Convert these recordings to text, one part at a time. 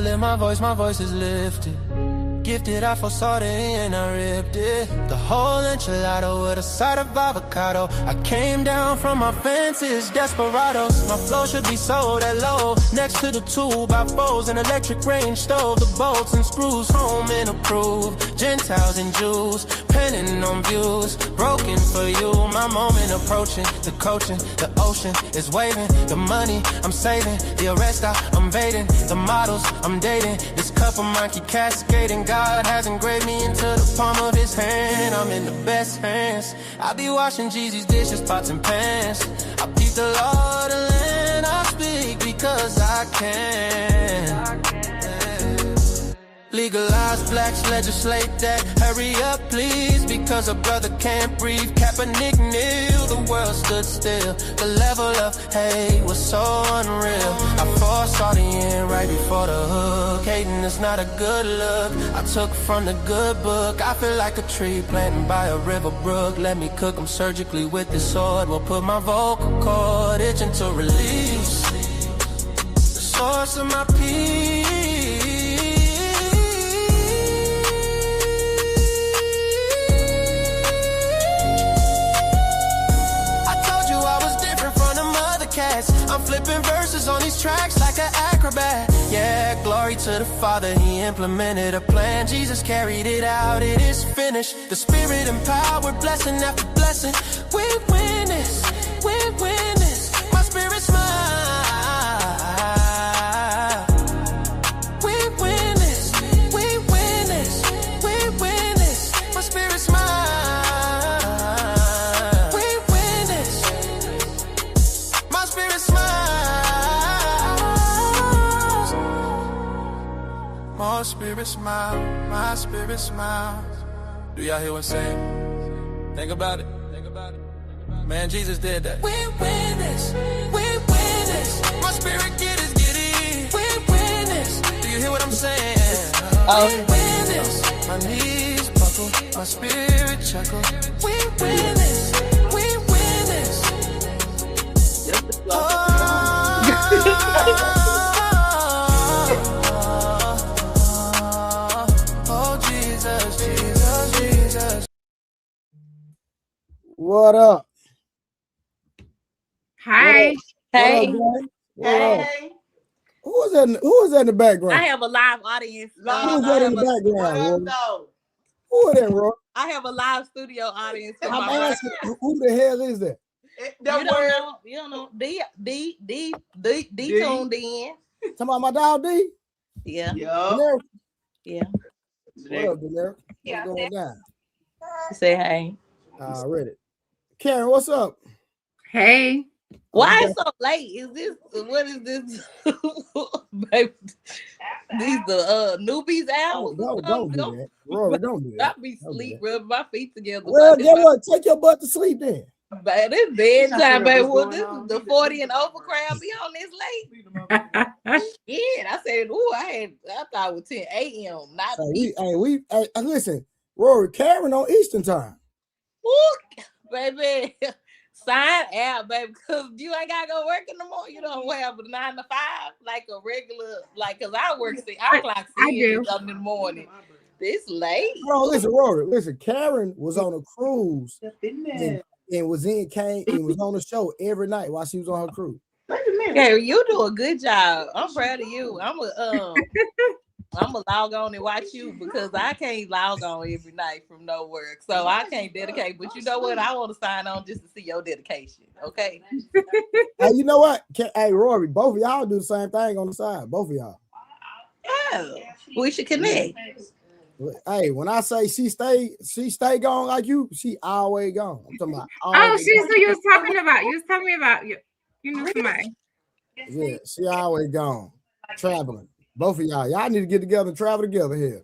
lift my voice is lifted. Gifted, I foresaw the end, I ripped it. The whole enchilada with a side of avocado. I came down from my fences, desperados. My flow should be sold at low. Next to the 2x4s, an electric range stove. The bolts and screws, home and approved. Gentiles and Jews, penning on views. Broken for you, my moment approaching. The coaching, the ocean is waving. The money I'm saving, the arrest I'm evading. The models I'm dating, this cup of mine keep cascading. God has engraved me into the palm of his hand. I'm in the best hands. I be washing Jeezy's dishes, pots and pans. I beat the law of the land. I speak because I can. Legalize blacks, legislate that. Hurry up, please, because a brother can't breathe. Kaepernick kneel, the world stood still. The level of hate was so unreal. I foresaw the end right before the hook. Hating is not a good look. I took from the good book. I feel like a tree planted by a river brook. Let me cook them surgically with this sword. Will put my vocal cord itching to release the source of my peace. I'm flipping verses on these tracks like an acrobat. Yeah, glory to the Father, he implemented a plan. Jesus carried it out, it is finished. The Spirit empowered, blessing after blessing. We win this, we win this. My spirit's mine. We win this, we win this, we win this. My spirit's mine. My spirit smile, my spirit smiles. Do y'all hear what I'm saying? Think about it, think about it. Man, Jesus did that. We win this, we win this. My spirit get it. We win this. Do you hear what I'm saying? We win this. My knees buckle, my spirit chuckle. We win this, we win this. What up? Hi. Hey. Hey. Who is that in the background? I have a live audience. Who is that in the background? Who is that, Roy? I have a live studio audience. I'm asking, who the hell is that? You don't know. D tuned in. Talking about my dog D? Yeah. Daenerys? Yeah. What up, Daenerys? What's going down? Say hey. Ready. Karen, what's up? Hey. Why it's so late? What is this? Baby, these the newbies hours? Don't do that. Rory, don't do that. I be sleep, rubbing my feet together. Well, get what? Take your butt to sleep then. But it's bedtime, baby. Well, this is the 40 and over crowd. Be on this late. Yeah, I said, I thought it was 10 a.m. Not we listen, Rory, Karen on Eastern time. Ooh, baby. Sign out, baby, because you ain't gotta go work in the morning. You don't have a 9 to 5 like a regular, because I work I clock in the morning. This late. No, listen, Rory. Listen, Karen was on a cruise and was on the show every night while she was on her cruise. Okay, you do a good job. I'm proud of you. I'm gonna log on and watch you because I can't log on every night from no work, so I can't dedicate. But you know what? I want to sign on just to see your dedication. Okay. Hey, you know what? Hey, Rory, both of y'all do the same thing on the side. Both of y'all. Yeah, we should connect. Hey, when I say she stay gone like you, she always gone. I'm talking about. She's who you was talking about. You was telling me about you know somebody. Yeah, she always gone traveling. Both of y'all need to get together and travel together here.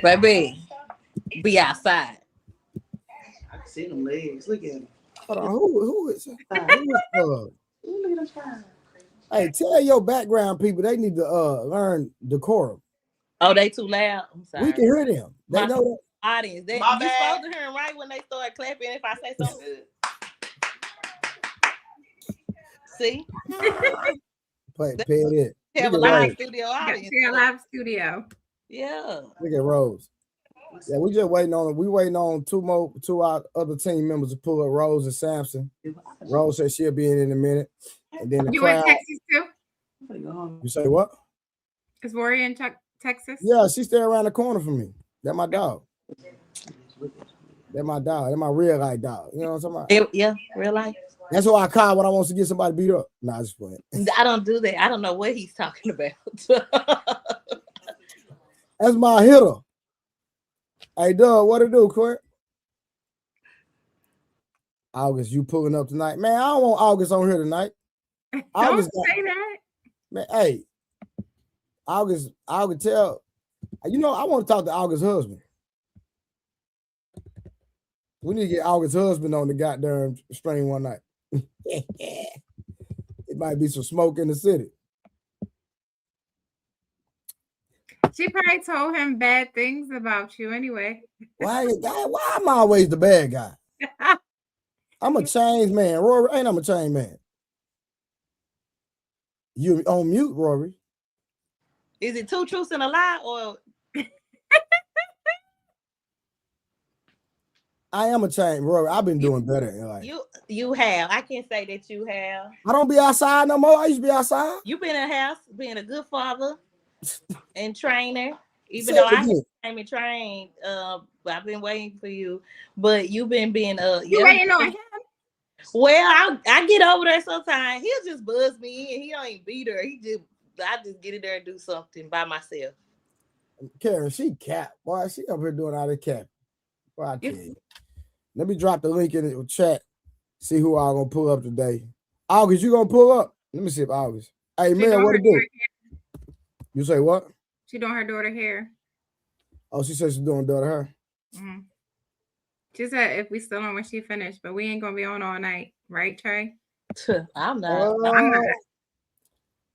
Baby, be outside. I can see them legs. Look at them. Hold on, who is Hey, tell your background people they need to learn decorum. Oh, they too loud. I'm sorry. We can hear them. They know that. Audience. You supposed to hear them right when they start clapping if I say something good. See? Pay it. have a Look at live Rose. studio Got audience. to a live studio. Yeah. Look at Rose. Yeah, we just waiting on. We waiting on two other team members to pull up. Rose and Sampson. Rose said she'll be in a minute, and then the You in crowd. Texas too? You say what? Is Rory in Texas? Yeah, she stay around the corner from me. That my dog. That my dog. That my real life dog. You know what I'm talking about? Yeah, real life. That's what I call when I want to get somebody beat up. Nah, just playing. I don't do that. I don't know what he's talking about. That's my hitter. Hey, Doug, what it do, Court? August, you pulling up tonight? Man, I don't want August on here tonight. August Don't say that. Man, hey, August, tell. You know, I want to talk to August's husband. We need to get August's husband on the goddamn string one night. It might be some smoke in the city. She probably told him bad things about you anyway. Why am I always the bad guy? I'm a changed man. Rory ain't I'm a changed man. You on mute, Rory. Is it two truths and a lie, or I am a changed Rory. I've been doing better in life. you have? I can't say that you have. I don't be outside no more. I used to be outside. You've been in the house, being a good father and trainer. Even though I came and trained, I've been waiting for you. But you've been being You waiting on him? Well, I get over there sometimes. He'll just buzz me in. He don't even beat her. I just get in there and do something by myself. Karen, she cap. Boy, she up here doing all the cap. Boy, I tell you. Let me drop the link in the chat. See who I'm gonna pull up today. August, you gonna pull up? Let me see if August. Hey man, what to do? You say what? She doing her daughter hair. Oh, she said she's doing daughter hair. Mm-hmm. She said if we still on when she finished, but we ain't gonna be on all night, right, Trey? I'm not. I'm not.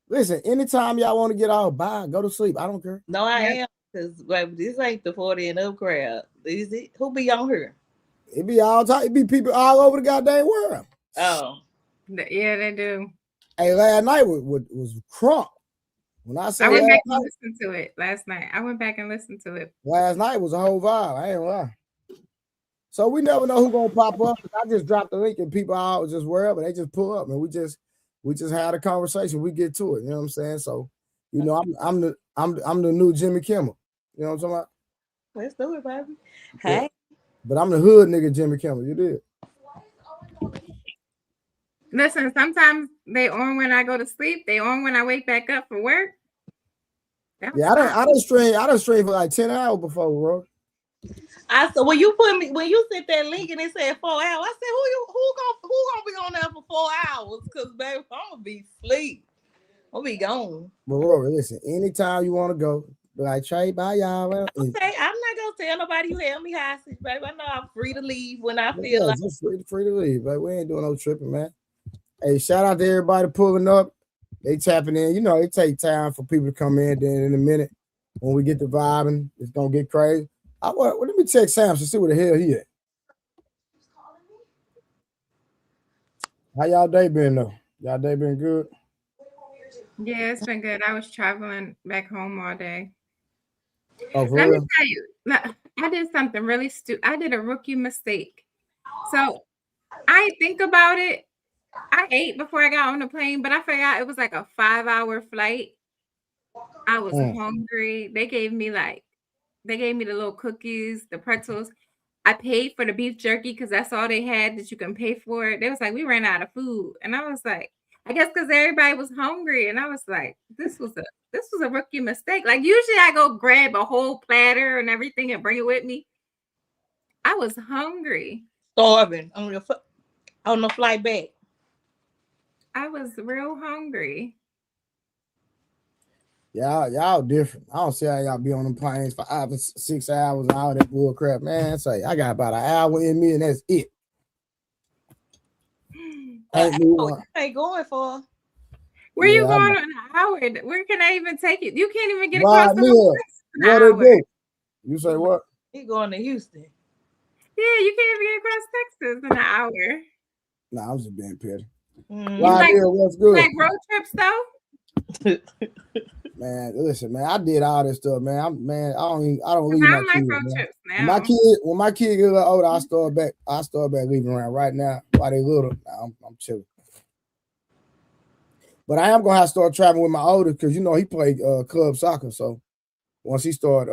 Listen, anytime y'all want to get out, bye, go to sleep. I don't care. No, I am, because this ain't the 40 and up crowd. Is it? Who be on here? It be all time. It be people all over the goddamn world. Oh, Yeah, they do. Hey, last night was crunk. When I say I went back and listened to it last night. I went back and listened to it. Last night was a whole vibe. I ain't gonna lie. So we never know who's gonna pop up. I just dropped the link and people out just wherever they just pull up and we just had a conversation. We get to it. You know what I'm saying? So you know I'm the new Jimmy Kimmel. You know what I'm talking about? Let's do it, baby. Hey, but I'm the hood nigga Jimmy Kimmel. You did. Listen, sometimes they on when I go to sleep. They on when I wake back up for work. Yeah, I don't stream for like 10 hours before, bro. So when you sent that link and it said 4 hours, I said, who gonna be on there for 4 hours? Because baby, I'm gonna be asleep. I'll be gone. But Rory, listen, anytime you want to go, be like, Trey, bye y'all. Okay, I'm not gonna tell nobody you held me hostage, baby. I know I'm free to leave when I feel like just free to leave, but we ain't doing no tripping, man. Hey, shout out to everybody pulling up. They tapping in. You know, it take time for people to come in. Then in a minute, when we get the vibing, it's gonna get crazy. Let me check Samson, see where the hell he at. How y'all day been though? Y'all day been good? Yeah, it's been good. I was traveling back home all day. Oh, for Let real? me tell you, I did something really stupid. I did a rookie mistake. So I think about it. I ate before I got on the plane, but I forgot it was like a 5-hour flight. I was hungry. They gave me the little cookies, the pretzels. I paid for the beef jerky because that's all they had that you can pay for. They was like, we ran out of food. And I was like, I guess because everybody was hungry. And I was like, this was a rookie mistake. Like usually I go grab a whole platter and everything and bring it with me. I was hungry. Starving on the flight back. Mm. I was real hungry. Y'all different. I don't see how y'all be on them planes for 5 or 6 hours and all that bull crap, man. Say I got about an hour in me and that's it. You ain't going for. Where you going on an hour? Where can I even take it? You can't even get across the whole What they do? You say what? He going to Houston. Yeah, you can't even get across Texas in an hour. Nah, I'm just being petty. What's good? Like road trips though? Man, listen, man, I did all this stuff, man. I don't leave I my don't like kids, road man. trips When now. my kid get a little older, I start back leaving around. Right now, while they little, I'm chilling. But I am gonna have to start traveling with my older because he played club soccer. So once he start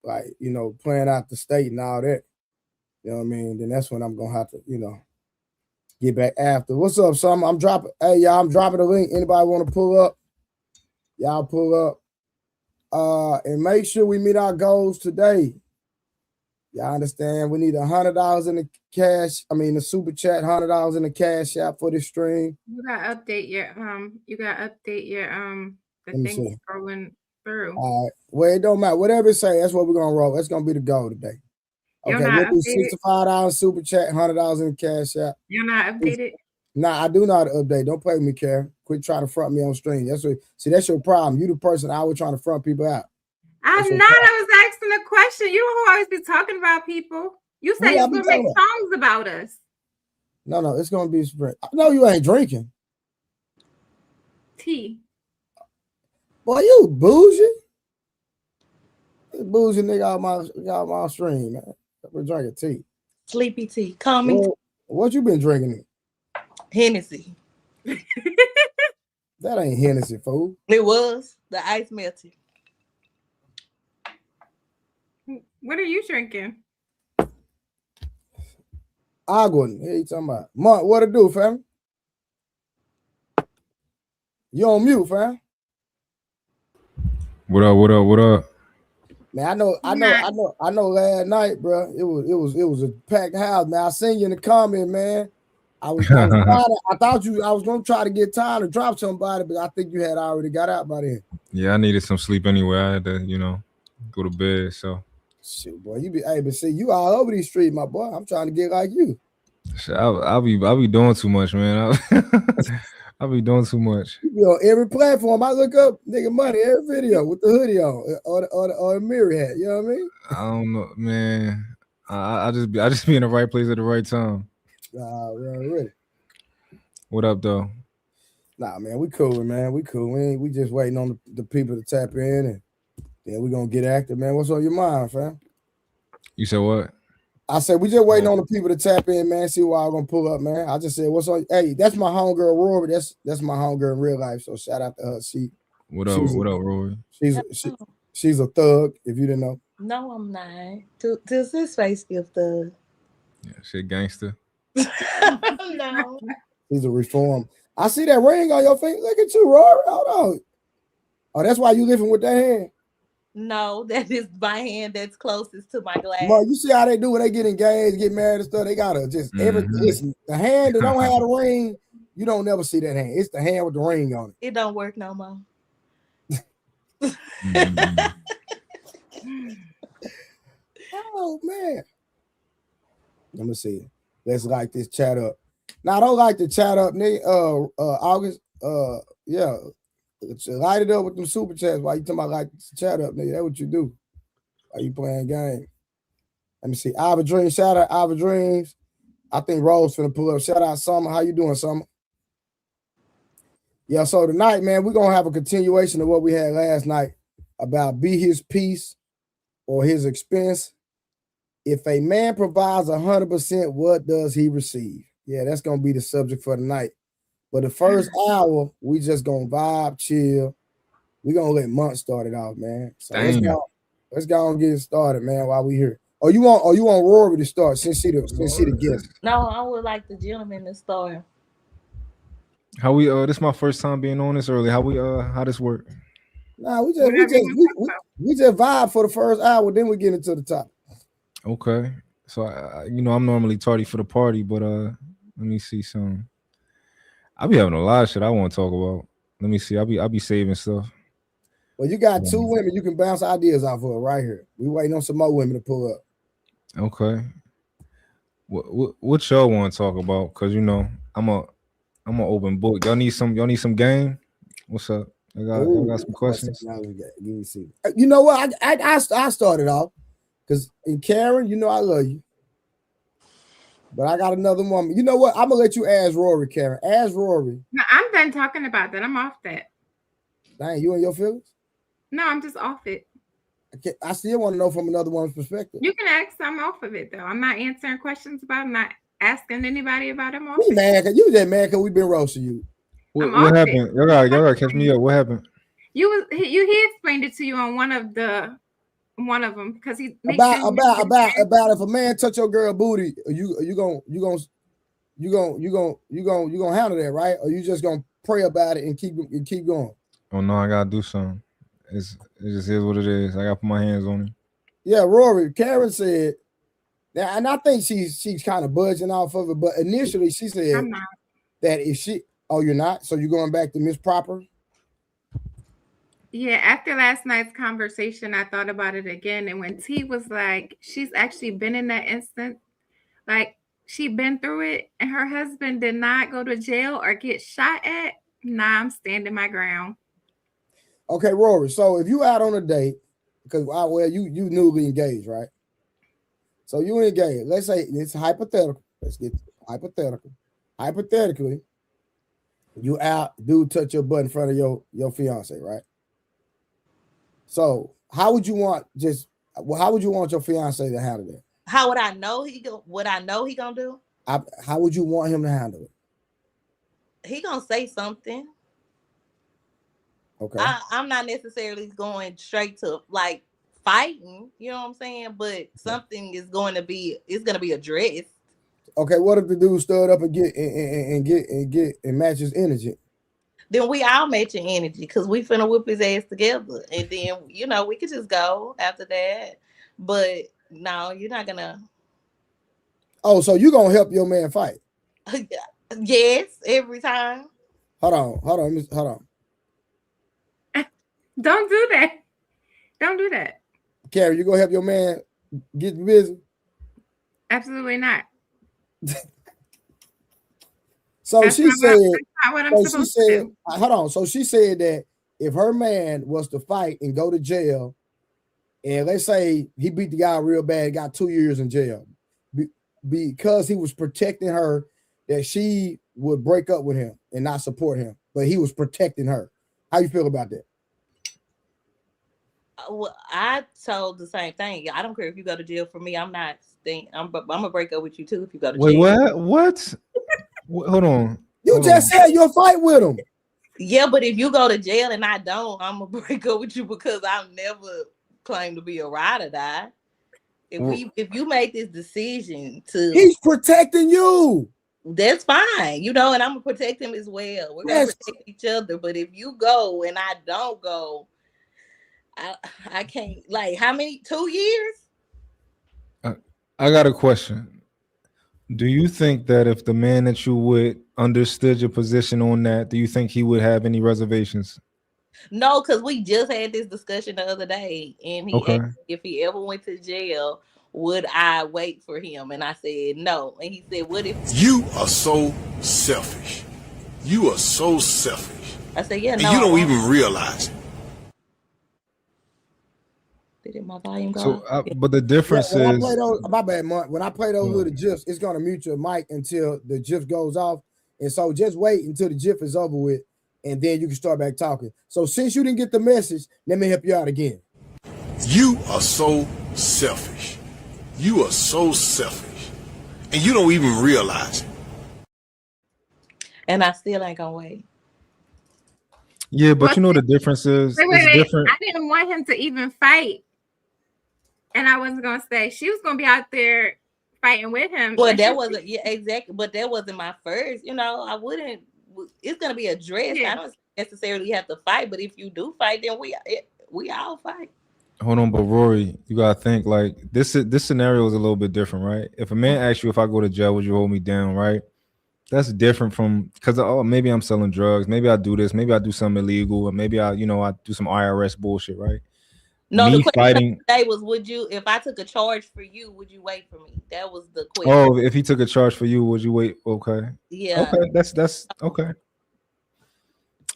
playing out the state and all that, you know what I mean, then that's when I'm gonna have to, get back after. What's up, son? I'm dropping the link. Anybody want to pull up? Y'all pull up. And make sure we meet our goals today. Y'all understand? We need $100 in the cash. I mean, the super chat, $100 in the cash app for this stream. You gotta update your the thing scrolling through. All right. Well, it don't matter. Whatever it say, that's what we're gonna roll. That's gonna be the goal today. Okay, we'll do $65 super chat, $100 in the cash app. You're not updated? Nah, I do not update. Don't play with me, Karen. Quit trying to front me on stream. That's your problem. You the person always trying to front people out. I'm not. I was asking a question. You don't always be talking about people. You say you're gonna make songs about us. No, it's gonna be spring. I know you ain't drinking. Tea. Boy, you bougie. Bougie nigga out my stream, man. We're drinking tea. Sleepy tea. Call me. What you been drinking? Hennessy. That ain't Hennessy, fool. It was. The ice melted. What are you drinking? Agua. What you talking about? Monk, what it do, fam? You on mute, fam? What up? Man, I know. Last night, bro, it was a packed house. Man, I seen you in the comment, man. I was I was gonna try to get time to drop somebody, but I think you had already got out by then. Yeah, I needed some sleep anyway. I had to, go to bed. So shit, boy, you be able to see you all over these streets, my boy. I'm trying to get like you. I'll be doing too much, man. I'll be doing too much. You be on every platform. I look up nigga money every video with the hoodie on or the mirror hat. You know what I mean? I don't know, man. I just be in the right place at the right time. Really. What up, though? Nah, man, we cool, man. We cool. We just waiting on the people to tap in, and then we gonna get active, man. What's on your mind, fam? You said what? I said we just waiting on the people to tap in, man. See what I'm gonna pull up, man. I just said, what's on? Hey, that's my homegirl, Rory. That's my homegirl in real life. So shout out to her. What up, Rory? She's a thug. If you didn't know. No, I'm not. Does this face give thug? Yeah, shit, gangster. No. He's a reform. I see that ring on your finger. Look at you, Rory. Hold on. Oh, that's why you living with that hand. No, that is my hand that's closest to my glass. Well, you see how they do when they get engaged, get married and stuff. They gotta just everything. The hand that don't have the ring, you don't never see that hand. It's the hand with the ring on it. It don't work no more. Oh man. Let me see. Let's light this chat up. Now, I don't like the chat up, nigga. August. Yeah. Light it up with them super chats while you talking about like chat up, nigga. That's what you do. While you playing game. Let me see. Ivor Dreams. Shout out Ivor Dreams. I think Rose finna pull up. Shout out Summer. How you doing, Summer? Yeah, so tonight, man, we're gonna have a continuation of what we had last night about be his peace or his expense. If a man provides 100%, what does he receive? Yeah, that's gonna be the subject for tonight. But the first hour, we just gonna vibe, chill. We're gonna let Monk start it off, man. So let's go and get it started, man, while we here. Oh, you want Rory to start since she the guest? No, I would like the gentleman to start. How we this is my first time being on this early. How this work? Nah, we just vibe for the first hour, then we get into the topic. Okay. So I'm normally tardy for the party, but let me see some. I be having a lot of shit I want to talk about. Let me see. I'll be saving stuff. Well, you got two women you can bounce ideas off of right here. We waiting on some more women to pull up. Okay. What y'all want to talk about? Cause I'm an open book. Y'all need some game. What's up? I got some questions. Let me see. You know what? I started off because in Karen, I love you. But I got another woman. You know what? I'm gonna let you ask Rory, Karen. Ask Rory. No, I'm done talking about that. I'm off that. Dang, you and your feelings? No, I'm just off it. I still want to know from another one's perspective. You can ask. I'm off of it though. I'm not answering questions about it. I'm not asking anybody about it. I'm off You it. mad? You just mad because we've been roasting you. I'm What off it. happened? Y'all gotta catch me up. What happened? He explained it to you on one of them because he makes about if a man touch your girl booty, you gonna handle that, right? Or you just gonna pray about it and keep going? Oh no, I gotta do something. It just is what it is. I gotta put my hands on it. Yeah, Rory. Karen said that, and I think she's kind of budging off of it. But initially, she said I'm not. that if she, oh, you're not. So you're going back to Miss Proper. Yeah, after last night's conversation, I thought about it again. And when T was like, she's actually been in that instance, like she been through it, and her husband did not go to jail or get shot at. Nah, I'm standing my ground. Okay, Rory. So if you out on a date, because you newly engaged, right? So you engaged. Let's say it's hypothetical. Let's get hypothetical. Hypothetically, you out, dude touch your butt in front of your fiance, right? So how would you want your fiance to handle that? How would I know he gonna do? How would you want him to handle it? He gonna say something. Okay. I'm not necessarily going straight to like fighting, you know what I'm saying? But something is going to be addressed. Okay, what if the dude stood up and match his energy? Then we all match your energy because we finna whip his ass together. And then, we could just go after that. But no, you're not gonna. Oh, so you gonna help your man fight? Yes, every time. Hold on. Don't do that. Don't do that. Carrie, you gonna help your man get busy? Absolutely not. So that's she said. That's not what I'm supposed to do. Hold on. So she said that if her man was to fight and go to jail, and let's say he beat the guy real bad, got 2 years in jail, because he was protecting her, that she would break up with him and not support him, but he was protecting her. How you feel about that? Well, I told the same thing. I don't care if you go to jail for me. I'm not staying. I'm gonna break up with you too if you go to jail. Wait, what? Hold on. You just said you'll fight with him. Yeah, but if you go to jail and I don't, I'm gonna break up with you because I've never claimed to be a ride or die. If you make this decision to, he's protecting you. That's fine, and I'm gonna protect him as well. We're gonna protect each other. But if you go and I don't go, I can't. Like, how many? 2 years? I got a question. Do you think that if the man that you with understood your position on that, do you think he would have any reservations? No, because we just had this discussion the other day, and he asked if he ever went to jail, would I wait for him? And I said no. And he said, "What if you are so selfish? You are so selfish." I said, "Yeah, and no." You don't even realize it. Did my volume go? So, but the difference is, my bad, Mark. When I play those little gifs, it's gonna mute your mic until the gif goes off, and so just wait until the gif is over with, and then you can start back talking. So since you didn't get the message, let me help you out again. You are so selfish. You are so selfish, and you don't even realize it. And I still ain't gonna wait. Yeah, but the difference is, wait. Different. I didn't want him to even fight. And I wasn't gonna say she was gonna be out there fighting with him. Well, that wasn't exactly, but that wasn't my first. I wouldn't. It's gonna be addressed. Yeah. I don't necessarily have to fight, but if you do fight, then we all fight. Hold on, but Rory, you gotta think like this scenario is a little bit different, right? If a man asks you if I go to jail, would you hold me down, right? That's different from because maybe I'm selling drugs, maybe I do this, maybe I do something illegal, or maybe I do some IRS bullshit, right? No, the question today was, would you, if I took a charge for you, would you wait for me? That was the question. Oh, if he took a charge for you, would you wait? Okay. Yeah. Okay, that's okay.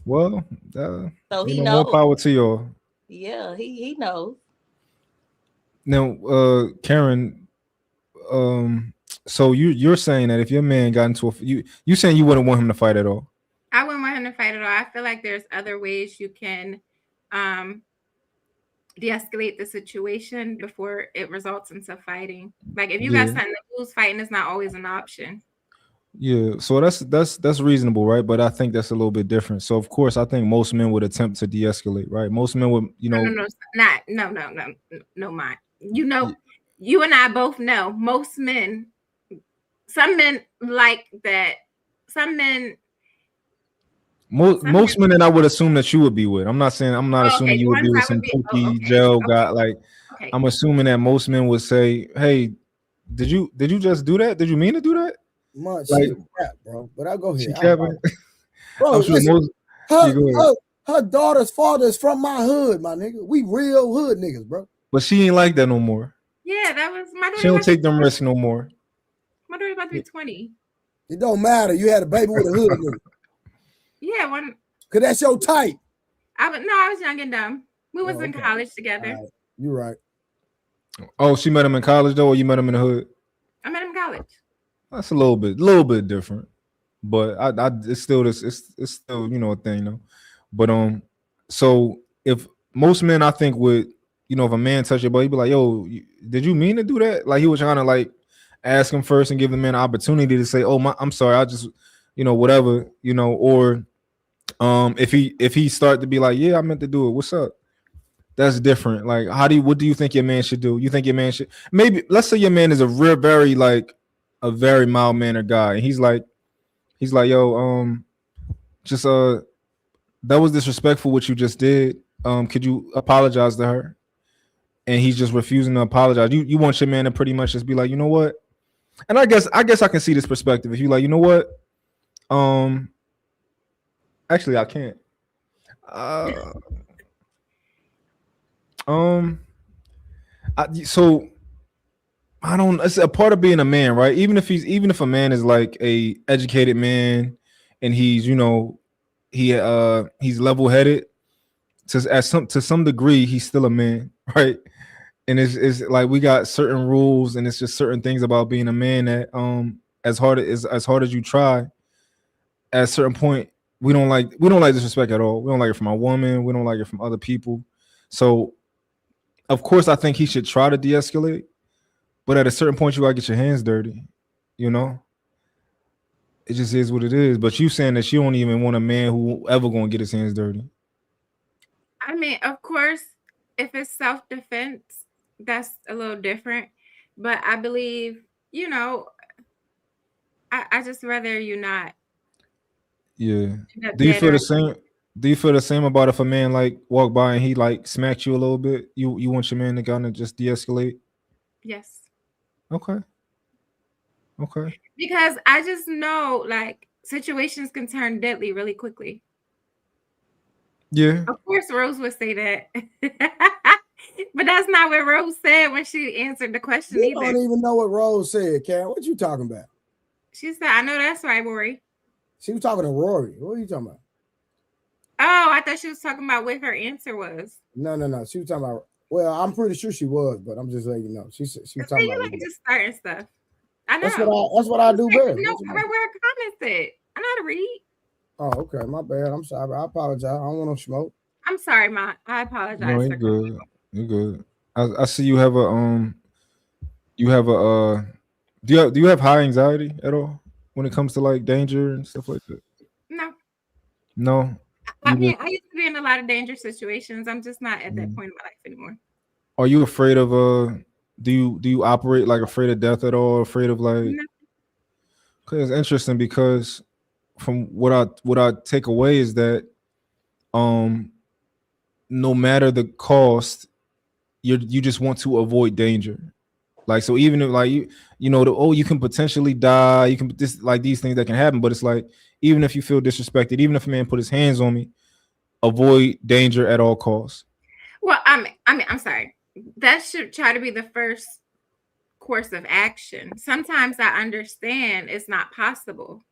Well, so he knows. More power to y'all. Yeah, he knows. Now, Karen, so you're saying that if your man got into you saying you wouldn't want him to fight at all? I wouldn't want him want to fight at all. I feel like there's other ways you can de-escalate the situation before it results into fighting. Like if you got Yeah. something to lose, fighting is not always an option. Yeah, so that's reasonable, right? But I think that's a little bit different. So of course, I think most men would attempt to de-escalate, right? Most men would, you know, No, mine. You know, you and I both know most men. Some men like that. Some men. most men that I would assume that you would be with. I'm not assuming you would be with some kooky gel guy. Like Okay. I'm assuming that most men would say, "Hey, did you just do that? Did you mean to do that?" Much Like- she crap, bro. But I'll go She ahead. Kevin. Bro, I'm sure listen, most. Yeah, go ahead. her daughter's father is from my hood, my nigga. We real hood niggas, bro. But she ain't like that no more. Yeah, that was my daughter. She don't take them risks no more. My daughter about to be 20. It don't matter. You had a baby with a hood nigga. Yeah, when Cause that's your type. I was young and dumb. We was in okay. college together. All right. You're right. Oh, she met him in college though, or you met him in the hood? I met him in college. That's a little bit different, but it's still this, it's still, you know, a thing, though. But so if most men, I think, would, you know, if a man touch your butt, he'd be like, "Yo, did you mean to do that?" Like he was trying to like ask him first and give the man an opportunity to say, "Oh, I'm sorry, I just, you know, whatever, you know," or if he start to be like, "Yeah, I meant to do it. What's up?" That's different. Like, what do you think your man should do? You think your man should, maybe, let's say your man is a very mild mannered guy, and he's like, "Yo, just that was disrespectful what you just did. Could you apologize to her?" And he's just refusing to apologize. You want your man to pretty much just be like, "You know what?" And I guess I can see this perspective. If you like, "You know what? Actually, I can't. So I don't. It's a part of being a man, right? Even if a man is like a educated man, and he's, you know, he's level headed. To some degree, he's still a man, right? And it's like we got certain rules, and it's just certain things about being a man that as hard as you try, at a certain point, we don't like disrespect at all. We don't like it from our woman. We don't like it from other people. So, of course, I think he should try to de-escalate. But at a certain point, you gotta get your hands dirty, you know. It just is what it is. But you saying that you don't even want a man who ever gonna get his hands dirty. I mean, of course, if it's self-defense, that's a little different. But I believe, you know, I just rather you not. Yeah. Do you feel the same? Do you feel the same about if a man like walk by and he like smacked you a little bit? You want your man to kind of just de-escalate? Yes. Okay. Because I just know like situations can turn deadly really quickly. Yeah. Of course, Rose would say that. But that's not what Rose said when she answered the question You don't even know what Rose said, Karen. What you talking about? She said, "I know that's right, Rory." She was talking to Rory. What are you talking about? Oh, I thought she was talking about what her answer was. No. She was talking about. Well, I'm pretty sure she was, but I'm just letting you know. She was talking You about. like just starting stuff. I know. That's what I do best. No, where her comment said. I know how to read. Oh, okay. My bad. I'm sorry. I apologize. I don't want no smoke. I'm sorry, Ma. I apologize. No, you're good. You're good. I see you have a do you have high anxiety at all when it comes to like danger and stuff like that? No. I mean, I used to be in a lot of dangerous situations. I'm just not at that point in my life anymore. Are you afraid of do you operate like afraid of death at all? Afraid of like? No. Because it's interesting because from what I take away is that no matter the cost, you just want to avoid danger. Like, so even if like you know you can potentially die, you can like these things that can happen, but it's like even if you feel disrespected, even if a man put his hands on me, avoid danger at all costs. Well, I'm sorry. That should try to be the first course of action. Sometimes I understand it's not possible.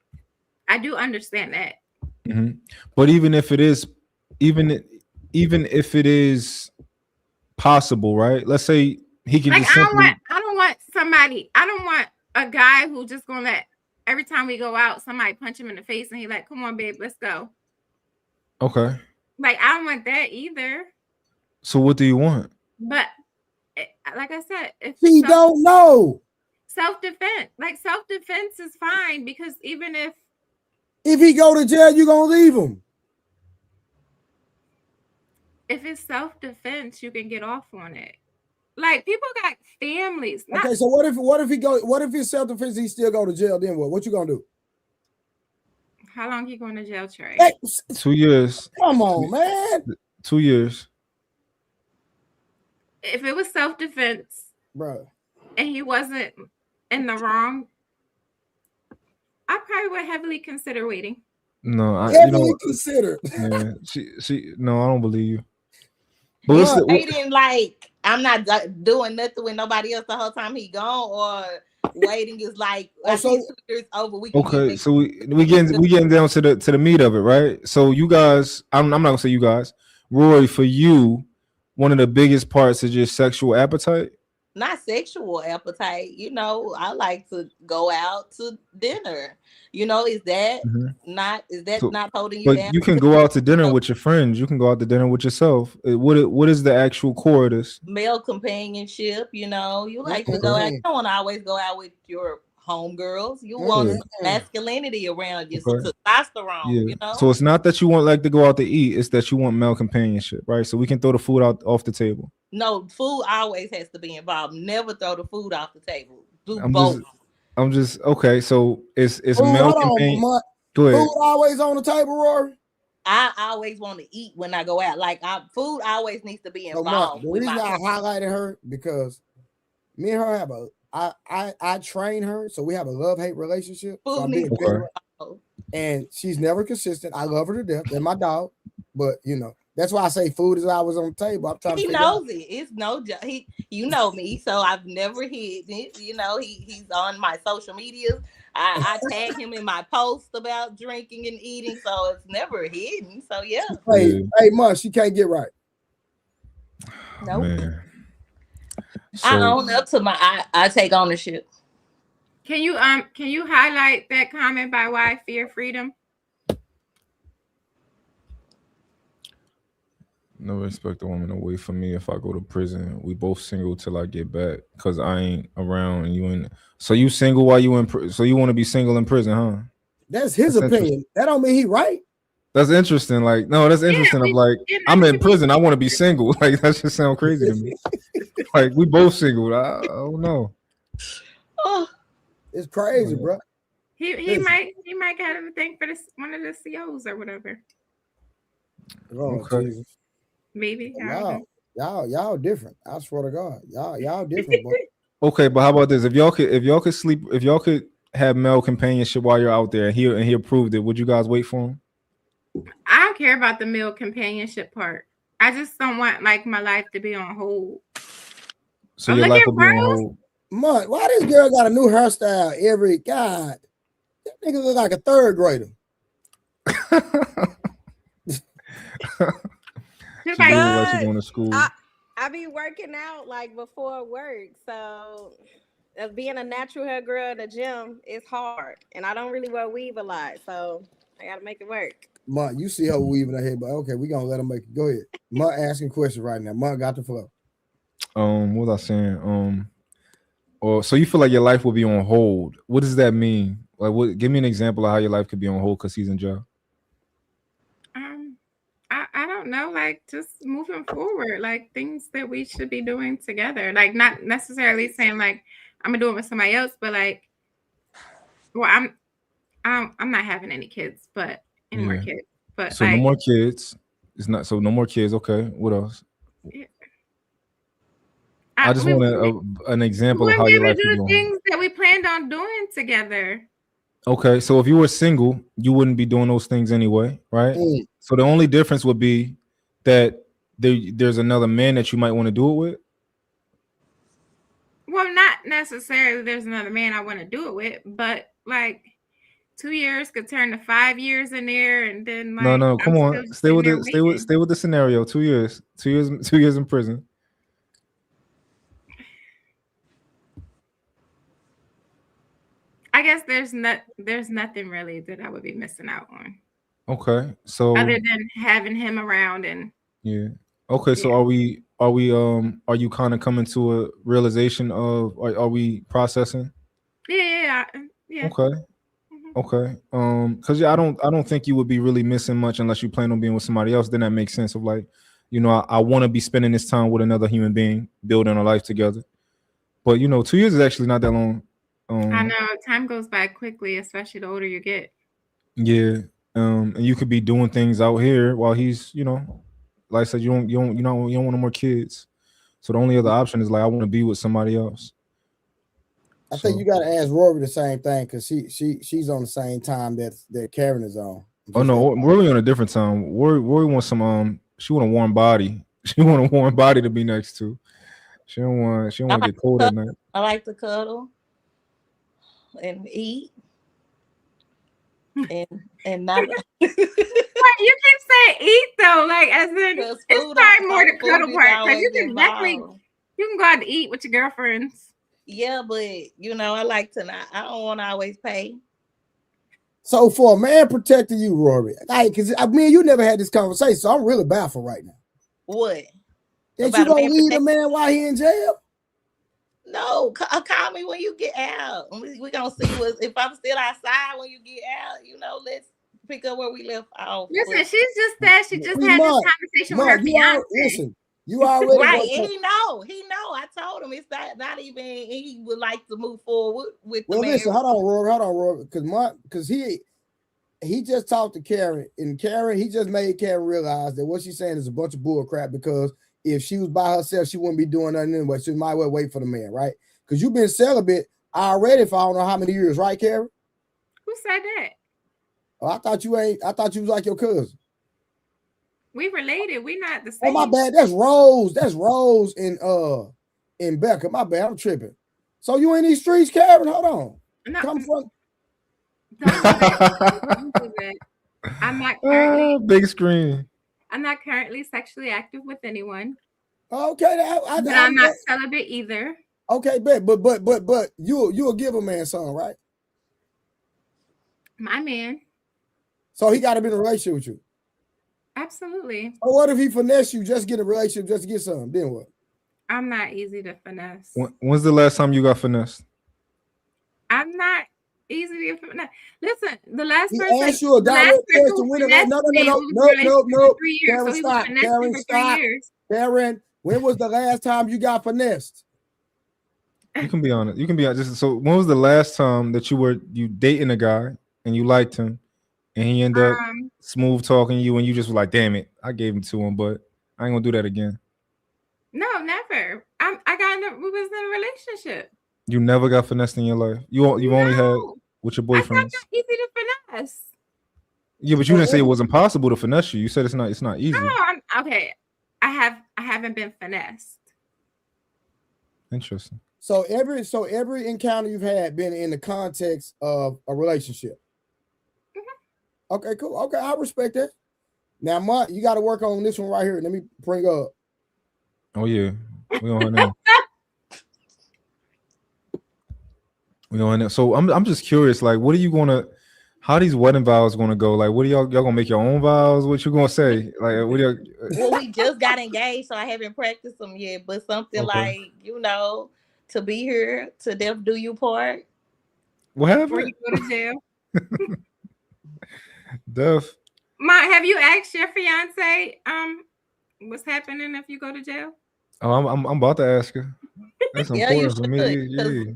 I do understand that. Mm-hmm. But even if it is possible, right? Let's say he can like just simply... I don't want a guy who just gonna let every time we go out somebody punch him in the face and he like, "Come on, babe, let's go." Okay. Like I don't want that either. So what do you want? But like I said, if She don't know. Self-defense, like self-defense is fine because even if he go to jail, you gonna leave him. If it's self-defense, you can get off on it. Like people got families. Okay, so what if it's self-defense, he still go to jail, then what? What you gonna do? How long you going to jail, Trey? Hey, 2 years. Come on, man. 2 years. If it was self-defense, bro, and he wasn't in the wrong, I probably would heavily consider waiting. No, heavily consider. Yeah, she. No, I don't believe you. But waiting, like I'm not doing nothing with nobody else the whole time he gone, or waiting is like so, 2 years over. Okay, so we getting down to the meat of it, right? So you guys, I'm not gonna say you guys, Rory, for you, one of the biggest parts is your sexual appetite. Not sexual appetite, you know. I like to go out to dinner. You know, is that not holding you but down? You can go out to dinner with your friends. You can go out to dinner with yourself. What is the actual core of this? Male companionship. You know, you like to go out. You don't want to always go out with your homegirls. You want masculinity around you, some testosterone. Yeah. You know. So it's not that you want like to go out to eat. It's that you want male companionship, right? So we can throw the food out off the table. No, food always has to be involved. Never throw the food off the table. Do both. I'm just okay. So it's male companion. Go ahead. Food always on the table, Rory. I always want to eat when I go out. Like food always needs to be involved. The reason I highlighted her because me and her have I train her, so we have a love-hate relationship. So and she's never consistent. I love her to death. They're my dog, but you know. That's why I say food is always on the table. I'm trying he knows it. It's no he. You know me, so I've never hid it. You know he's on my social media. I tag him in my post about drinking and eating, so it's never hidden. So yeah. Hey, Mom, she can't get right. Nope. I own up to my. I take ownership. Can you highlight that comment by Why I Fear Freedom? Never expect a woman away from me if I go to prison. We both single till I get back because I ain't around and you in. So you single while you in? So you want to be single in prison, huh? That's his opinion. That don't mean he right. That's interesting. Like, no, that's interesting. Of like, I'm in prison. I want to be single. Like, that just sounds crazy to me. Like, we both single. I don't know. It's crazy, bro. He might get a thing for this one of the COs or whatever. Oh, Jesus. Maybe y'all different. I swear to God, y'all different. Okay, but how about this? If y'all could have male companionship while you're out there, and he approved it, would you guys wait for him? I don't care about the male companionship part. I just don't want like my life to be on hold. So your life will be on hold. Mud, why this girl got a new hairstyle every God? That nigga look like a third grader. Going to school. I be working out like before work, so being a natural hair girl in the gym is hard, and I don't really wear weave a lot, so I gotta make it work. Ma, you see her weaving her head, but okay, we gonna let her make it. Go ahead. Ma asking questions right now. Ma got the flow. What was I saying? Or so you feel like your life will be on hold. What does that mean? Like, what? Give me an example of how your life could be on hold because he's in jail. I don't know, like just moving forward, like things that we should be doing together. Like not necessarily saying like I'm gonna do it with somebody else, but like, well, I'm not having any kids, but any more kids. But so like, no more kids. It's not so no more kids. Okay, what else? Yeah. I just want an example of how your life do is things that we planned on doing together. Okay, so if you were single, you wouldn't be doing those things anyway, right? So the only difference would be that there's another man that you might want to do it with. Well, not necessarily there's another man I want to do it with, but like 2 years could turn to 5 years in there, and then like no, come on, stay with the scenario. 2 years, 2 years in prison. I guess there's nothing really that I would be missing out on. Okay, so other than having him around and yeah. Okay, so yeah. are you kind of coming to a realization of are we processing? Yeah. Okay. Mhm. Okay. Because yeah, I don't think you would be really missing much unless you plan on being with somebody else. Then that makes sense of like, I want to be spending this time with another human being, building a life together. But 2 years is actually not that long. I Um, know time goes by quickly, especially the older you get. yeah. And you could be doing things out here while he's, like I said, you don't want no more kids. So the only other option is like I want to be with somebody else. I think you So got to ask Rory the same thing because she's on the same time that Karen is on. oh Just no, we're on a different time. Rory wants some she want a warm body. She want a warm body to be next to. She don't want to get cold at night. I like to cuddle and eat and not Wait, you keep saying eat though, like as in because it's food. probably more the Food cuddle is part because always you can definitely involved. you can go out to eat with your girlfriends. Yeah, but I like to not. I don't want to always pay. so for a man protecting you, Rory, because I mean you never had this conversation, so I'm really baffled right now. What? That About you a gonna man leave the man while he in jail? No, call me when you get out. We gonna see if I'm still outside when you get out. Let's pick up where we left off. Listen, But- she's just said she just We had must. this conversation with her Mark, fiance. listen, you already right, know- and he know. I told him it's not even. He would like to move forward with the Well, man. listen, hold on, Rory, because he just talked to Karen, and Karen, he just made Karen realize that what she's saying is a bunch of bull crap because if she was by herself, she wouldn't be doing nothing anyway. So you might well wait for the man, right? Because you've been celibate already for I don't know how many years, right, Karen? Who said that? Oh, I thought you was like your cousin. We related. We not the Oh, same. my bad. That's Rose. That's Rose in Becca. My bad. I'm tripping. So you in these streets, Karen? Hold on. No, Come from don't do that. Don't do that. I'm not currently. Big screen. I'm not currently sexually active with anyone. okay. But I'm not celibate either. Okay, but you'll give a man some, right? My man. So he got to be in a relationship with you. Absolutely. Or what if he finesse you, just get a relationship, just to get some? Then what? I'm not easy to finesse. When's the last time you got finessed? I'm not easy to finesse. Listen, the last He person. asked you a the last direct person question. who When no, finessed no, me no, was no, in a no, relationship no. for 3 years. Karen, So he was stop. finessing Karen, for 3 stop. years. Karen, when was the last time you got finessed? You can be honest. You can be honest. So when was the last time that you dating a guy and you liked him and he ended up smooth talking you and you just were like, damn it, I gave him to him, but I ain't gonna do that again. No, never. We was in a relationship. You never got finessed in your life. You've only had with your I thought boyfriends. that's easy to finesse. Yeah, but you didn't say it was impossible to finesse you. You said it's not easy. No, okay. I haven't been finessed. Interesting. So every encounter you've had been in the context of a relationship. Mm-hmm. Okay, cool. Okay, I respect that. Now, Mark, you got to work on this one right here. Let me bring up. Oh yeah, we on her now. We on it. So I'm just curious. Like, what are you gonna? How these wedding vows gonna go? Like, what are y'all gonna make your own vows? What you gonna say? Like, what are y'all? Well, we just got engaged, so I haven't practiced them yet. But something like to be here, to death do you part. What happened? Before you go to jail. Death. Ma, have you asked your fiance what's happening if you go to jail? Oh, I'm about to ask her. That's important for me.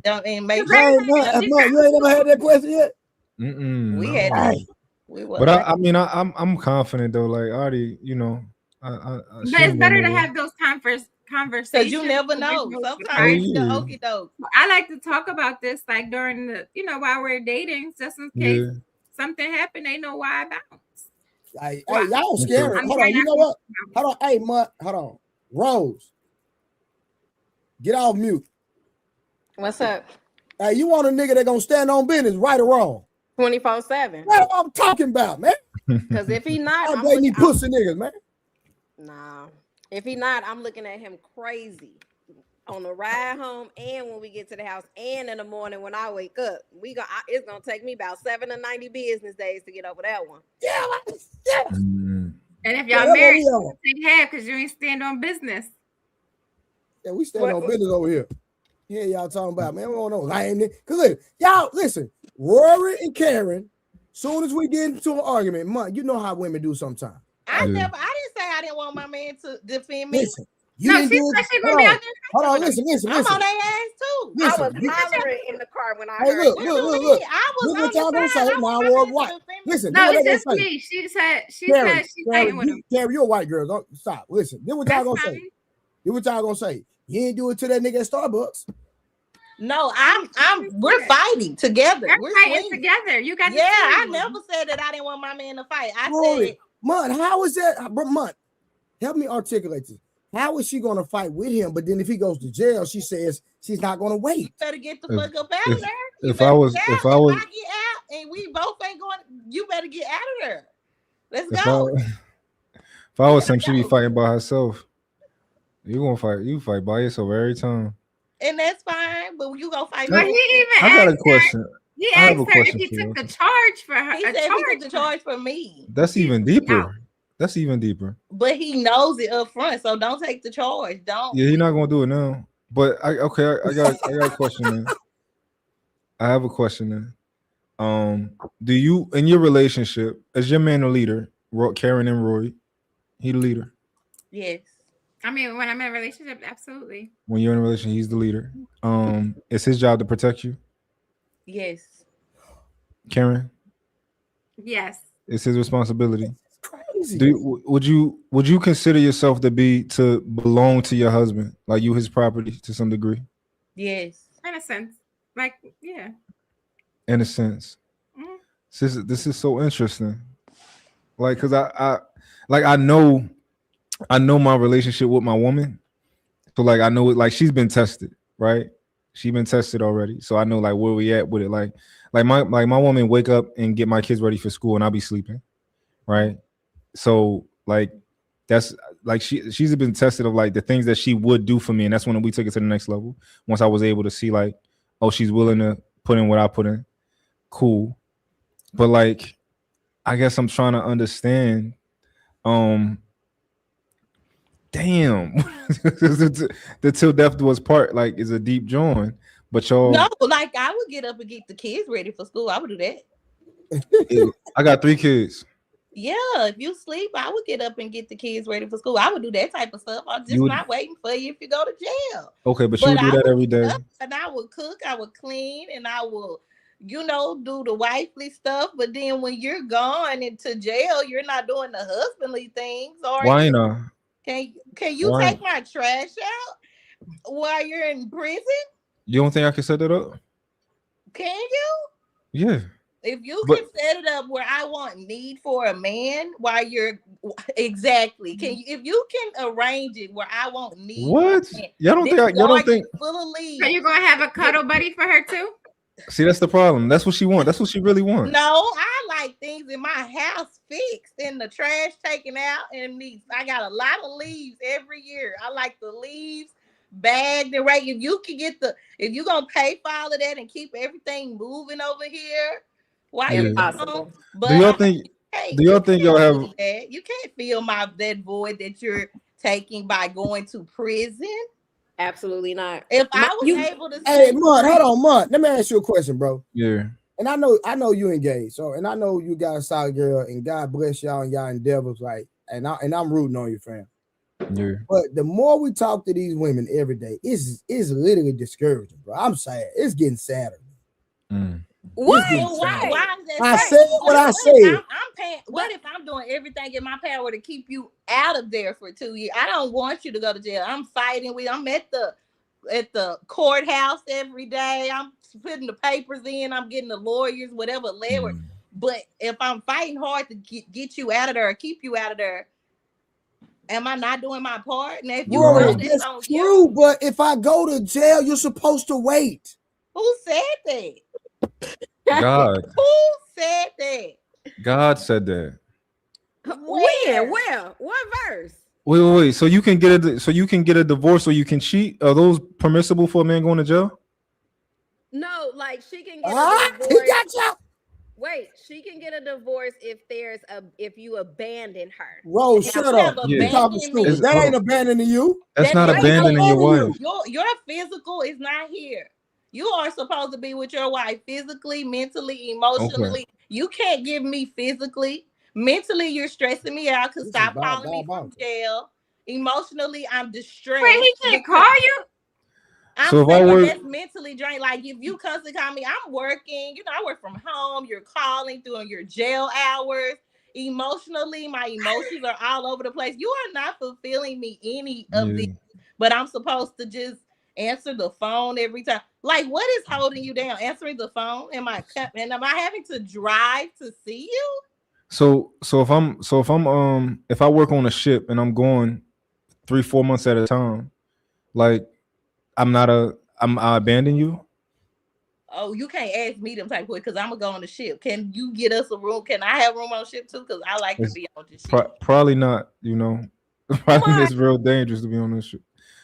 Yeah. And make You ain't never had that question yet. We had. But I mean, I'm confident though. Like I already, but it's better to have those conversations because you never know. Sometimes the okie doke. I like to talk about this like during the, while we're dating, just in case something happened. They know why I bounced. Hey, y'all scary. Hold on, you know what? Hold on, hey, Mutt, hold on, Rose. Get off mute. What's up? Hey, you want a nigga that gonna stand on business, right or wrong? 24/7. That's what I'm talking about, man. Because if he not, I'm dating pussy niggas, man. Nah. If he not, I'm looking at him crazy. on the ride home and when we get to the house and in the morning when I wake up. It's gonna take me about 7 to 90 business days to get over that one. Yeah, Mm. And if Yeah, y'all that's what married, we you on. can take half because you ain't stand on business. Yeah, we stand on What- business over here. Yeah, y'all talking about, man. We don't know lame. Cause look, y'all listen, Rory and Karen. Soon as we get into an argument, man, you know how women do sometimes. I Yeah. didn't say I didn't want my man to defend me. Listen, you No, didn't she do said it. she's Hold gonna be on, out there. hold on. Listen. I'm on their ass too. I Listen, was hollering in the car when I Hey, heard look, that. look, What look, you look. mean? I was Look what on y'all the gonna side. say. I Now, want my Roy, man what? to defend me. Listen, No, this what it's they just gonna say. me. She said Karen, she's fighting with him. Karen, you're a white girl. Don't stop. Listen, this what y'all That's gonna say. fine. This what y'all gonna say. You ain't do it to that nigga at Starbucks. No, we're fighting together. You're We're fighting swinging. together. You got Yeah, I the never said that I didn't want my man to fight. I Rory, said Mutt, how is that? But Mutt, help me articulate this. How is she gonna fight with him? But then if he goes to jail, she says she's not gonna wait. better get the If- fuck up out of if- there. You if better I was- get if out. I was- If I get out and we both ain't going, you better get out of there. Let's If go. if I was him, she'd be fighting by herself. You gonna fight? You fight by yourself every time. And that's fine, but you gonna fight. But me. he even I got a asked her. question. He I have asked a her if question he for took you. the charge for her. He a said he took the for- charge for me, That's even No. deeper. That's even deeper. but he knows it up front. So don't take the charge. Don't. Yeah, he's not gonna do it now. But I got a question then. I have a question then. Do you in your relationship, is your man a leader? Karen and Roy, he the leader. Yes. I mean, when I'm in a relationship, absolutely. When you're in a relationship, he's the leader. It's his job to protect you. Yes. Karen, Yes. it's his responsibility. Crazy. Would you consider yourself to belong to your husband, like you his property to some degree? Yes. In a sense. Like, yeah. In a sense. Mhm. This is so interesting. Like, cause I know my relationship with my woman. So like I know it, like she's been tested, right? She's been tested already. So I know like where we at with it. Like my woman wake up and get my kids ready for school and I'll be sleeping. Right. So like that's like she's been tested of like the things that she would do for me. And that's when we took it to the next level. Once I was able to see like, oh, she's willing to put in what I put in. Cool. But like I guess I'm trying to understand. Damn, the till death do us part like is a deep join. But y'all, No, like I would get up and get the kids ready for school. I would do that. I got 3 kids. Yeah, if you sleep, I would get up and get the kids ready for school. I would do that type of stuff. I'm just You would- not waiting for you if you go to jail. Okay, but you would But do I that would every get day. up and I would cook, I would clean, and I will, do the wifely stuff. But then when you're gone into jail, you're not doing the husbandly things. Or Why not? Can you Why? take my trash out while you're in prison? You don't think I can set that up? Can you? Yeah. If you But- can set it up where I want need for a man while you're exactly, can you? If you can arrange it where I won't need What? for a man, Y'all don't this think? Y'all don't yard think? is full of leaves. So you're gonna have a cuddle buddy for her too? See, that's the problem. That's what she wants. That's what she really wants. No, I like things in my house fixed and the trash taken out, and I got a lot of leaves every year. I like the leaves bagged and right. If you gonna pay for all of that and keep everything moving over here, why Yeah. you Impossible. But Do y'all think? hey, Do y'all you think can't y'all have? do that. You can't fill that void that you're taking by going to prison. Absolutely not. If I was You- able to, Hey, sit Mud, free- hold on, Mud. Let me ask you a question, bro. Yeah. And I know you engaged, so and I know you got a solid girl, and God bless y'all and y'all endeavors, like, and I'm rooting on you, fam. Yeah. But the more we talk to these women every day, it's literally discouraging, bro. I'm sad. It's getting sadder. Mm. What? This is Why sad. is that? I sad? said what I if said. I'm paying? What if I'm doing everything in my power to keep you out of there for 2 years? I don't want you to go to jail. I'm fighting with. I'm at the courthouse every day. I'm putting the papers in. I'm getting the lawyers, whatever lever. Mm. But if I'm fighting hard to get you out of there or keep you out of there, am I not doing my part? And if you Bro, Right. don't, that's it's on you. true. But if I go to jail, you're supposed to wait. Who said that? God. Who said that? God said that. When? Where? What verse? Wait. So you can get a divorce or you can cheat. Are those permissible for a man going to jail? No, like she can get a He divorce. got you. Wait, she can get a divorce if you abandon her. Rose, If shut you up. have Yeah. You talking abandoned stupid. me, That ain't abandoning you. That's not That- abandoning your wife. Your physical is not here. You are supposed to be with your wife physically, mentally, emotionally. You can't give me physically. Mentally, you're stressing me out because This is stop bad, calling me bad, from bad. jail. Emotionally, I'm distressed. Wait, he can't call you? I'm So if I saying work- that's mentally drained. Like if you constantly call me, I'm working. I work from home. You're calling during your jail hours. Emotionally, my emotions are all over the place. You are not fulfilling me any of this. But I'm supposed to just answer the phone every time. Like, what is holding you down? Answering the phone? Am I having to drive to see you? So if I work on a ship and I'm going 3-4 months at a time, like I abandon you. Oh, you can't ask me them type of because I'm gonna go on the ship. Can you get us a room? Can I have room on the ship too? Because I like to be on the ship. Probably not. Probably it's real dangerous to be on this ship.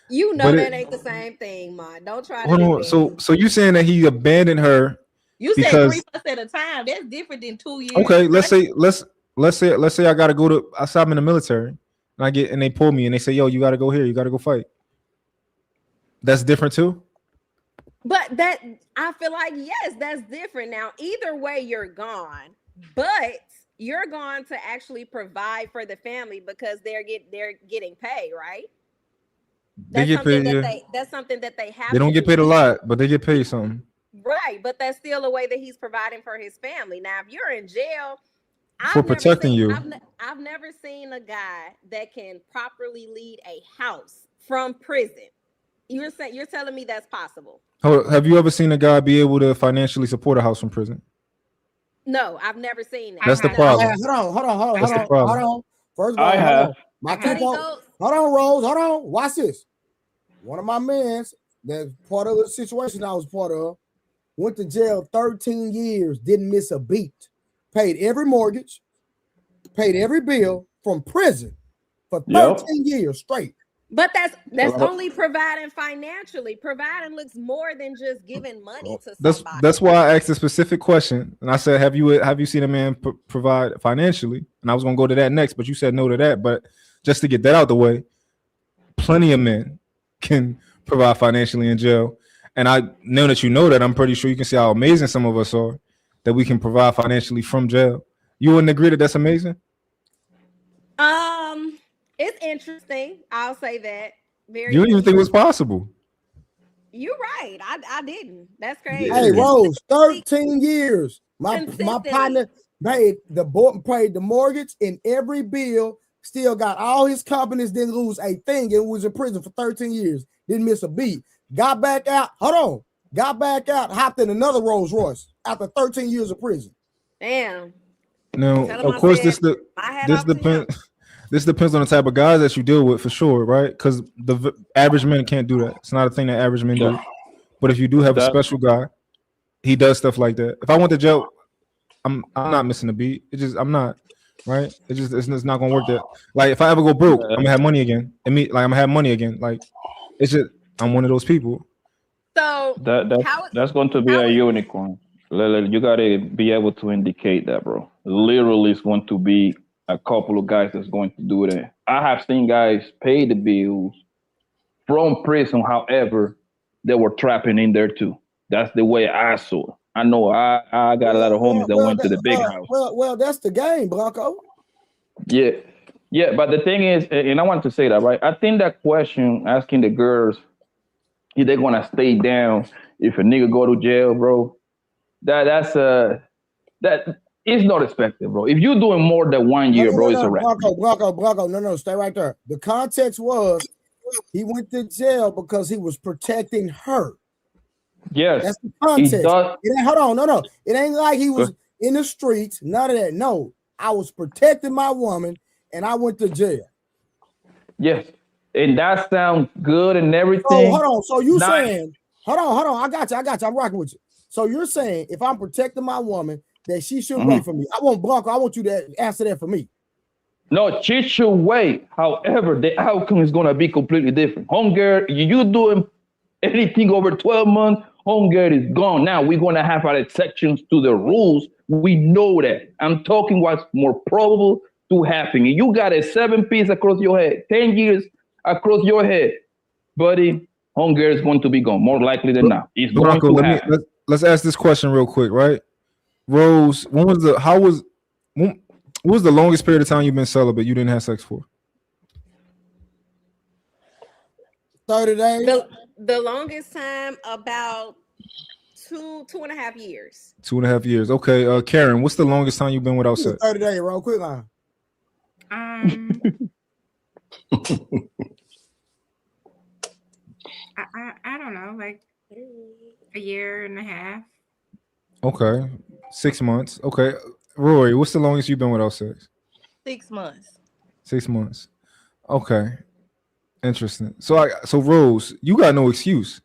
You know But that ain't the same thing, Ma. Don't try to Hold on. defend me. So you saying that he abandoned her? You said because 3 months at a time. That's different than 2 years. okay, let's say I gotta go to I'm in the military and they pull me and they say, yo, you gotta go here, you gotta go fight. That's different too. But that I feel like yes, that's different. Now, either way, you're gone, but you're going to actually provide for the family because they're getting paid, right? They get paid. That's something that they have. They don't to get do. paid a lot, but they get paid something. Right, but that's still a way that he's providing for his family. Now, if you're in jail, For protecting you. I've never seen a guy that can properly lead a house from prison. You're telling me that's possible? Have you ever seen a guy be able to financially support a house from prison? No, I've never seen that. That's the problem. Hold on. First of all, I have. hold on, Rose. Hold on. Watch this. One of my mans that's part of the situation I was part of went to jail 13 years, didn't miss a beat, paid every mortgage, paid every bill from prison for 13 years straight. But that's only providing financially. Providing looks more than just giving money to somebody. That's why I asked a specific question, and I said, "Have you seen a man provide financially?" And I was gonna go to that next, but you said no to that. But just to get that out the way, plenty of men can provide financially in jail, and I know that you know that. I'm pretty sure you can see how amazing some of us are that we can provide financially from jail. You wouldn't agree that that's amazing? It's interesting. I'll say that. Very. You didn't even think it was possible. You're right. I didn't. That's crazy. Hey, Rose, 13 years. My partner paid the mortgage and every bill. Still got all his companies. Didn't lose a thing. And was in prison for 13 years. Didn't miss a beat. Got back out. Hold on. Got back out. Hopped in another Rolls Royce after 13 years of prison. Damn. Now, of course, this depends. This depends on the type of guys that you deal with, for sure, right? Because the average man can't do that. It's not a thing that average men do. But if you do have a special guy, he does stuff like that. If I went to jail, I'm not missing a beat. I'm not, right? It's not gonna work. That like if I ever go broke, I'm gonna have money again. I'm gonna have money again. Like it's just I'm one of those people. So that's going to be a unicorn. You gotta be able to indicate that, bro. Literally, it's going to be a couple of guys that's going to do that. I have seen guys pay the bills from prison. However, they were trapping in there too. That's the way I saw it. I know I got a lot of homies that went to the big house. Well, that's the game, Blanco. Yeah. But the thing is, and I want to say that, right? I think that question asking the girls if they're gonna stay down if a nigga go to jail, bro. That is not expected, bro. If you're doing more than 1 year, bro, it's a wrap. Blanco, no, stay right there. The context was he went to jail because he was protecting her. Yes, that's the context. Hold on, no. It ain't like he was in the streets, none of that. No, I was protecting my woman and I went to jail. Yes, and that sounds good and everything. Oh, hold on. So you saying, hold on. I got you. I'm rocking with you. So you're saying if I'm protecting my woman, that she should wait for me. I want Blanco. I want you to answer that for me. No, she should wait. However, the outcome is gonna be completely different. Home girl, you doing anything over 12 months, home girl is gone. Now we're gonna have our exceptions to the rules. We know that. I'm talking what's more probable to happen. You got a 7-piece across your head, 10 years across your head, buddy. Home girl is going to be gone, more likely than not. It's going to happen. Let's ask this question real quick, right? Rose, what was the longest period of time you've been celibate you didn't have sex for? 30 days. The longest time, about 2.5 years. 2.5 years. Okay, Karen, what's the longest time you've been without sex? 30 days, real quick line. I don't know, like a year and a half. Okay, 6 months. Okay, Rory, what's the longest you've been without sex? 6 months. 6 months. Okay, interesting. So Rose, you got no excuse.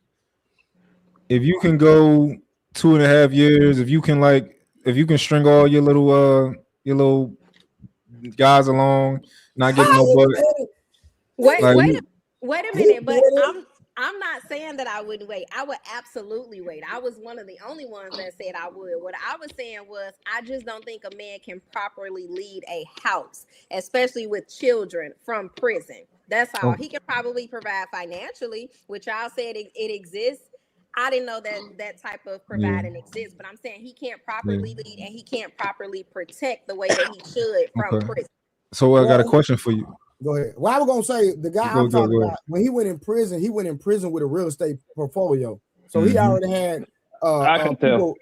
If you can go 2.5 years, if you can string all your little guys along, not getting no butt. Wait a minute, but I'm not saying that I wouldn't wait. I would absolutely wait. I was one of the only ones that said I would. What I was saying was, I just don't think a man can properly lead a house, especially with children, from prison. That's all. He can probably provide financially, which y'all said it exists. I didn't know that type of providing exists, but I'm saying he can't properly lead and he can't properly protect the way that he should from prison. So I got a question for you. Go ahead. Well, I was gonna say the guy I'm talking about, when he went in prison with a real estate portfolio. So he already had I can tell.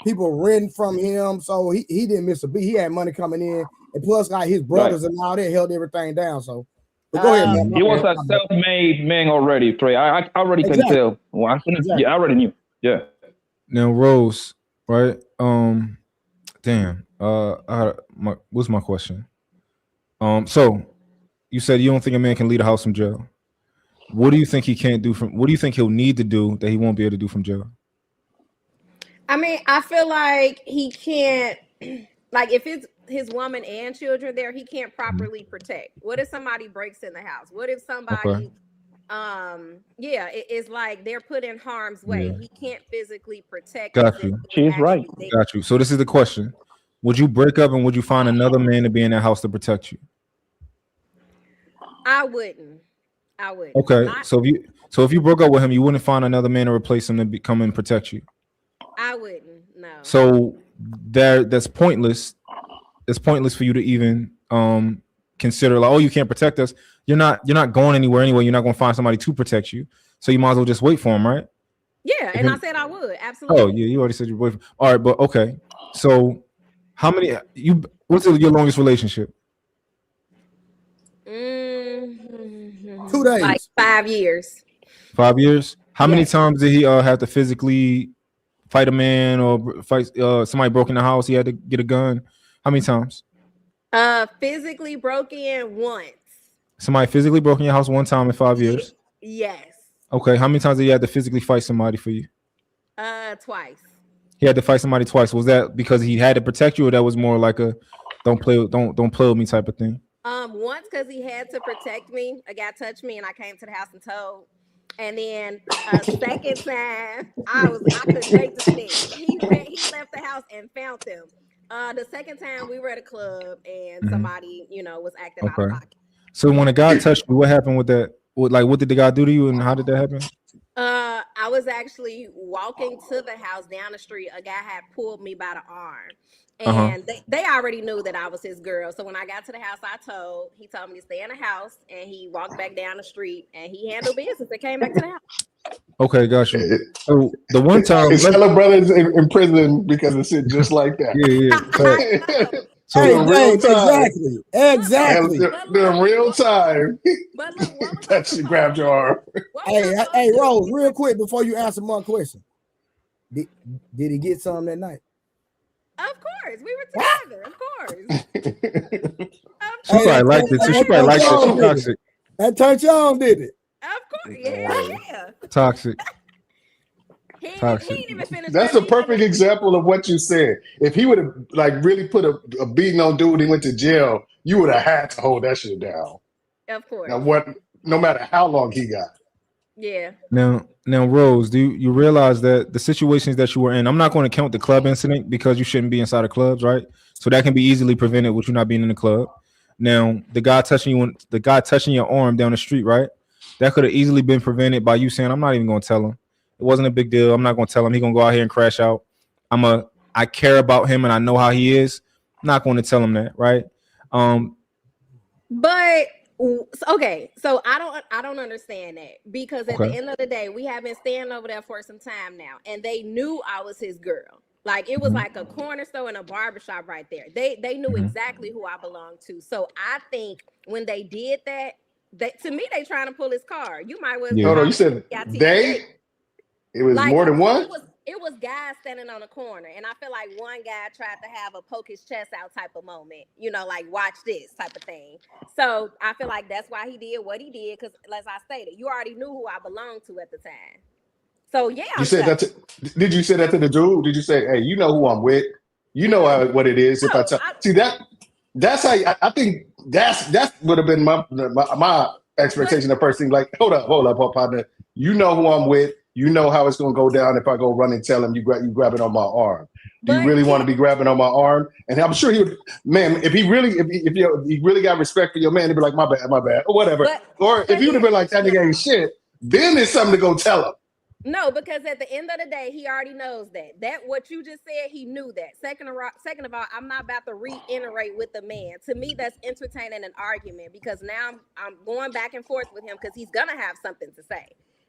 People renting from him. So he didn't miss a beat. He had money coming in, and plus like his brothers and all that held everything down. So go ahead, man. He was a self-made man already, Trey. I already can tell. Well, yeah, I already knew. Yeah. Now, Rose, right? What's my question? So you said you don't think a man can lead a house from jail. What do you think he can't do what do you think he'll need to do that he won't be able to do from jail? I mean, I feel like he can't, like if it's his woman and children there, he can't properly protect. What if somebody breaks in the house? What if somebody it's like they're put in harm's way. He can't physically protect. Got you. She's right. Got you. So this is the question. Would you break up and would you find another man to be in that house to protect you? I wouldn't. Okay. So if you broke up with him, you wouldn't find another man to replace him to come and protect you. I wouldn't. No. So that's pointless. It's pointless for you to even consider like, oh, you can't protect us. You're not going anywhere anyway. You're not going to find somebody to protect you. So you might as well just wait for him, right? Yeah, and I said I would. Absolutely. Oh yeah, you already said your boyfriend. All right, but okay. So what's your longest relationship? 2 days. Like 5 years. 5 years. How many times did he have to physically fight a man or fight somebody broke in the house? He had to get a gun. How many times? Physically broke in once. Somebody physically broke in your house one time in 5 years? Yes. Okay. How many times did he have to physically fight somebody for you? Twice. He had to fight somebody twice. Was that because he had to protect you, or that was more like a don't play with me type of thing? Once because he had to protect me. A guy touched me and I came to the house and told. And then second time, I couldn't wait to snitch. He left the house and found them. The second time we were at a club and somebody, was acting out of pocket. So when a guy touched you, what happened with that? What did the guy do to you and how did that happen? I was actually walking to the house down the street. A guy had pulled me by the arm. And they already knew that I was his girl. So when I got to the house, he told me to stay in the house, and he walked back down the street and he handled business and came back to the house. Okay, got you. So the one time Stella brothers in prison because of shit just like that. Yeah. So exactly. The real time. But look, that she grabbed your arm. Hey, Rose, real quick before you answer my question. Did he get some that night? Of course, we were together. Of course. She probably liked it too. She probably liked it. She toxic. That turned you on, did it? Of course, yeah. Toxic. He didn't even finish. That's a perfect example of what you said. If he would have really put a beating on dude, he went to jail. you would have had to hold that shit down. Of course. Now what? No matter how long he got. Yeah. Now, Rose, do you realize that the situations that you were in? I'm not going to count the club incident because you shouldn't be inside of clubs, right? So that can be easily prevented with you not being in the club. Now, the guy touching your arm down the street, right? That could have easily been prevented by you saying, "I'm not even going to tell him. It wasn't a big deal. I'm not going to tell him. He's going to go out here and crash out. I care about him and I know how he is. I'm not going to tell him that, right?" But okay, so I don't understand that, because at the end of the day, we have been staying over there for some time now, and they knew I was his girl. Like, it was like a corner store and a barbershop right there. They knew exactly who I belonged to. So I think when they did that, to me, they trying to pull his car. You might well. No, you said they. It was like, more than one. It was guys standing on the corner, and I feel like one guy tried to have a poke his chest out type of moment, like watch this type of thing. So I feel like that's why he did what he did, because as I stated, you already knew who I belonged to at the time. So yeah, you said that. Did you say that to the dude? Did you say, "Hey, you know who I'm with? You know what it is"? If I tell, see that, that's how I think that would have been my expectation. The first thing, like, hold up, partner. You know who I'm with. You know how it's gonna go down if I go run and tell him you grabbing on my arm. Do you really want to be grabbing on my arm? And I'm sure he would, man. If he really got respect for your man, he'd be like, my bad, or whatever. Or if he would have been like, that nigga ain't shit, then it's something to go tell him. No, because at the end of the day, he already knows that. That what you just said, he knew that. Second of all, I'm not about to reiterate with the man. To me, that's entertaining an argument, because now I'm going back and forth with him because he's gonna have something to say.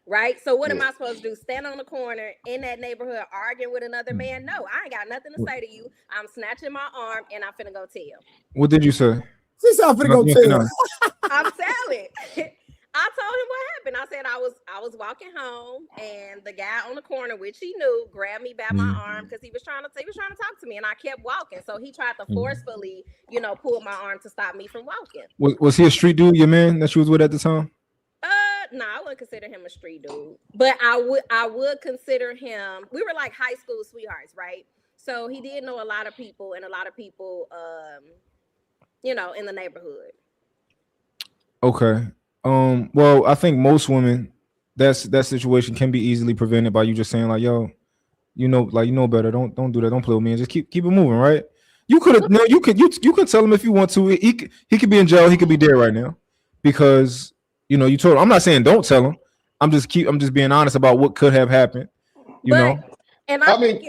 Right? So what am I supposed to do? Stand on the corner in that neighborhood arguing with another man? No, I ain't got nothing to say to you. I'm snatching my arm and I'm finna go tell. What did you say? She said I'm finna go tell. I'm telling. I told him what happened. I said I was walking home, and the guy on the corner, which he knew, grabbed me by my arm because he was trying to talk to me, and I kept walking. So he tried to forcefully, pull my arm to stop me from walking. Was he a street dude, your man that you was with at the time? No, I wouldn't consider him a street dude, but I would consider him. We were like high school sweethearts, right? So he did know a lot of people, and a lot of people, in the neighborhood. Okay. Well, I think most women, that situation can be easily prevented by you just saying like, "Yo, you know better. Don't do that. Don't play with me, and just keep it moving." Right? You could have. No, you could tell him if you want to. He could be in jail. He could be dead right now, because. You told him. I'm not saying don't tell him. I'm just being honest about what could have happened. And I think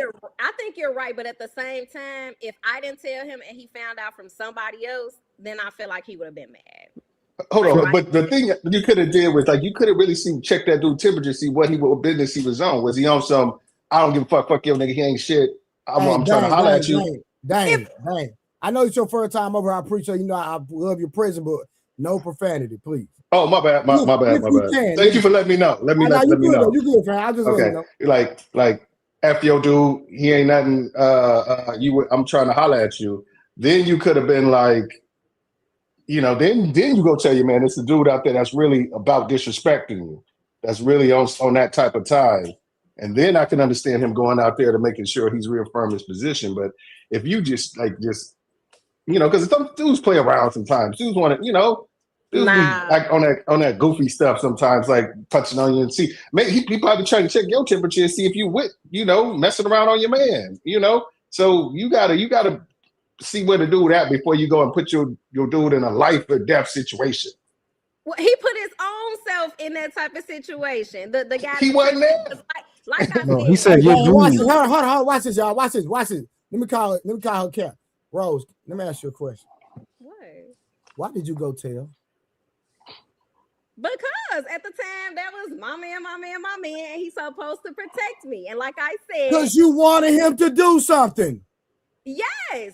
you're right. But at the same time, if I didn't tell him and he found out from somebody else, then I feel like he would have been mad. Hold on, but the thing you could have did was like you could have really check that dude's temperature, see what business he was on. Was he on some? I don't give a fuck your nigga. He ain't shit. I'm trying to holler at you. Dang. I know it's your first time over. I appreciate I love your prison, but no profanity, please. Oh, my bad. My bad. Thank you for letting me know. Let me know. You good, friend. I just okay. Like after your dude, he ain't nothing. I'm trying to holler at you. Then you could have been like, then you go tell your man, it's the dude out there that's really about disrespecting you. That's really on that type of time. And then I can understand him going out there to making sure he's reaffirmed his position. But if you just because some dudes play around sometimes. Dudes want to, dudes be like on that goofy stuff sometimes, like touching on you and see. Maybe he probably trying to check your temperature and see if you with, messing around on your man. So you gotta see where to do that before you go and put your dude in a life or death situation. Well, he put his own self in that type of situation. The guy he wasn't there. Like I no, said, he said, hold on, watch this, y'all. Watch this. Let me call her Cap. Rose, let me ask you a question. What? Why did you go tell? Because at the time that was my man, and he's supposed to protect me. And like I said, because you wanted him to do something. Yes.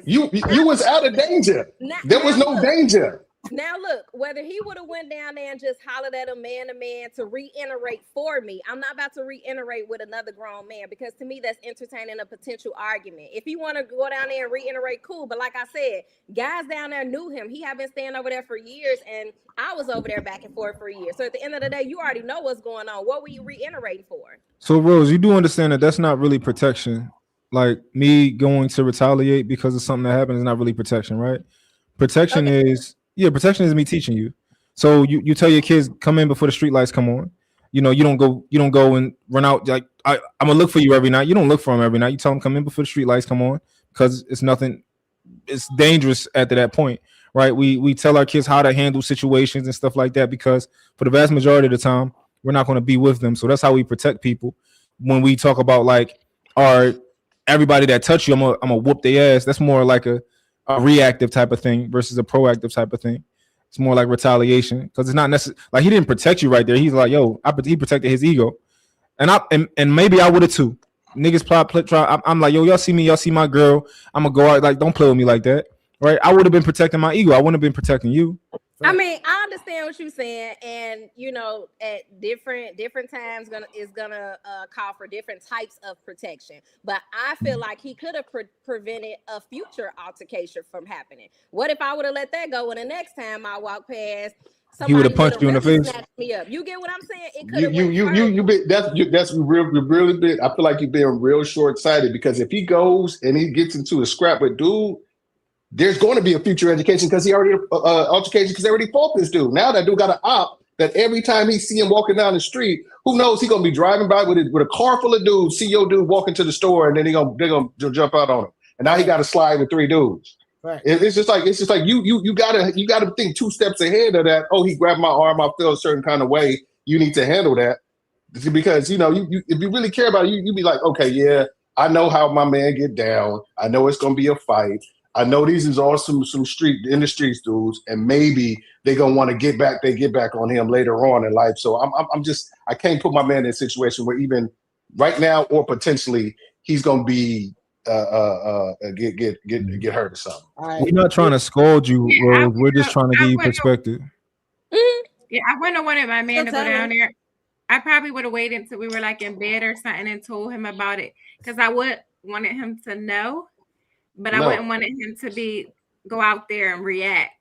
You was out of danger. There was no danger. Now look, whether he would have went down there and just hollered at a man to reiterate for me, I'm not about to reiterate with another grown man, because to me that's entertaining a potential argument. If you want to go down there and reiterate, cool. But like I said, guys down there knew him. He had been staying over there for years, and I was over there back and forth for years. So at the end of the day, you already know what's going on. What were you reiterating for? So Rose, you do understand that that's not really protection. Like me going to retaliate because of something that happened is not really protection, right? Protection is protection is me teaching you. So you tell your kids come in before the street lights come on. You know, you don't go and run out like I'm gonna look for you every night. You don't look for them every night. You tell them come in before the street lights come on because it's dangerous after that point, right? We tell our kids how to handle situations and stuff like that because for the vast majority of the time we're not going to be with them. So that's how we protect people. When we talk about like everybody that touch you, I'm gonna whoop their ass. That's more like a reactive type of thing versus a proactive type of thing. It's more like retaliation because it's not necessary. Like he didn't protect you right there. He's like, yo, he protected his ego, and maybe I would have too. Niggas try. I'm like, yo, y'all see me, y'all see my girl. I'm gonna go out like, don't play with me like that, right? I would have been protecting my ego. I wouldn't have been protecting you. I mean, I understand what you're saying, and you know, at different times, is gonna call for different types of protection. But I feel like he could have prevented a future altercation from happening. What if I would have let that go, and the next time I walk past, he would have punched you in the face. Me up. You get what I'm saying? It could have that's really big. I feel like you're being real short sighted because if he goes and he gets into a scrap with dude. There's going to be a future education because he already altercation because they already fought this dude. Now that dude got an op that every time he see him walking down the street, who knows he gonna be driving by with a car full of dudes, see your dude walking to the store, and then they're gonna jump out on him. And now he got to slide with 3 dudes. Right. It's just like you gotta think 2 steps ahead of that. Oh, he grabbed my arm, I feel a certain kind of way. You need to handle that because you know you if you really care about it, you be like, okay, yeah, I know how my man get down. I know it's gonna be a fight. I know these is all some street in the streets dudes, and maybe they're gonna want to get back on him later on in life. So I can't put my man in a situation where even right now or potentially he's gonna be get hurt or something. We're not trying to scold you, Rose. We're just trying to give you perspective. Yeah, I wouldn't have wanted my man to go down there. I probably would have waited until we were like in bed or something and told him about it because I would wanted him to know. But I wouldn't want him to go out there and react.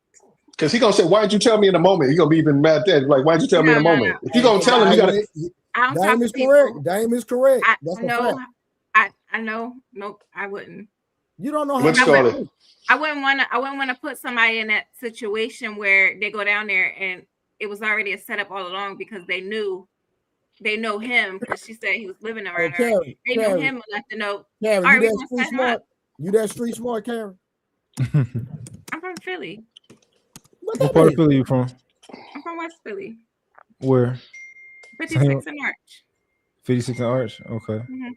Because he's gonna say, "Why didn't you tell me in the moment?" He's gonna be even mad then. Like, why didn't you tell me in the moment? If you're gonna tell him, you gotta. Dame is correct. Dame is correct. That's no, I know. Nope, I wouldn't. You don't know how. I wouldn't want to put somebody in that situation where they go down there and it was already a setup all along because they know him because she said he was living around her. They know him enough to know. Karen, you that street smart, Karen? I'm from Philly. What part of Philly you from? I'm from West Philly. Where? 56 and Arch. 56 and Arch. Okay. Mm-hmm.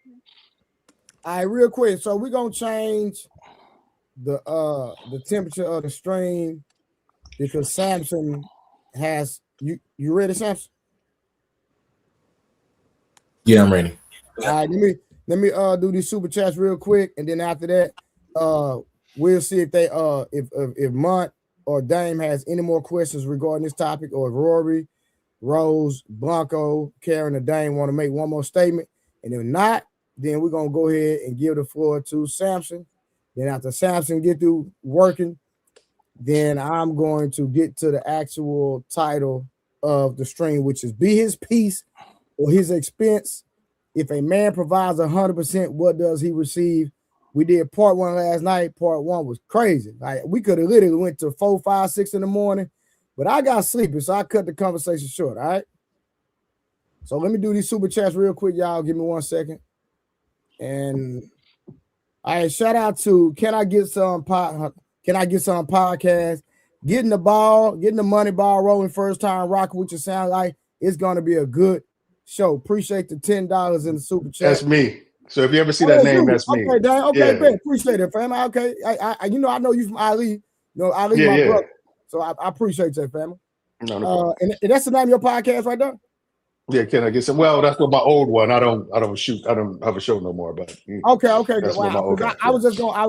All right, real quick. So we're gonna change the temperature of the stream because Samson has you ready, Samson? Yeah, I'm ready. All right, let me do these super chats real quick, and then after that, we'll see if they if Mont or Dame has any more questions regarding this topic, or if Rory, Rose, Blanco, Karen, or Dame want to make one more statement, and if not, then we're gonna go ahead and give the floor to Samson. Then after Samson get through working, then I'm going to get to the actual title of the stream, which is "Be His Peace or His Expense. If a man provides 100%, what does he receive?" We did part 1 last night. Part 1 was crazy. Like we could have literally went to 4, 5, 6 in the morning, but I got sleepy, so I cut the conversation short. All right. So let me do these super chats real quick, y'all. Give me 1 second. And all right, shout out to Can I Get Some podcast? Getting the money ball rolling first time rocking, which it sounds like it's gonna be a good show. Appreciate the $10 in the super chat. That's me. So if you ever see that name, that's me. Okay, Dan. Okay, yeah. Appreciate it, fam. Okay, I I know you from Ali. You know, Ali, my brother. So I appreciate that, family. No and that's the name of your podcast right there. Yeah, Can I Get Some? Well, that's my old one. I don't have a show no more. But okay. I was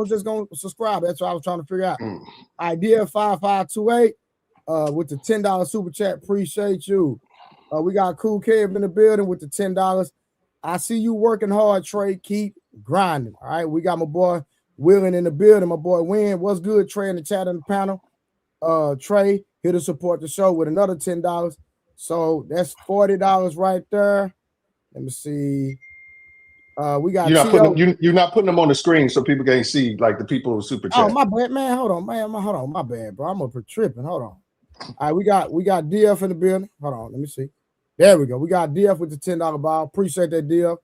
just gonna subscribe. That's what I was trying to figure out. Idea 5528 with the $10 super chat. Appreciate you. We got Cool Kev in the building with the $10. I see you working hard, Trey. Keep grinding. All right. We got my boy Willing in the building. My boy Win. What's good, Trey, in the chat on the panel? Trey here to support the show with another $10. So that's $40 right there. Let me see. We got You're not T.O. putting you're not putting them on the screen so people can't see like the people who super chat. Oh, my bad, man. Hold on, man. Hold on, my bad, bro. I'm up for tripping. Hold on. All right, we got DF in the building. Hold on, let me see. There we go. We got DF with the $10 ball. Appreciate that, DF.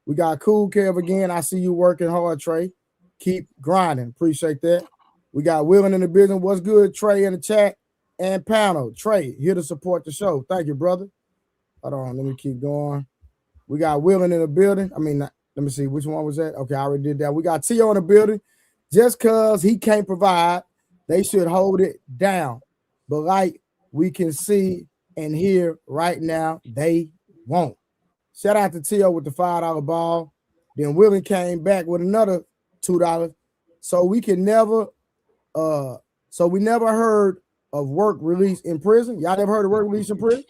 We got Cool Kev again. I see you working hard, Trey. Keep grinding. Appreciate that. We got Willing in the building. What's good, Trey, in the chat? And panel. Trey, here to support the show. Thank you, brother. Hold on, let me keep going. We got Willing in the building. I mean, let me see. Which one was that? Okay, I already did that. We got T.O. in the building. Just because he can't provide, they should hold it down. But like we can see and hear right now, they won't. Shout out to T.O. with the $5 ball. Then Willing came back with another $2. So we never heard of work release in prison. Y'all never heard of work release in prison?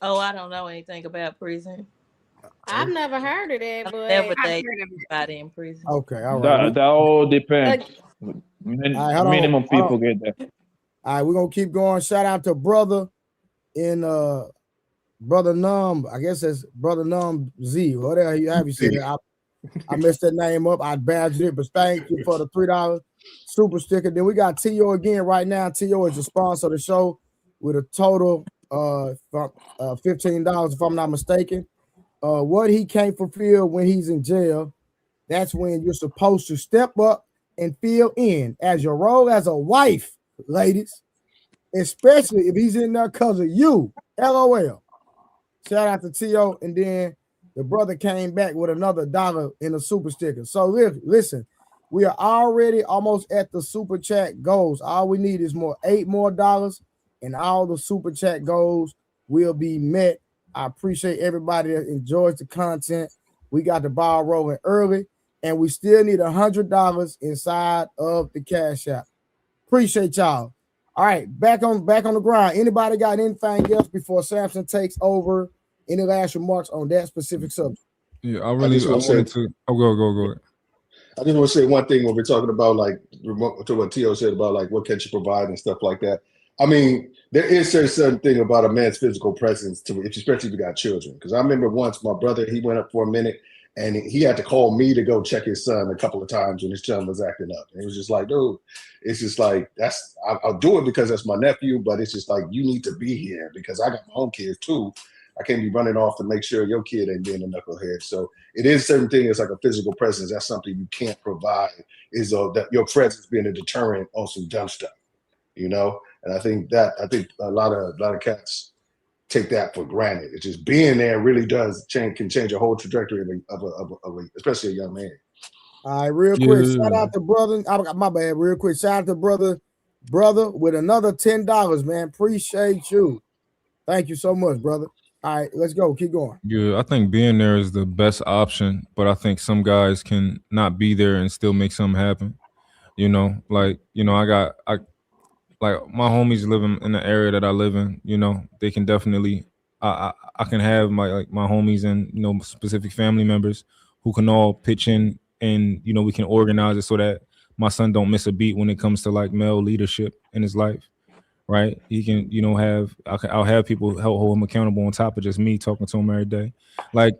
Oh, I don't know anything about prison. I've never heard of that, but Never I've think heard of it. about it in prison. Okay, all right. That all depends. Hold Minimum on. people get that. All right, we're gonna keep going. Shout out to brother in Brother Num. I guess it's Brother Num Z. Whatever you have you said. I messed that name up. I badged it, but thank you for the $3 super sticker. Then we got T.O. again right now. T.O. is the sponsor of the show with a total $15, if I'm not mistaken. What he can't fulfill when he's in jail, that's when you're supposed to step up and fill in as your role as a wife, ladies, especially if he's in there because of you. LOL. Shout out to T.O. And then the brother came back with another $1 in a super sticker. So listen, we are already almost at the super chat goals. All we need is 8 more dollars, and all the super chat goals will be met. I appreciate everybody that enjoys the content. We got the ball rolling early, and we still need $100 inside of the Cash App. Appreciate y'all. All right, back on the grind. Anybody got anything else before Samson takes over? Any last remarks on that specific subject? Yeah, I wanted to. Oh, go ahead. I just want to say one thing when we're talking about like to what T.O. said about like what can you provide and stuff like that. I mean, there is a certain thing about a man's physical presence especially if you got children. Because I remember once my brother, he went up for a minute and he had to call me to go check his son a couple of times when his son was acting up. And it was just like, dude, it's just like I'll do it because that's my nephew, but it's just like you need to be here because I got my own kids too. I can't be running off to make sure your kid ain't being a knucklehead. So it is certain thing. It's like a physical presence. That's something you can't provide. Is that your presence being a deterrent on some dumb stuff, you know? And I think a lot of cats take that for granted. It's just being there really can change a whole trajectory of especially a young man. All right, real quick. Shout out to brother. My bad. Real quick. Shout out to brother with another $10, man. Appreciate you. Thank you so much, brother. All right, let's go. Keep going. Yeah, I think being there is the best option, but I think some guys can not be there and still make something happen. You know, like, you know, like my homies living in the area that I live in, you know, they can definitely, I can have my homies and, you know, specific family members who can all pitch in and, you know, we can organize it so that my son don't miss a beat when it comes to like male leadership in his life. Right, he can, you know, I'll have people help hold him accountable on top of just me talking to him every day. Like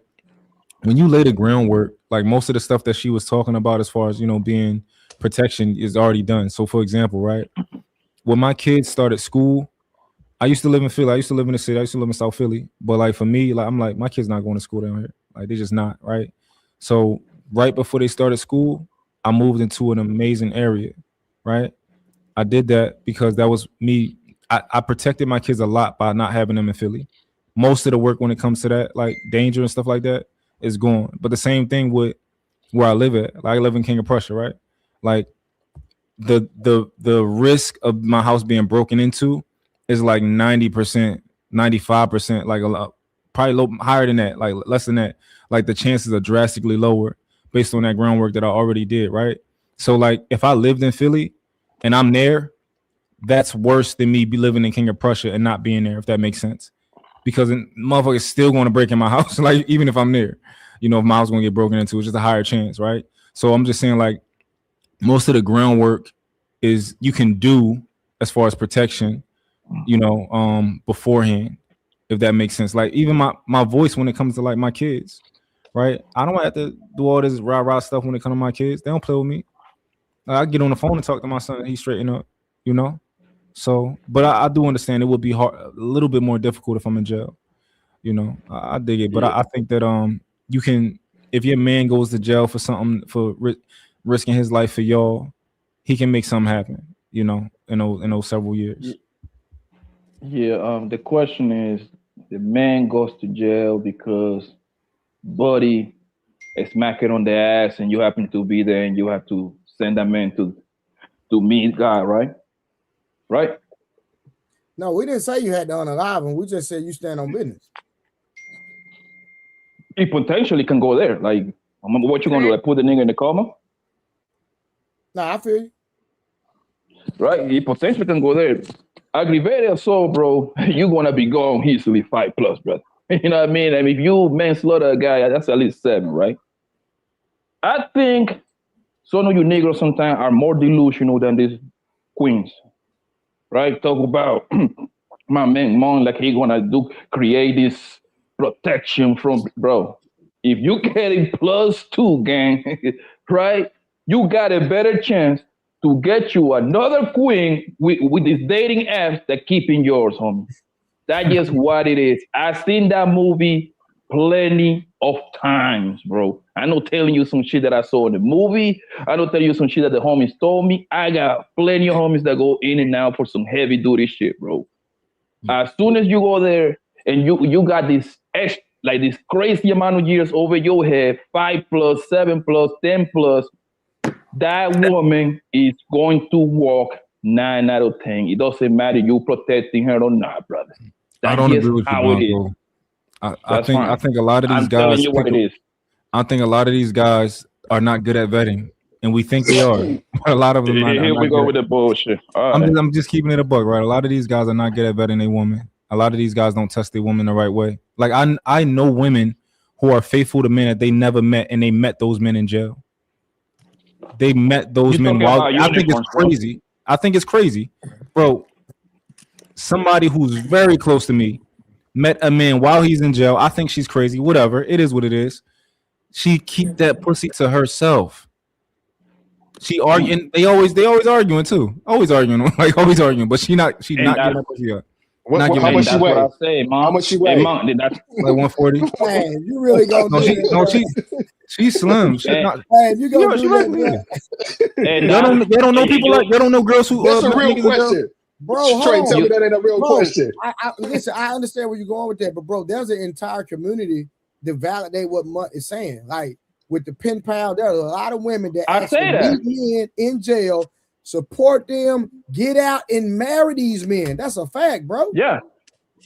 when you lay the groundwork, like most of the stuff that she was talking about as far as, you know, being protection is already done. So for example, right, when my kids started school, I used to live in Philly. I used to live in the city. I used to live in South Philly. But like for me, like I'm like, my kids not going to school down here. Like they just not, right? So right before they started school, I moved into an amazing area, right? I did that because that was me. I protected my kids a lot by not having them in Philly. Most of the work when it comes to that, like danger and stuff like that, is gone. But the same thing with where I live at. Like I live in King of Prussia, right? Like the risk of my house being broken into is like 90%, 95%, like a lot, probably higher than that, like less than that. Like the chances are drastically lower based on that groundwork that I already did, right? So like if I lived in Philly and I'm there, that's worse than me be living in King of Prussia and not being there, if that makes sense. Because motherfuckers still going to break in my house, like even if I'm there, you know, if my house going to get broken into, it's just a higher chance, right? So I'm just saying, like, most of the groundwork is you can do as far as protection, you know, beforehand, if that makes sense. Like even my voice when it comes to like my kids, right? I don't have to do all this rah-rah stuff when it comes to my kids. They don't play with me. I get on the phone and talk to my son, and he's straighten up, you know. So, but I do understand it would be hard, a little bit more difficult if I'm in jail. You know, I dig it, but I think that you can, if your man goes to jail for something, for risking his life for y'all, he can make something happen. You know, in those several years. Yeah. The question is, the man goes to jail because buddy is smacking on the ass, and you happen to be there, and you have to send that man to meet God, right? Right? No, we didn't say you had to unalive him. We just said you stand on business. He potentially can go there. Like, what you gonna do? Like, put the nigga in the coma? Nah, I feel you. Right? He potentially can go there. Aggravated assault, bro, you're gonna be gone easily 5+, brother. You know what I mean? I mean, if you manslaughter a guy, that's at least 7, right? I think some of you Negroes sometimes are more delusional than these queens, right? Talk about my man, like he gonna create this protection from, bro. If you getting +2, gang, right? You got a better chance to get you another queen with these dating apps that keeping yours, homie. That's just what it is. I've seen that movie plenty of times, bro. I'm not telling you some shit that I saw in the movie. I don't tell you some shit that the homies told me. I got plenty of homies that go in and out for some heavy duty shit, bro. As soon as you go there and you got this this crazy amount of years over your head, 5+, 7+, 10+, that woman is going to walk 9 out of 10. It doesn't matter you protecting her or not, brother. I don't agree with you, Blanco. I think a lot of these guys. I think a lot of these guys are not good at vetting, and we think they are. A lot of them. Here we go with the bullshit. I'm just keeping it a buck, right? A lot of these guys are not good at vetting a woman. A lot of these guys don't test their woman the right way. Like I know women who are faithful to men that they never met, and they met those men in jail. They met those men while I think it's crazy. I think it's crazy, bro. Somebody who's very close to me met a man while he's in jail. I think she's crazy. Whatever, it is what it is. She keep that pussy to herself. She arguing. They always arguing too. Always arguing, like always arguing. But she not getting that pussy up. How much she weigh? How much she weigh? Like 140. Man, you really gonna she's slim. Man, you gonna do that? They don't know people like they don't know girls who. That's a real question, bro. Trey, tell me that ain't a real question. Listen, I understand where you're going with that, but bro, there's an entire community to validate what Mutt is saying. Like with the pen pal, there are a lot of women that actually meet men in jail, support them, get out and marry these men. That's a fact, bro. Yeah.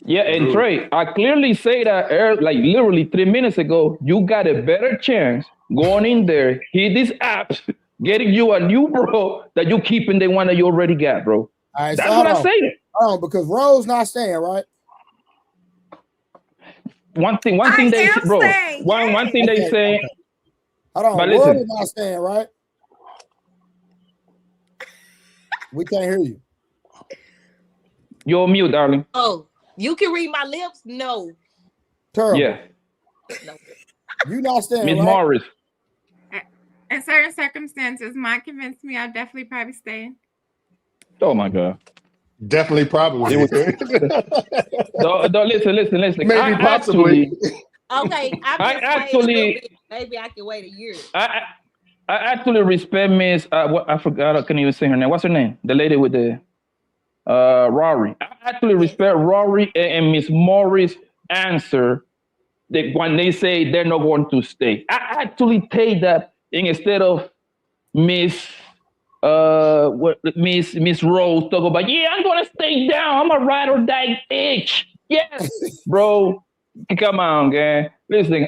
Yeah, and Trey, I clearly say that like literally 3 minutes ago, you got a better chance going in there, hit these apps, getting you a new bro that you keeping the one that you already got, bro. All right, that's what I say. Oh, because Rose not staying, right? One thing they say, bro. One thing they say. Hold on, Rose is not staying, right? We can't hear you. You're on mute, darling. Oh. You can read my lips? No. Terrible. Yeah. No. You not staying, Miss right? Morris. In certain circumstances, might convince me I'll definitely probably stay. Oh my God. Definitely, probably. No, listen. Maybe possibly. Okay, maybe I can wait a year. I actually respect Miss. I forgot. I couldn't even say her name. What's her name? The lady with the. Rory. I actually respect Rory and Miss Morris' answer that when they say they're not going to stay. I actually take that instead of Miss Rose talk about, yeah, I'm gonna stay down. I'm a ride or die bitch. Yes, bro. Come on, gang. Listen,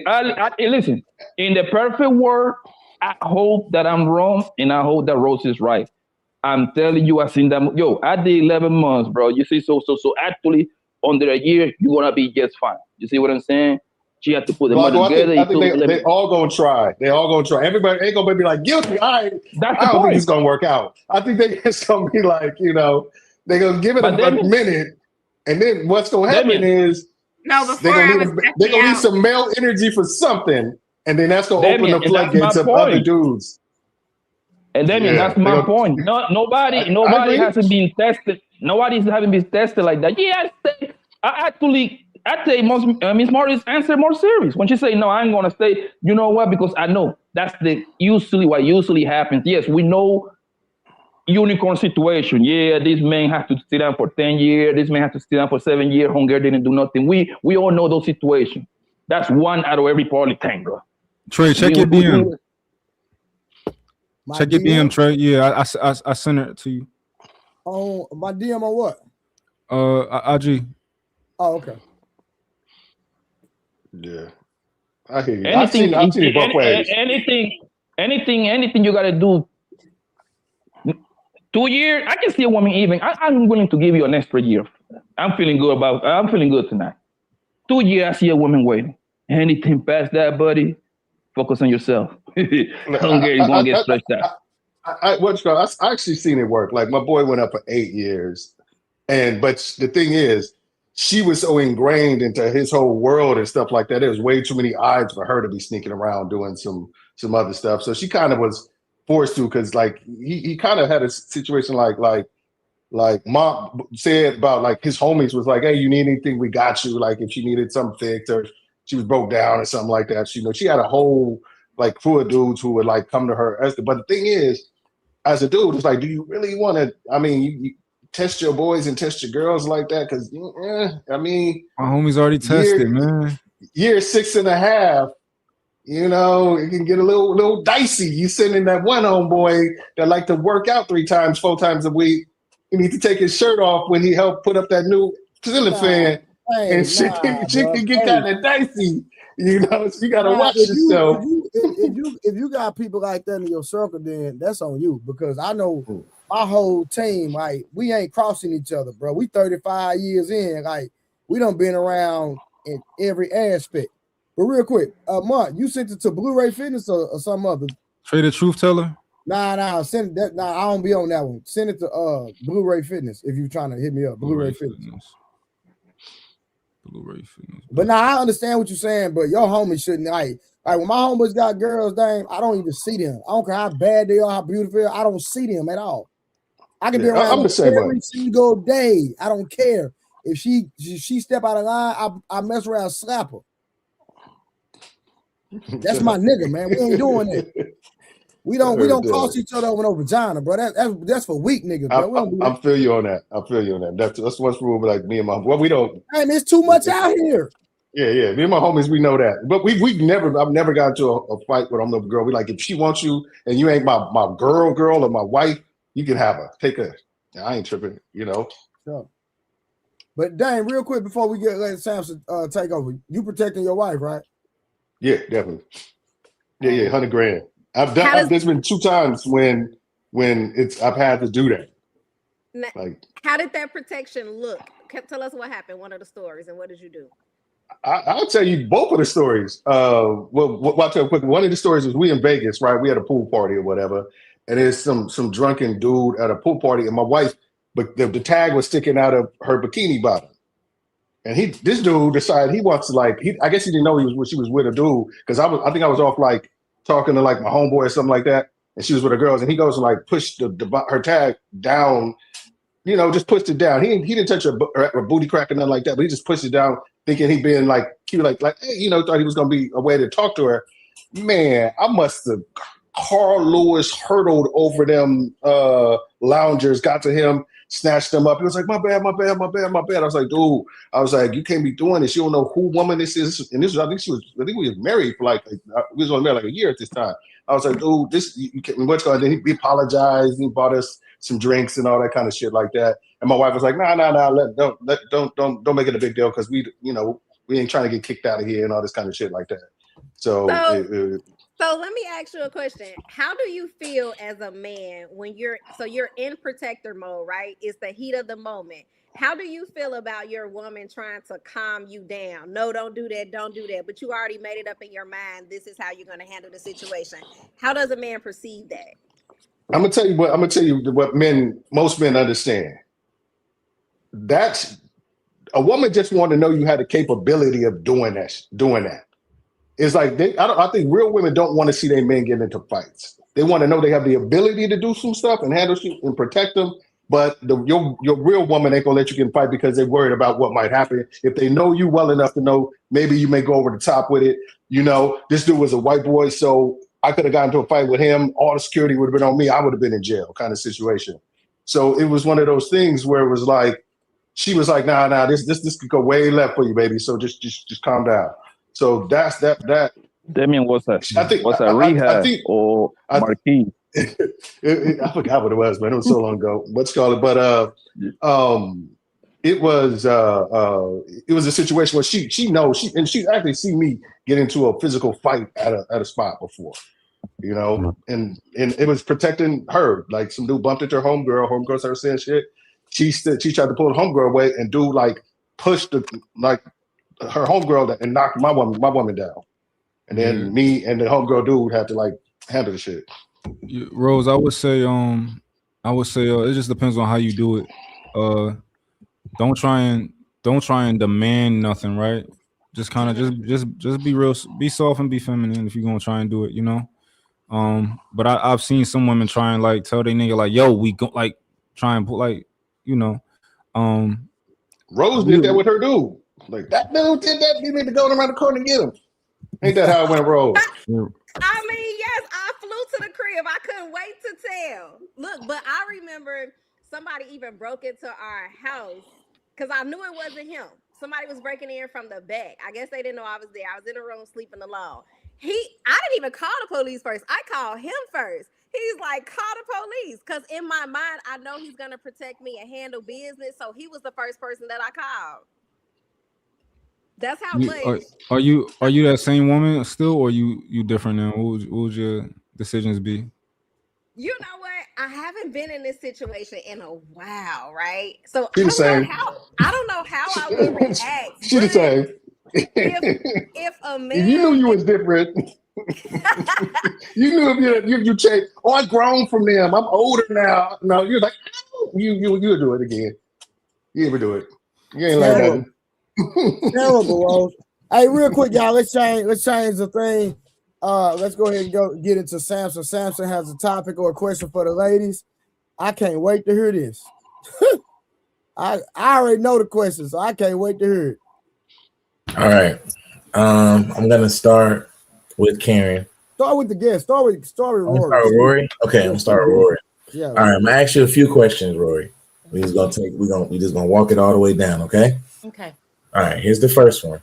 listen. In the perfect world, I hope that I'm wrong and I hope that Rose is right. I'm telling you, I seen that. Yo, I did 11 months, bro. You see, so actually, under a year, you're gonna be just fine. You see what I'm saying? She had to put the money together. I think they all gonna try. They all gonna try. Everybody ain't gonna be like guilty. I don't think it's gonna work out. I think it's gonna be like, they're gonna give it a minute, and then what's gonna happen is they're gonna need some male energy for something, And then that's gonna open Damien, the and that's my floodgates of other point. dudes. And Damien, Yeah, that's my point. No, nobody agree. hasn't been tested. Nobody's having been tested like that. Yeah, I say Miss Morris answer more serious when she say no. I'm gonna stay. You know what? Because I know that's what usually happens. Yes, we know unicorn situation. Yeah, this man has to sit down for 10 years. This man has to sit down for 7 years. Hunger didn't do nothing. We all know those situations. That's one out of every party tango. Trey, check your DM. My Check your DM, Trey. Yeah, I sent it to you. On my DM on what? IG. Oh, okay. Yeah, I hear you. I've seen it both ways. Anything you gotta do. 2 years, I can see a woman even. I'm willing to give you an extra year. I'm feeling good tonight. 2 years, I see a woman waiting. Anything past that, buddy, focus on yourself. Hunger is gonna get stretched out. I actually seen it work. Like my boy went up for 8 years, but the thing is, she was so ingrained into his whole world and stuff like that. There was way too many odds for her to be sneaking around doing some other stuff. So she kind of was forced to, because like he kind of had a situation like Mom said about like his homies was like, hey, you need anything, we got you. Like if she needed something fixed or she was broke down or something like that. She had a whole like crew of dudes who would like come to her. But the thing is, as a dude, it's like, do you really want to? I mean, you test your boys and test your girls like that? Because I mean, my homie's already tested, man. Year 6.5. It can get a little dicey. You sending that one homeboy that like to work out 3 times, 4 times a week. You need to take his shirt off when he helped put up that new ceiling fan, and shit can get kind of dicey. So you gotta watch yourself. If you got people like that in your circle, then that's on you, because I know my whole team, like we ain't crossing each other, bro. We 35 years in, like we done been around in every aspect. But real quick, Mark, you sent it to Blu-ray Fitness or some other? Trey the Truth Teller? Nah, send that. Nah, I don't be on that one. Send it to Blu-ray Fitness if you're trying to hit me up. Blu-ray Fitness. Blu-ray Fitness. But now I understand what you're saying, but your homies shouldn't like when my homies got girls, dang, I don't even see them. I don't care how bad they are, how beautiful they are, I don't see them at all. I can be around every single day. I don't care. If she step out of line, I mess around, slap her. That's my nigga, man. We ain't doing that. We don't cross each other over no vagina, bro. That's for weak niggas, bro. I feel you on that. That's what's rule. Like me and my we don't. Man, there's too much out here. Yeah. Me and my homies, we know that. But I've never gotten to a fight with a girl. We like, if she wants you and you ain't my girl or my wife, you can have her. Take her. I ain't tripping. Sure. But dang, real quick before we let Samson take over, you protecting your wife, right? Yeah, definitely. Yeah, $100,000. There's been 2 times when I've had to do that. Like, how did that protection look? Tell us what happened. One of the stories, and what did you do? I'll tell you both of the stories. Well, I'll tell you quick. One of the stories was we in Vegas, right? We had a pool party or whatever, and there's some drunken dude at a pool party, and my wife, but the tag was sticking out of her bikini bottom. And this dude decided he wants to I guess he didn't know she was with a dude, because I think I was off like talking to like my homeboy or something like that, and she was with the girls, and he goes to like push her tag down, just pushed it down. He didn't touch her booty crack or nothing like that, but he just pushed it down, thinking he being like cute, like hey, thought he was gonna be a way to talk to her. Man, I must have Carl Lewis hurdled over them loungers, got to him, snatched them up. He was like, my bad. I was like, dude, you can't be doing this. You don't know who woman this is. And I think we was married for we was only married like a year at this time. I was like, dude, you can't, what's going on? Then he apologized. He bought us some drinks and all that kind of shit like that. And my wife was like, nah, don't make it a big deal, because we ain't trying to get kicked out of here and all this kind of shit like that. So let me ask you a question. How do you feel as a man when you're in protector mode, right? It's the heat of the moment. How do you feel about your woman trying to calm you down? No, don't do that. But you already made it up in your mind. This is how you're going to handle the situation. How does a man perceive that? I'm gonna tell you what most men understand. That's a woman just want to know you had the capability of doing that. it's like I think real women don't want to see their men get into fights. They want to know they have the ability to do some stuff and handle shit and protect them. But your real woman ain't gonna let you get in a fight because they're worried about what might happen. If they know you well enough to know maybe you may go over the top with it. You know, this dude was a white boy, so I could have gotten into a fight with him. All the security would have been on me. I would have been in jail, kind of situation. So it was one of those things where it was like, she was like, nah, this could go way left for you, baby. So just calm down. So that's that. Damien was a Rehab or Marquis. I forgot what it was, man. It was so long ago. Let's call it. But it was a situation where she knows she's actually seen me get into a physical fight at a spot before, you know, and it was protecting her. Like some dude bumped into her homegirl started saying shit. She tried to pull the homegirl away, and dude like pushed her homegirl and knocked my woman down. And then me and the homegirl dude had to like handle the shit. Rose, I would say it just depends on how you do it. Don't try and demand nothing, right? Just kind of just be real, be soft and be feminine if you're gonna try and do it, you know. But I've seen some women try and like tell their nigga like, yo, we go like try and put like, you know, Rose did that with her dude. Like that dude did that. You need to go around the corner and get him. Ain't that how it went, Rose? I mean, yes, I flew to the crib. I couldn't wait to tell. Look, but I remember somebody even broke into our house because I knew it wasn't him. Somebody was breaking in from the back. I guess they didn't know I was there. I was in the room sleeping alone. I didn't even call the police first. I called him first. He's like, call the police. Because in my mind, I know he's going to protect me and handle business. So he was the first person that I called. That's how much. Are you that same woman still, or you different now? What would your decisions be? You know what? I haven't been in this situation in a while, right? So I don't know how I would react. She the same. If a man, if you knew you was different, you knew if you changed. Oh, I grown from them. I'm older now. No, you're like you'll do it again. You ever do it? You ain't like that. Terrible, Rose. Hey, real quick, y'all. Let's change the thing. Let's go ahead and get into Samson. Samson has a topic or a question for the ladies. I can't wait to hear this. I already know the question, so I can't wait to hear it. All right. I'm gonna start with Karen. Start with the guest. Start with Rory. Start with Rory. Okay, I'm gonna start with Rory. Yeah. All right. I'm gonna ask you a few questions, Rory. We just gonna walk it all the way down. Okay. Okay. All right, here's the first one.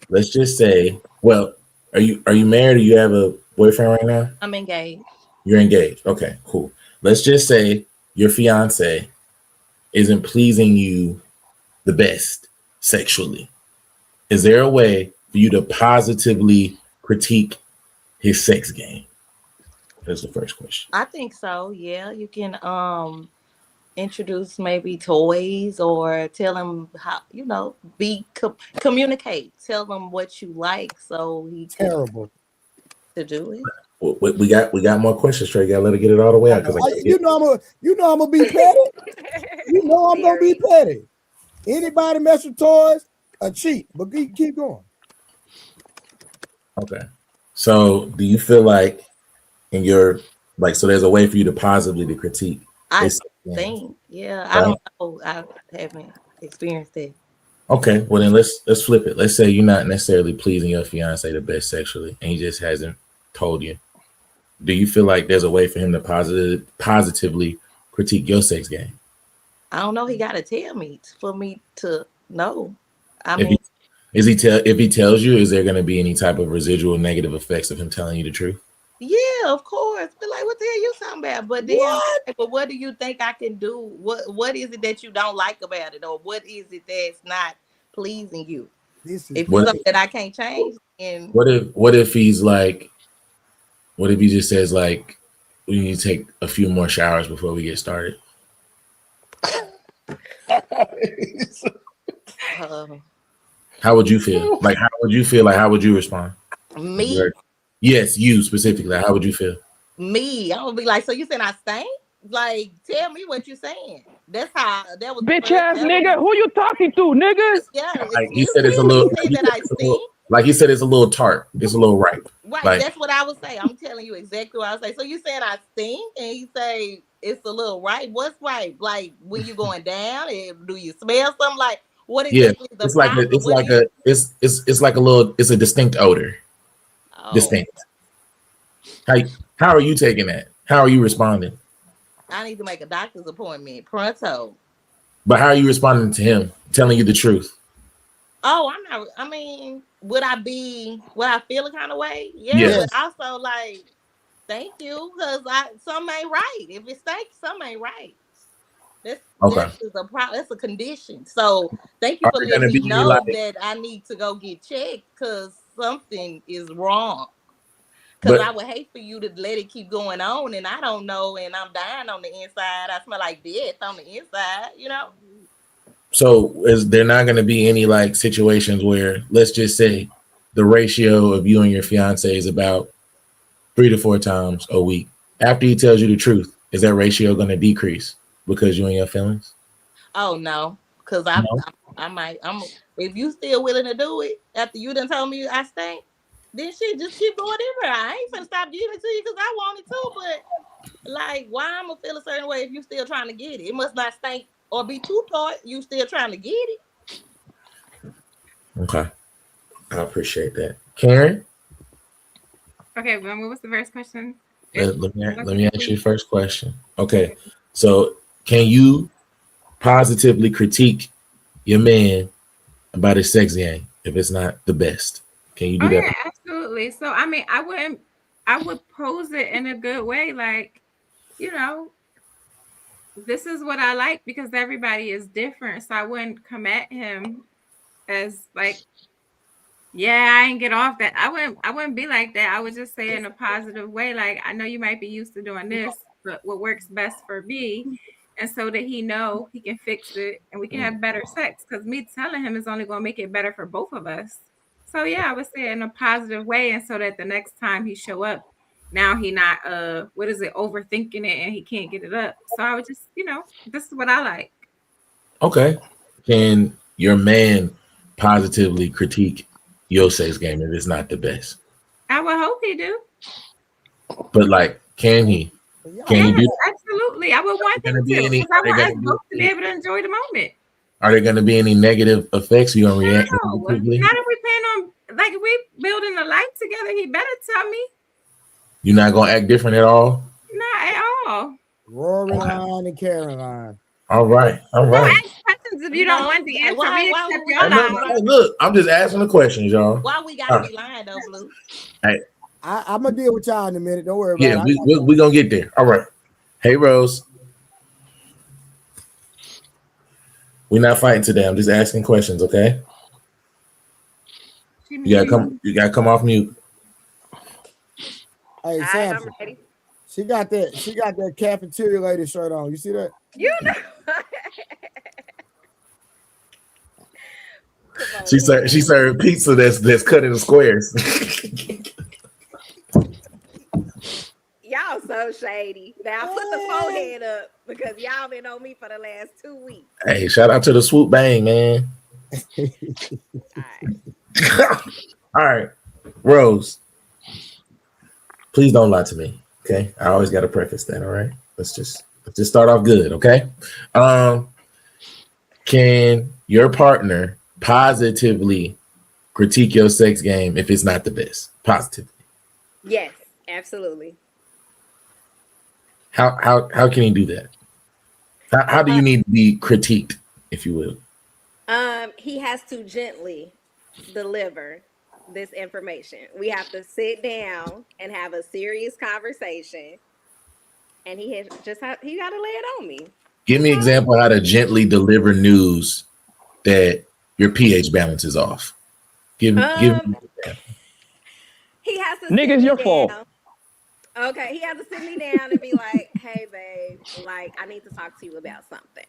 Let's just say, well, are you married or you have a boyfriend right now? I'm engaged. You're engaged. Okay, cool. Let's just say your fiance isn't pleasing you the best sexually. Is there a way for you to positively critique his sex game? That's the first question. I think so. Yeah, you can introduce maybe toys or tell him how, you know, communicate. Tell him what you like so he can terrible to do it. We got more questions, Trey. Gotta let her get it all the way out. You know I'm gonna be petty. You know I'm gonna be petty. Anybody mess with toys, a cheat. But keep going. Okay. So do you feel like in your so there's a way for you to positively critique? I think, yeah. I don't know. I haven't experienced it. Okay, well then let's flip it. Let's say you're not necessarily pleasing your fiance the best sexually, and he just hasn't told you. Do you feel like there's a way for him to positively critique your sex game? I don't know. He got to tell me for me to know. If he tells you, is there going to be any type of residual negative effects of him telling you the truth? Yeah, of course. But like, what the hell you talking about? But then, but what do you think I can do? What is it that you don't like about it, or what is it that's not pleasing you? If it's something that I can't change, and what if he's like, what if he just says like, we need to take a few more showers before we get started? How would you feel? Like, how would you feel? Like, how would you respond? Me? Yes, you specifically. How would you feel? Me, I would be like, so you saying I stink? Like, tell me what you're saying. That's how was. Bitch ass nigga, who you talking to, nigga? Yeah, like, he said it's a little. That I stink. Like you said, it's a little tart. It's a little ripe. Right, Like, that's what I would say. I'm telling you exactly what I would say. So you said I stink, and you say it's a little ripe. What's ripe? Like when you going down, and do you smell something? Like what exactly is the it's like problem? it's What like do you- it's like a little. It's a distinct odor. Oh, Distinct. How are you taking that? How are you responding? I need to make a doctor's appointment pronto. But how are you responding to him telling you the truth? Oh, I'm not. I mean, would I feel a kind of way? Yeah, Yes. but also like, thank you, because something ain't right. If it stinks, something ain't right. Okay. That's a condition. So thank you Are for there gonna letting me be know like- that I need to go get checked because something is wrong. Because But- I would hate for you to let it keep going on, and I don't know, and I'm dying on the inside. I smell like death on the inside, you know. So is there not going to be any like situations where, let's just say, the ratio of you and your fiance is about 3 to 4 times a week? After he tells you the truth, is that ratio going to decrease because you and your feelings? Oh no, because I might. If you still willing to do it after you done told me I stink, then shit, just keep going in there. I ain't finna stop giving it to you because I want it too. But like, why I'm gonna feel a certain way if you still trying to get it? It must not stink or be too tart. You still trying to get it. Okay, I appreciate that, Karen. Okay, what was the first question? Let me ask you the first question. Okay, so can you positively critique your man about his sex game if it's not the best? Can you do that? Yeah, absolutely. So I mean, I would pose it in a good way, like, you know, this is what I like because everybody is different. So I wouldn't come at him as like, yeah, I ain't get off that. I wouldn't be like that. I would just say in a positive way, like, I know you might be used to doing this, but what works best for me, and so that he know he can fix it and we can have better sex. Because me telling him is only going to make it better for both of us. So yeah, I would say it in a positive way, and so that the next time he show up, now he not overthinking it and he can't get it up. So I would just, this is what I like. Okay. Can your man positively critique your sex game if it's not the best? I would hope he do. But like, can he? Can he do that? Absolutely. I would want him to. Because I want us both to be able to enjoy the moment. Are there going to be any negative effects? You gonna react No. negatively? Not if we plan on, like, if we building a life together, he better tell me. You're not gonna act different at all? Not at all. Rory line and Caroline. All right. Don't ask questions if you don't want the answer. We accept your line. Look, I'm just asking the questions, y'all. Why we gotta be lying though, Blue? Hey, I'm gonna deal with y'all in a minute. Don't worry about yeah, it. we gonna get there. All right. Hey, Rose. We're not fighting today. I'm just asking questions, okay? You gotta come off mute. Hey, Sam, I'm ready. she got that cafeteria lady shirt on. You see that? You know. She served pizza that's cut in squares. Y'all so shady. Now put the forehead up because y'all been on me for the last 2 weeks. Hey, shout out to the swoop bang, man. All right, Rose. Please don't lie to me, okay? I always got to preface that. All right, let's just start off good, okay? Can your partner positively critique your sex game if it's not the best? Positively. Yes, absolutely. How can he do that? How do you need to be critiqued, if you will? He has to gently deliver this information. We have to sit down and have a serious conversation, and he got to lay it on me. Give me an example how to gently deliver news that your pH balance is off. Give me He has to. Nigga, it's your fault. Okay, he has to sit me down and be like, "Hey, babe, like I need to talk to you about something."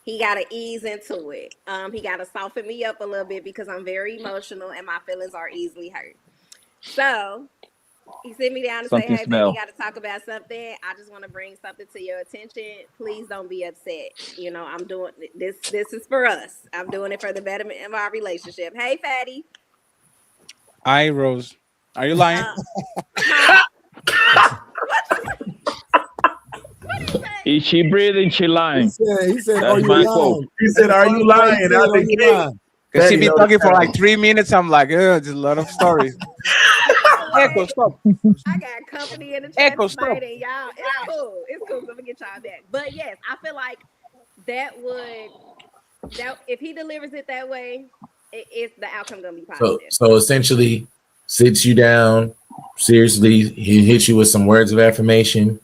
He got to ease into it. He got to soften me up a little bit because I'm very emotional and my feelings are easily hurt. So he sit me down and Something say, "Hey, smell. baby, got to talk about something. I just want to bring something to your attention. Please don't be upset. I'm doing this. This is for us. I'm doing it for the betterment of our relationship. Hey, fatty." I Rose. Are you lying? Is she breathing? She lying. He said, That's "Are you my lying?" quote. He said, "Are you lying?" Out the gate. Because she Betty be knows talking for that. like 3 minutes. I'm like, just a lot of stories. Echo, stop. I got company in the chat Echo, stop. tonight, and y'all, it's cool. It's cool. I'm gonna get y'all back. But yes, I feel like that if he delivers it that way, it's the outcome gonna be positive. So essentially, sits you down, seriously, he hits you with some words of affirmation.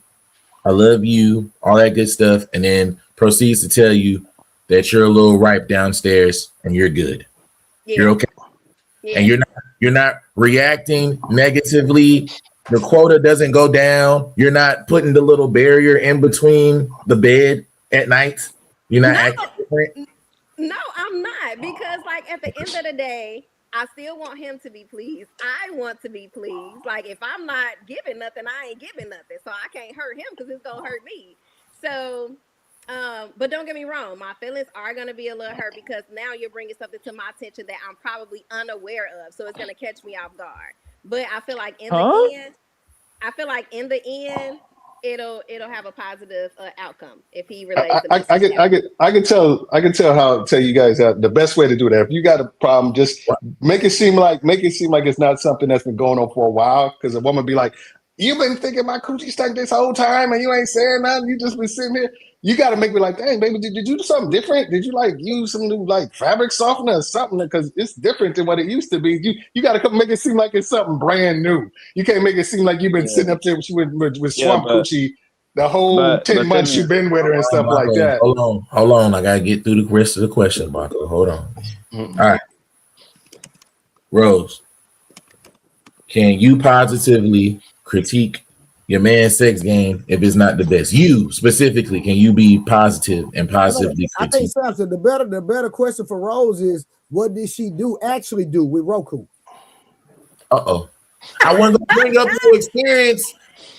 I love you, all that good stuff, and then proceeds to tell you that you're a little ripe downstairs and you're good. Yeah. You're okay. Yeah. And you're not reacting negatively. The quota doesn't go down. You're not putting the little barrier in between the bed at night. You're not acting different. No, I'm not, because like at the end of the day, I still want him to be pleased. I want to be pleased. Like if I'm not giving nothing, I ain't giving nothing. So I can't hurt him because it's gonna hurt me. So, but don't get me wrong, my feelings are gonna be a little hurt because now you're bringing something to my attention that I'm probably unaware of. So it's gonna catch me off guard. But I feel like in the end, it'll have a positive outcome if he relays the message. I can tell you guys the best way to do that. If you got a problem, just make it seem like it's not something that's been going on for a while. Because a woman be like, "You've been thinking my coochie stank this whole time, and you ain't saying nothing. You just been sitting here." You got to make me like, "Dang, baby, did you do something different? Did you like use some new like fabric softener or something? Because it's different than what it used to be. You got to make it seem like it's something brand new. You can't make it seem like you've been sitting up there with swamp coochie the whole 10 months you've been with her and stuff like that." Hold on. I gotta get through the rest of the question, Marco. Hold on. All right. Rose, can you positively critique your man's sex game if it's not the best? You specifically, can you be positive and positively I think Samson, the better question for Rose is, what did she actually do with Roku? Uh-oh. I wasn't gonna bring up your experience.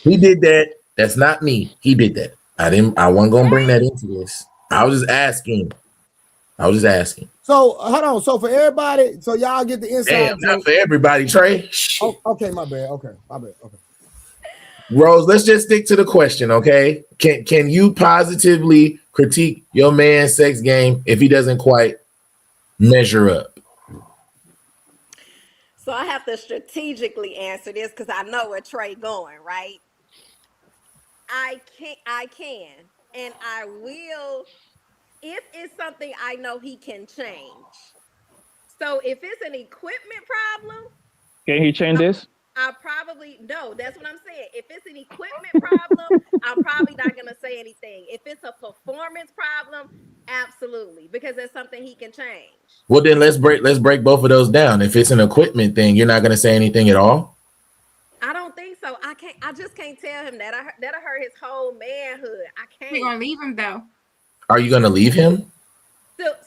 He did that. That's not me. He did that. I wasn't gonna bring that into this. I was just asking. So hold on. So for everybody, so y'all get the inside. Damn, not for everybody, Trey. Oh, okay, my bad. Okay. Rose, let's just stick to the question, okay? Can you positively critique your man's sex game if he doesn't quite measure up? So I have to strategically answer this because I know where Trey going, right? I can, and I will if it's something I know he can change. So if it's an equipment problem, can he change this? I probably no. That's what I'm saying. If it's an equipment problem, I'm probably not gonna say anything. If it's a performance problem, absolutely, because it's something he can change. Well, then let's break both of those down. If it's an equipment thing, you're not gonna say anything at all. I don't think so. I just can't tell him that. That'll hurt his whole manhood. I can't. We're gonna leave him though. Are you gonna leave him?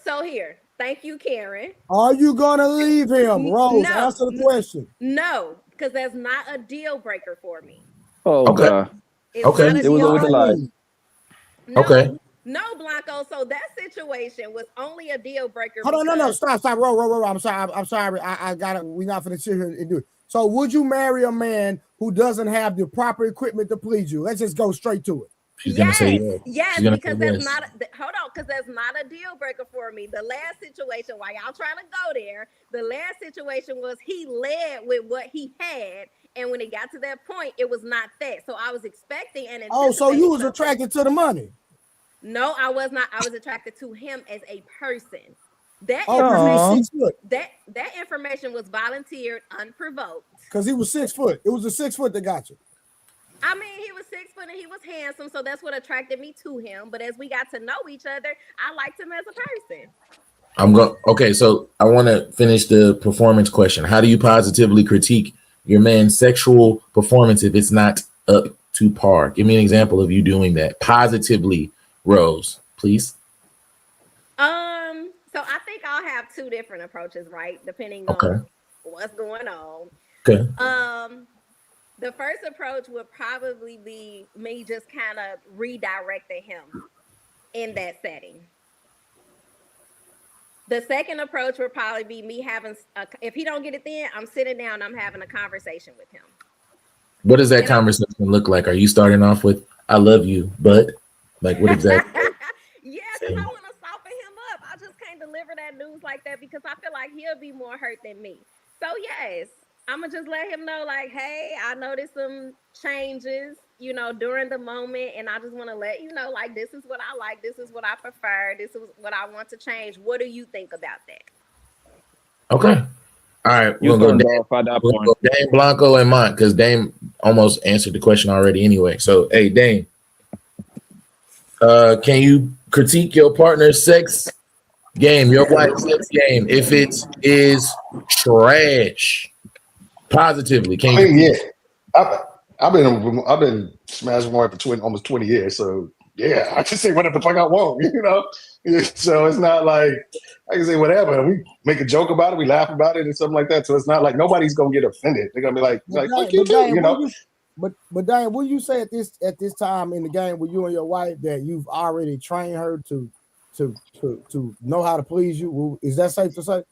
So here. Thank you, Karen. Are you gonna leave him, Rose? Answer the question. No, because that's not a deal breaker for me. Oh, okay. God. It was over the line. Okay. No, Blanco. So that situation was only a deal breaker. Hold on, no, stop, roll. I'm sorry. I gotta. We're not gonna sit here and do it. So, would you marry a man who doesn't have the proper equipment to please you? Let's just go straight to it. She's gonna say yes, because that's not. Because that's not a deal breaker for me. The last situation, while y'all trying to go there, the last situation was he led with what he had, and when it got to that point, it was not that. So I was expecting and so you was attracted to the money? No, I was not. I was attracted to him as a person. That information was volunteered, unprovoked. Because he was 6 foot. It was the 6 foot that got you. I mean, he was 6 foot and he was handsome, so that's what attracted me to him. But as we got to know each other, I liked him as a person. Okay, so I want to finish the performance question. How do you positively critique your man's sexual performance if it's not up to par? Give me an example of you doing that positively, Rose, please. So I think I'll have two different approaches, right? Depending on what's going on. Okay. The first approach would probably be me just kind of redirecting him in that setting. The second approach would probably be me having, if he don't get it then, I'm sitting down, I'm having a conversation with him. What does that conversation look like? Are you starting off with "I love you," but like what exactly? Yeah, because I want to soften him up. I just can't deliver that news like that because I feel like he'll be more hurt than me. So yes, I'm gonna just let him know, like, hey, I noticed some changes, during the moment, and I just want to let you know, like, this is what I like, this is what I prefer, this is what I want to change. What do you think about that? Okay. All right, we're gonna go Dame, Blanco, and Mont, because Dame almost answered the question already anyway. So, hey, Dame, can you critique your partner's sex game, your wife's sex game, if it is trash? Positively, can you? Yeah, I've been smashing my wife for almost 20 years, so yeah, I can say whatever the fuck I want, So it's not like I can say whatever. We make a joke about it, we laugh about it, and something like that. So it's not like nobody's gonna get offended. They're gonna be like fuck you too, But Diane, what you say at this time in the game with you and your wife that you've already trained her to know how to please you? Is that safe to say?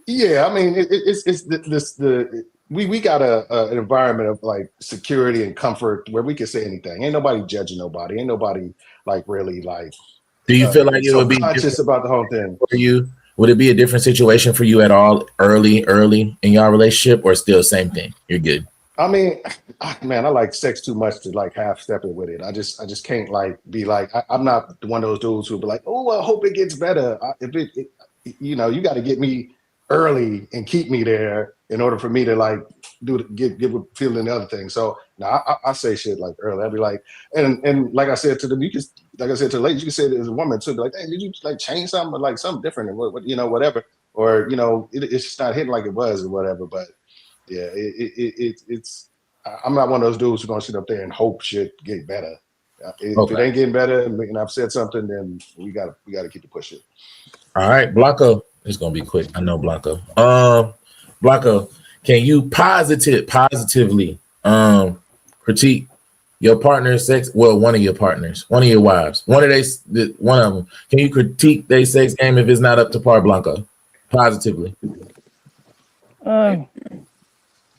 Yeah, I mean we got an environment of like security and comfort where we can say anything. Ain't nobody judging nobody. Ain't nobody like really like. Do you feel like it would be conscious about the whole thing for you? Would it be a different situation for you at all early in your relationship, or still same thing? You're good. I mean, man, I like sex too much to like half step it with it. I just can't like be like I'm not one of those dudes who be like, oh, I hope it gets better. You got to get me early and keep me there in order for me to like get feeling the other thing. So now I say shit like early. I'd be like, and like I said to them, like I said to the ladies, you can say it as a woman too. Be like, hey, did you like change something, or like something different, and whatever, or it's just not hitting like it was or whatever. But yeah, it's I'm not one of those dudes who's gonna sit up there and hope shit get better. If it ain't getting better, and I've said something, then we gotta keep it pushing. All right, Blanco. It's gonna be quick. I know Blanco. Blanco, can you positively critique your partner's sex? Well, one of your partners, one of your wives, one of them. Can you critique their sex game if it's not up to par, Blanco? Positively.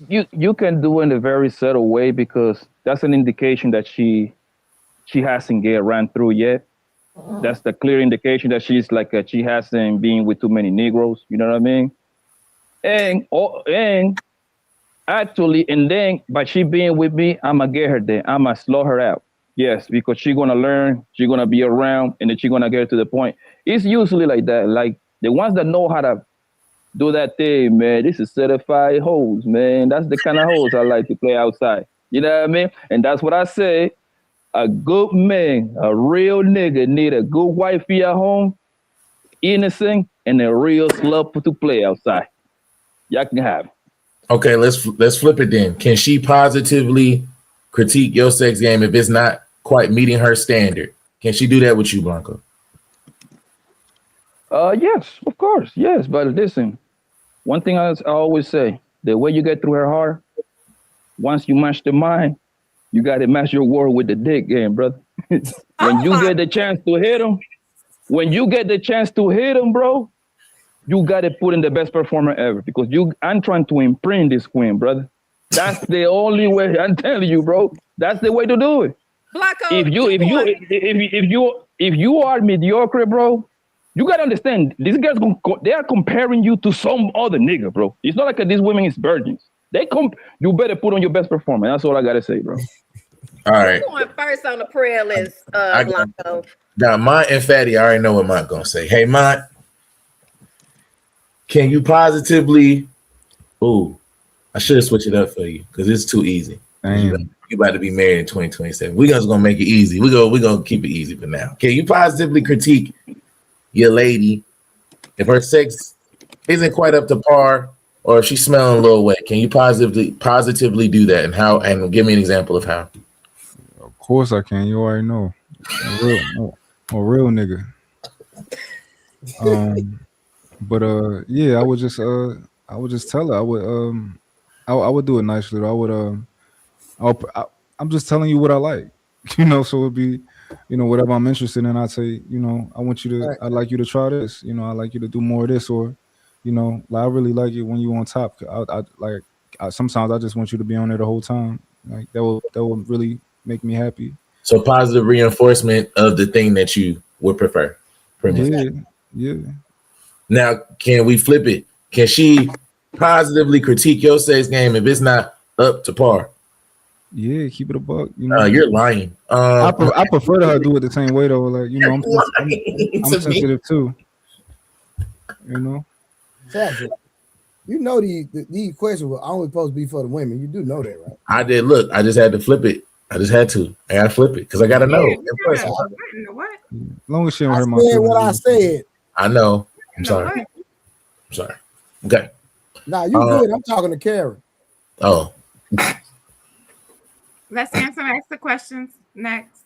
You can do it in a very subtle way, because that's an indication that she hasn't get ran through yet. That's the clear indication that she's like she hasn't been with too many Negroes. You know what I mean? And by she being with me, I'ma get her there. I'ma slow her out. Yes, because she's gonna learn. She's gonna be around, and then she's gonna get to the point. It's usually like that. Like the ones that know how to do that thing, man. This is certified hoes, man. That's the kind of hoes I like to play outside. You know what I mean? And that's what I say. A good man, a real nigga, need a good wifey at home, innocent, and a real slut to play outside. Y'all can have it. Okay, let's flip it then. Can she positively critique your sex game if it's not quite meeting her standard? Can she do that with you, Blanco? Yes, of course, yes. But listen, one thing I always say: the way you get through her heart, once you match the mind, you got to match your word with the dick game, brother. When you get the chance to hit him, bro, you got to put in the best performer ever, because I'm trying to imprint this queen, brother. That's the only way. I'm telling you, bro. That's the way to do it. Blanco, if you are mediocre, bro, you gotta understand these guys they are comparing you to some other nigga, bro. It's not like these women is virgins. You better put on your best performance. That's all I gotta say, bro. All right. Who's going first on the prayer list, Blanco? Now, Mont and Fatty, I already know what Mont gonna say. Hey, Mont, can you positively? Ooh, I should have switched it up for you because it's too easy. You about to be married in 2027. We're just gonna make it easy. We're gonna keep it easy for now. Can you positively critique your lady if her sex isn't quite up to par, or if she's smelling a little wet? Can you positively do that, and how? And give me an example of how. Of course I can. You already know. A real nigga. But yeah, I would just tell her. I would do it nicely. I'm just telling you what I like, so it'd be whatever I'm interested in, I say, I want you to, I'd like you to try this. I'd like you to do more of this, or, like I really like it when you on top. Sometimes I just want you to be on there the whole time. Like that will really make me happy. So positive reinforcement of the thing that you would prefer. Yeah. Now, can we flip it? Can she positively critique your sex game if it's not up to par? Yeah, keep it a buck. You're lying. I prefer to her do it the same way though. Like I'm sensitive too. These questions were only supposed to be for the women. You do know that, right? I did. Look, I just had to flip it. I got to flip it because I got to know. What? As long as she don't hurt my feelings. feelings. What I said. I know. I'm sorry. Okay. Nah, you good. I'm talking to Karen. Oh. Let's answer extra questions next.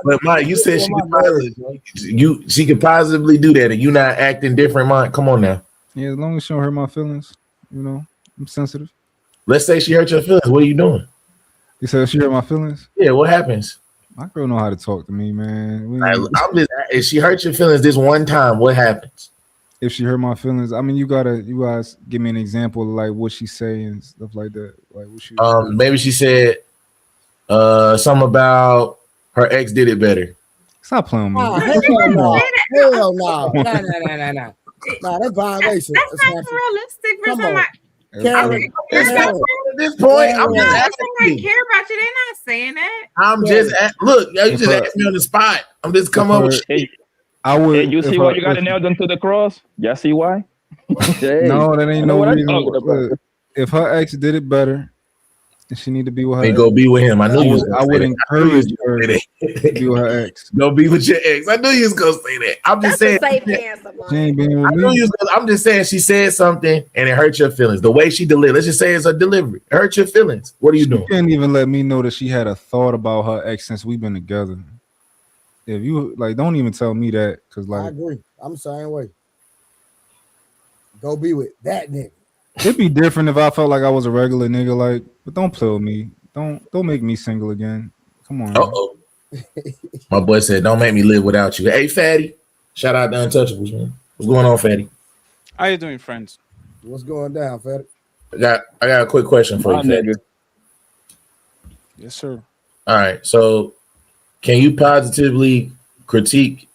But Mike, you said she could positively do that, and you not acting different, Mike. Come on now. Yeah, as long as she don't hurt my feelings, I'm sensitive. Let's say she hurt your feelings. What are you doing? You said she hurt my feelings? Yeah, what happens? My girl know how to talk to me, man. If she hurt your feelings this one time, what happens? If she hurt my feelings, I mean, you guys give me an example of like what she say and stuff like that. Like what she maybe she said something about her ex did it better. Stop playing with me. Hell no. No. Nah, that's violation. That's not realistic for somebody. At this point, I'm just asking I care about you. They're not saying that. I'm just look. You just asked me on the spot. I'm just come up with. I would. Hey, you see why you got to nail them to the cross? Y'all see why? No, that ain't no reason. If her ex did it better, and she need to be with her ex, go be with him. I knew you. I would encourage her to be with her ex. Go be with your ex. I knew you was gonna say that. I'm just saying. She ain't being with me. I'm just saying she said something and it hurt your feelings. The way she delivered. Let's just say it's a delivery. It hurt your feelings. What are you doing? She can't even let me know that she had a thought about her ex since we've been together. If you don't even tell me that, because I agree. I'm the same way. Go be with that nigga. It'd be different if I felt like I was a regular nigga, but don't play with me. Don't make me single again. Come on. Uh-oh. My boy said, "Don't make me live without you." Hey, Fatty. Shout out to Untouchables, man. What's going on, Fatty? How you doing, friends? What's going down, Fatty? I got a quick question for you, Fatty. Yes, sir. All right. So, can you positively critique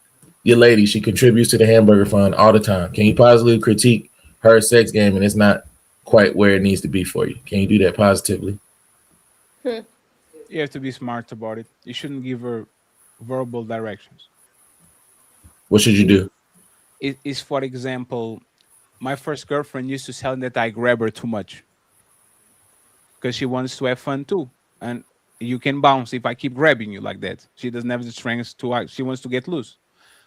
your lady? She contributes to the hamburger fund all the time. Can you positively critique her sex game and it's not quite where it needs to be for you? Can you do that positively? You have to be smart about it. You shouldn't give her verbal directions. What should you do? It is, for example, my first girlfriend used to tell me that I grab her too much because she wants to have fun too. And you can bounce if I keep grabbing you like that. She doesn't have the strength to act. She wants to get loose.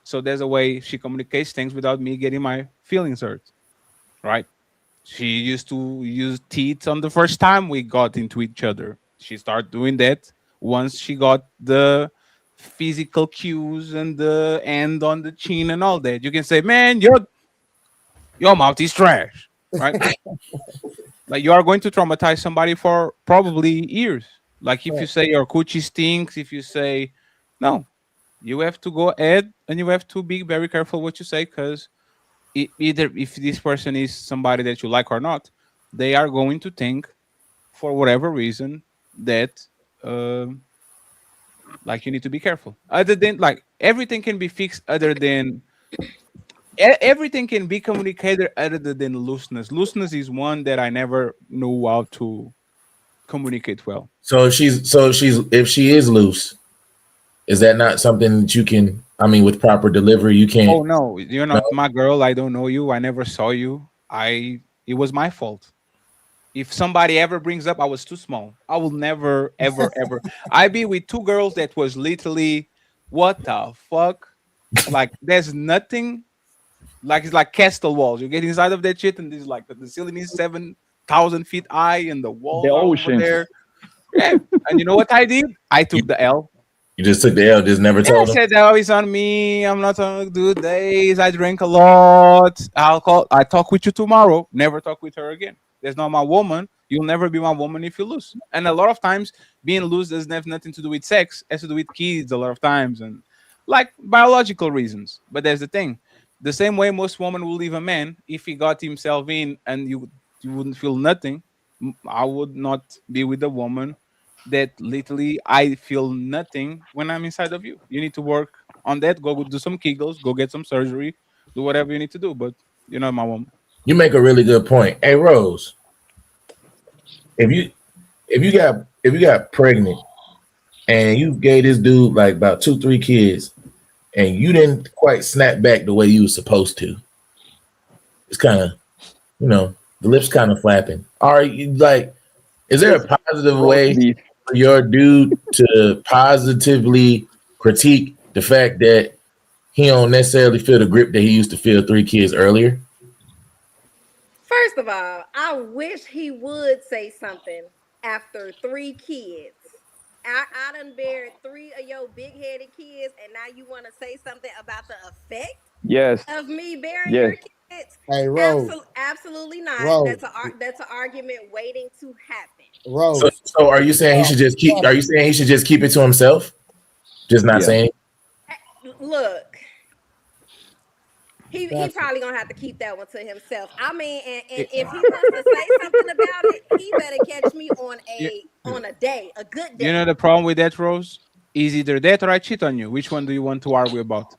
So there's a way she communicates things without me getting my feelings hurt. Right? She used to use teeth on the first time we got into each other. She started doing that once she got the physical cues and the end on the chin and all that. You can say, man, your mouth is trash, right? Like you are going to traumatize somebody for probably years. Like if you say your coochie stinks, if you say, no, you have to go ahead and you have to be very careful what you say, because either if this person is somebody that you like or not, they are going to think for whatever reason that like you need to be careful. Other than everything can be fixed other than everything can be communicated other than looseness. Looseness is one that I never knew how to communicate well. So if she is loose, is that not something that you can, with proper delivery, you can't? Oh no, you're not my girl. I don't know you. I never saw you. It was my fault. If somebody ever brings up I was too small, I will never, ever, ever. I be with two girls that was literally, what the fuck? Like there's nothing. Like it's like castle walls. You get inside of that shit, and there's like the ceiling is 7,000 feet high, and the wall the ocean there. Yeah. And you know what I did? I took the L. You just took the L, just never told them. I said, oh, it's on me. I'm not on good days. I drink a lot. I talk with you tomorrow. Never talk with her again. That's not my woman. You'll never be my woman if you lose. And a lot of times, being loose doesn't have nothing to do with sex. It has to do with kids a lot of times and like biological reasons. But there's the thing. The same way most women will leave a man if he got himself in and you wouldn't feel nothing. I would not be with a woman that literally I feel nothing when I'm inside of you. You need to work on that. Go do some Kegels, go get some surgery, do whatever you need to do. But you're not my woman. You make a really good point. Hey Rose, if you got pregnant and you gave this dude like about 2-3 kids and you didn't quite snap back the way you were supposed to, it's kind of, the lips kind of flapping. Are you like, is there a positive way for your dude to positively critique the fact that he don't necessarily feel the grip that he used to feel 3 kids earlier? First of all, I wish he would say something after 3 kids. I done buried 3 of your big-headed kids, and now you want to say something about the effect of me burying your kids? Hey, Rose. Absolutely not. Rose. That's an argument waiting to happen. Rose. So are you saying he should just keep? Are you saying he should just keep it to himself? Just not saying. Look, he probably gonna have to keep that one to himself. I mean, and if he wants to say something about it, he better catch me on a day, a good day. You know the problem with that, Rose? Is either that or I cheat on you. Which one do you want to argue about?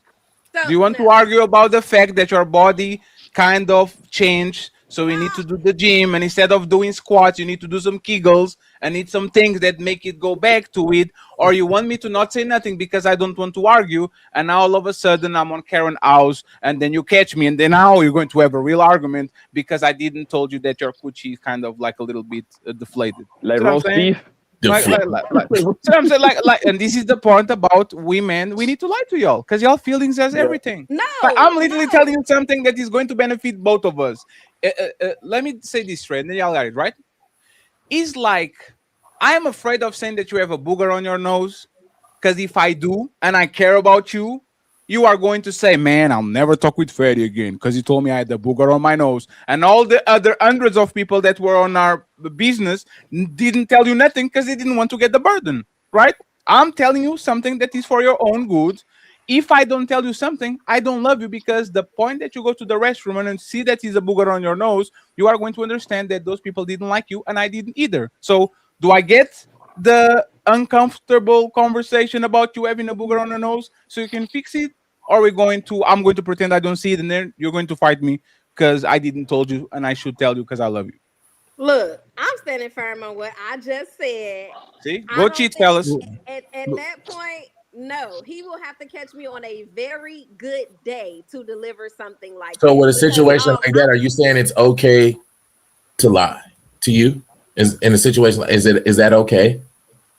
Do you want to argue about the fact that your body kind of changed? So you need to do the gym, and instead of doing squats, you need to do some Kegels and need some things that make it go back to it. Or you want me to not say nothing because I don't want to argue, and now all of a sudden I'm on Karen house, and then you catch me, and then now you're going to have a real argument because I didn't told you that your coochie is kind of like a little bit deflated. Like roast beef. So I'm saying, like, and this is the point about women. We need to lie to y'all because y'all feelings has everything. No, I'm literally telling you something that is going to benefit both of us. Let me say this straight, and then y'all got it right. It's like I am afraid of saying that you have a booger on your nose because if I do and I care about you, you are going to say, man, I'll never talk with Freddie again because he told me I had the booger on my nose. And all the other hundreds of people that were on our business didn't tell you nothing because they didn't want to get the burden, right? I'm telling you something that is for your own good. If I don't tell you something, I don't love you because the point that you go to the restroom and see that is a booger on your nose, you are going to understand that those people didn't like you and I didn't either. So do I get the uncomfortable conversation about you having a booger on your nose so you can fix it? Or I'm going to pretend I don't see it and then you're going to fight me because I didn't told you and I should tell you because I love you. Look, I'm standing firm on what I just said. See? Go cheat, fellas. At that point, no, he will have to catch me on a very good day to deliver something like So that. with a situation like that, are you saying it's okay to lie to you? Is in a situation is that okay?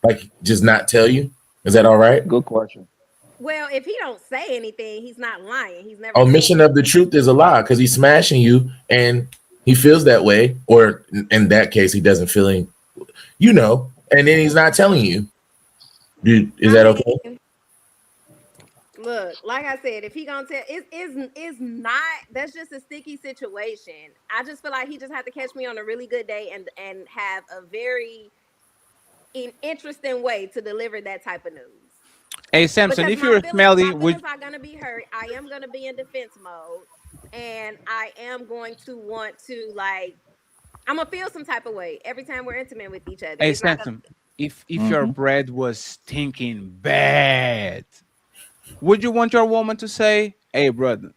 Like just not tell you? Is that all right? Good question. Well, if he don't say anything, he's not lying. He's never Omission of the truth is a lie because he's smashing you and he feels that way, or in that case, he doesn't feel any, and then he's not telling you. Dude, is that okay? Look, like I said, if he gonna tell, it's not. That's just a sticky situation. I just feel like he just had to catch me on a really good day and have a very interesting way to deliver that type of news. Hey Samson, Because if you're smelly, my feelings are gonna be hurt. I am gonna be in defense mode, and I am going to want to I'm gonna feel some type of way every time we're intimate with each other. hey It's not Samson, if your bread was stinking bad, would you want your woman to say, "Hey, brother,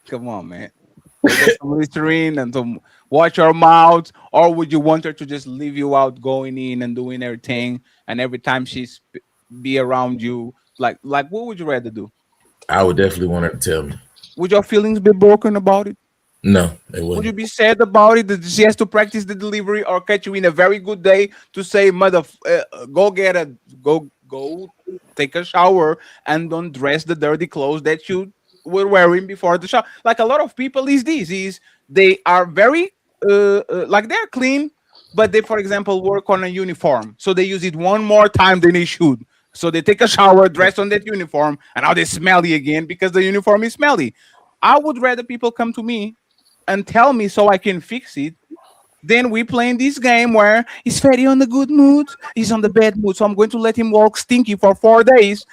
come on, man, get some Listerine and some watch your mouth," or would you want her to just leave you out, going in and doing everything, and every time she's be around you, like what would you rather do? I would definitely want her to tell me. Would your feelings be broken about it? No, it Would wouldn't. you be sad about it that she has to practice the delivery or catch you in a very good day to say, "Mother, go take a shower and don't dress the dirty clothes that you were wearing before the shower"? Like a lot of people they are very they're clean, but they, for example, work on a uniform, so they use it one more time than they should. So they take a shower, dress on that uniform, and now they're smelly again because the uniform is smelly. I would rather people come to me and tell me so I can fix it Then we playing this game where is Fetty on the good mood? He's on the bad mood. So I'm going to let him walk stinky for 4 days,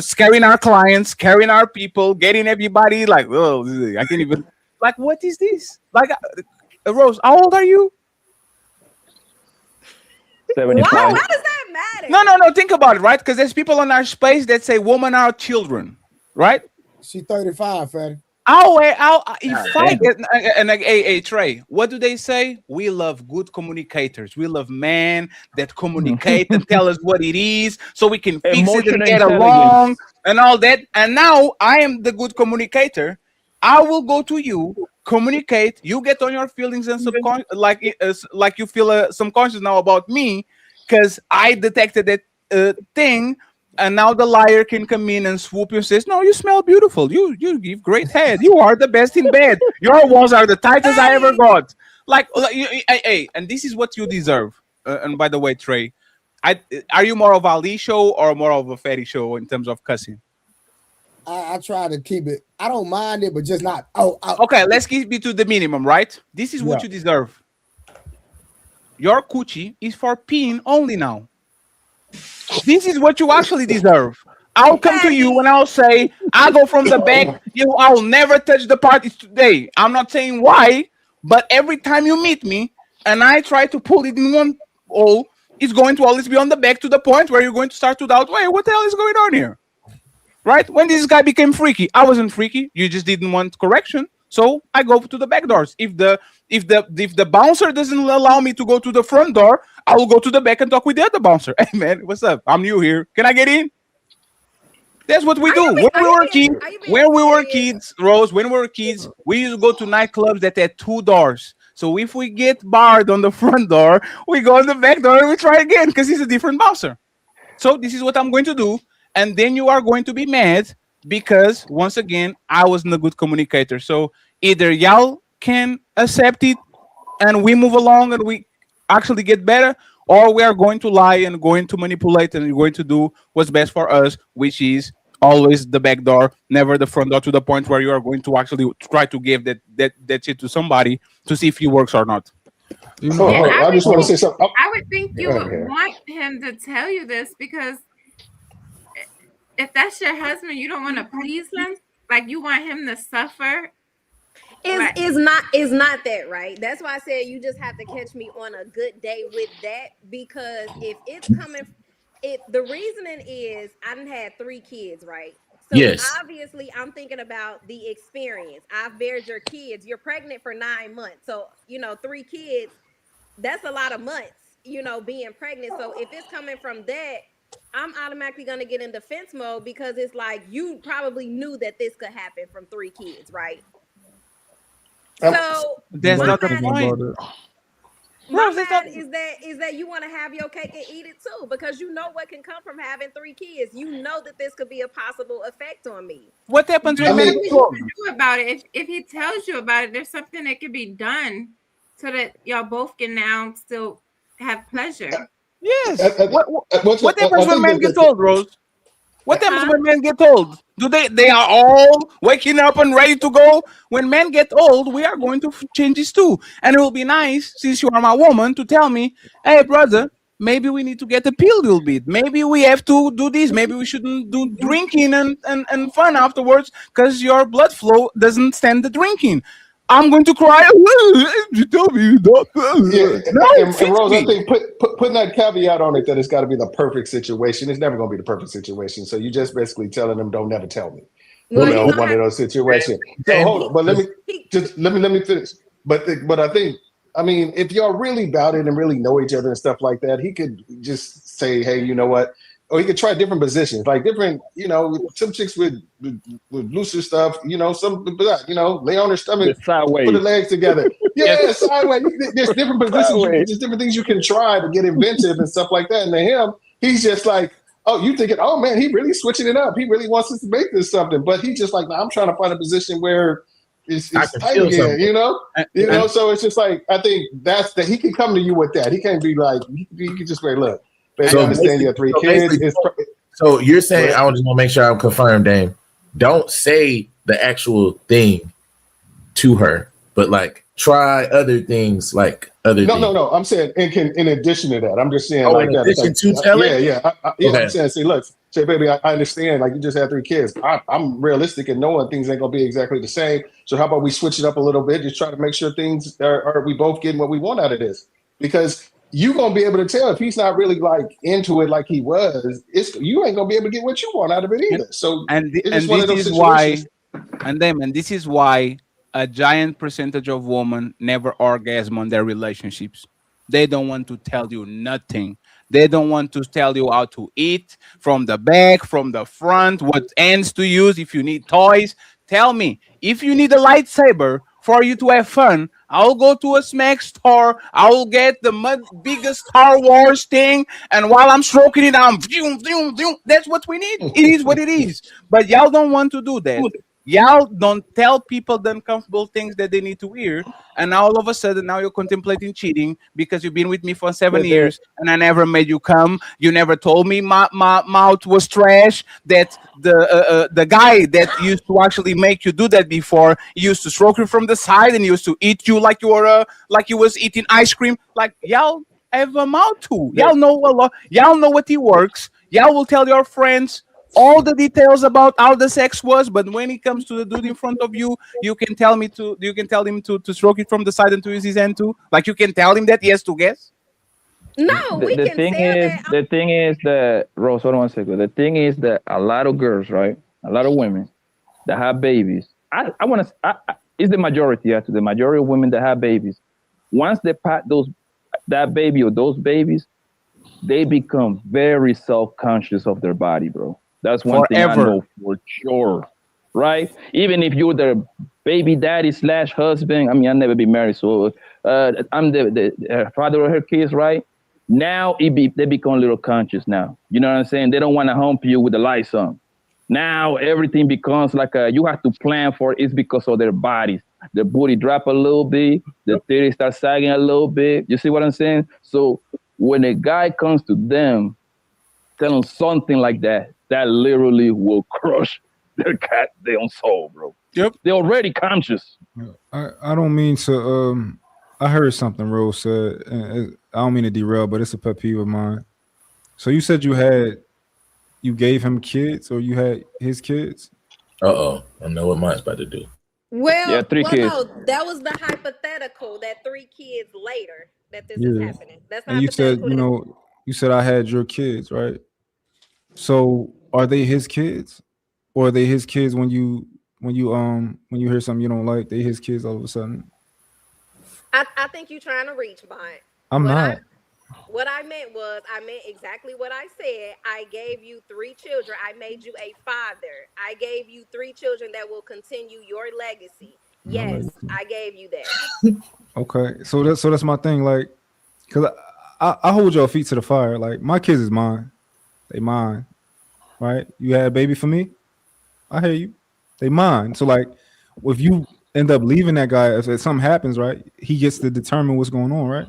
scaring our clients, scaring our people, getting everybody like, oh, I can't even. Like, what is this? Like, Rose, how old are you? 75. Why does that matter? No. Think about it, right? Because there's people on our space that say women are children, right? She 35, Fatty. If I get and like, hey, Trey, what do they say? We love good communicators. We love men that communicate and tell us what it is, so we can fix it Emotional and get intelligence. along and all that. And now I am the good communicator. I will go to you, communicate. You get on your feelings and subconscious, like you feel some conscious now about me, because I detected that thing. And now the liar can come in and swoop you and says, no, you smell beautiful. You give great head. You are the best in bed. Your walls are the tightest I ever got. Hey, and this is what you deserve. And by the way, Trey, are you more of a Ali show or more of a Fetty show in terms of cussing? I try to keep it. I don't mind it, but just not. Okay, let's keep it to the minimum, right? This is what you deserve. Your coochie is for peeing only now. This is what you actually deserve. I'll come to you and I'll say, I'll go from the back. I'll never touch the parties today. I'm not saying why, but every time you meet me and I try to pull it in one hole, it's going to always be on the back to the point where you're going to start to doubt, wait, what the hell is going on here? Right? When this guy became freaky, I wasn't freaky. You just didn't want correction. So I go to the back doors. If the bouncer doesn't allow me to go to the front door, I will go to the back and talk with the other bouncer. Hey man, what's up? I'm new here. Can I get in? That's what we do. When we were kids, Rose, when we were kids, we used to go to nightclubs that had 2 doors. So if we get barred on the front door, we go on the back door and we try again because he's a different bouncer. So this is what I'm going to do. And then you are going to be mad because once again, I wasn't a good communicator. So either y'all can accept it and we move along and we actually get better, or we are going to lie and going to manipulate and going to do what's best for us, which is always the back door, never the front door, to the point where you are going to actually try to give that shit to somebody to see if it works or not. I just want to say something. I would think you would want him to tell you this, because if that's your husband, you don't want to please him. Like, you want him to suffer. Is not that right? That's why I said you just have to catch me on a good day with that, because if it's coming, the reasoning is I done had 3 kids, right? So obviously I'm thinking about the experience. I've bared your kids. You're pregnant for 9 months, so 3 kids, that's a lot of months, being pregnant. So if it's coming from that, I'm automatically going to get in defense mode, because it's like you probably knew that this could happen from 3 kids, right? So that's not the point. My bad is that you want to have your cake and eat it too, because you know what can come from having 3 kids. You know that this could be a possible effect on me. What happens when men do about it? If he tells you about it, there's something that can be done so that y'all both can now still have pleasure. Yes. What happens when men get told, Rose? What happens when men get old? Do they are all waking up and ready to go? When men get old, we are going to change this too. And it will be nice, since you are my woman, to tell me, hey, brother, maybe we need to get a pill a little bit. Maybe we have to do this. Maybe we shouldn't do drinking and fun afterwards because your blood flow doesn't stand the drinking. I'm going to cry. You tell me that. And Rose, I think putting that caveat on it that it's got to be the perfect situation. It's never going to be the perfect situation. So you just basically telling them, don't never tell me. One of those situations. So hold on, but let me finish. But I think, if y'all really about it and really know each other and stuff like that, he could just say, hey, you know what? Or he could try different positions, like different, some chicks with looser stuff, some, lay on their stomach, put the legs together. Yeah, sideways. There's different positions, there's different things you can try to get inventive and stuff like that. And to him, he's just like, oh, you thinking, oh man, he really switching it up. He really wants us to make this something. But he's just like, I'm trying to find a position where it's tight again, So it's just like, I think that's that he can come to you with that. He can't be like, he can just say, look. So understand you have 3 kids. So you're saying, I just want to make sure I'm confirmed, Dame. Don't say the actual thing to her, but like try other things, like other things? No. I'm saying in addition to that, I'm just saying Oh, like in that. addition It's like, to telling? yeah. Okay. I'm saying, see, look, say, baby, I understand. Like you just had 3 kids. I'm realistic and knowing things ain't gonna be exactly the same. So how about we switch it up a little bit? Just try to make sure things are we both getting what we want out of this, because you gonna be able to tell if he's not really like into it like he was. You ain't gonna be able to get what you want out of it either. So it's just one of those situations. This is why a giant percentage of women never orgasm on their relationships. They don't want to tell you nothing. They don't want to tell you how to eat from the back, from the front, what ends to use. If you need toys, tell me. If you need a lightsaber for you to have fun, I'll go to a smack store. I'll get the biggest Star Wars thing, and while I'm stroking it, I'm that's what we need. It is what it is. But y'all don't want to do that. Y'all don't tell people the uncomfortable things that they need to hear, and now all of a sudden now you're contemplating cheating because you've been with me for 7 years and I never made you come. You never told me my mouth was trash. That the guy that used to actually make you do that before, he used to stroke you from the side and he used to eat you like you were like you was eating ice cream. Like y'all have a mouth too. Y'all know a lot. Y'all know what he works. Y'all will tell your friends all the details about how the sex was, but when it comes to the dude in front of you, you can tell him to stroke it from the side and to use his hand too. Like you can tell him that he has to guess. No, The thing is that Rose, hold on one second. The thing is that a lot of girls, right? A lot of women that have babies. It's the majority, actually. The majority of women that have babies. Once they pat that baby or those babies, they become very self-conscious of their body, bro. That's one thing I know for sure, right? Even if you're the baby daddy / husband, I mean, I've never been married, so I'm the father of her kids, right? Now they become a little conscious now. You know what I'm saying? They don't want to hump you with the lights on. Now everything becomes like you have to plan for it. It's because of their bodies. The booty drop a little bit, the titties start sagging a little bit. You see what I'm saying? So when a guy comes to them, tell them something like that, that literally will crush their goddamn soul, bro. Yep. They're already conscious. I don't mean to I heard something Rose said, and I don't mean to derail, but it's a pet peeve of mine. So you said you gave him kids, or you had his kids? I know what mine's about to do. Well, Yeah, 3 kids. no, that was the hypothetical that 3 kids later that this is Yeah. happening. That's not And you said, hypothetical. you said I had your kids, right? So are they his kids? Or are they his kids when you hear something you don't like, they his kids all of a sudden? I think you're trying to reach, Mike. I'm not. What I meant was, I meant exactly what I said. I gave you 3 children. I made you a father. I gave you 3 children that will continue your legacy. Yes, I gave you that. Okay. So that's my thing. Like, cause I hold your feet to the fire. Like, my kids is mine. They mine. Right? You had a baby for me? I hear you. They mine. So like, if you end up leaving that guy, if something happens, right, he gets to determine what's going on, right?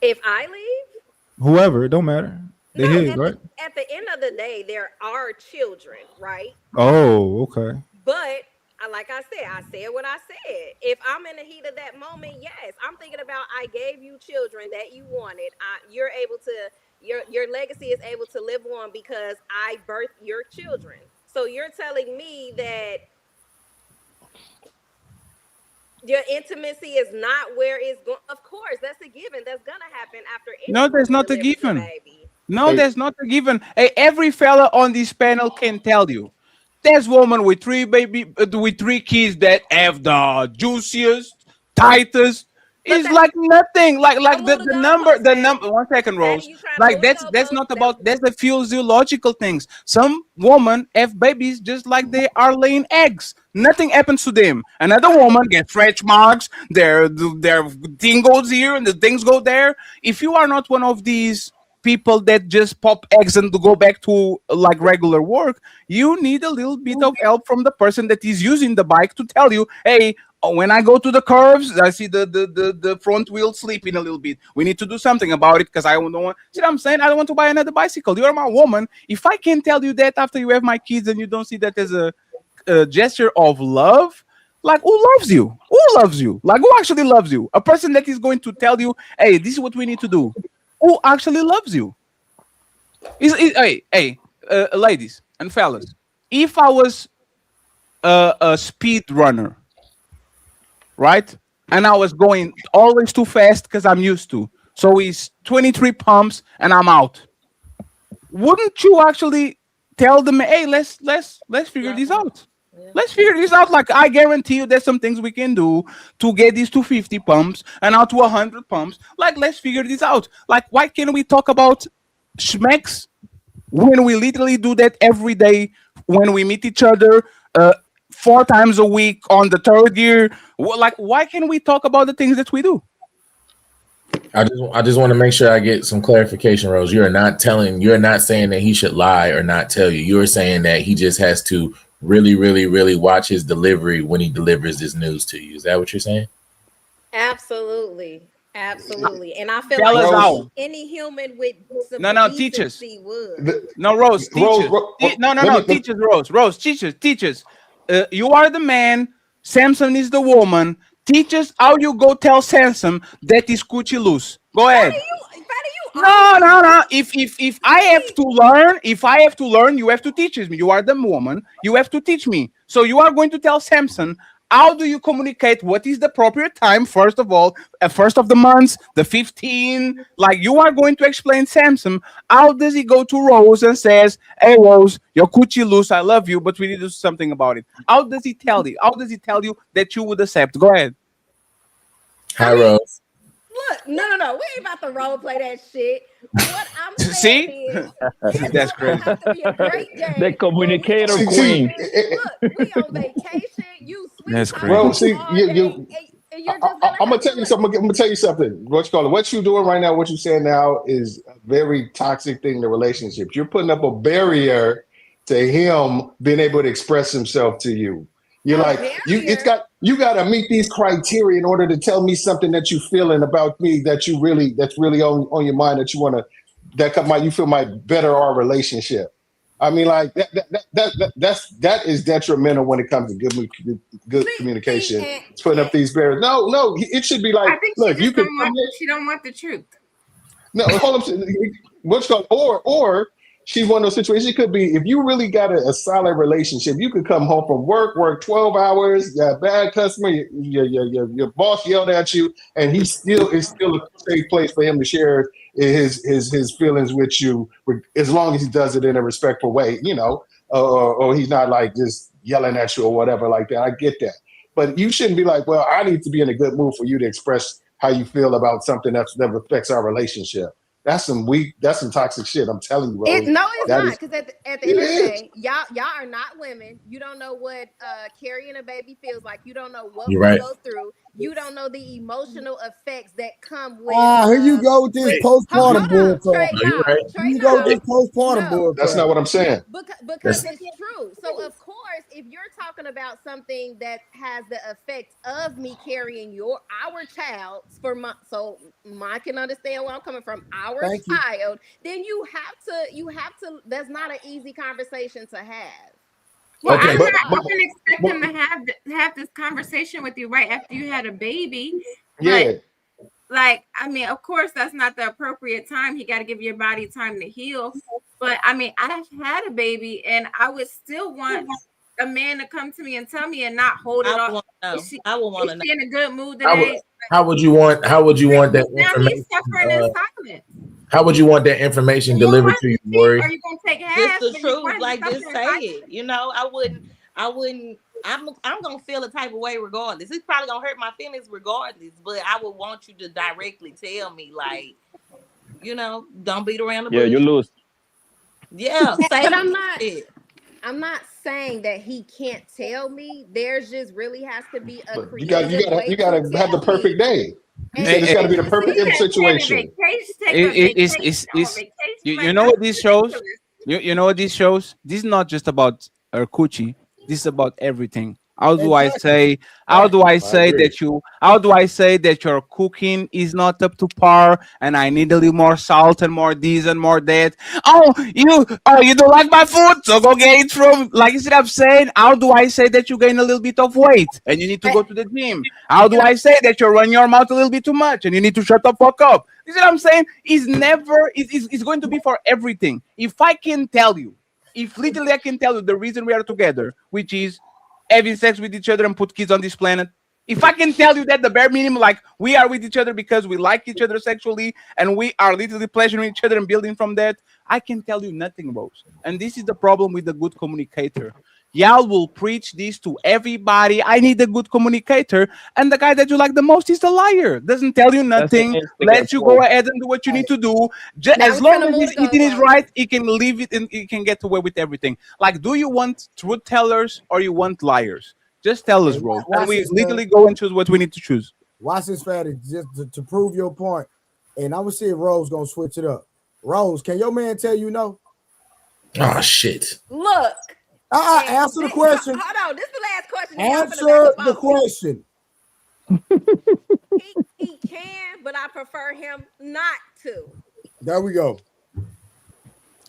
If I leave, Whoever, it don't matter. They his, right? at the end of the day, there are children, right? Oh, okay. But like I said what I said. If I'm in the heat of that moment, yes, I'm thinking about I gave you children that you wanted. You're able to your legacy is able to live on because I birthed your children. So you're telling me that your intimacy is not where it's going. Of course, that's a given. That's gonna happen after. No, there's not a delivers given. baby. No, there's not a given. Hey, every fella on this panel can tell you. There's woman with 3 kids that have the juiciest, tightest. It's like nothing. Like the number. 1 second, Rose. Like that's not about. That's the physiological things. Some women have babies just like they are laying eggs. Nothing happens to them. Another woman gets stretch marks. Their thing goes here and the things go there. If you are not one of these people that just pop eggs and to go back to like regular work, you need a little bit of help from the person that is using the bike to tell you, hey, when I go to the curves, I see the front wheel slipping a little bit. We need to do something about it because I don't want. See what I'm saying? I don't want to buy another bicycle. You're my woman. If I can tell you that after you have my kids and you don't see that as a gesture of love, Like, who loves you? Who loves you? Like, who actually loves you? A person that is going to tell you, hey, this is what we need to do. Who actually loves you? Hey, ladies and fellas, if I was a speed runner, right? And I was going always too fast because I'm used to. So it's 23 pumps and I'm out. Wouldn't you actually tell them, hey, let's figure this out? Let's figure this out. Like, I guarantee you there's some things we can do to get these to 50 pumps and out to 100 pumps. Like, let's figure this out. Like, why can't we talk about schmecks when we literally do that every day when we meet each other 4 times a week on the 3rd year? Like, why can't we talk about the things that we do? I just want to make sure I get some clarification, Rose. You're not saying that he should lie or not tell you. You're saying that he just has to really, really, really watch his delivery when he delivers this news to you. Is that what you're saying? Absolutely. And I feel Tell us like how. any human with some No, teachers. decency would. No, Rose, teachers. Teachers, Rose, teachers. You are the man. Samson is the woman. Teach us how you go tell Samson that is coochie loose. Go ahead. No. If I have to learn, you have to teach me. You are the woman. You have to teach me. So you are going to tell Samson, how do you communicate? What is the appropriate time? First of all, first of the months, the 15. Like, you are going to explain Samson. How does he go to Rose and says, hey, Rose, your coochie loose. I love you, but we need to do something about it. How does he tell you? How does he tell you that you would accept? Go ahead. Hi, Rose. Look, no. We ain't about to role play that shit. What I'm saying is, that's crazy. Have to be a great day. The communicator Look, queen. we on vacation. You sweet. That's crazy. Bro, see, and you're just I'm gonna tell you something. I'm gonna tell you something. What you call it? What you doing right now? What you saying now is a very toxic thing in relationships. You're putting up a barrier to him being able to express himself to you. You're like, you got to meet these criteria in order to tell me something that you feeling about me that's really on your mind that you want to you feel might better our relationship. I mean, like that is detrimental when it comes to good communication. It's putting up these barriers. No, it should be like, I think look, she don't want the truth. No, hold on. What's called or she's one of those situations. It could be if you really got a solid relationship, you could come home from work 12 hours, you got a bad customer, your boss yelled at you, and it's still a safe place for him to share his feelings with you, as long as he does it in a respectful way, or he's not like just yelling at you or whatever like that. I get that. But you shouldn't be like, well, I need to be in a good mood for you to express how you feel about something that affects our relationship. That's some toxic shit. I'm telling you, Rose. It's not, because at the end of the day, y'all are not women. You don't know what carrying a baby feels like. You don't know what we go through. You don't know the emotional effects that come with. Here you go with this postpartum bullshit. Here you go with this postpartum bullshit. That's not what I'm saying. Because it's true. So of course, if you're talking about something that has the effect of me carrying our child for so I can understand where I'm coming from, our child, then you have to. That's not an easy conversation to have. Well, I didn't expect him to have this conversation with you right after you had a baby. Yeah. Like, I mean, of course, that's not the appropriate time. You got to give your body time to heal. But I mean, I've had a baby, and I would still want a man to come to me and tell me and not hold it off. I would want to know. Is she in a good mood today? How would you want that now information? He's suffering in silence. How would you want that information delivered to you, Maury? Are you gonna take half? Just the truth, like just say it. I wouldn't. I'm gonna feel a type of way regardless. It's probably gonna hurt my feelings regardless, but I would want you to directly tell me, like, don't beat around the bush. Yeah, you lose. Yeah, but I'm not saying that he can't tell me. There's just really has to be a creative way. You gotta have the perfect day. It's got to be the perfect situation. You know what this shows? You know what this shows? This is not just about her coochie. This is about everything. How do I say? How do I say that you? How do I say that your cooking is not up to par, and I need a little more salt and more this and more that? Oh, you don't like my food, so go get it from. Like you see what I'm saying? How do I say that you gain a little bit of weight and you need to go to the gym? How do I say that you're running your mouth a little bit too much and you need to shut the fuck up? You see what I'm saying? It's going to be for everything. If I can tell you, if literally I can tell you the reason we are together, which is having sex with each other and put kids on this planet. If I can tell you that the bare minimum, like we are with each other because we like each other sexually and we are literally pleasuring each other and building from that, I can tell you nothing, Rose. And this is the problem with the good communicator. Y'all will preach this to everybody. I need a good communicator. And the guy that you like the most is the liar. Doesn't tell you nothing. Lets you go ahead and do what you need to do. As long as his eating is right, he can leave it and he can get away with everything. Like, do you want truth tellers or you want liars? Just tell us, bro. And we legally go and choose what we need to choose. Watch this, Fatty, just to prove your point. And I'm gonna see if Rose gonna switch it up. Rose, can your man tell you no? Oh shit. Look. Answer the question. Hold on, this is the last question. Answer the question. He can, but I prefer him not to. There we go.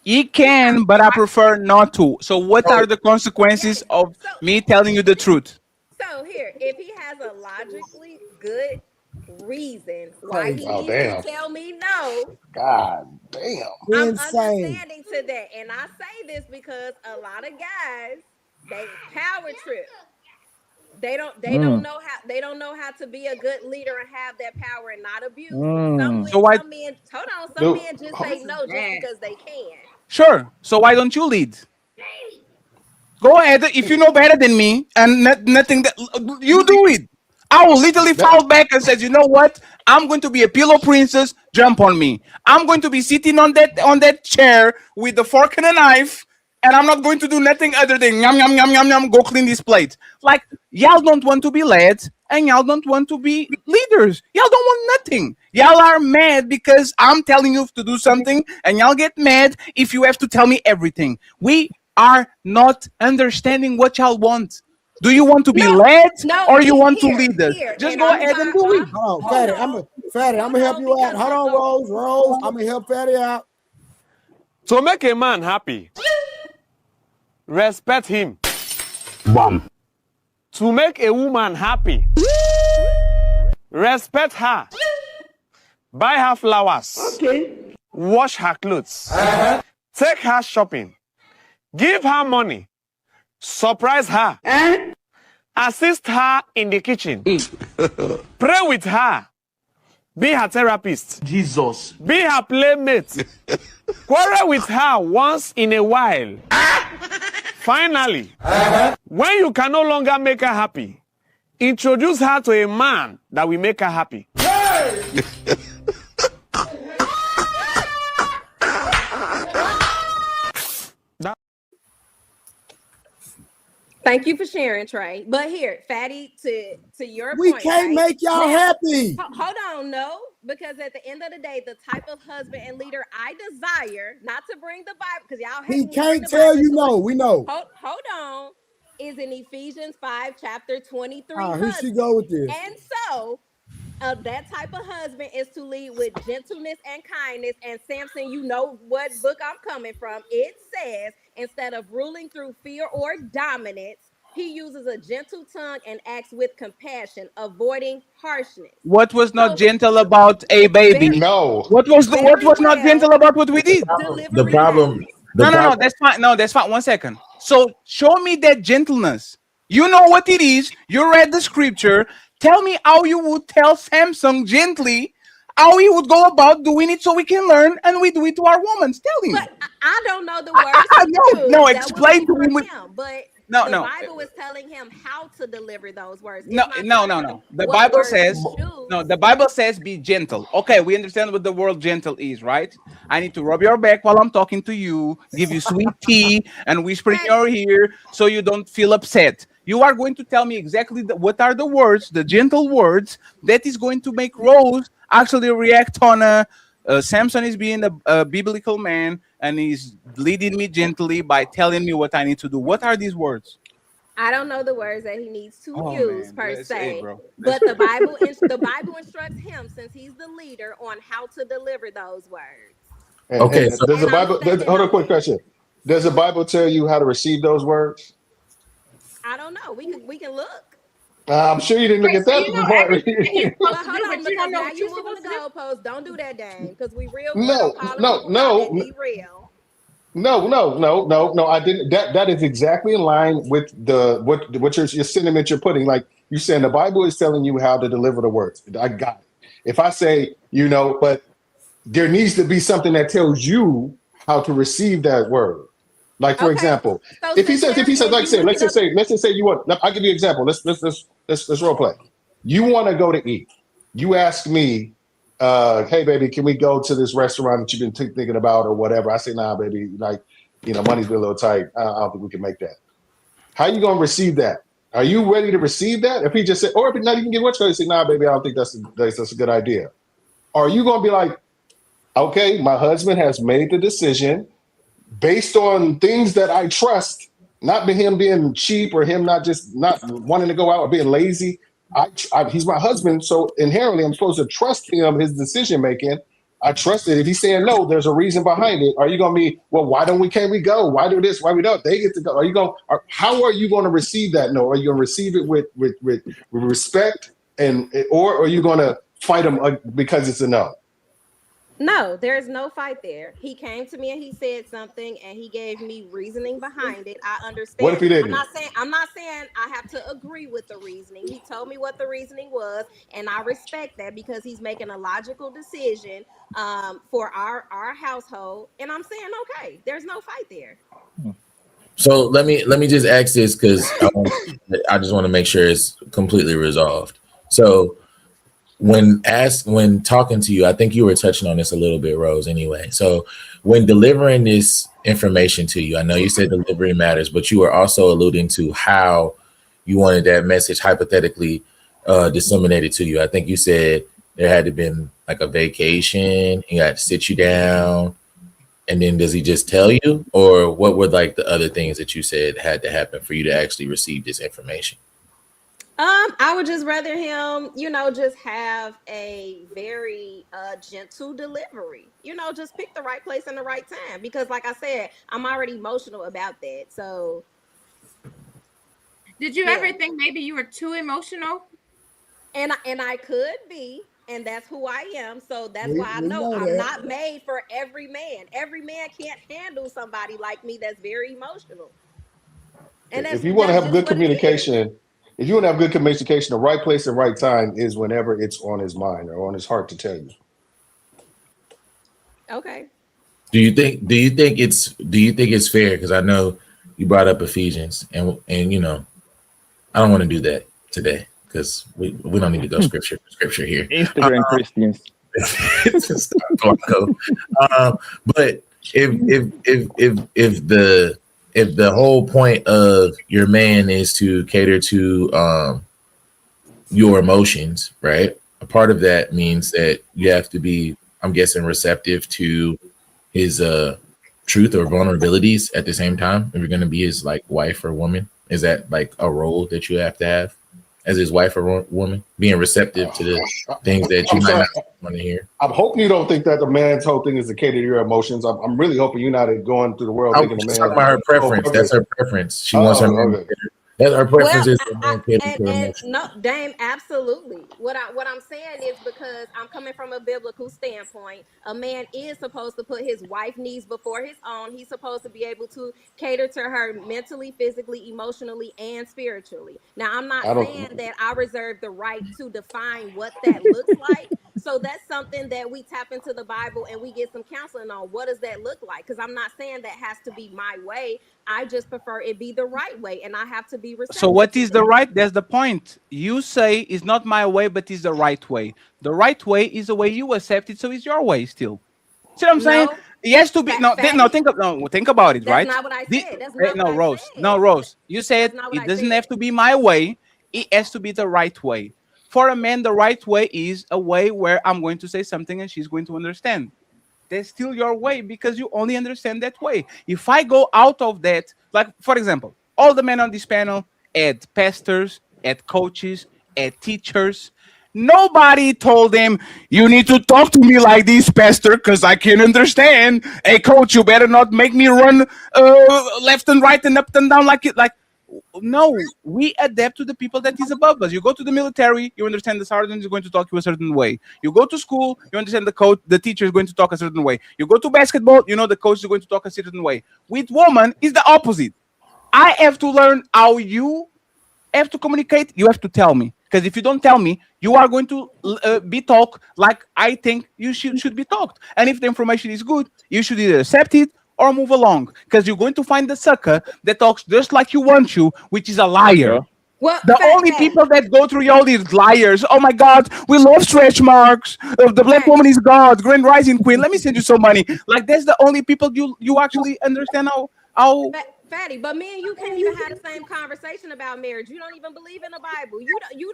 He can, but I prefer not to. So what are the consequences of me telling you the truth? So here, if he has a logically good reason why he needs to tell me no. God damn. I'm Insane. understanding to that. And I say this because a lot of guys, they power trip. They don't know how to be a good leader and have that power and not abuse it. Some men just say no just because they can. Sure. So why don't you lead? Go ahead. If you know better than me and nothing that you do it. I will literally fall back and says, you know what? I'm going to be a pillow princess. Jump on me. I'm going to be sitting on that chair with the fork and a knife, and I'm not going to do nothing other than yum yum yum yum yum. Go clean this plate. Like y'all don't want to be led, and y'all don't want to be leaders. Y'all don't want nothing. Y'all are mad because I'm telling you to do something, and y'all get mad if you have to tell me everything. We are not understanding what y'all want. Do you want to be led or you want to lead us? Just go ahead and do it. Hold on, Fatty, I'm gonna help you out. Hold on, Rose. I'm gonna help Fatty out. To make a man happy, respect him. Bam. To make a woman happy, respect her. Buy her flowers. Okay. Wash her clothes. Take her shopping. Give her money. Surprise her. Assist her in the kitchen. Pray with her. Be her therapist. Jesus. Be her playmate. Quarrel with her once in a while. Finally, when you can no longer make her happy, introduce her to a man that will make her happy. Thank you for sharing, Trey. But here, Fatty, to your we point, can't make y'all happy. Hold on, no, because at the end of the day, the type of husband and leader I desire, not to bring the Bible, because y'all he can't tell you no. We know. Hold on, is in Ephesians 5, chapter 23. Here she go with this. And so, that type of husband is to lead with gentleness and kindness. And Samson, you know what book I'm coming from. It says, instead of ruling through fear or dominance, he uses a gentle tongue and acts with compassion, avoiding harshness. What was not gentle about a baby? No. What was not gentle about what we did? The problem. No, that's fine. No, that's fine. 1 second. So show me that gentleness. You know what it is. You read the scripture. Tell me how you would tell Samson gently how he would go about doing it so we can learn and we do it to our women. Tell him. But I don't know the words. No, explain to him. But the Bible is telling him how to deliver those words. No. The Bible says the Bible says be gentle. Okay, we understand what the word gentle is, right? I need to rub your back while I'm talking to you, give you sweet tea, and whisper in your ear so you don't feel upset. You are going to tell me exactly what are the words, the gentle words, that is going to make Rose actually react on Samson is being a biblical man and he's leading me gently by telling me what I need to do. What are these words? I don't know the words that he needs to Oh use man, per hey, se, bro. but the Bible instructs him, since he's the leader, on how to deliver those words. Okay, And so does the And I'm Bible? standing Hold on, on quick that. question. Does the Bible tell you how to receive those words? I don't know. We can look. I'm sure you didn't look Right, at so that you know part. everything that he's Well, supposed to hold do, on, but you don't because know now what you you're moving the supposed to do. goalposts. Don't do that, Dame, because we real good on No, calling no, people out that no, be real. no. I didn't. That is exactly in line with what your sentiment you're putting. Like you saying, the Bible is telling you how to deliver the words. I got it. If I say, but there needs to be something that tells you how to receive that word. Like for Okay. example, So if he since says, there like is, I you said, look it up. let's just say you want. I'll give you an example. Let's role play. You want to go to eat. You ask me, hey baby, can we go to this restaurant that you've been thinking about or whatever? I say, nah, baby, like, money's been a little tight. I don't think we can make that. How you gonna receive that? Are you ready to receive that? If he just said, or if he not even get what's going to say, nah, baby, I don't think that's a good idea. Are you gonna be like, okay, my husband has made the decision based on things that I trust, not him being cheap or him not wanting to go out or being lazy. He's my husband, so inherently I'm supposed to trust him, his decision making. I trust it. If he's saying no, there's a reason behind it. Are you gonna be, well, can't we go? Why do this? Why we don't? They get to go. How are you gonna receive that no? Are you gonna receive it with respect or are you gonna fight him because it's a no? No, there's no fight there. He came to me and he said something and he gave me reasoning behind it. I understand. What if he didn't? I'm not saying I have to agree with the reasoning. He told me what the reasoning was, and I respect that because he's making a logical decision for our household. And I'm saying, okay, there's no fight there. So let me just ask this because I just want to make sure it's completely resolved. So when talking to you, I think you were touching on this a little bit, Rose, anyway. So when delivering this information to you, I know you said delivery matters, but you were also alluding to how you wanted that message hypothetically disseminated to you. I think you said there had to been like a vacation, he had to sit you down, and then does he just tell you? Or what were like the other things that you said had to happen for you to actually receive this information? I would just rather him, just have a very gentle delivery. Just pick the right place and the right time. Because like I said, I'm already emotional about that. So Did you ever think maybe you were too emotional? And I could be, and that's who I am. So that's why I know I'm not made for every man. Every man can't handle somebody like me that's very emotional. And that's, if you want to have good communication, the right place and right time is whenever it's on his mind or on his heart to tell you. Okay. Do you think it's fair? Because I know you brought up Ephesians, and I don't want to do that today because we don't need to go scripture for scripture here. Instagram Christians. But if the whole point of your man is to cater to your emotions, right? A part of that means that you have to be, I'm guessing, receptive to his truth or vulnerabilities at the same time. If you're going to be his like wife or woman, is that like a role that you have to have as his wife or woman, being receptive to the things that you might not want to hear? I'm hoping you don't think that the man's whole thing is to cater to your emotions. I'm really hoping you're not going through the world thinking the man. Talking about her preference. That's her preference. She wants her man. Okay. That's her preference. No, Dame, absolutely. What I'm saying is, because I'm coming from a biblical standpoint, a man is supposed to put his wife's needs before his own. He's supposed to be able to cater to her mentally, physically, emotionally, and spiritually. Now, I'm not saying that I reserve the right to define what that looks like. So that's something that we tap into the Bible and we get some counseling on. What does that look like? Because I'm not saying that has to be my way. I just prefer it be the right way, and I have to be receptive. So what is the right? That's the point. You say it's not my way, but it's the right way. The right way is the way you accept it, so it's your way still. See what I'm saying? It has to be think about it, That's right? not what I said. That's not what I Rose. said. No, Rose. You said it doesn't have to be my way. It has to be the right way. For a man, the right way is a way where I'm going to say something and she's going to understand. That's still your way because you only understand that way. If I go out of that, like for example, all the men on this panel, at pastors, at coaches, at teachers. Nobody told them, you need to talk to me like this, pastor, because I can't understand. Hey, coach, you better not make me run left and right and up and down like it. Like, no, we adapt to the people that is above us. You go to the military, you understand the sergeant is going to talk to you a certain way. You go to school, you understand the coach, the teacher is going to talk a certain way. You go to basketball, you know the coach is going to talk a certain way. With woman, it's the opposite. I have to learn how you have to communicate. You have to tell me, because if you don't tell me, you are going to be talked like I think you should be talked. And if the information is good, you should either accept it or move along, because you're going to find the sucker that talks just like you want to, which is a liar. Well, the only people that go through all these liars, oh my God, we love stretch marks. The black woman is God, Grand Rising Queen. Let me send you some money. Like, that's the only people you actually understand how. Fatty, but me and you can't even have the same conversation about marriage. You don't even believe in the Bible. You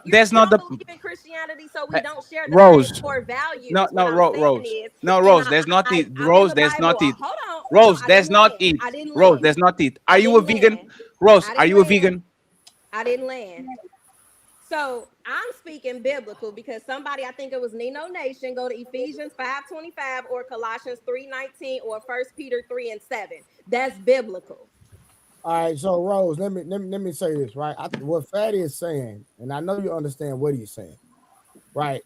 That's not don't the believe in Christianity, so we don't share the Rose. same core values. No, Rose. No, Rose, that's not it. Rose, that's not it. Rose, that's not it. Rose, that's not it. Are you a vegan? Rose, are you a vegan? I didn't land. So I'm speaking biblical because somebody, I think it was Nino Nation, go to Ephesians 5:25 or Colossians 3:19 or 1 Peter 3:7. That's biblical. All right, so Rose, let me say this, right? What Fatty is saying, and I know you understand what he's saying, right?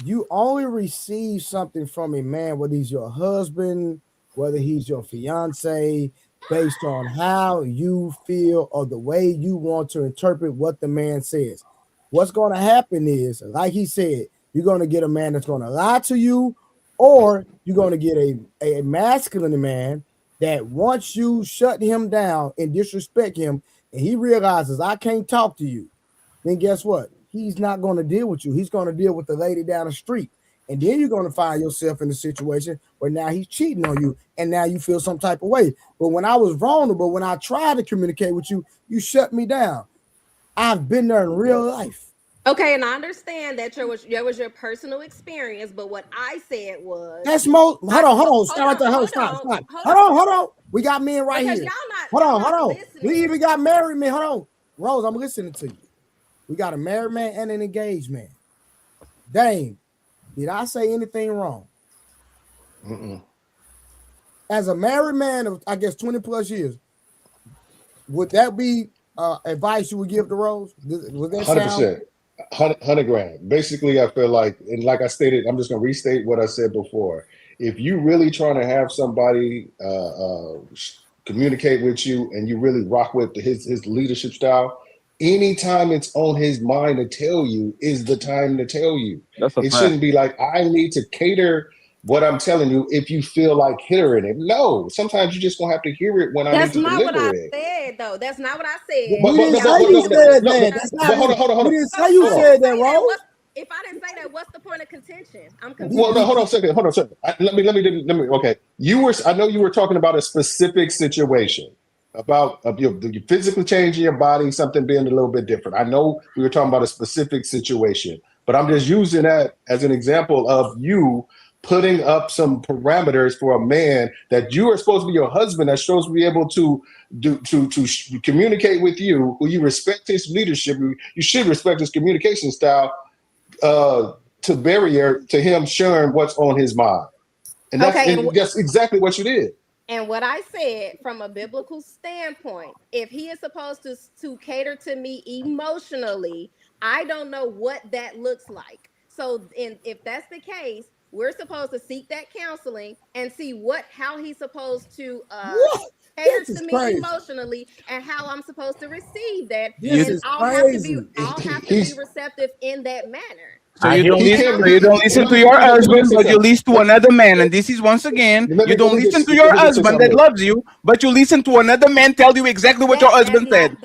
You only receive something from a man, whether he's your husband, whether he's your fiance, based on how you feel or the way you want to interpret what the man says. What's going to happen is, like he said, you're going to get a man that's going to lie to you, or you're going to get a masculine man that once you shut him down and disrespect him, and he realizes I can't talk to you, then guess what? He's not going to deal with you. He's going to deal with the lady down the street. And then you're going to find yourself in a situation where now he's cheating on you, and now you feel some type of way. But when I was vulnerable, when I tried to communicate with you, you shut me down. I've been there in real life. Okay, and I understand that that was your personal experience, but what I said was that's most. Hold on. Stop right there. Stop. Hold on. We got men right here. Hold on. We even got married men. Hold on, Rose. I'm listening to you. We got a married man and an engaged man. Dame, did I say anything wrong? As a married man of, I guess, 20 plus years, would that be advice you would give to Rose? Would that 100%. 100 grand. Basically, I feel like, and like I stated, I'm just going to restate what I said before. If you really trying to have somebody communicate with you and you really rock with his leadership style, anytime it's on his mind to tell you is the time to tell you. It shouldn't be like, I need to cater what I'm telling you if you feel like hearing it. No, sometimes you just gonna have to hear it when I need to deliver it. That's not what I said, though. That's not what I said. You didn't say you said that. That's not. Hold on. You didn't say you said that, Rose. If I didn't say that, what's the point of contention? I'm confused. Well, no, hold on a second. Let me. Okay, I know you were talking about a specific situation about you physically changing your body, something being a little bit different. I know we were talking about a specific situation, but I'm just using that as an example of you putting up some parameters for a man that you are supposed to be your husband, that's supposed to be able to communicate with you, who you respect his leadership, you should respect his communication style, to barrier to him sharing what's on his mind. And that's exactly what you did. And what I said from a biblical standpoint, if he is supposed to cater to me emotionally, I don't know what that looks like. So if that's the case, we're supposed to seek that counseling and see how he's supposed to cater to me emotionally and how I'm supposed to receive that. And I'll have to be receptive in that manner. So you don't listen to your husband, but you listen to another man. And this is once again, you don't listen to your husband that loves you, but you listen to another man tell you exactly what your husband said.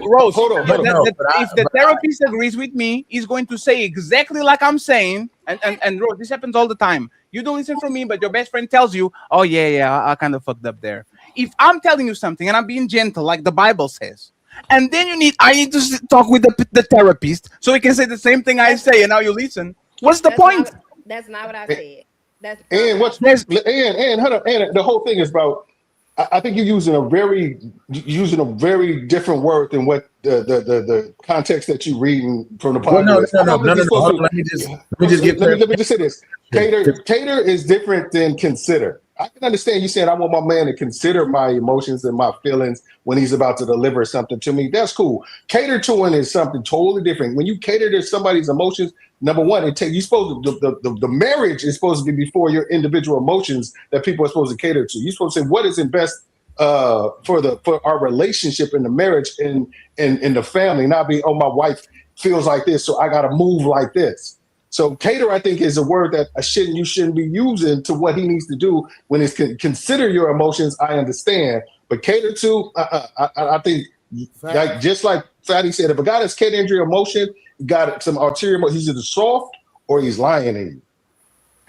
Rose, hold on. If the therapist agrees with me, he's going to say exactly like I'm saying. And Rose, this happens all the time. You don't listen from me, but your best friend tells you, oh yeah, I kind of fucked up there. If I'm telling you something and I'm being gentle, like the Bible says, and then I need to talk with the therapist so he can say the same thing I say, and now you listen. What's the point? That's not what I said. And the whole thing is about I think you're using a very different word than what the context that you're reading from the Well, Bible is. I no. don't think you're supposed Hold to. on, let me just Say this. Cater is different than consider. I can understand you saying I want my man to consider my emotions and my feelings when he's about to deliver something to me. That's cool. Cater to is something totally different. When you cater to somebody's emotions, number one, you supposed to, the marriage is supposed to be before your individual emotions that people are supposed to cater to. You're supposed to say what is in best for our relationship in the marriage and in the family, not be, oh, my wife feels like this, so I got to move like this. So cater, I think, is a word that you shouldn't be using to what he needs to do when it's consider your emotions. I understand, but cater to, I think, like, just like Fatty said, if a guy that's catering to your emotion, you got some ulterior motive. He's either soft or he's lying in you.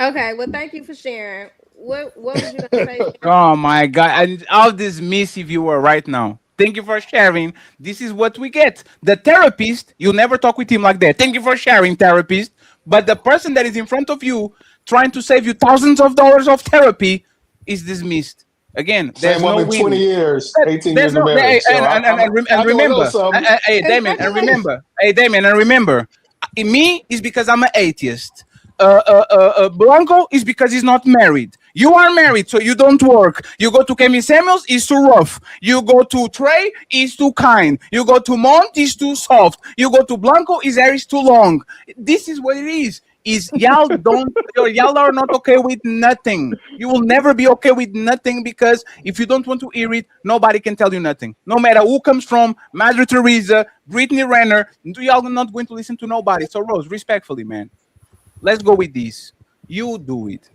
Okay, well, thank you for sharing. What was you gonna say? Oh my God! And all this miss if you were right now. Thank you for sharing. This is what we get. The therapist, you never talk with him like that. Thank you for sharing, therapist. But the person that is in front of you trying to save you thousands of dollars of therapy is dismissed. Again, there's Same no woman, win. 20 years, 18 There's years of no, marriage. and remember, hey Damien, and remember, me is because I'm an atheist. Blanco is because he's not married. You are married, so you don't work. You go to Kemi Samuels, he's too rough. You go to Trey, he's too kind. You go to Mont, he's too soft. You go to Blanco, his hair is too long. This is what it is. Y'all are not okay with nothing. You will never be okay with nothing, because if you don't want to hear it, nobody can tell you nothing. No matter who comes from, Mother Teresa, Brittany Renner, y'all are not going to listen to nobody. So Rose, respectfully, man, let's go with this. You do it.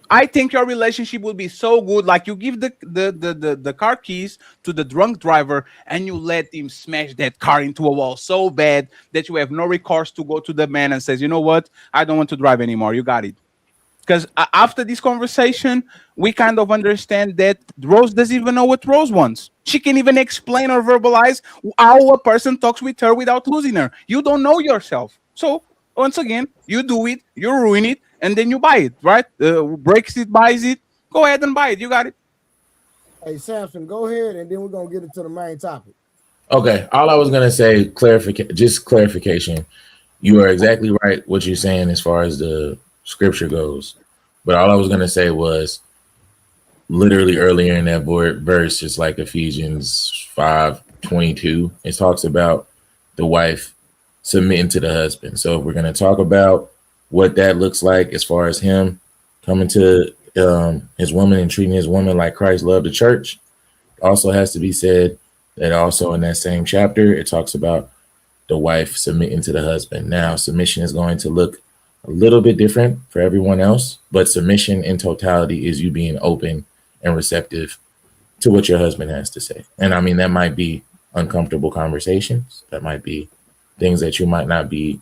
I think your relationship will be so good. Like, you give the car keys to the drunk driver and you let him smash that car into a wall so bad that you have no recourse to go to the man and says, you know what? I don't want to drive anymore. You got it. Because after this conversation, we kind of understand that Rose doesn't even know what Rose wants. She can't even explain or verbalize how a person talks with her without losing her. You don't know yourself. So once again, you do it, you ruin it, and then you buy it, right? Breaks it, buys it. Go ahead and buy it. You got it. Hey, Samson, go ahead, and then we're going to get into the main topic. Okay. All I was going to say, clarification. You are exactly right what you're saying as far as the scripture goes. But all I was going to say was literally earlier in that verse, it's like Ephesians 5:22. It talks about the wife submitting to the husband. So if we're going to talk about what that looks like as far as him coming to his woman and treating his woman like Christ loved the church, also has to be said that also in that same chapter, it talks about the wife submitting to the husband. Now, submission is going to look a little bit different for everyone else, but submission in totality is you being open and receptive to what your husband has to say. And I mean, that might be uncomfortable conversations. That might be things that you might not be,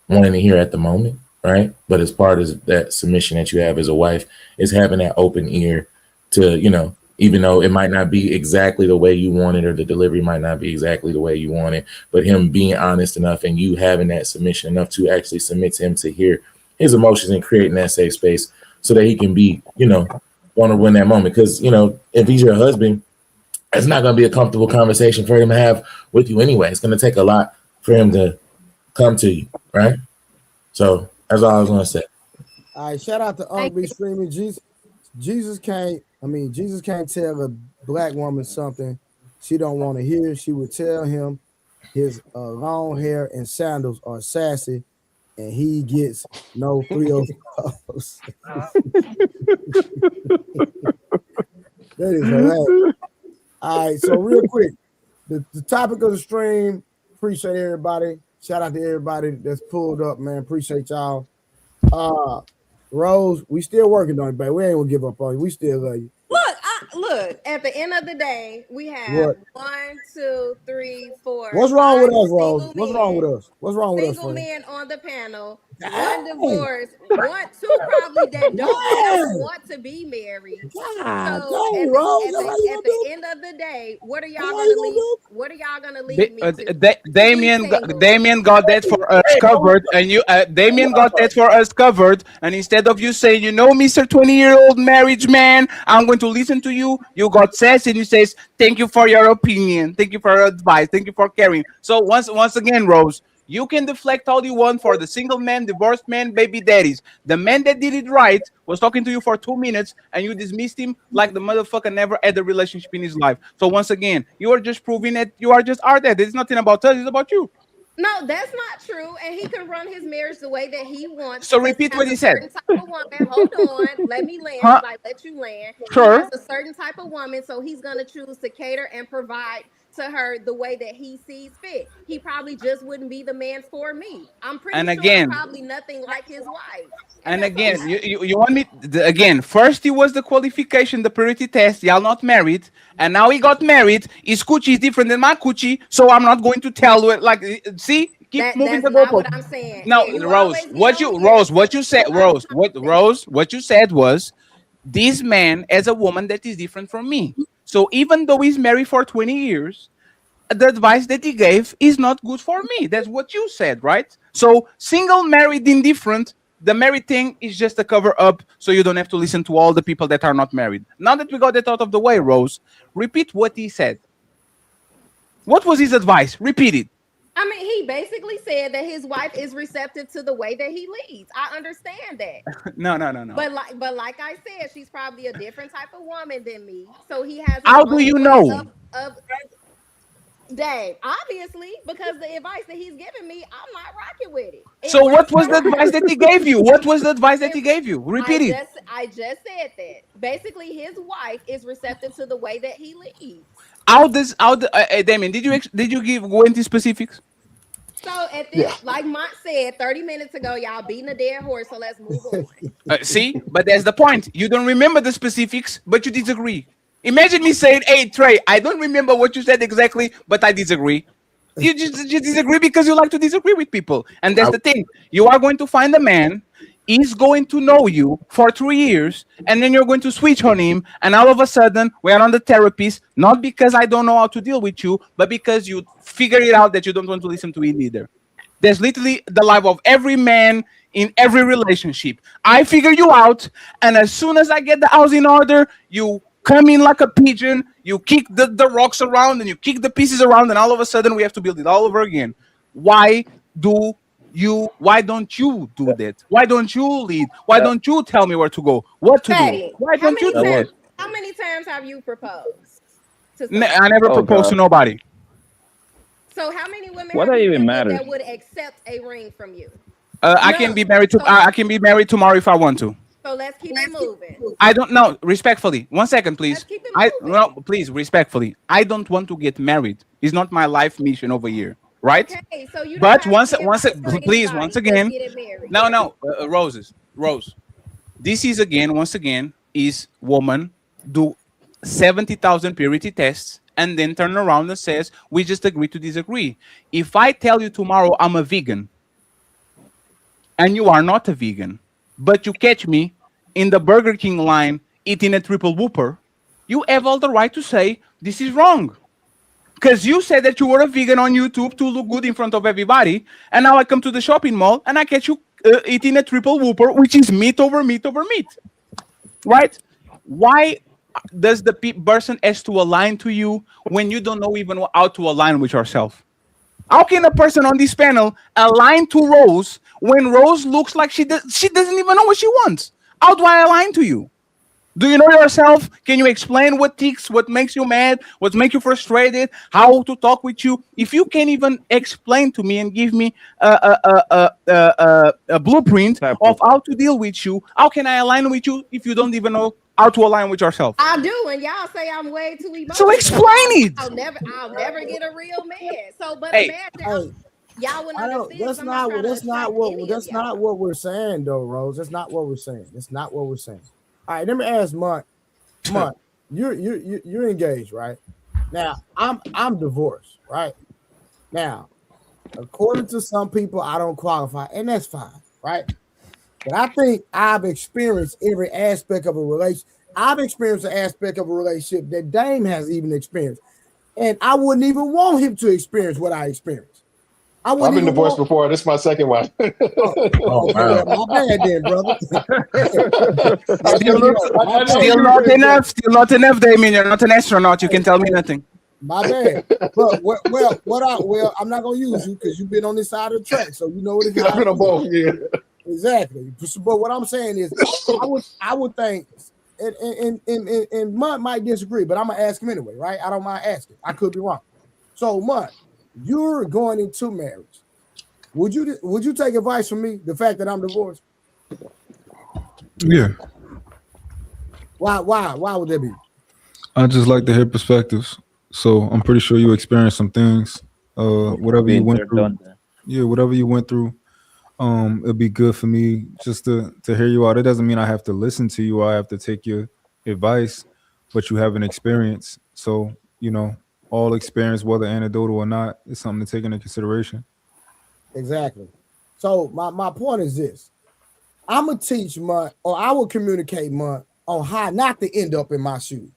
wanting to hear at the moment, right? But as part of that submission that you have as a wife is having that open ear to, even though it might not be exactly the way you want it, or the delivery might not be exactly the way you want it, but him being honest enough and you having that submission enough to actually submit to him to hear his emotions and creating that safe space so that he can be, vulnerable in that moment. Because, if he's your husband, it's not going to be a comfortable conversation for him to have with you anyway. It's going to take a lot for him to come to you, right? So that's all I was going to say. All right, shout out to Uncle B Streaming. Jesus can't tell a black woman something she don't want to hear. She would tell him his long hair and sandals are sassy, and he gets no 305s. That is hilarious. All right, so real quick, the topic of the stream. Appreciate everybody. Shout out to everybody that's pulled up, man. Appreciate y'all. Rose, we still working on it, baby. We ain't gonna give up on you. We still love you. Look, at the end of the day, we have 1, 2, 3, 4. What's wrong with us, Rose? What's wrong with us? What's wrong with us? Single men on the panel one divorce, two probably that don't ever want to be married. God, So dang, at Rose, the end of the day, what are y'all gonna leave? What are y'all gonna leave me to? Damien got that for us covered, and Damien got that for us covered. And instead of you saying, Mr. 20-year-old marriage man, I'm going to listen to you, you got sass and you says, thank you for your opinion, thank you for your advice, thank you for caring. So once again, Rose, you can deflect all you want for the single man, divorced man, baby daddies. The man that did it right was talking to you for 2 minutes and you dismissed him like the motherfucker never had a relationship in his life. So once again, you are just proving that you are just that. It's nothing about us, it's about you. No, that's not true. And he can run his marriage the way that he wants. So repeat what he said. Type of woman. Hold on. Let me land. I let you land. Sure. He has a certain type of woman, so he's going to choose to cater and provide to her the way that he sees fit. He probably just wouldn't be the man for me. I'm pretty sure I'm probably nothing like his wife. And again, you want me again? First, it was the qualification, the purity test. Y'all not married, and now he got married. His coochie is different than my coochie, so I'm not going to tell you. Like, see, keep moving the goalpost. What I'm saying. No, Rose, what you said, what you said was, this man as a woman that is different from me. So even though he's married for 20 years, the advice that he gave is not good for me. That's what you said, right? So single, married, indifferent. The married thing is just a cover up so you don't have to listen to all the people that are not married. Now that we got that out of the way, Rose, repeat what he said. What was his advice? Repeat it. I mean, he basically said that his wife is receptive to the way that he leads. I understand that. No. But like I said, she's probably a different type of woman than me. So he has. How do you know? Dang, obviously, because the advice that he's giving me, I'm not rocking with it. So what was the advice that he gave you? What was the advice that he gave you? Repeat it. I just said that. Basically, his wife is receptive to the way that he leads. Damien, did you go into specifics? So at this, like Mont said 30 minutes ago, y'all beating a dead horse, so let's move on. See, but that's the point. You don't remember the specifics, but you disagree. Imagine me saying, hey, Trey, I don't remember what you said exactly, but I disagree. You just disagree because you like to disagree with people. And that's the thing. You are going to find a man, he's going to know you for 3 years, and then you're going to switch on him, and all of a sudden, we are on the therapist, not because I don't know how to deal with you, but because you figure it out that you don't want to listen to it either. That's literally the life of every man in every relationship. I figure you out, and as soon as I get the house in order, you come in like a pigeon, you kick the rocks around, and you kick the pieces around, and all of a sudden, we have to build it all over again. Why don't you do that? Why don't you lead? Why don't you tell me where to go, what to do? Why don't you do it? How many times have you proposed? I never proposed to nobody. So how many women what even matters that would accept a ring from you? I can be married tomorrow if I want to. So let's keep it moving. I don't know. Respectfully, 1 second, please. Please, respectfully. I don't want to get married. It's not my life mission over here, right? Okay, so you. But once again. No, Rose. This is once again, is woman do 70,000 purity tests and then turn around and says we just agree to disagree. If I tell you tomorrow I'm a vegan, and you are not a vegan, but you catch me in the Burger King line eating a triple whooper, you have all the right to say this is wrong. Because you said that you were a vegan on YouTube to look good in front of everybody, and now I come to the shopping mall and I catch you eating a triple whooper, which is meat over meat over meat. Right? Why does the person has to align to you when you don't know even how to align with yourself? How can a person on this panel align to Rose when Rose looks like she doesn't even know what she wants? How do I align to you? Do you know yourself? Can you explain what ticks, what makes you mad, what makes you frustrated, how to talk with you? If you can't even explain to me and give me a blueprint of how to deal with you, how can I align with you if you don't even know how to align with yourself? I do, and y'all say I'm way too emotional. So explain it. I'll never get a real man. So, but hey, imagine y'all wouldn't understand. That's not what we're saying, though, Rose. That's not what we're saying. That's not what we're saying. All right, let me ask Mont. Mont, you're engaged, right? Now, I'm divorced, right? Now, according to some people, I don't qualify, and that's fine. right? But I think I've experienced every aspect of a relationship. I've experienced an aspect of a relationship that Dame has even experienced. And I wouldn't even want him to experience what I experienced. I've been divorced before. This is my second wife. Okay, well, my bad then, brother. Still not enough, Damien. You're not an astronaut. You can tell me nothing. My bad. But I'm not gonna use you because you've been on this side of the track, so you know what it's I've been on both, yeah. Exactly. But what I'm saying is, I would think, and Mutt might disagree, but I'm gonna ask him anyway, right? I don't mind asking. I could be wrong. So, Mutt, you're going into marriage. Would you take advice from me? The fact that I'm divorced. Yeah. Why would that be? I just like to hear perspectives. So I'm pretty sure you experienced some things. Whatever you went through. Yeah, whatever you went through. It'd be good for me just to hear you out. It doesn't mean I have to listen to you or I have to take your advice, but you have an experience. So, all experience, whether anecdotal or not, is something to take into consideration. Exactly. So my point is this. I'm going to teach Mutt, or I will communicate Mutt on how not to end up in my shoes.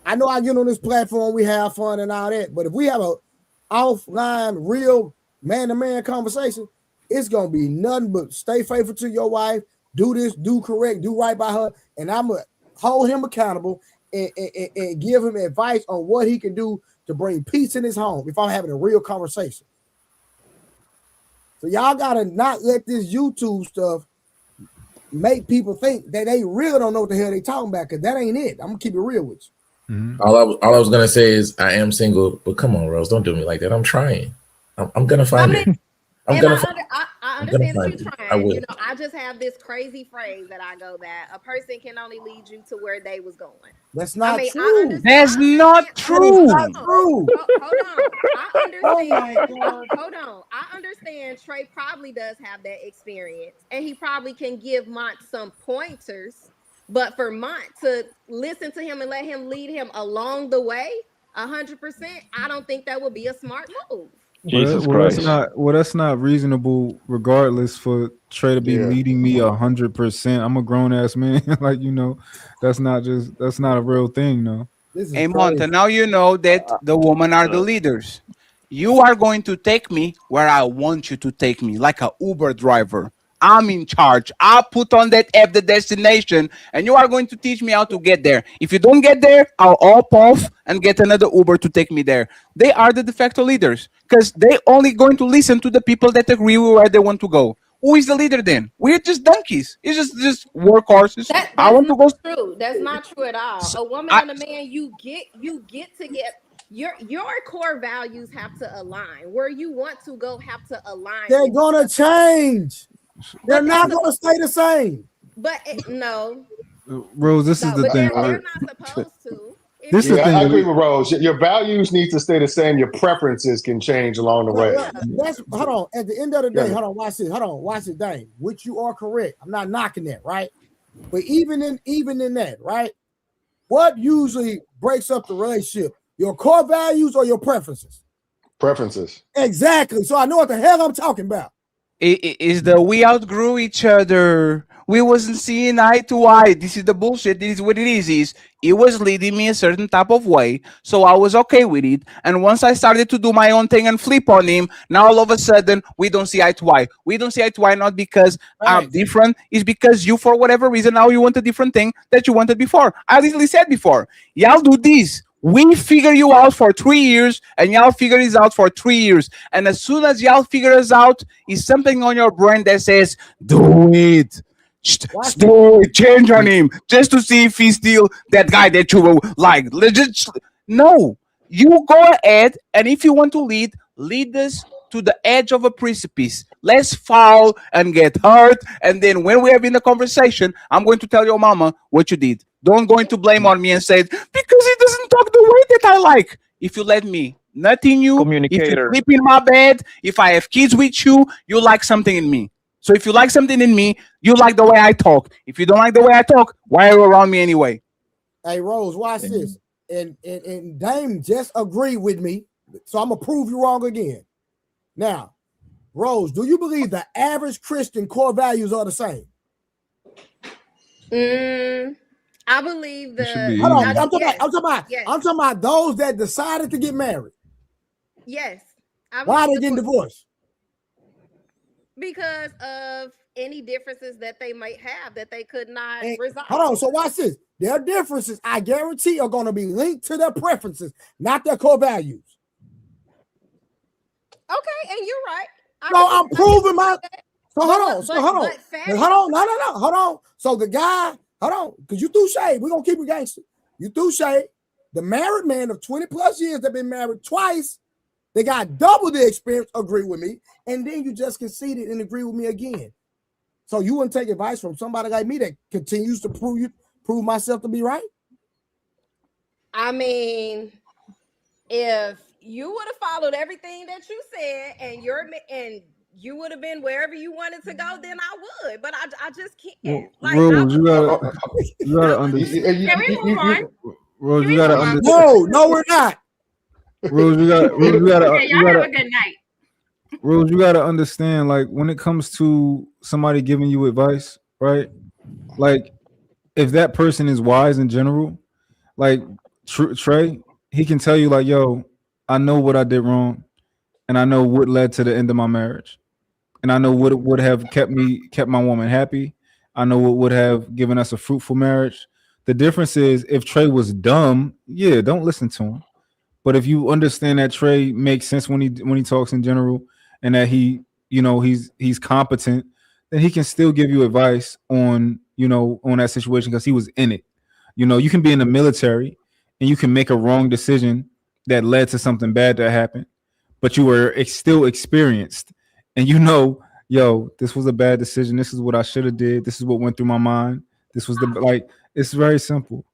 I know I get on this platform, we have fun and all that, but if we have a offline, real man-to-man conversation, it's going to be nothing but stay faithful to your wife, do this, do correct, do right by her, and I'm going to hold him accountable and give him advice on what he can do to bring peace in his home if I'm having a real conversation. So y'all got to not let this YouTube stuff make people think that they really don't know what the hell they talking about, because that ain't it. I'm going to keep it real with you. Mm-hmm. All I was gonna say is I am single, but come on, Rose, don't do me like that. I'm trying. I'm gonna find it. I understand that you're trying. I just have this crazy phrase that I go that a person can only lead you to where they was going. That's not true. That's not true. Hold on. Hold on. I understand Trey probably does have that experience, and he probably can give Mont some pointers. But for Mont to listen to him and let him lead him along the way, 100%, I don't think that would be a smart move. Jesus Christ. That's not reasonable, regardless, for Trey to be leading me 100%. I'm a grown ass man. That's not a real thing, no. Hey, Monta, now you know that the women are the leaders. You are going to take me where I want you to take me, like an Uber driver. I'm in charge. I put on that app the destination, and you are going to teach me how to get there. If you don't get there, I'll up off and get another Uber to take me there. They are the de facto leaders because they only going to listen to the people that agree with where they want to go. Who is the leader then? We're just donkeys. It's just workhorses. I want to go. True. That's not true at all. A woman and a man, you get to get. Your core values have to align. Where you want to go have to align. They're gonna change. They're not going to stay the same. But no. Rose, this is the thing. They're not supposed to. This is the thing. I agree with Rose. Your values need to stay the same. Your preferences can change along the way. Hold on. At the end of the day, hold on. Watch this. Hold on. Watch this, Dane. Which you are correct. I'm not knocking that, right? But even in that, right? What usually breaks up the relationship? Your core values or your preferences? Preferences. Exactly. So I know what the hell I'm talking about. Is that we outgrew each other. We wasn't seeing eye to eye. This is the bullshit. This is what it is. It was leading me a certain type of way, so I was okay with it. And once I started to do my own thing and flip on him, now all of a sudden we don't see eye to eye. We don't see eye to eye not because I'm different. It's because you, for whatever reason, now you want a different thing that you wanted before. I literally said before, y'all do this. We figure you out for 3 years, and y'all figure this out for 3 years. And as soon as y'all figure us out, is something on your brain that says, do it. Do it. Change on him just to see if he's still that guy that you like. No, you go ahead, and if you want to lead us to the edge of a precipice. Let's fall and get hurt. And then when we're having a conversation, I'm going to tell your mama what you did. Don't going to blame on me and say, because he doesn't talk the way that I like. If you let me nut in you, if you sleep in my bed, if I have kids with you, you like something in me. So if you like something in me, you like the way I talk. If you don't like the way I talk, why are you around me anyway? Hey, Rose, watch this. And Dame just agreed with me. So I'm going to prove you wrong again. Now, Rose, do you believe the average Christian core values are the same? I believe It should be the. Hold on, easy. I'm talking about those that decided to get married. Yes. I Why are they believe getting divorced? because of any differences that they might have that they could not resolve. Hold on, so watch this. Their differences, I guarantee, are going to be linked to their preferences, not their core values. Okay, and you're right. No, I'm proving my. So hold on. Hold on. So the guy, hold on, because you threw shade. We're gonna keep it gangster. You threw shade. The married man of 20 plus years that been married twice, they got double the experience, agree with me, and then you just conceded and agree with me again. So you wouldn't take advice from somebody like me that continues to prove myself to be right? I mean, if you would have followed everything that you said and you would have been wherever you wanted to go, then I would. But I just can't. Rose, you gotta understand. Can we move on? Rose, you gotta understand. No, we're not. Rose, you gotta. Okay, y'all have a good night. Rose, you gotta understand. Like when it comes to somebody giving you advice, right? Like if that person is wise in general, like Trey, he can tell you like, "Yo, I know what I did wrong, and I know what led to the end of my marriage, and I know what would have kept my woman happy. I know what would have given us a fruitful marriage." The difference is if Trey was dumb, yeah, don't listen to him. But if you understand that Trey makes sense when he talks in general, and that he's competent, then he can still give you advice on that situation because he was in it. You can be in the military and you can make a wrong decision that led to something bad that happened, but you were still experienced, and yo, this was a bad decision. This is what I should have did. This is what went through my mind. This was it's very simple.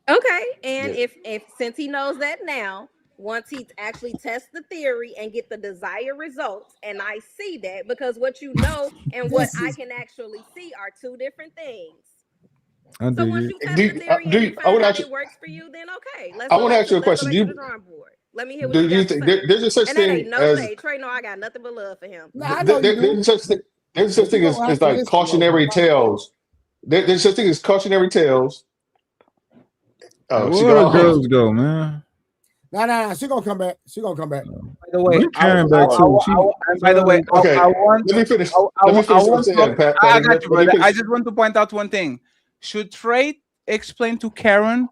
Okay, and if since he knows that now, once he actually tests the theory and get the desired results, and I see that, because what you know and what I can actually see are two different things. So once you test the theory and you find out it works for you, then okay. I want to ask you a question. Let me hear what you think. There's a such thing as Trey? No, I got nothing but love for him. there's such thing as like cautionary tales. There's such thing as cautionary tales. Oh, where the girls go, man? No. She gonna come back. By the way, Karen back too. By the way, okay. Let me finish. I got you, brother. I just want to point out one thing. Should Trey explain to Karen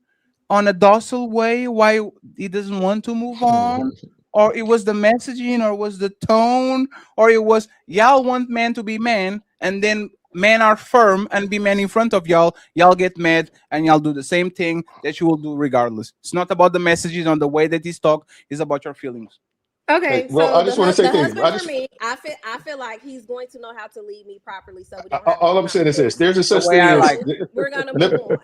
on a docile way why he doesn't want to move on? Or it was the messaging, or it was the tone, or it was y'all want men to be men, and then men are firm and be men in front of y'all. Y'all get mad and y'all do the same thing that you will do regardless. It's not about the messages on the way that he's talk. It's about your feelings. Okay, well, so I just want to say things. For me, I feel like he's going to know how to lead me properly. So we don't all I'm saying is this: there's a such thing as we're gonna move on.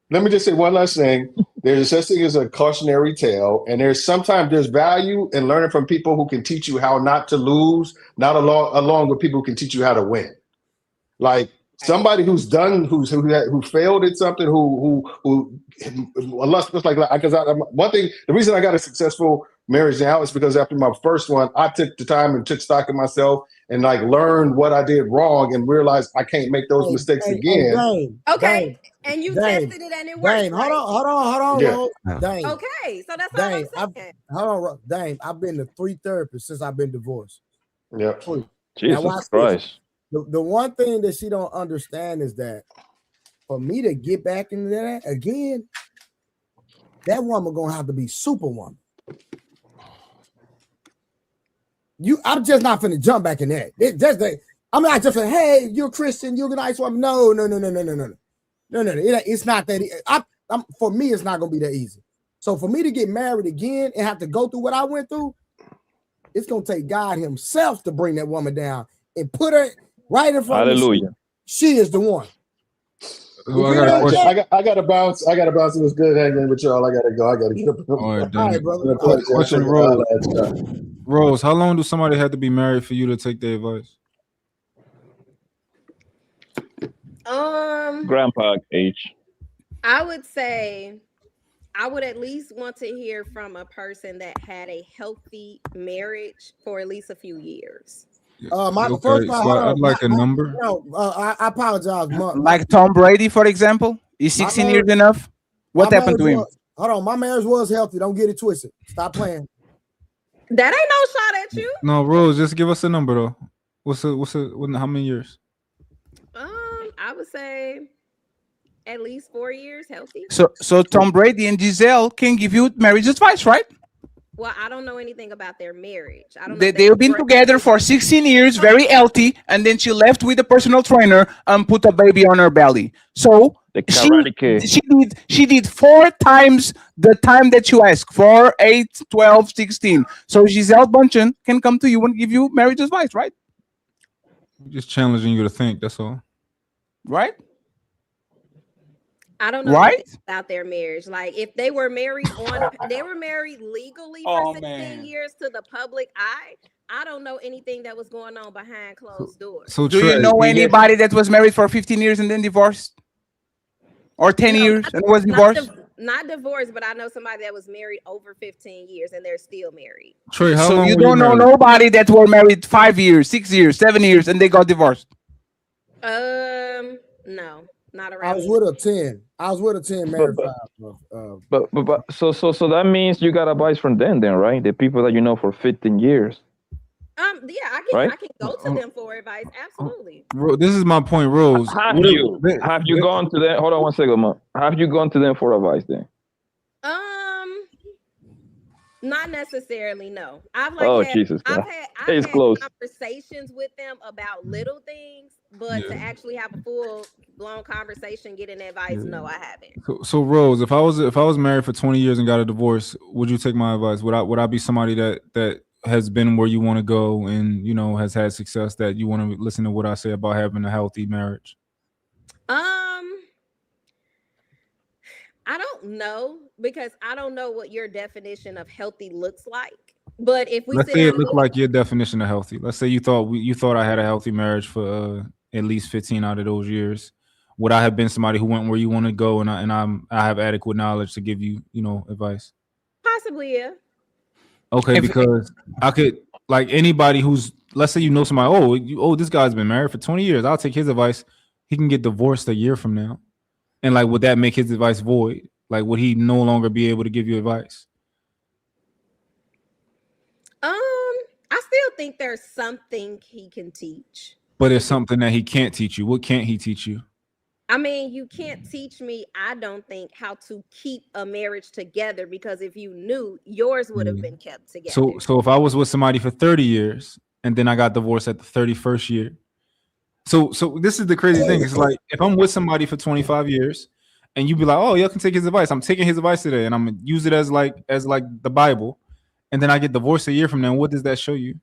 Let me just say one last thing. There's a such thing as a cautionary tale, and there's value in learning from people who can teach you how not to lose, not along with people who can teach you how to win. Like somebody who's done, who failed at something, who because one thing, the reason I got a successful marriage now is because after my first one, I took the time and took stock of myself and like learned what I did wrong and realized I can't make those mistakes again. Okay, and you tested it and it worked. Hold on, Yeah. Dang. Okay, so that's all I'm saying. Hold on, dang. I've been to 3 therapists since I've been divorced. Yeah. Jesus Christ. The one thing that she don't understand is that for me to get back into that again, that woman gonna have to be superwoman. I'm just not finna jump back in that. I'm not just saying, hey, you're a Christian, you're a nice woman. No. It's not that. For me, it's not gonna be that easy. So for me to get married again and have to go through what I went through, it's gonna take God Himself to bring that woman down and put her right in front of me. She is the one. I got to bounce. It was good hanging with y'all. I got to go. I got to get up. All right, brother. Question, Rose, how long do somebody have to be married for you to take their advice? Grandpa age. I would say I would at least want to hear from a person that had a healthy marriage for at least a few years. My Okay, first of all, so hold I'd on. like a number. I apologize. Like Tom Brady, for example, is 16 years enough? What happened to him? Hold on, my marriage was healthy. Don't get it twisted. Stop playing. That ain't no shot at you. No, Rose, just give us a number though. How many years? I would say at least 4 years healthy. So Tom Brady and Giselle can give you marriage advice, right? Well, I don't know anything about their marriage. I don't know. They've been together for 16 years, very healthy, and then she left with a personal trainer and put a baby on her belly. So she did 4 times the time that you ask, 4, 8, 12, 16. So Giselle Bundchen can come to you and give you marriage advice, right? Just challenging you to think. That's all. Right? I don't know right? about their marriage. Like if they were married they were married legally for 16 years to the public eye. I don't know anything that was going on behind closed doors. So do you know anybody that was married for 15 years and then divorced? Or 10 years and was divorced? Not divorced, but I know somebody that was married over 15 years and they're still married. Trey, how so long you were don't know married? nobody that were married 5 years, 6 years, 7 years, and they got divorced? No, not around. I was with a 10. I was with a 10 married 5. But so that means you got advice from them then, right? The people that you know for 15 years. Yeah, I can go to them for advice. Absolutely. This is my point, Rose. Have you gone to them? Hold on one second, man. Have you gone to them for advice then? Not necessarily, no. I've Jesus I've Christ. had close. conversations with them about little things, but to actually have a full blown conversation, getting advice, no, I haven't. So Rose, if I was married for 20 years and got a divorce, would you take my advice? Would I be somebody that has been where you want to go and has had success that you want to listen to what I say about having a healthy marriage? I don't know because I don't know what your definition of healthy looks like. But if we Let's say it looked like your definition of healthy. Let's say you thought I had a healthy marriage for at least 15 out of those years. Would I have been somebody who went where you want to go and I have adequate knowledge to give you, advice? Possibly, yeah. Okay, because I could, like anybody who's, let's say somebody, this guy's been married for 20 years. I'll take his advice. He can get divorced a year from now. And like, would that make his advice void? Like, would he no longer be able to give you advice? I still think there's something he can teach. But it's something that he can't teach you. What can't he teach you? I mean, you can't teach me, I don't think, how to keep a marriage together because if you knew, yours would have been kept together. So if I was with somebody for 30 years and then I got divorced at the 31st year. So this is the crazy thing. It's like if I'm with somebody for 25 years and you be like, oh, y'all can take his advice. I'm taking his advice today and I'm gonna use it as like the Bible. And then I get divorced a year from now. What does that show you?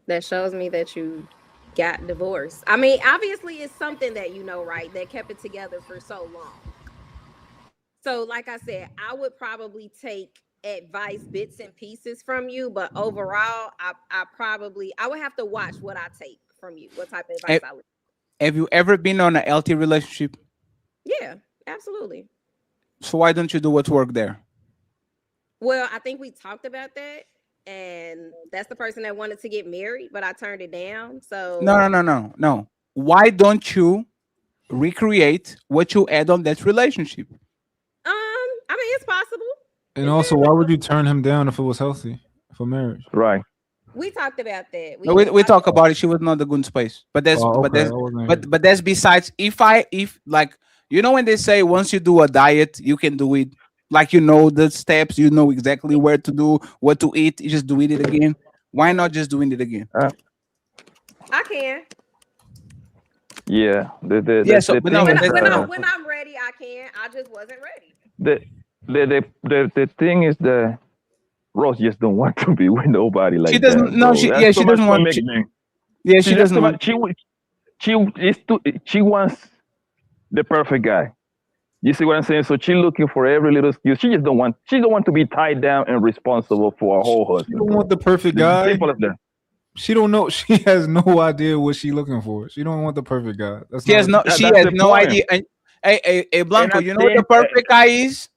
That shows me that you got divorced. I mean, obviously it's something that right, that kept it together for so long. So like I said, I would probably take advice bits and pieces from you, but overall I would have to watch what I take from you, what type of advice I would. Have you ever been on a healthy relationship? Yeah, absolutely. So why don't you do what's work there? Well, I think we talked about that, and that's the person that wanted to get married, but I turned it down. So No. Why don't you recreate what you had on that relationship? I mean, it's possible. And also, why would you turn him down if it was healthy for marriage? Right. We talked about that. We talk about it. She was not a good space, but that's but that's besides. If like when they say once you do a diet, you can do it. Like the steps, exactly where to do, what to eat. You just doing it again. Why not just doing it again? I can. Yeah. When I'm ready, I can. I just wasn't ready. The thing is that Rose just don't want to be with nobody like that. She doesn't. No, she doesn't want. She doesn't want. She wants the perfect guy. You see what I'm saying? So she's looking for every little excuse. She don't want to be tied down and responsible for her whole husband. She don't want the perfect guy. Simple as that. She don't know. She has no idea what she's looking for. She don't want the perfect guy. She has no idea. And hey, Blanco, you know what the perfect guy is?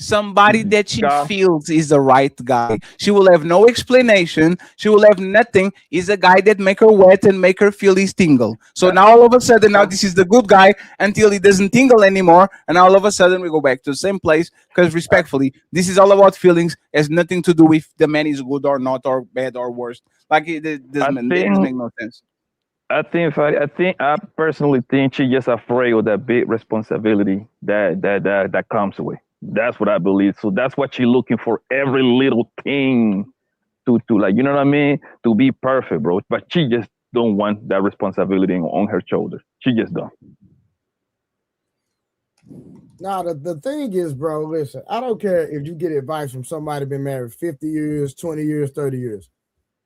somebody that she God. feels is the right guy. She will have no explanation. She will have nothing. Is a guy that make her wet and make her feel his tingle. So now all of a sudden, now this is the good guy until he doesn't tingle anymore, and all of a sudden we go back to the same place. Because respectfully, this is all about feelings. It has nothing to do with the man is good or not, or bad or worse. Like it doesn't make no sense. I personally think she's just afraid of that big responsibility that comes with. That's what I believe. So that's what she's looking for, every little thing to like, you know what I mean? To be perfect, bro. But she just don't want that responsibility on her shoulders. She just don't. Now the thing is, bro, listen, I don't care if you get advice from somebody been married 50 years, 20 years, 30 years.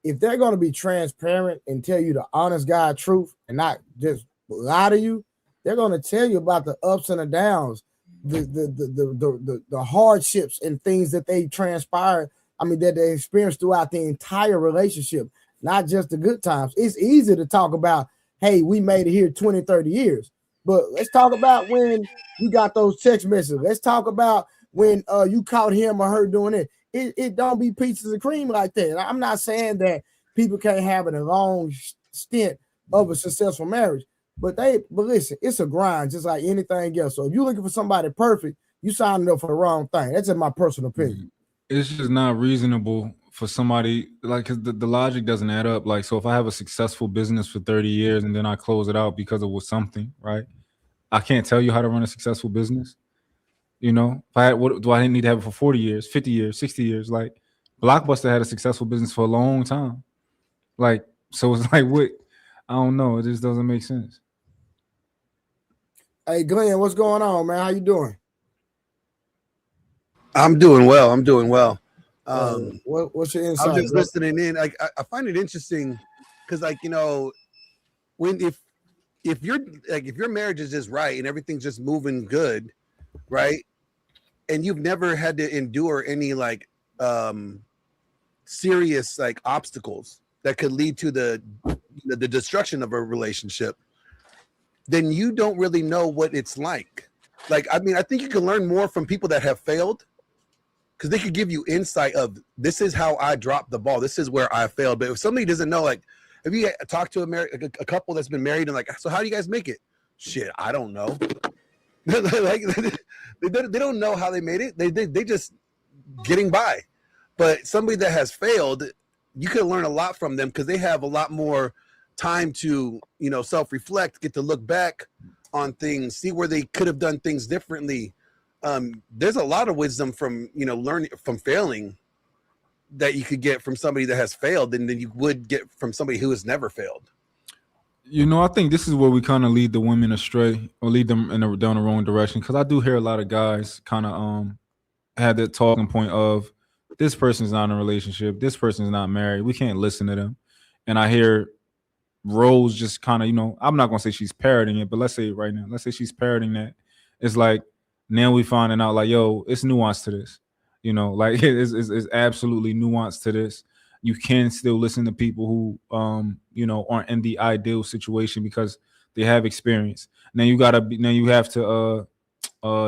If they're going to be transparent and tell you the honest God truth and not just lie to you, they're going to tell you about the ups and the downs, the hardships and things that they transpired. I mean, that they experienced throughout the entire relationship, not just the good times. It's easy to talk about, hey, we made it here 20, 30 years. But let's talk about when you got those text messages. Let's talk about when you caught him or her doing it. It don't be peaches and cream like that. I'm not saying that people can't have a long stint of a successful marriage, but listen, it's a grind just like anything else. So if you're looking for somebody perfect, you signing up for the wrong thing. That's in my personal opinion. It's just not reasonable for somebody, like, 'cause the logic doesn't add up. Like, so if I have a successful business for 30 years and then I close it out because it was something, right? I can't tell you how to run a successful business. You know, if I had, what do I need to have it for 40 years, 50 years, 60 years? Like, Blockbuster had a successful business for a long time. Like, so it's like, what? I don't know. It just doesn't make sense. Hey, Glenn, what's going on, man? How you doing? I'm doing well. What's your insight? I'm just listening in. Like, I find it interesting because, like, you know, when if your marriage is just right and everything's just moving good, right, and you've never had to endure any like serious like obstacles that could lead to the destruction of a relationship, then you don't really know what it's like. Like, I mean, I think you can learn more from people that have failed because they could give you insight of, this is how I dropped the ball. This is where I failed. But if somebody doesn't know, like, if you talk to a couple that's been married and like, so how do you guys make it? Shit, I don't know. Like, they don't know how they made it. They just getting by. But somebody that has failed, you could learn a lot from them because they have a lot more time to, you know, self-reflect, get to look back on things, see where they could have done things differently. There's a lot of wisdom from, you know, learning from failing that you could get from somebody that has failed than you would get from somebody who has never failed. You know, I think this is where we kind of lead the women astray or lead them down the wrong direction. Because I do hear a lot of guys kind of had that talking point of, this person's not in a relationship, this person's not married, we can't listen to them. And I hear Rose just kind of, you know, I'm not gonna say she's parroting it, but let's say it right now. Let's say she's parroting that. It's like, now we finding out like, yo, it's nuance to this. You know, like it's absolutely nuance to this. You can still listen to people who you know, aren't in the ideal situation because they have experience. Now you have to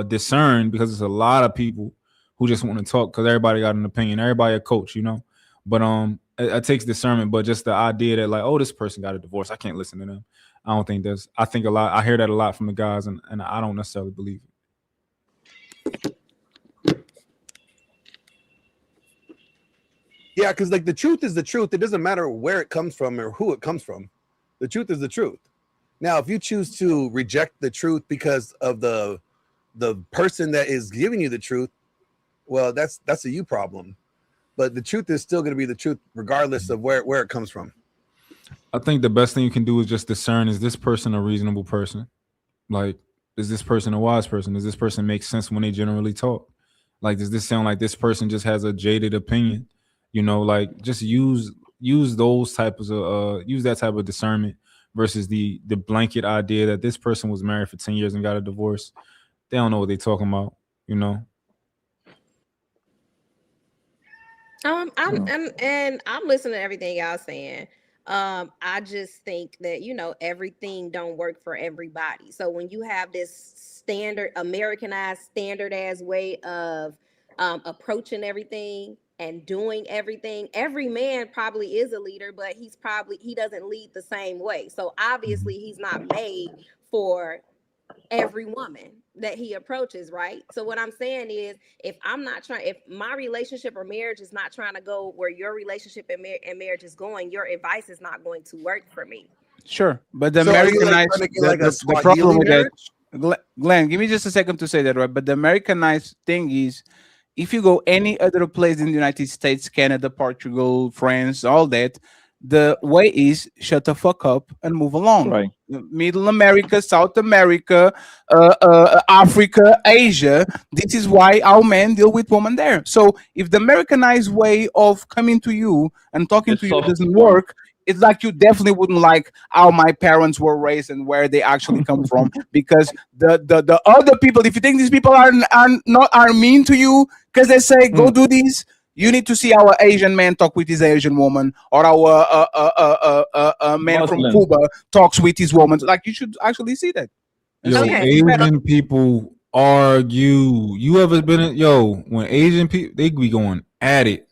discern, because there's a lot of people who just want to talk because everybody got an opinion, everybody a coach, you know. But it takes discernment. But just the idea that like, oh, this person got a divorce, I can't listen to them. I don't think that's. I think a lot. I hear that a lot from the guys, and I don't necessarily believe it. Yeah, because like the truth is the truth. It doesn't matter where it comes from or who it comes from. The truth is the truth. Now, if you choose to reject the truth because of the person that is giving you the truth, well, that's a you problem. But the truth is still going to be the truth, regardless of where it comes from. I think the best thing you can do is just discern: is this person a reasonable person? Like, is this person a wise person? Does this person make sense when they generally talk? Like, does this sound like this person just has a jaded opinion? You know, like, just use those types of use that type of discernment versus the blanket idea that this person was married for 10 years and got a divorce. They don't know what they're talking about, you know. I'm listening to everything y'all saying. I just think that, you know, everything don't work for everybody. So when you have this standard Americanized standard as way of approaching everything and doing everything. Every man probably is a leader, but he doesn't lead the same way. So obviously he's not made for every woman that he approaches, right? So what I'm saying is, if my relationship or marriage is not trying to go where your relationship and marriage is going, your advice is not going to work for me. Sure, but the So are you, like, Americanized trying to get, like, a the problem with that, Swahili Glenn, give me just a second to say that, right? But the Americanized thing is, if you go any other place in the United States, Canada, Portugal, France, all that, the way is shut the fuck up and move along. Right. Middle America, South America, Africa, Asia. This is why our men deal with women there. So if the Americanized way of coming to you and talking The to you soft doesn't one. work, it's like you definitely wouldn't like how my parents were raised and where they actually come from. Because the other people, if you think these people are mean to you because they say go do this, you need to see our Asian man talk with his Asian woman, or our man from Muslim. Cuba talks with his woman. Like, you should actually see that. And Yo, see it's better. Asian people argue. You ever been when Asian people, they be going at it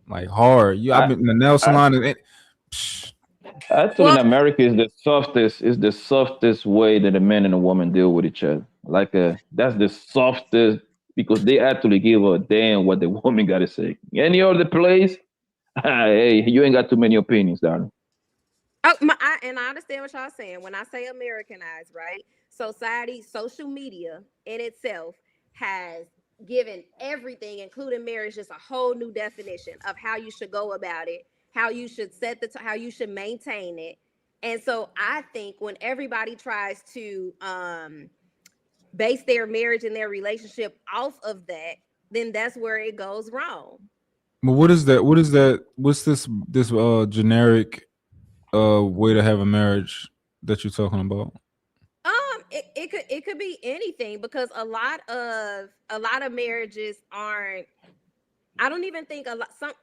like hard. I've been in the nail salon and Actually, in America, is the softest way that a man and a woman deal with each other. Like that's the softest, because they actually give a damn what the woman got to say. Any other place, hey, you ain't got too many opinions, darling. Oh, and I understand what y'all saying. When I say Americanized, right? Society, social media in itself has given everything, including marriage, just a whole new definition of how you should go about it, how you should how you should maintain it. And so I think when everybody tries to base their marriage and their relationship off of that, then that's where it goes wrong. But what is that? What's this generic way to have a marriage that you're talking about? It could be anything, because a lot of marriages aren't. I don't even think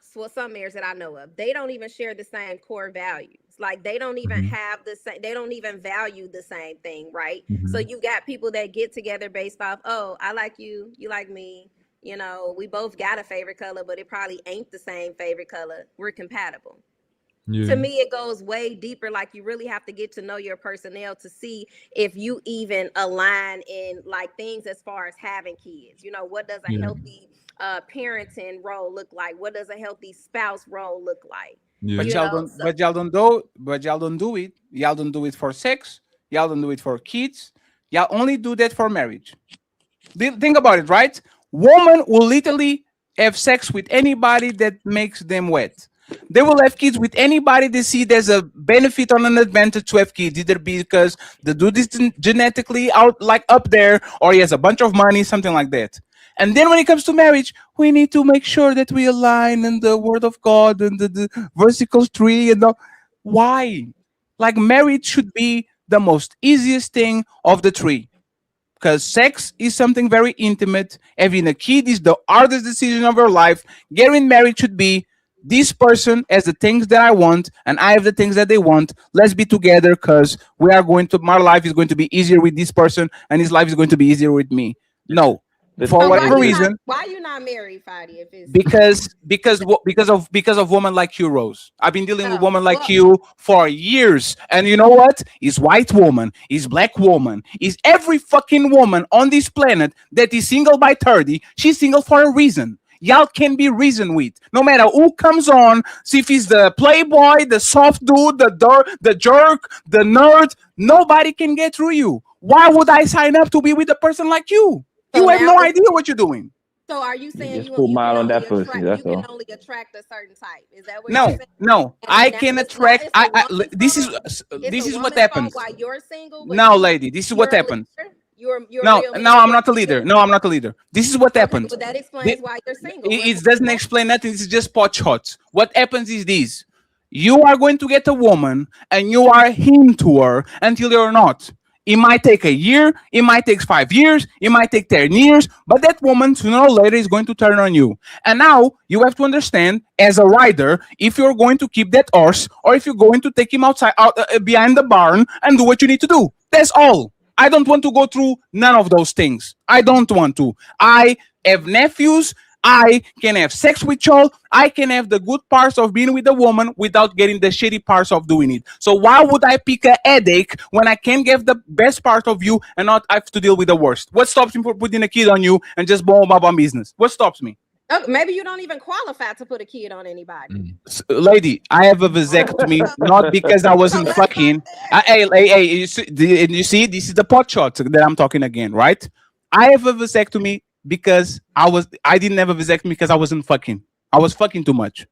some marriages that I know of, they don't even share the same core values. Like, they don't even have the same, they don't even value the same thing, right? So you got people that get together based off, oh, I like you, you like me, we both got a favorite color, but it probably ain't the same favorite color. We're compatible. Yeah. To me, it goes way deeper. Like, you really have to get to know your personnel to see if you even align in like things as far as having kids. What does a healthy parenting role look like? What does a healthy spouse role look like? Yeah. But y'all don't do it. Y'all don't do it for sex. Y'all don't do it for kids. Y'all only do that for marriage. Think about it, right? Woman will literally have sex with anybody that makes them wet. They will have kids with anybody they see there's a benefit or an advantage to have kids, either because the dude is genetically up there, or he has a bunch of money, something like that. And then when it comes to marriage, we need to make sure that we align in the word of God and the vertical tree and why? Like, marriage should be the most easiest thing of the three, because sex is something very intimate. Having a kid is the hardest decision of our life. Getting married should be, this person has the things that I want, and I have the things that they want. Let's be together, because my life is going to be easier with this person, and his life is going to be easier with me. No, for whatever reason. Why are you not married, Fadi? If it's because of women like you, Rose. I've been dealing with women like you for years, and you know what? Is white woman, is black woman, is every fucking woman on this planet that is single by 30. She's single for a reason. Y'all can be reasoned with, no matter who comes on. See if he's the playboy, the soft dude, the jerk, the nerd. Nobody can get through you. Why would I sign up to be with a person like you? You have no idea what you're doing. So are you saying just put mile on that pussy? That's all. You can only attract a certain type? Is that what you're saying? No. I can attract. This is what happens. While you're single. No, lady, this is what happens. No, I'm not a leader. No, I'm not a leader. This is what happens. But that explains why you're single. It doesn't explain nothing. This is just pot shots. What happens is this: you are going to get a woman, and you are him to her until you're not. It might take a year. It might take 5 years. It might take 10 years. But that woman, sooner or later, is going to turn on you. And now you have to understand, as a rider, if you're going to keep that horse, or if you're going to take him outside, behind the barn, and do what you need to do. That's all. I don't want to go through none of those things. I don't want to. I have nephews. I can have sex with y'all. I can have the good parts of being with a woman without getting the shitty parts of doing it. So why would I pick a headache when I can get the best part of you and not have to deal with the worst? What stops me from putting a kid on you and just boom about business? What stops me? Oh, maybe you don't even qualify to put a kid on anybody. Lady, I have a vasectomy not because I wasn't fucking. Hey, you see, this is the pot shot that I'm talking again, right? I have a vasectomy because I didn't have a vasectomy because I wasn't fucking. I was fucking too much.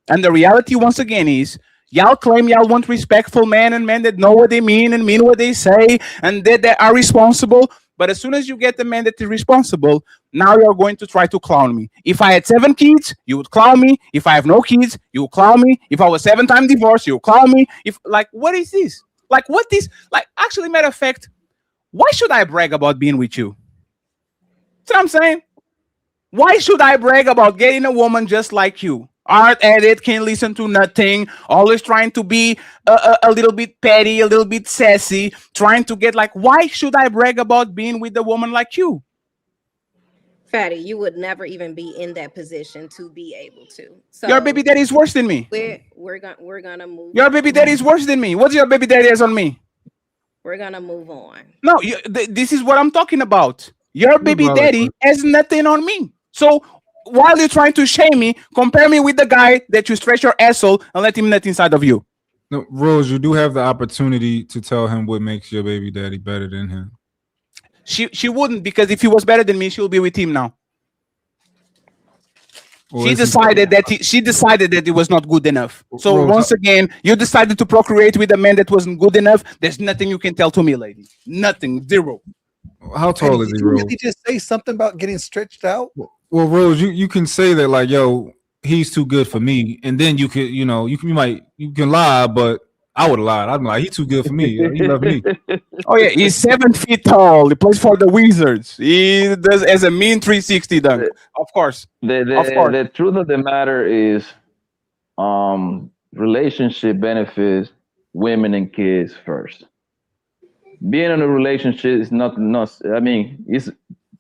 And the reality, once again, is y'all claim y'all want respectful men and men that know what they mean and mean what they say and that they are responsible. But as soon as you get the man that is responsible, now you're going to try to clown me. If I had 7 kids, you would clown me. If I have no kids, you would clown me. If I was 7-time divorced, you would clown me. If what is this? Actually, matter of fact, why should I brag about being with you? See what I'm saying? Why should I brag about getting a woman just like you? Art edit, can't listen to nothing, always trying to be a little bit petty, a little bit sassy, trying to get why should I brag about being with a woman like you? Fatty, you would never even be in that position to be able to. So your baby daddy is worse than me. We're gonna move. Your baby daddy is worse than me. What's your baby daddy has on me? We're gonna move on. No, this is what I'm talking about. Your baby daddy has nothing on me. So while you're trying to shame me, compare me with the guy that you stretch your asshole and let him nut inside of you. No, Rose, you do have the opportunity to tell him what makes your baby daddy better than him. She wouldn't, because if he was better than me, she'll be with him now. She decided that it was not good enough. So Rose, once again, you decided to procreate with a man that wasn't good enough. There's nothing you can tell to me, lady. Nothing. Zero. How tall is he, Rose? Did he just say something about getting stretched out? Well, Rose, you can say that yo, he's too good for me, and then you could, you can lie, but I would have lied. I'm like, he's too good for me. He loves me. Oh yeah, he's 7 feet tall. He plays for the Wizards. He does as a mean 360 dunk. Of course. The truth of the matter is, relationship benefits women and kids first. Being in a relationship is not. I mean,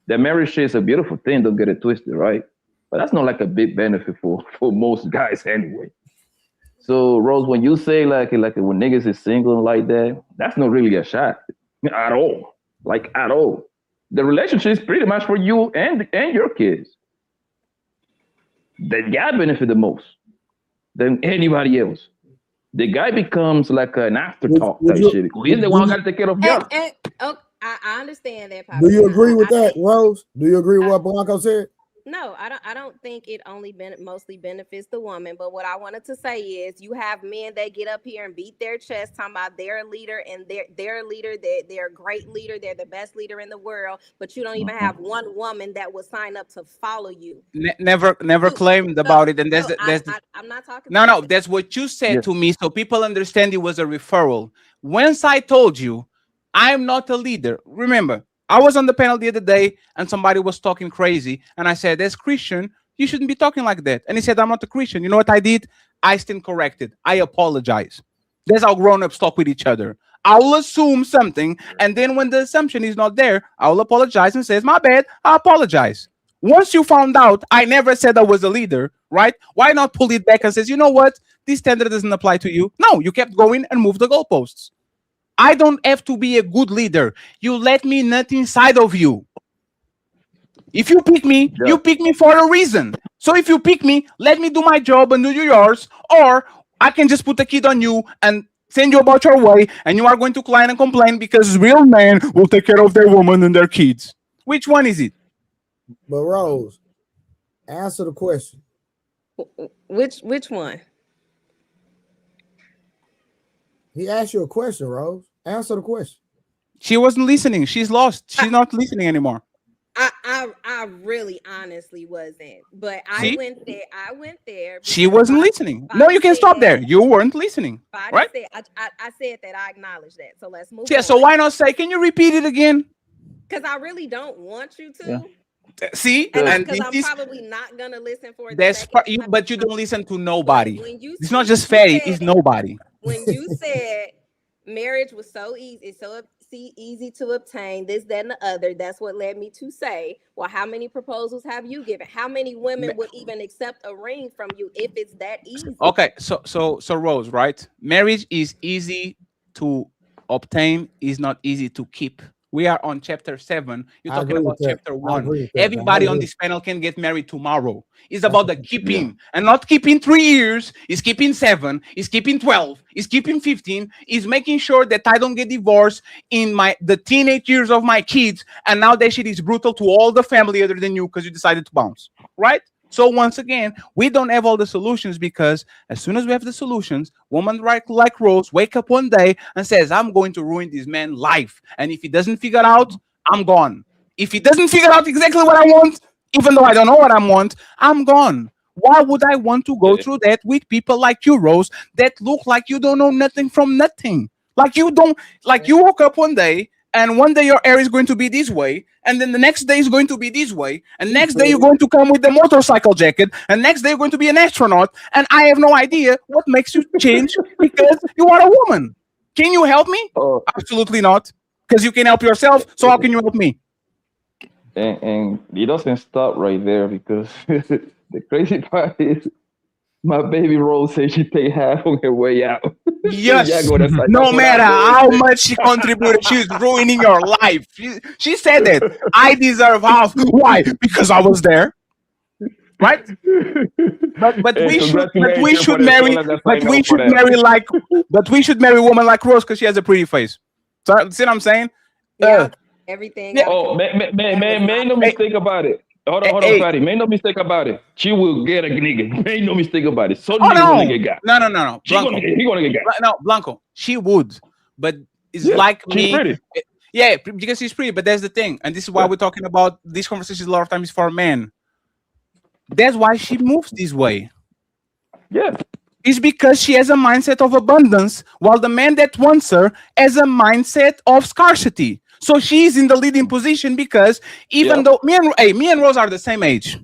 the marriage shit is a beautiful thing. Don't get it twisted, right? But that's not a big benefit for most guys anyway. So Rose, when you say when niggas is single like that, that's not really a shot at all. At all. The relationship is pretty much for you and your kids. The guy benefit the most than anybody else. The guy becomes an afterthought type shit. He's the one who got to take care of you. I understand that. Do you agree with that, Rose? Do you agree with what Blanco said? No, I don't think it only mostly benefits the woman. But what I wanted to say is, you have men that get up here and beat their chest talking about their leader and their leader, they're a great leader, they're the best leader in the world. But you don't even have one woman that will sign up to follow you. Never claimed about it. And I'm not talking. No, that's what you said to me, so people understand it was a referral. Once I told you I'm not a leader, remember, I was on the panel the other day and somebody was talking crazy. And I said, as Christian, you shouldn't be talking like that. And he said, I'm not a Christian. You know what I did? I stand corrected. I apologize. That's how grown-ups talk with each other. I'll assume something. And then when the assumption is not there, I'll apologize and says, my bad, I apologize. Once you found out I never said I was a leader, right? Why not pull it back and says, you know what? This standard doesn't apply to you. No, you kept going and moved the goalposts. I don't have to be a good leader. You let me nut inside of you. If you pick me, you pick me for a reason. So if you pick me, let me do my job and do yours. Or I can just put a kid on you and send you about your way, and you are going to cry and complain because real men will take care of their woman and their kids. Which one is it? But Rose, answer the question. Which one? He asked you a question, Rose. Answer the question. She wasn't listening. She's lost. She's not listening anymore. I really honestly wasn't. But I went there. She wasn't listening. No, you can stop there. You weren't listening. Right? I said that. I acknowledge that. So let's move on. So why not say, can you repeat it again? Because I really don't want you to. Yeah. See? And because I'm probably not going to listen for but you don't listen to nobody. It's not just Fatty. It's nobody. When you said marriage was so easy, it's easy to obtain, this, that, and the other. That's what led me to say, well, how many proposals have you given? How many women would even accept a ring from you if it's that easy? Okay, so Rose, right? Marriage is easy to obtain, is not easy to keep. We are on chapter 7. You're I talking agree about with that. chapter I 1. agree with that. I Everybody on agree. this panel can get married tomorrow. It's about the keeping, and not keeping 3 years. It's keeping 7. It's keeping 12. It's keeping 15. It's making sure that I don't get divorced in the teenage years of my kids. And now that shit is brutal to all the family other than you because you decided to bounce, right? So once again, we don't have all the solutions, because as soon as we have the solutions, woman like Rose wake up one day and says, I'm going to ruin this man's life. And if he doesn't figure it out, I'm gone. If he doesn't figure out exactly what I want, even though I don't know what I want, I'm gone. Why would I want to go through that with people like you, Rose, that look like you don't know nothing from nothing? Like you woke up one day, and one day your hair is going to be this way, and then the next day is going to be this way, and next day you're going to come with the motorcycle jacket, and next day you're going to be an astronaut, and I have no idea what makes you change because you are a woman. Can you help me? Absolutely not, because you can help yourself, so how can you help me? And it doesn't stop right there, because the crazy part is my baby Rose said she paid half on her way out. Yes, no matter how much she contributed, she's ruining your life. She said that I deserve half. Why? Because I was there, right? But we should marry women like Rose because she has a pretty face. So see what I'm saying? Everything. Yeah. Oh, make no mistake about it. Hold on, Fatty. Make no mistake about it. She will get a nigga. Make no mistake about it. So gonna get got. No. He gonna get got. No, Blanco. She would, but it's like she's me. pretty. Yeah, because she's pretty. But that's the thing, and this is why we're talking about these conversations. A lot of times for men. That's why she moves this way. Yeah. It's because she has a mindset of abundance, while the man that wants her has a mindset of scarcity. So she's in the leading position because even though me and Rose are the same age,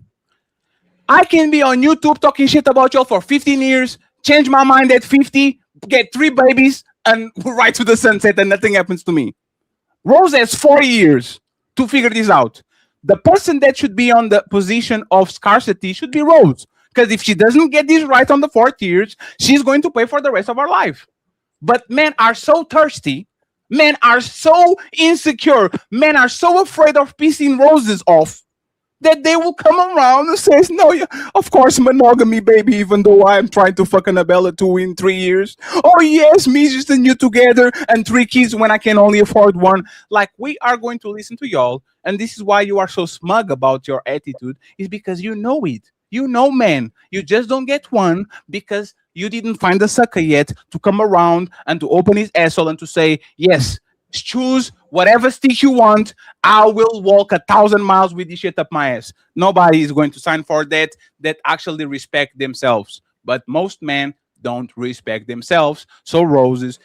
I can be on YouTube talking shit about y'all for 15 years, change my mind at 50, get 3 babies, and right to the sunset, and nothing happens to me. Rose has 40 years to figure this out. The person that should be on the position of scarcity should be Rose. Because if she doesn't get this right on the 4th years, she's going to pay for the rest of her life. But men are so thirsty. Men are so insecure. Men are so afraid of pissing Roses off that they will come around and say, no, of course, monogamy, baby, even though I'm trying to fuck Annabella 2 in 3 years. Oh, yes, me just and you together and 3 kids when I can only afford 1. Like, we are going to listen to y'all. And this is why you are so smug about your attitude, is because you know it. You know, man, you just don't get one because you didn't find a sucker yet to come around and to open his asshole and to say, yes, choose whatever stick you want. I will walk 1,000 miles with this shit up my ass. Nobody is going to sign for that actually respect themselves. But most men don't respect themselves. So Rose is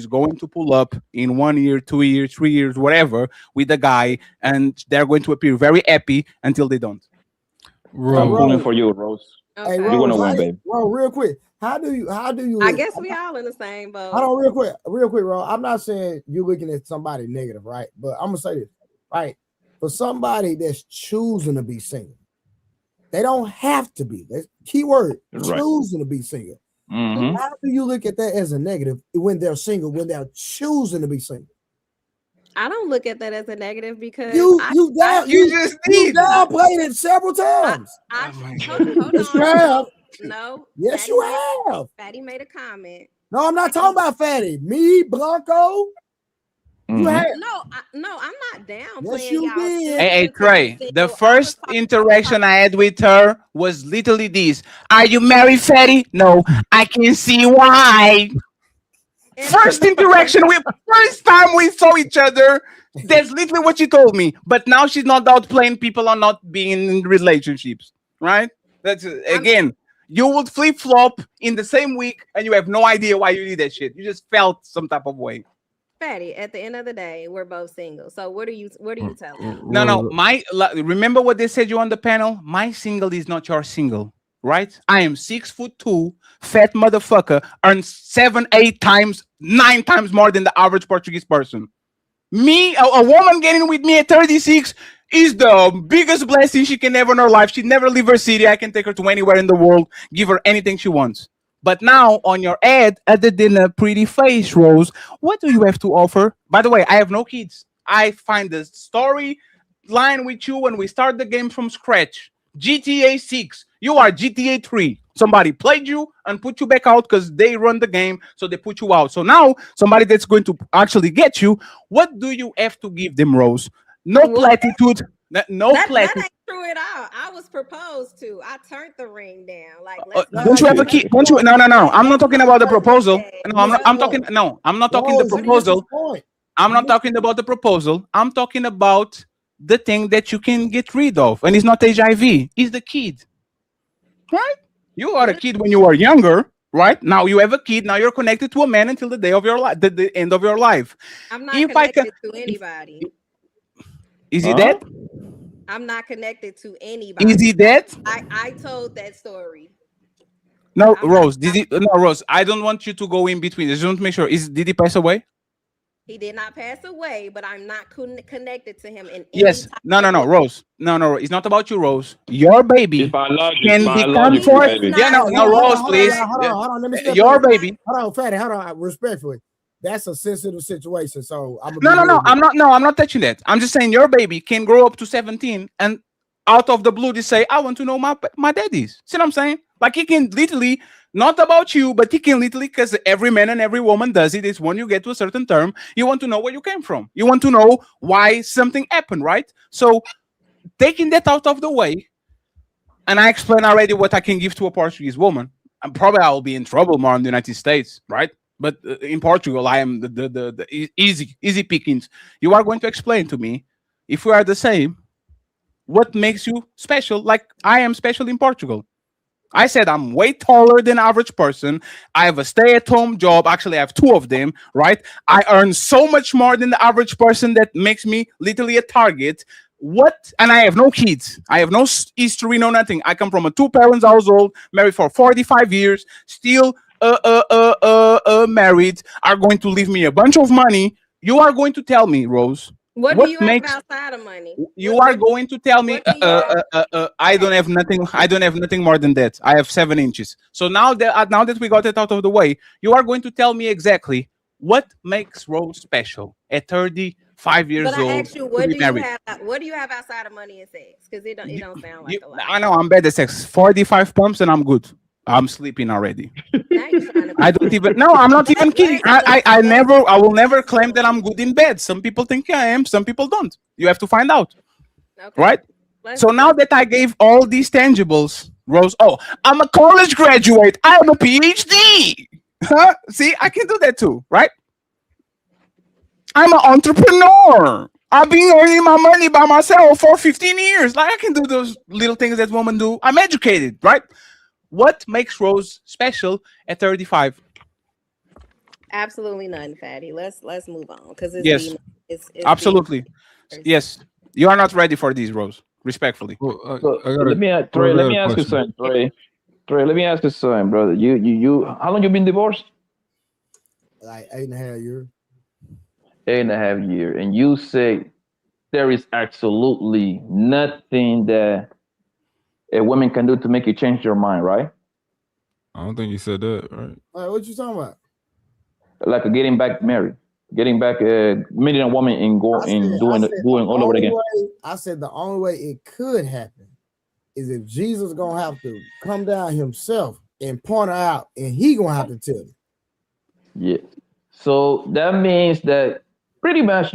going to pull up in 1 year, 2 years, 3 years, whatever, with a guy, and they're going to appear very happy until they don't. I'm pulling for you, Rose. Okay. Hey, You're gonna win, babe. Well, real quick, how do you? I guess we all in the same boat. Hold on, real quick, Ro. I'm not saying you're looking at somebody negative, right? But I'm gonna say this, right? For somebody that's choosing to be single, they don't have to be. That's keyword, Right. choosing to be single. Mhm. How do you look at that as a negative when they're single, when they're choosing to be single? I don't look at that as a negative because You I downplayed it several times. hold Yes, you have. No. Yes, Fatty you made- have. Fatty made a comment. No, I'm not talking about Fatty. Me, Blanco. You have. No, I'm not down. Yes, you did. Hey, Trey, the first interaction I had with her was literally this. Are you married, Fatty? No, I can see why. First time we saw each other, that's literally what she told me. But now she's not out playing people or not being in relationships, right? That's again, you would flip flop in the same week, and you have no idea why you did that shit. You just felt some type of way. Fatty, at the end of the day, we're both single. So what are you telling me? No. Remember what they said you on the panel? My single is not your single, right? I am 6'2", fat motherfucker, earns 7, 8 times, 9 times more than the average Portuguese person. Me, a woman getting with me at 36 is the biggest blessing she can ever in her life. She'd never leave her city. I can take her to anywhere in the world, give her anything she wants. But now on your ad, other than a pretty face, Rose, what do you have to offer? By the way, I have no kids. I find the story line with you when we start the game from scratch. GTA 6, you are GTA 3. Somebody played you and put you back out because they run the game, so they put you out. So now somebody that's going to actually get you, what do you have to give them, Rose? No platitude. No platitude. That ain't true at all. I was proposed to. I turned the ring down. Like, Don't you have a kid? Don't you? No. I'm not talking about the proposal. No, I'm not. I'm talking. No, I'm not talking the proposal. I'm not talking about the proposal. I'm talking about the thing that you can get rid of, and it's not HIV. It's the kid, right? You are a kid when you were younger, right? Now you have a kid. Now you're connected to a man until the day of your life, the end of your life. I'm not connected to anybody. Is he dead? I'm not connected to anybody. Is he dead? I told that story. No, Rose. Rose. I don't want you to go in between. I just want to make sure. Did he pass away? He did not pass away, but I'm not connected to him in yes. No, Rose. No. It's not about you, Rose. Your baby can become for. Yeah, no, Rose, please. Hold on. Let me step your in. baby. Hold on, Fatty. Hold on. Respectfully, that's a sensitive situation. So I'm no. I'm not touching that. I'm just saying your baby can grow up to 17 and out of the blue they say, I want to know my daddies. See what I'm saying? Like he can literally. Not about you, but he can literally, because every man and every woman does it, is when you get to a certain term, you want to know where you came from. You want to know why something happened, right? So taking that out of the way, and I explained already what I can give to a Portuguese woman, and probably I'll be in trouble more in the United States, right? But in Portugal, I am the easy pickings. You are going to explain to me, if we are the same, what makes you special, like I am special in Portugal. I said I'm way taller than average person. I have a stay-at-home job. Actually, I have two of them, right? I earn so much more than the average person that makes me literally a target. What? And I have no kids. I have no history, no nothing. I come from a two-parents household, married for 45 years, still married, are going to leave me a bunch of money. You are going to tell me, Rose, what do you have outside of money? You are going to tell me I don't have nothing. I don't have nothing more than that. I have 7 inches. So now that we got it out of the way, you are going to tell me exactly what makes Rose special at 35 years old. But I asked you, what do you have outside of money and sex? Because it don't sound like a lot. I know I'm bad at sex. 45 pumps and I'm good. I'm sleeping already. I don't even. No, I'm not even kidding. I will never claim that I'm good in bed. Some people think I am. Some people don't. You have to find out, right? So now that I gave all these tangibles, Rose. Oh, I'm a college graduate. I have a PhD. See, I can do that too, right? I'm an entrepreneur. I've been earning my money by myself for 15 years. Like I can do those little things that women do. I'm educated, right? What makes Rose special at 35? Absolutely none, Fatty. Let's move on because it's absolutely yes. You are not ready for these, Rose. Respectfully. Let me ask you something, Trey. Let me ask you something, brother. You how long you been divorced? Like 8.5 years. 8.5 years, and you say there is absolutely nothing that a woman can do to make you change your mind, right? I don't think you said that, right? What you talking about? Like getting back married, meeting a woman and doing all over again. I said the only way it could happen is if Jesus gonna have to come down himself and point her out, and he gonna have to tell me. Yeah. So that means that pretty much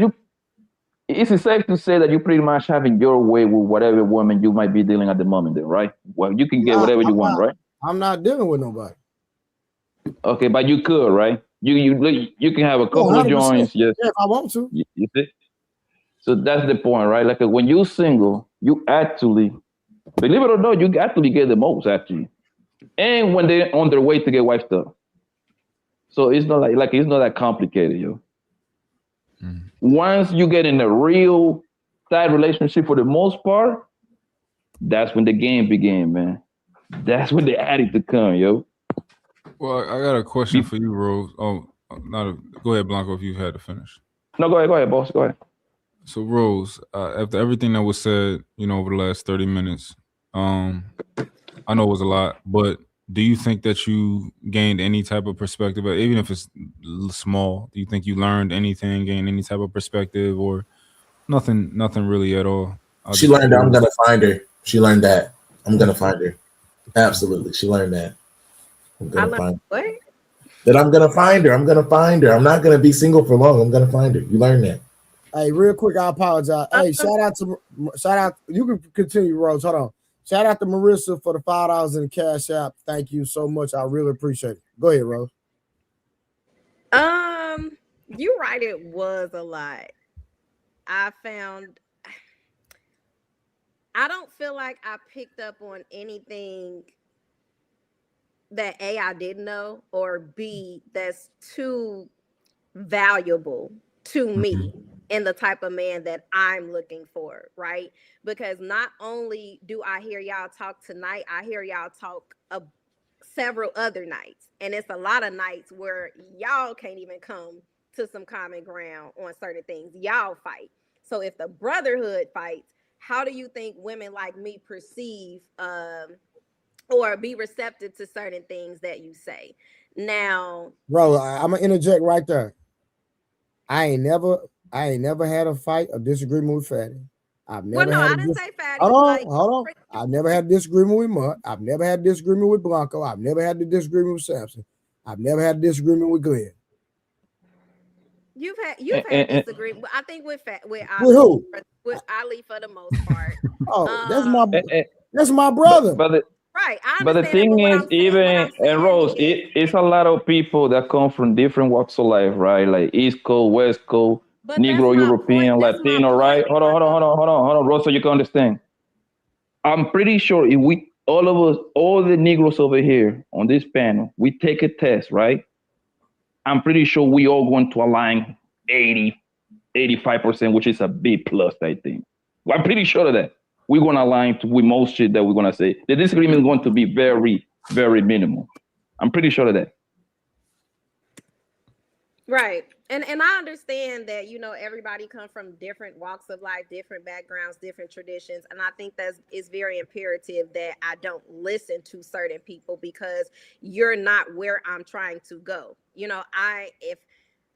it's safe to say that you pretty much having your way with whatever woman you might be dealing at the moment, then, right? Well, you can get whatever you want, right? I'm not dealing with nobody. Okay, but you could, right? You can have a couple of joints, yes. Yeah, if I want to. You see? So that's the point, right? Like when you're single, you actually, believe it or not, you actually get the most actually, and when they're on their way to get wifed up. So it's not like it's not that complicated, yo. Once you get in a real tight relationship for the most part, that's when the game begins, man. That's when the attitude come, yo. Well, I got a question for you, Rose. Oh, go ahead, Blanco, if you had to finish. No, go ahead, boss. Go ahead. So Rose, after everything that was said, over the last 30 minutes, I know it was a lot, but do you think that you gained any type of perspective, even if it's small? Do you think you learned anything, gained any type of perspective, or nothing really at all? She learned that I'm gonna find her. She learned that I'm gonna find her. Absolutely, she learned that. I'm gonna find her. What? That I'm gonna find her. I'm gonna find her. I'm not gonna be single for long. I'm gonna find her. You learned that. Hey, real quick, I apologize. Hey, shout out. You can continue, Rose. Hold on. Shout out to Marissa for the $5 in the Cash App. Thank you so much. I really appreciate it. Go ahead, Rose. You're right. It was a lot. I don't feel like I picked up on anything that A, I didn't know, or B, that's too valuable to me and the type of man that I'm looking for, right? Because not only do I hear y'all talk tonight, I hear y'all talk several other nights. And it's a lot of nights where y'all can't even come to some common ground on certain things. Y'all fight. So if the brotherhood fights, how do you think women like me perceive or be receptive to certain things that you say? Now, bro, I'm gonna interject right there. I ain't never had a fight or disagreement with Fatty. I've never had. I didn't say Fatty. Hold on. I've never had a disagreement with Mutt. I've never had a disagreement with Blanco. I've never had a disagreement with Samson. I've never had a disagreement with Glenn. You've had disagreement. I think with Ali, who? With Ali for the most part. That's my brother. Right. But the thing is, and Rose, it's a lot of people that come from different walks of life, right? Like East Coast, West Coast, Negro, European, Latino, right? Hold on, Rose, so you can understand. I'm pretty sure if all of us, all the Negroes over here on this panel, we take a test, right? I'm pretty sure we all going to align 85%, which is a B plus, I think. Well, I'm pretty sure of that. We're going to align with most shit that we're going to say. The disagreement is going to be very, very minimal. I'm pretty sure of that. Right. And I understand that, everybody comes from different walks of life, different backgrounds, different traditions. And I think it's very imperative that I don't listen to certain people because you're not where I'm trying to go.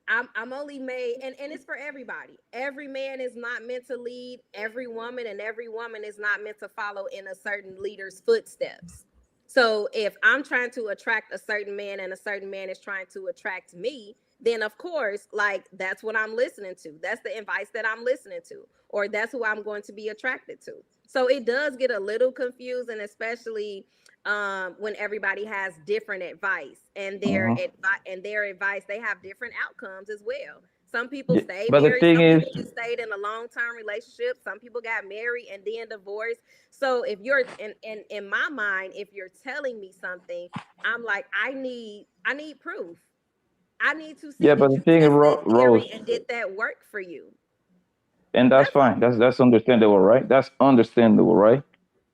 I'm only made, and it's for everybody. Every man is not meant to lead every woman, and every woman is not meant to follow in a certain leader's footsteps. So if I'm trying to attract a certain man and a certain man is trying to attract me, then of course, that's what I'm listening to. That's the advice that I'm listening to, or that's who I'm going to be attracted to. So it does get a little confusing, especially when everybody has different advice and their advice, they have different outcomes as well. Some people stay married, some people just stayed in a long-term relationship, some people got married and then divorced. So if you're in my mind, if you're telling me something, I'm like, I need proof. I need to see but the thing is, Rose, and did that work for you? And that's fine. That's understandable, right? That's understandable, right?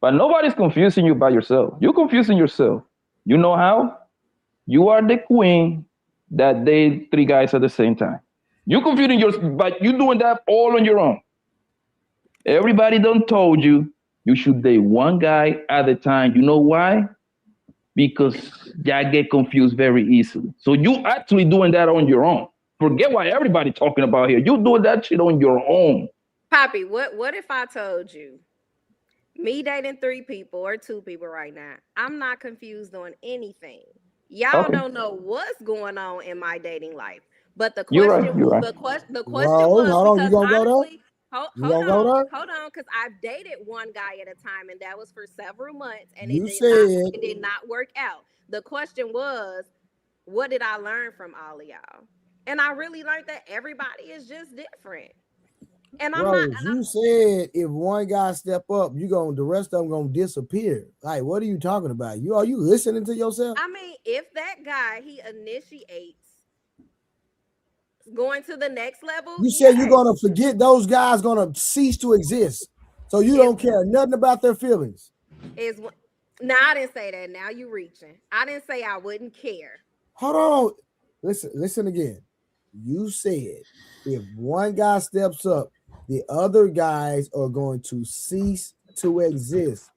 But nobody's confusing you by yourself. You're confusing yourself. You know how? You are the queen that date 3 guys at the same time. You're confusing yourself, but you're doing that all on your own. Everybody done told you should date 1 guy at a time. You know why? Because y'all get confused very easily. So you actually doing that on your own. Forget what everybody talking about here. You doing that shit on your own. Poppy, what if I told you me dating 3 people or 2 people right now, I'm not confused on anything. Y'all don't know what's going on in my dating life. But the question was, the question was, hold on, you gonna go there? Hold on, because I've dated 1 guy at a time, and that was for several months, and it did not work out. The question was, what did I learn from all of y'all? And I really learned that everybody is just different. And you said if 1 guy step up, the rest of them gonna disappear. Like, what are you talking about? Are you listening to yourself? I mean, if that guy he initiates going to the next level, you said you're gonna forget those guys gonna cease to exist. So you don't care nothing about their feelings. No, I didn't say that. Now you reaching. I didn't say I wouldn't care. Hold on. Listen again. you said if one guy steps up, the other guys are going to cease to exist.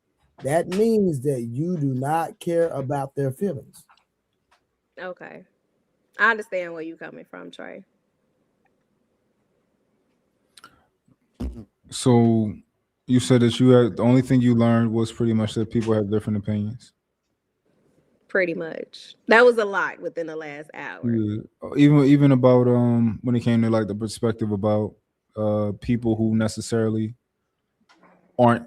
That means that you do not care about their feelings. Okay. I understand where you're coming from, Trey. So you said that you had the only thing you learned was pretty much that people have different opinions. Pretty much. That was a lot within the last hour. Yeah. Even about when it came to like the perspective about people who necessarily aren't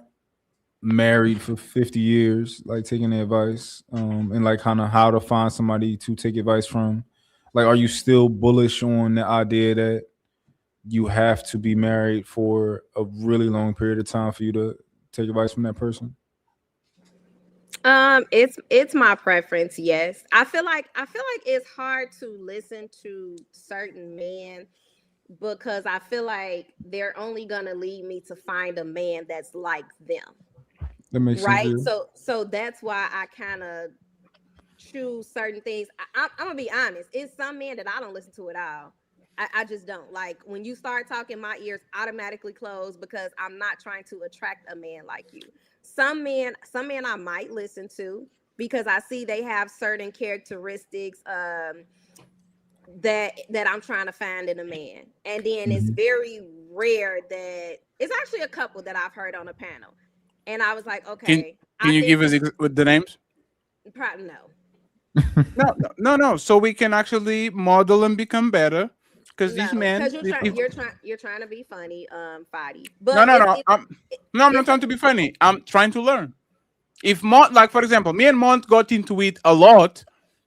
married for 50 years, like taking the advice, and like kind of how to find somebody to take advice from. Like, are you still bullish on the idea that you have to be married for a really long period of time for you to take advice from that person? It's my preference, yes. I feel like it's hard to listen to certain men because I feel like they're only gonna lead me to find a man that's like them. That makes Right. sense. Yeah. So that's why I kind of choose certain things. I'm gonna be honest. It's some men that I don't listen to at all. I just don't. Like when you start talking, my ears automatically close because I'm not trying to attract a man like you. Some men I might listen to because I see they have certain characteristics that I'm trying to find in a man. And then it's very rare that it's actually a couple that I've heard on a panel. And I was like, okay. Can you give us with the names? Probably no. No. So we can actually model and become better. Because these men, Because you're trying to be funny, Fadi. No. I'm not trying to be funny. I'm trying to learn. If Mont, like for example, me and Mont got into it a lot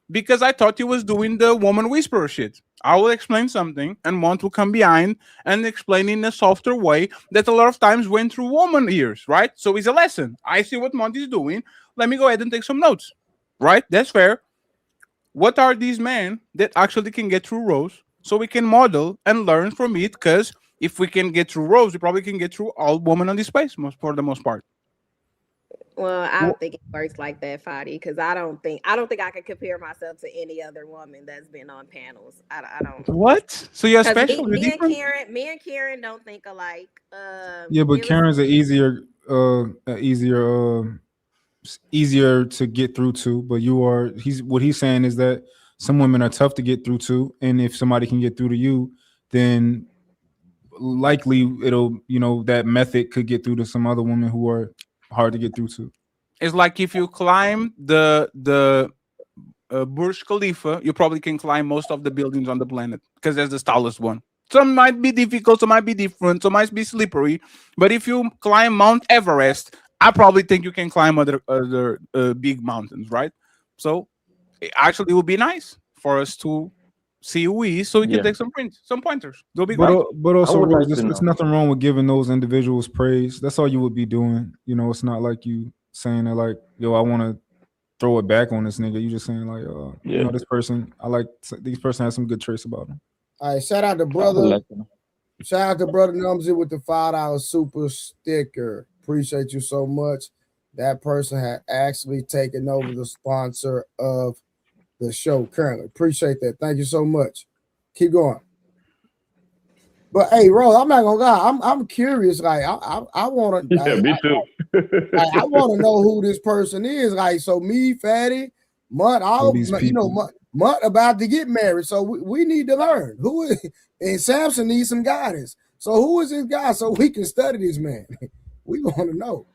because I thought he was doing the woman whisperer shit. I will explain something, and Mont will come behind and explain in a softer way that a lot of times went through woman ears, right? So it's a lesson. I see what Mont is doing. Let me go ahead and take some notes, right? That's fair. What are these men that actually can get through Rose? So we can model and learn from it, because if we can get through Rose, we probably can get through all women on this space for the most part. Well, I don't think it works like that, Fadi, because I don't think I can compare myself to any other woman that's been on panels. I don't. What? So you're special? Me and Karen don't think alike. Yeah, but Karen's easier to get through to. But what he's saying is that some women are tough to get through to, and if somebody can get through to you, then likely it'll, that method could get through to some other women who are hard to get through to. It's like if you climb the Burj Khalifa, you probably can climb most of the buildings on the planet because that's the tallest one. Some might be difficult, some might be different, some might be slippery. But if you climb Mount Everest, I probably think you can climb other big mountains, right? So it actually would be nice for us to see who he is, so we can take some pointers. They'll be great. But also, there's nothing wrong with giving those individuals praise. That's all you would be doing. It's not like you saying that like, yo, I want to throw it back on this nigga. You just saying like, this person, this person has some good traits about him. All right, shout out to brother. Shout out to brother Numsy with the $5 super sticker. Appreciate you so much. That person had actually taken over the sponsor of the show currently. Appreciate that. Thank you so much. Keep going. But hey, Rose, I'm not gonna lie. I'm curious. Like I want to. Yeah, me too. I want to know who this person is. Like, so me, Fatty, Mutt, all Mutt about to get married. So we need to learn who is, and Samson needs some guidance. So who is this guy? So we can study this man. We want to know.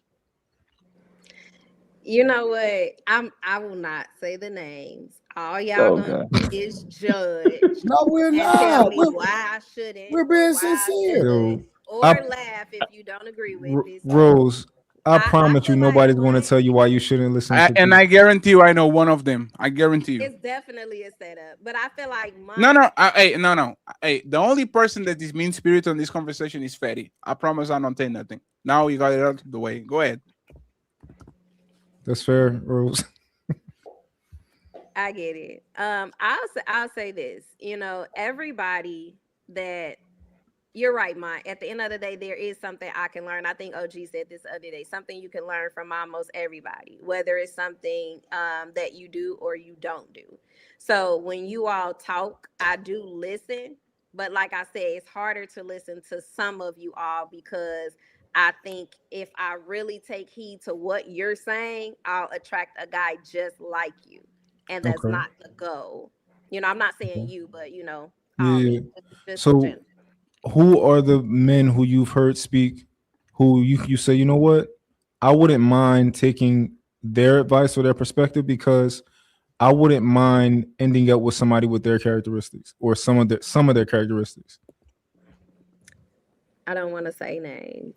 You know what? I will not say the names. All y'all gonna do is judge. No, we're not. Tell me why I shouldn't. We're being sincere. Or laugh if you don't agree with this. Rose, I promise you, nobody's going to tell you why you shouldn't listen. I guarantee you, I know one of them. I guarantee you. It's definitely a setup, but I feel like no. Hey, the only person that is mean spirit on this conversation is Fatty. I promise I don't say nothing. Now you got it out of the way. Go ahead. That's fair, Rose. I get it. I'll say this. Everybody that you're right, Ma. At the end of the day, there is something I can learn. I think OG said this the other day. Something you can learn from almost everybody, whether it's something that you do or you don't do. So when you all talk, I do listen, But like I said, it's harder to listen to some of you all because I think if I really take heed to what you're saying, I'll attract a guy just like you. And that's Okay. not the goal. You know, I'm not saying you, but you know, Yeah. just So, gen- who are the men who you've heard speak who you say, you know what, I wouldn't mind taking their advice or their perspective because I wouldn't mind ending up with somebody with their characteristics or some of their characteristics. I don't want to say names.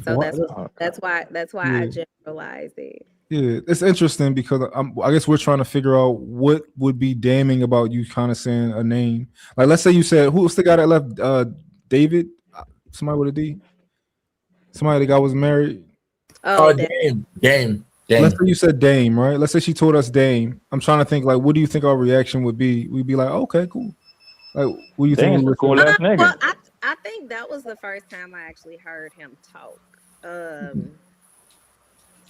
So What? that's why I Yeah. generalized it. Yeah, it's interesting because I guess we're trying to figure out what would be damning about you kind of saying a name. Like, let's say you said, who's the guy that left? David, somebody with a D, somebody that guy was married. Oh, Dame. Let's say you said Dame, right? Let's say she told us Dame. I'm trying to think, like, what do you think our reaction would be? We'd be like, okay, cool. Like, what do you think? Dame's a cool ass nigga. Well, I think that was the first time I actually heard him talk.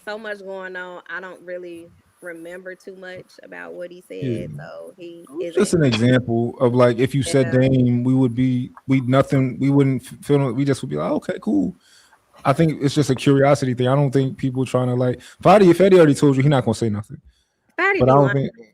So much going on. I don't really remember too much about what he said. Yeah. So he It's just an example of like if you said Dame, we wouldn't feel, we just would be like, okay, cool. I think it's just a curiosity thing. I don't think people trying to like Fadi, if Eddie already told you, he's not gonna say nothing. Fatty But be I don't lying. think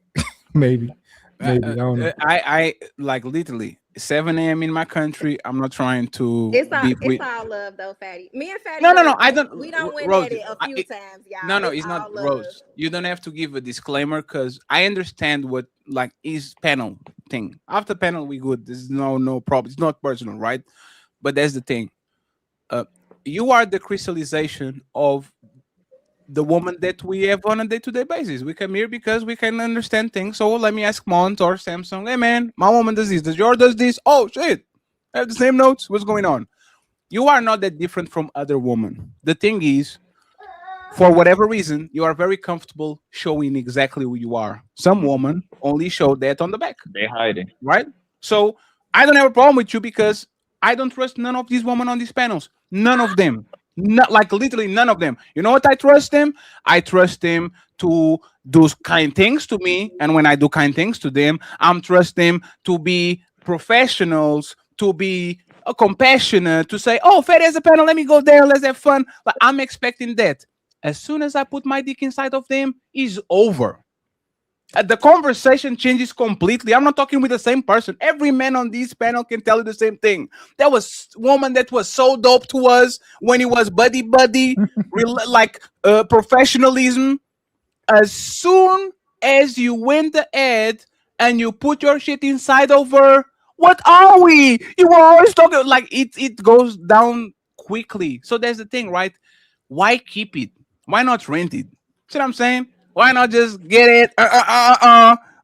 maybe. I don't know. I like literally 7 a.m. in my country. I'm not trying to It's be all love though, Fatty. Me and Fatty. No, I don't. We don't win Rose, at it a few times, y'all. No, it's not all Rose. love. You don't have to give a disclaimer because I understand what like is panel thing. After panel, we good. There's no problem. It's not personal, right? But that's the thing. You are the crystallization of the woman that we have on a day-to-day basis. We come here because we can understand things. So let me ask Mont or Samsung, hey man, my woman does this, does yours does this? Oh shit, I have the same notes. What's going on? You are not that different from other women. The thing is, for whatever reason, you are very comfortable showing exactly who you are. Some women only show that on the back. They're hiding. Right? So I don't have a problem with you because I don't trust none of these women on these panels. None of them. Not like literally none of them. You know what I trust them? I trust them to do kind things to me. And when I do kind things to them, I'm trust them to be professionals, to be compassionate, to say, oh, Fed has a panel, let me go there, let's have fun. But I'm expecting that. As soon as I put my dick inside of them, it's over. The conversation changes completely. I'm not talking with the same person. Every man on this panel can tell you the same thing. There was woman that was so dope to us when it was buddy, like professionalism. As soon as you went ahead and you put your shit inside of her, what are we? You were always talking like it goes down quickly. So that's the thing, right? Why keep it? Why not rent it? See what I'm saying? Why not just get it?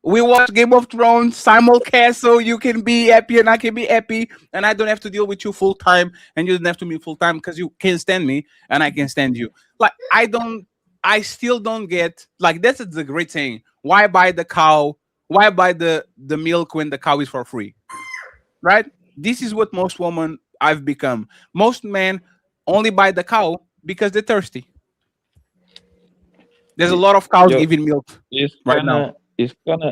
We watch Game of Thrones simulcast so you can be happy and I can be happy, and I don't have to deal with you full time, and you don't have to be full time because you can't stand me and I can stand you. Like I still don't get like that's the great thing. Why buy the cow? Why buy the milk when the cow is for free? Right? This is what most women I've become. Most men only buy the cow because they're thirsty. There's a lot of cows giving milk now. It's kind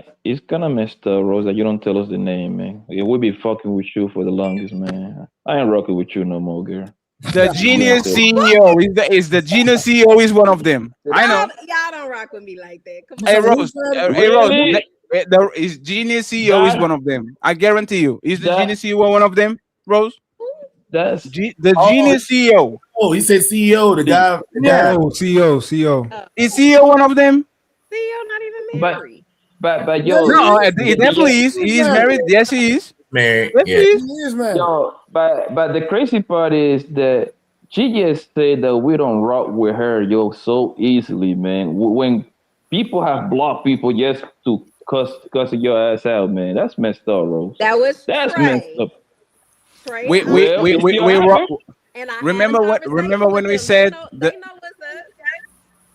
of messed up, Rose, that you don't tell us the name, man. Yeah, we'll be fucking with you for the longest, man. I ain't rocking with you no more, girl. The Genius CEO is the Genius CEO is one of them. I know. Y'all don't rock with me like that. Come Hey on. Rose, Genius CEO is one of them. I guarantee you. Is the Genius CEO one of them, Rose? That's the Genius CEO. Oh, he said CEO. The guy. Oh, CEO. Is CEO one of them? CEO not even married. But yo, no, he definitely is. He is married. Yes, he is. Married. Yes, Yeah. he is. Yo, but the crazy part is that she just said that we don't rock with her, so easily, man. When people have blocked people just to cuss your ass out, man, that's messed up, Rose. That's messed up. We rock. Remember when we said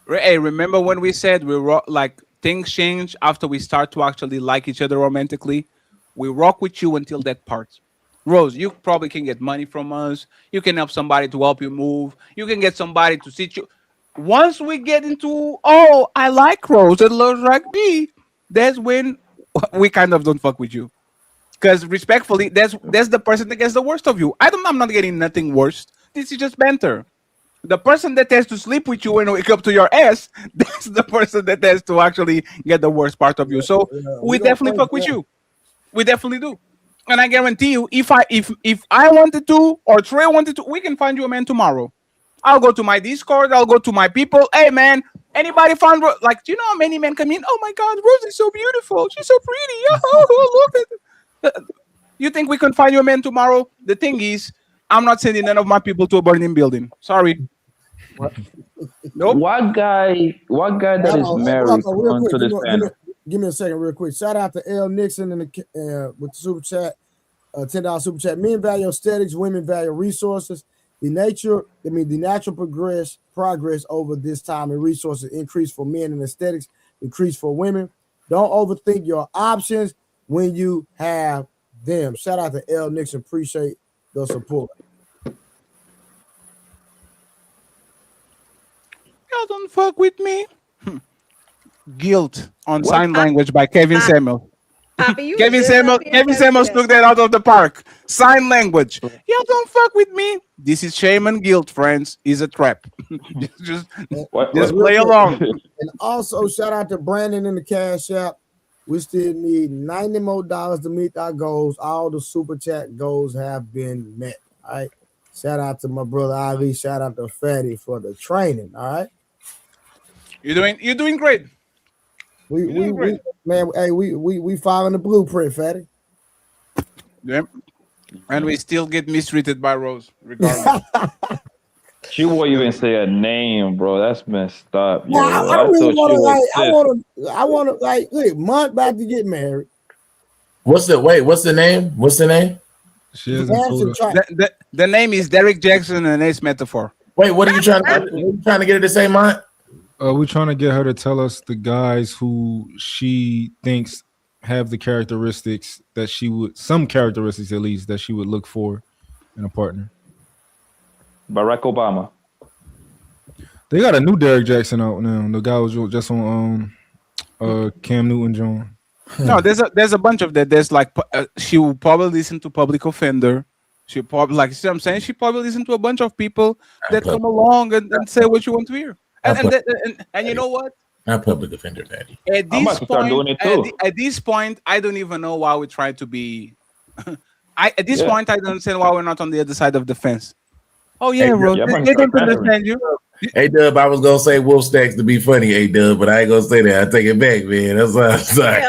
hey, remember when we said we rock, like things change after we start to actually like each other romantically. We rock with you until that part. Rose, you probably can get money from us. You can help somebody to help you move. You can get somebody to sit you. Once we get into, oh, I like Rose and loves like me, that's when we kind of don't fuck with you. Because respectfully, that's the person that gets the worst of you. I'm not getting nothing worse. This is just banter. The person that has to sleep with you and wake up to your ass, that's the person that has to actually get the worst part of you. So we definitely fuck with you. We definitely do. And I guarantee you, if I wanted to or Trey wanted to, we can find you a man tomorrow. I'll go to my Discord. I'll go to my people. Hey man, anybody found like? Do you know how many men come in? Oh my God, Rose is so beautiful. She's so pretty. Oh, look at it. You think we can find you a man tomorrow? The thing is, I'm not sending none of my people to a burning building. Sorry. Nope. What guy that is married onto this panel? Give me a second, real quick. Shout out to L Nixon with the super chat, $10 super chat. Men value aesthetics, women value resources. The natural progress over this time and resources increase for men and aesthetics increase for women. Don't overthink your options when you have them. Shout out to L Nixon. Appreciate the support. Y'all don't fuck with me. Guilt on sign language by Kevin Samuel. Kevin Samuels took that out of the park. Sign language. Y'all don't fuck with me. This is shame and guilt, friends. Is a trap. just play along. And also shout out to Brandon in the Cash App. We still need $90 more to meet our goals. All the super chat goals have been met. All right. Shout out to my brother Ali. Shout out to Fatty for the training. All right. You're doing great. We following the blueprint, Fatty. Yep. And we still get mistreated by Rose, regardless. She won't even say a name, bro. That's messed up. Yo. I want to look, Month about to get married. What's the name? She hasn't the name is Derek Jackson and Ace Metaphor. Wait, what are you trying to get her to say, Month? We're trying to get her to tell us the guys who she thinks have the characteristics that some characteristics at least, that she would look for in a partner. Barack Obama. They got a new Derek Jackson out now. The guy was just on Cam Newton John. No, there's a bunch of that. There's like she will probably listen to Public Offender. She probably see what I'm saying. She probably listen to a bunch of people that come along and say what you want to hear. And you know what? Not Public Offender, Daddy. At this point, I don't even know why we try to be. At this point, I don't understand why we're not on the other side of the fence. Oh yeah, bro. They don't understand you. Hey Dub, I was gonna say Wolf Stacks to be funny, hey Dub, but I ain't gonna say that. I take it back, man. That's why I'm sorry.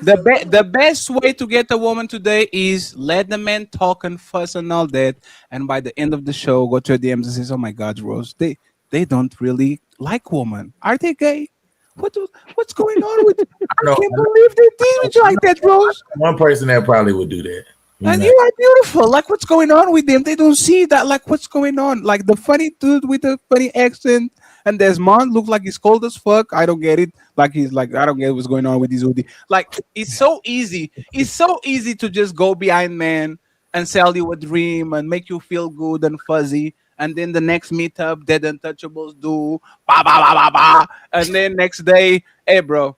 The best way to get a woman today is let the man talk and fuss and all that, and by the end of the show, go to the DMs and say, "Oh my God, Rose, they don't really like women. Are they gay? What's going on with? I can't believe they did you like that, Rose." One person that probably would do that. And you are beautiful. Like, what's going on with them? They don't see that. Like, what's going on? Like the funny dude with the funny accent, and Desmond looks like he's cold as fuck. I don't get it. Like he's like, I don't get what's going on with this hoodie. Like, it's so easy. It's so easy to just go behind man and sell you a dream and make you feel good and fuzzy. And then the next meetup, Dead Untouchables do ba ba ba ba ba, and then next day, hey bro,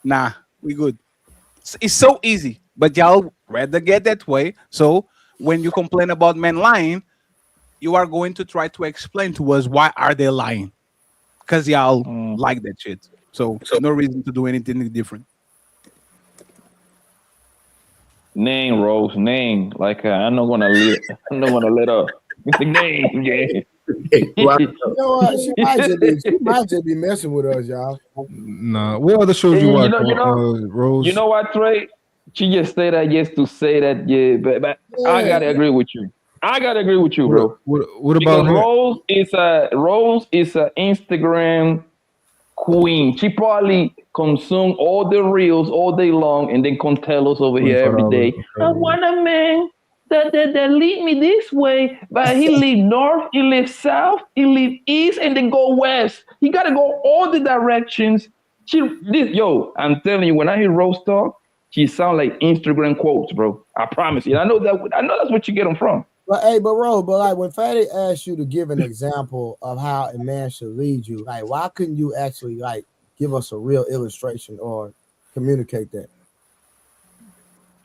nah, we good. It's so easy, but y'all rather get that way. So when you complain about men lying, you are going to try to explain to us why are they lying, because y'all like that shit. So no reason to do anything different. Name Rose, name. Like I'm not gonna let up. Name, yeah. You know what? She might just be messing with us, y'all. Nah, what other shows you watch, Rose? You know what, Trey? She just said that just to say that, yeah. But I gotta agree with you. Bro. What about her? Rose is a Instagram queen. She probably consume all the reels all day long and then come tell us over here every day. I want a man that lead me this way, but he lead north, he live south, he live east, and then go west. He gotta go all the directions. I'm telling you, when I hear Rose talk, she sound like Instagram quotes, bro. I promise you. I know that's what you get them from. But Rose, like when Fatty asked you to give an example of how a man should lead you, like why couldn't you actually like give us a real illustration or communicate that?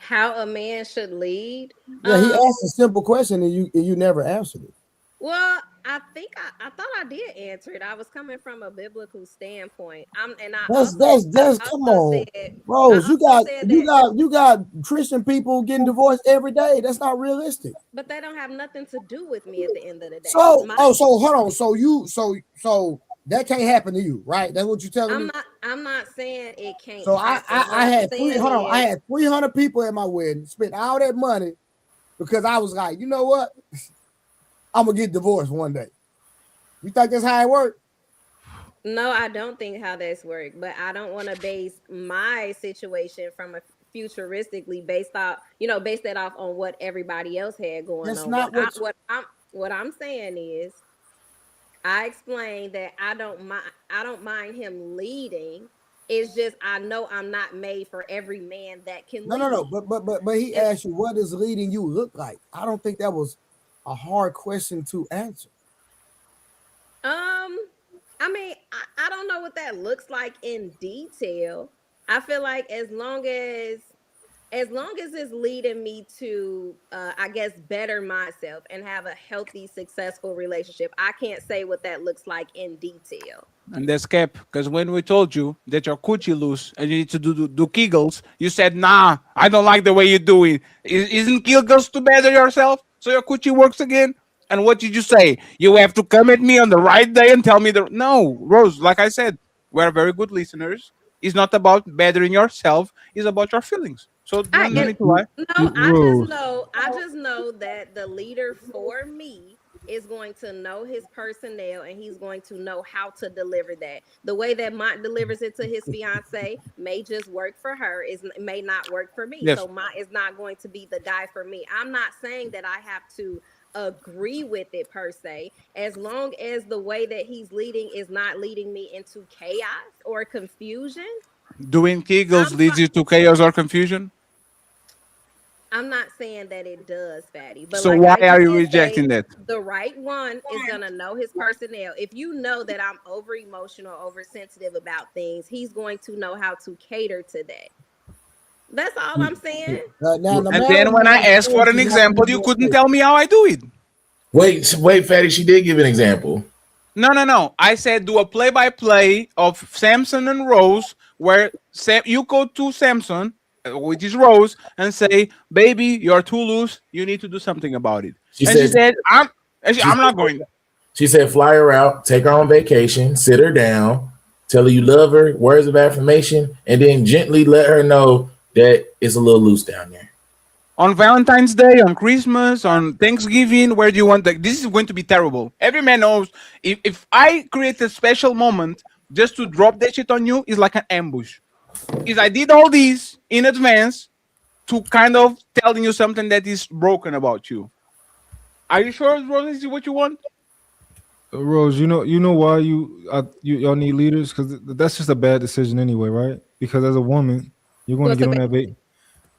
How a man should lead? Yeah, he asked a simple question and you never answered it. Well, I think I thought I did answer it. I was coming from a biblical standpoint. That's come on, Rose. You got Christian people getting divorced every day. That's not realistic. But they don't have nothing to do with me at the end of the day. So hold on. So that can't happen to you, right? That's what you're telling me. I'm not saying it can't. So I had 300 people at my wedding, spent all that money because I was like, you know what? I'm gonna get divorced one day. You think that's how it works? No, I don't think how that's work, but I don't want to base my situation from a futuristically based that off on what everybody else had going That's on. not What I'm saying is, I explained that I don't mind him leading. It's just I know I'm not made for every man that can lead. No. But he asked you, what does leading you look like? I don't think that was a hard question to answer. I mean, I don't know what that looks like in detail. I feel like as long as it's leading me to I guess better myself and have a healthy, successful relationship, I can't say what that looks like in detail. And that's cap, because when we told you that your coochie loose and you need to do Kegels, you said, nah, I don't like the way you do it. Isn't Kegels to better yourself so your coochie works again? And what did you say? You have to come at me on the right day and tell me no, Rose, like I said, we're very good listeners. It's not about bettering yourself, it's about your feelings. So no need to lie. No, I just know that the leader for me is going to know his personnel and he's going to know how to deliver that. The way that Mont delivers it to his fiance may just work for her, may not work for me. Yes. So Mont is not going to be the guy for me. I'm not saying that I have to agree with it per se, as long as the way that he's leading is not leading me into chaos or confusion. Doing Kegels leads you to chaos or confusion? I'm not saying that it does, Fatty. But so why are you rejecting that? The right one is gonna know his personnel. If you know that I'm over emotional, oversensitive about things, he's going to know how to cater to that. That's all I'm saying. And then when I asked for an example, you couldn't tell me how I do it. Wait, Fatty, she did give an example. No. I said do a play-by-play of Samson and Rose, where you go to Samson, which is Rose, and say, baby, you're too loose. You need to do something about it. She said, I'm not going. She said, fly her out, take her on vacation, sit her down, tell her you love her, words of affirmation, and then gently let her know that it's a little loose down there. On Valentine's Day, on Christmas, on Thanksgiving, where do you want this is going to be terrible. Every man knows if I create a special moment just to drop that shit on you, it's like an ambush. Is I did all these in advance to kind of telling you something that is broken about you. Are you sure, Rose, this is what you want? Rose, you know why y'all need leaders? Because that's just a bad decision anyway, right? Because as a woman, you're going to get on that bait.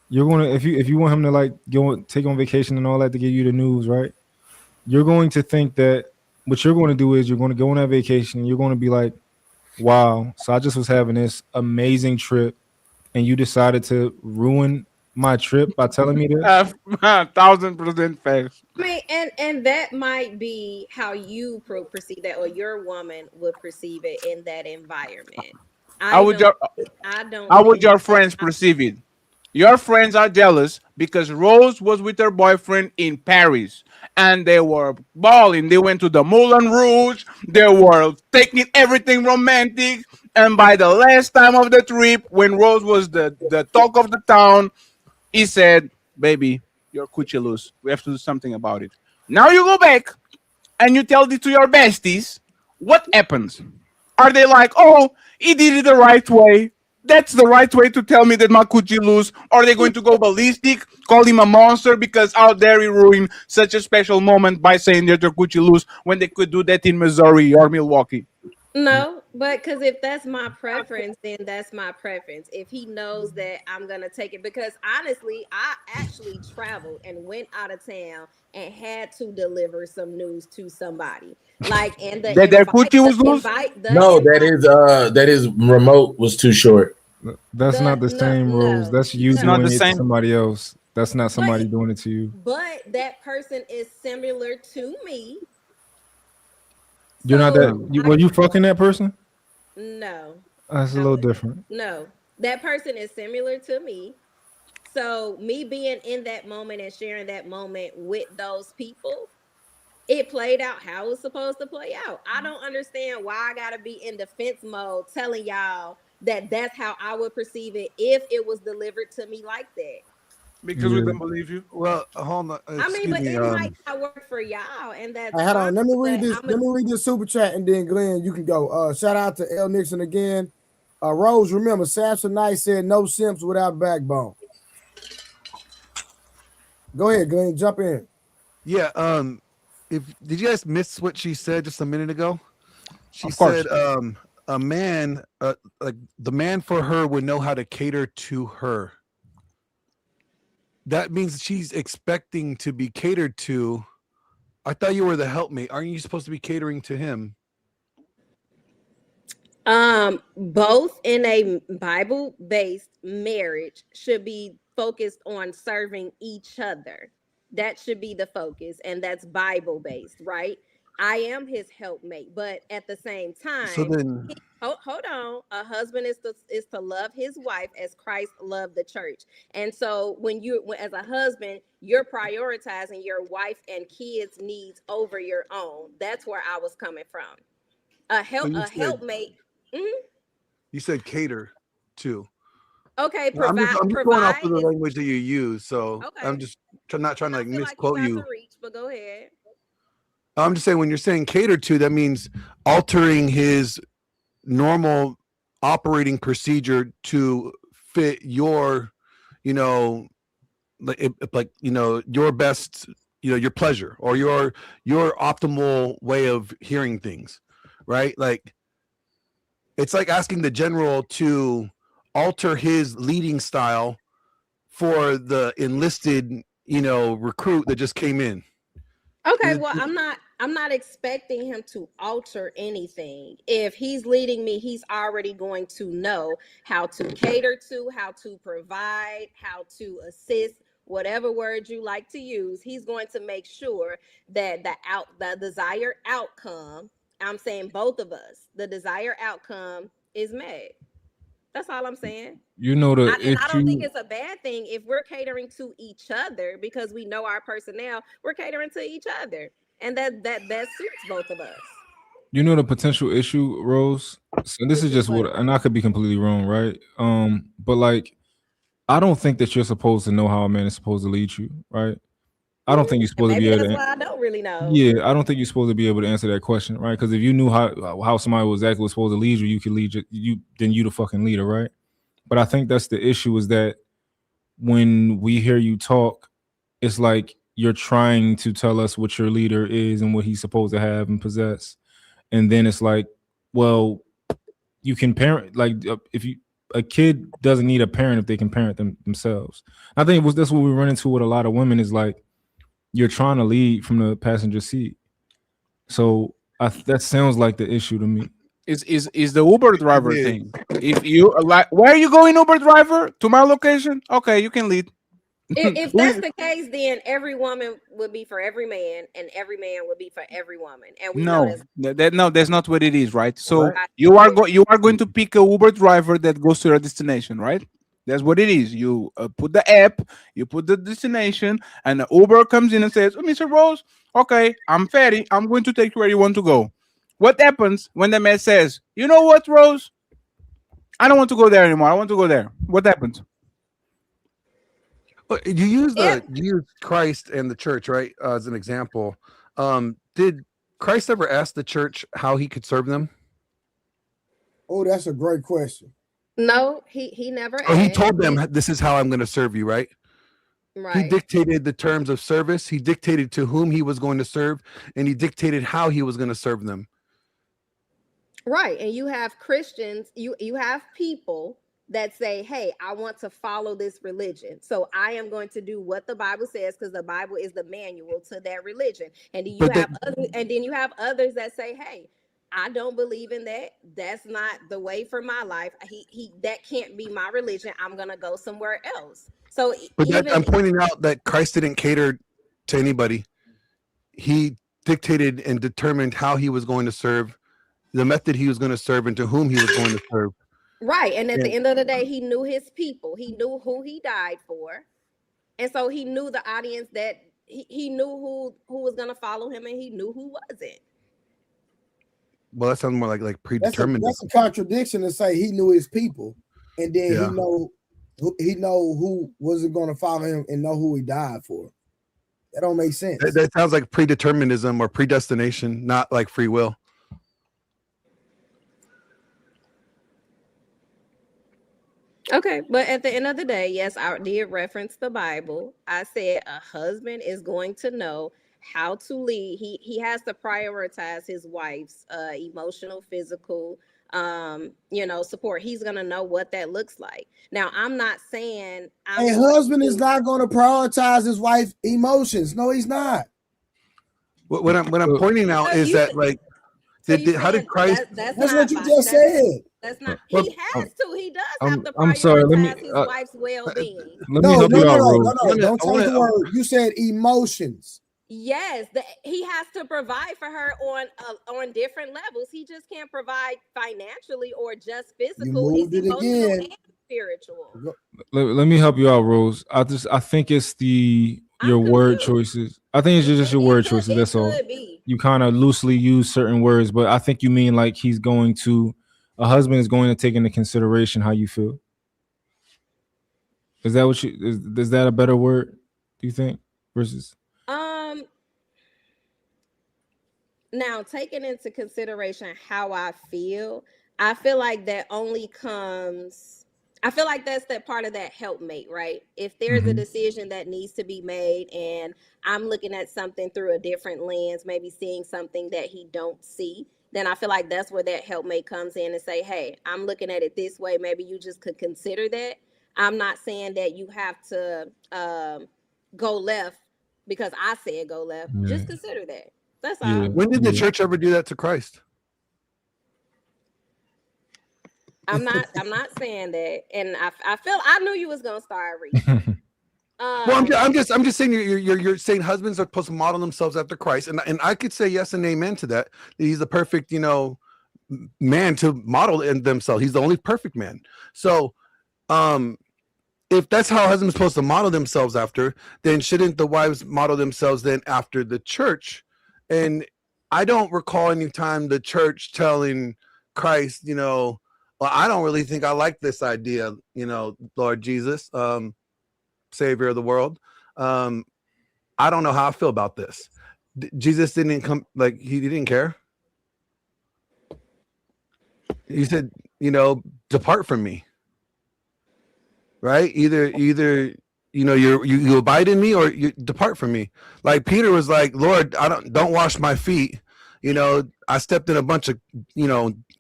You're going to if you want him to like take on vacation and all that to give you the news, right? You're going to think that what you're going to do is you're going to go on that vacation and you're going to be like, wow, so I just was having this amazing trip and you decided to ruin my trip by telling me this? 1,000% facts. I mean, and that might be how you perceive that, or your woman would perceive it in that environment. How would your friends perceive it? Your friends are jealous because Rose was with her boyfriend in Paris and they were balling. They went to the Moulin Rouge. They were taking everything romantic. And by the last time of the trip, when Rose was the talk of the town, he said, baby, you're coochie loose. We have to do something about it. Now you go back and you tell it to your besties. What happens? Are they like, oh, he did it the right way? That's the right way to tell me that my coochie loose. Or are they going to go ballistic, call him a monster because how dare he ruin such a special moment by saying that your coochie loose when they could do that in Missouri or Milwaukee? No, but because if that's my preference, then that's my preference. If he knows that I'm going to take it, because honestly, I actually traveled and went out of town and had to deliver some news to somebody. Like, and that coochie was loose? No, that is remote was too short. That's not the same, Rose. That's you It's not doing the it to same. somebody else. That's not somebody doing it to you. But that person is similar to me. You're not that. So Were you fucking that person? no, That's a little different. no, that person is similar to me. So me being in that moment and sharing that moment with those people, it played out how it's supposed to play out. I don't understand why I gotta be in defense mode telling y'all that that's how I would perceive it if it was delivered to me like that. Because we don't believe you. Well, hold on. I mean, Excuse but me. it might not work for y'all, and that's Hey, hold on. fine, Let me read but this. I'm Let me read this super chat, and then Glenn, you can go. Shout out to L Nixon again. Rose, remember Samson Knight said no simps without backbone. Go ahead, Glenn. Jump in. Yeah. Did you guys miss what she said just a minute ago? She Of course. said, a man, like the man for her would know how to cater to her. That means she's expecting to be catered to. I thought you were the helpmate. Aren't you supposed to be catering to him? Both in a Bible-based marriage should be focused on serving each other. That should be the focus, and that's Bible-based, right? I am his helpmate, but at the same time, So then, hold on. A husband is to love his wife as Christ loved the church. And so when as a husband, you're prioritizing your wife and kids' needs over your own. That's where I was coming from. Helpmate. you said cater to. Okay, I'm just going off of the is language that you use. So okay. I'm just not trying to like I feel misquote like you. about to reach, but go ahead. I'm just saying when you're saying cater to, that means altering his normal operating procedure to fit your, your best, your pleasure or your optimal way of hearing things, right? Like it's like asking the general to alter his leading style for the enlisted, recruit that just came in. Okay, well, I'm not expecting him to alter anything. If he's leading me, he's already going to know how to cater to, how to provide, how to assist, whatever word you like to use. He's going to make sure that the desired outcome, I'm saying both of us, the desired outcome is met. That's all I'm saying. You know the And I don't think issue. it's a bad thing if we're catering to each other because we know our personnel. We're catering to each other, and that suits both of us. You know the potential issue, Rose. So this is just what, and I could be completely wrong, right? But like, I don't think that you're supposed to know how a man is supposed to lead you, right? I don't think you're supposed to be Maybe able that's to. why I don't really know. Yeah, I don't think you're supposed to be able to answer that question, right? Because if you knew how somebody was exactly supposed to lead you, you could lead you. Then you the fucking leader, right? But I think that's the issue is that when we hear you talk, it's like you're trying to tell us what your leader is and what he's supposed to have and possess, and then it's like, well, you can parent like if you a kid doesn't need a parent if they can parent themselves. I think that's what we run into with a lot of women is like you're trying to lead from the passenger seat. So that sounds like the issue to me. Is the Uber driver thing. If you like, where are you going, Uber driver? To my location? Okay, you can lead. If that's the case, then every woman would be for every man, and every man would be for every woman. And we know No, that's not what it is, right? So Right. you are going to pick a Uber driver that goes to your destination, right? That's what it is. You put the app, you put the destination, and the Uber comes in and says, "Oh, Mr. Rose, okay, I'm Fatty. I'm going to take you where you want to go." What happens when the man says, "You know what, Rose? I don't want to go there anymore. I want to go there." What happens? But you use Christ and the church, right, as an example. Did Christ ever ask the church how he could serve them? Oh, that's a great question. No, he never. Oh, he told them, "This is how I'm going to serve you," right? Right. He dictated the terms of service. He dictated to whom he was going to serve, and he dictated how he was going to serve them. Right. And you have Christians, you have people that say, "Hey, I want to follow this religion. So I am going to do what the Bible says because the Bible is the manual to that religion." And then you have others that say, "Hey, I don't believe in that. That's not the way for my life. He that can't be my religion. I'm gonna go somewhere else. So But that, even I'm pointing out that Christ didn't cater to anybody. He dictated and determined how he was going to serve, the method he was going to serve, and to whom he was going to serve. right, and at the And end of the day, he knew his people. He knew who he died for, and so he knew the audience that he knew who was gonna follow him, and he knew who wasn't. well, that sounds more like That's predetermined. a contradiction to say he knew his people, and then Yeah. he know who wasn't going to follow him and know who he died for. That don't make sense. That sounds like predeterminism or predestination, not like free will. Okay, but at the end of the day, yes, I did reference the Bible. I said a husband is going to know how to lead. He has to prioritize his wife's emotional, physical, support. He's gonna know what that looks like. Now, I'm not saying A husband is not going to prioritize his wife's emotions. No, he's not. What I'm pointing out is that like, how did Christ? That's what you just said. That's not. Well, He has to. He does have to I'm sorry. Let me prioritize his wife's well-being. let me help you out, Rose. No, don't take the word. You said emotions. Yes, he has to provide for her on different levels. He just can't provide financially or just physical. moved It's it emotional again. and spiritual. Let me help you out, Rose. I think it's your word choices. I think it's just your word choices. That's all. could be. You kind of loosely use certain words, but I think you mean like a husband is going to take into consideration how you feel. Is that is that a better word, do you think? Versus Now, taking into consideration how I feel like that only comes. I feel like that's that part of that helpmate, right? If there's a decision that needs to be made and I'm looking at something through a different lens, maybe seeing something that he don't see, then I feel like that's where that helpmate comes in and say, hey, I'm looking at it this way. Maybe you just could consider that. I'm not saying that you have to go left because I said go left. Yeah. Just consider that. That's all. When did the church ever do that to Christ? I'm not saying that, and I knew you was gonna start reading. Well, I'm just saying you're saying husbands are supposed to model themselves after Christ, and I could say yes and amen to that. He's the perfect, man to model in themselves. He's the only perfect man. So, if that's how husbands are supposed to model themselves after, then shouldn't the wives model themselves then after the church? And I don't recall any time the church telling Christ, well, I don't really think I like this idea, Lord Jesus, Savior of the world. I don't know how I feel about this. Jesus didn't come, like, he didn't care. He said, depart from me. Right? Either you abide in me or you depart from me. Like Peter was like, Lord, I don't wash my feet. I stepped in a bunch of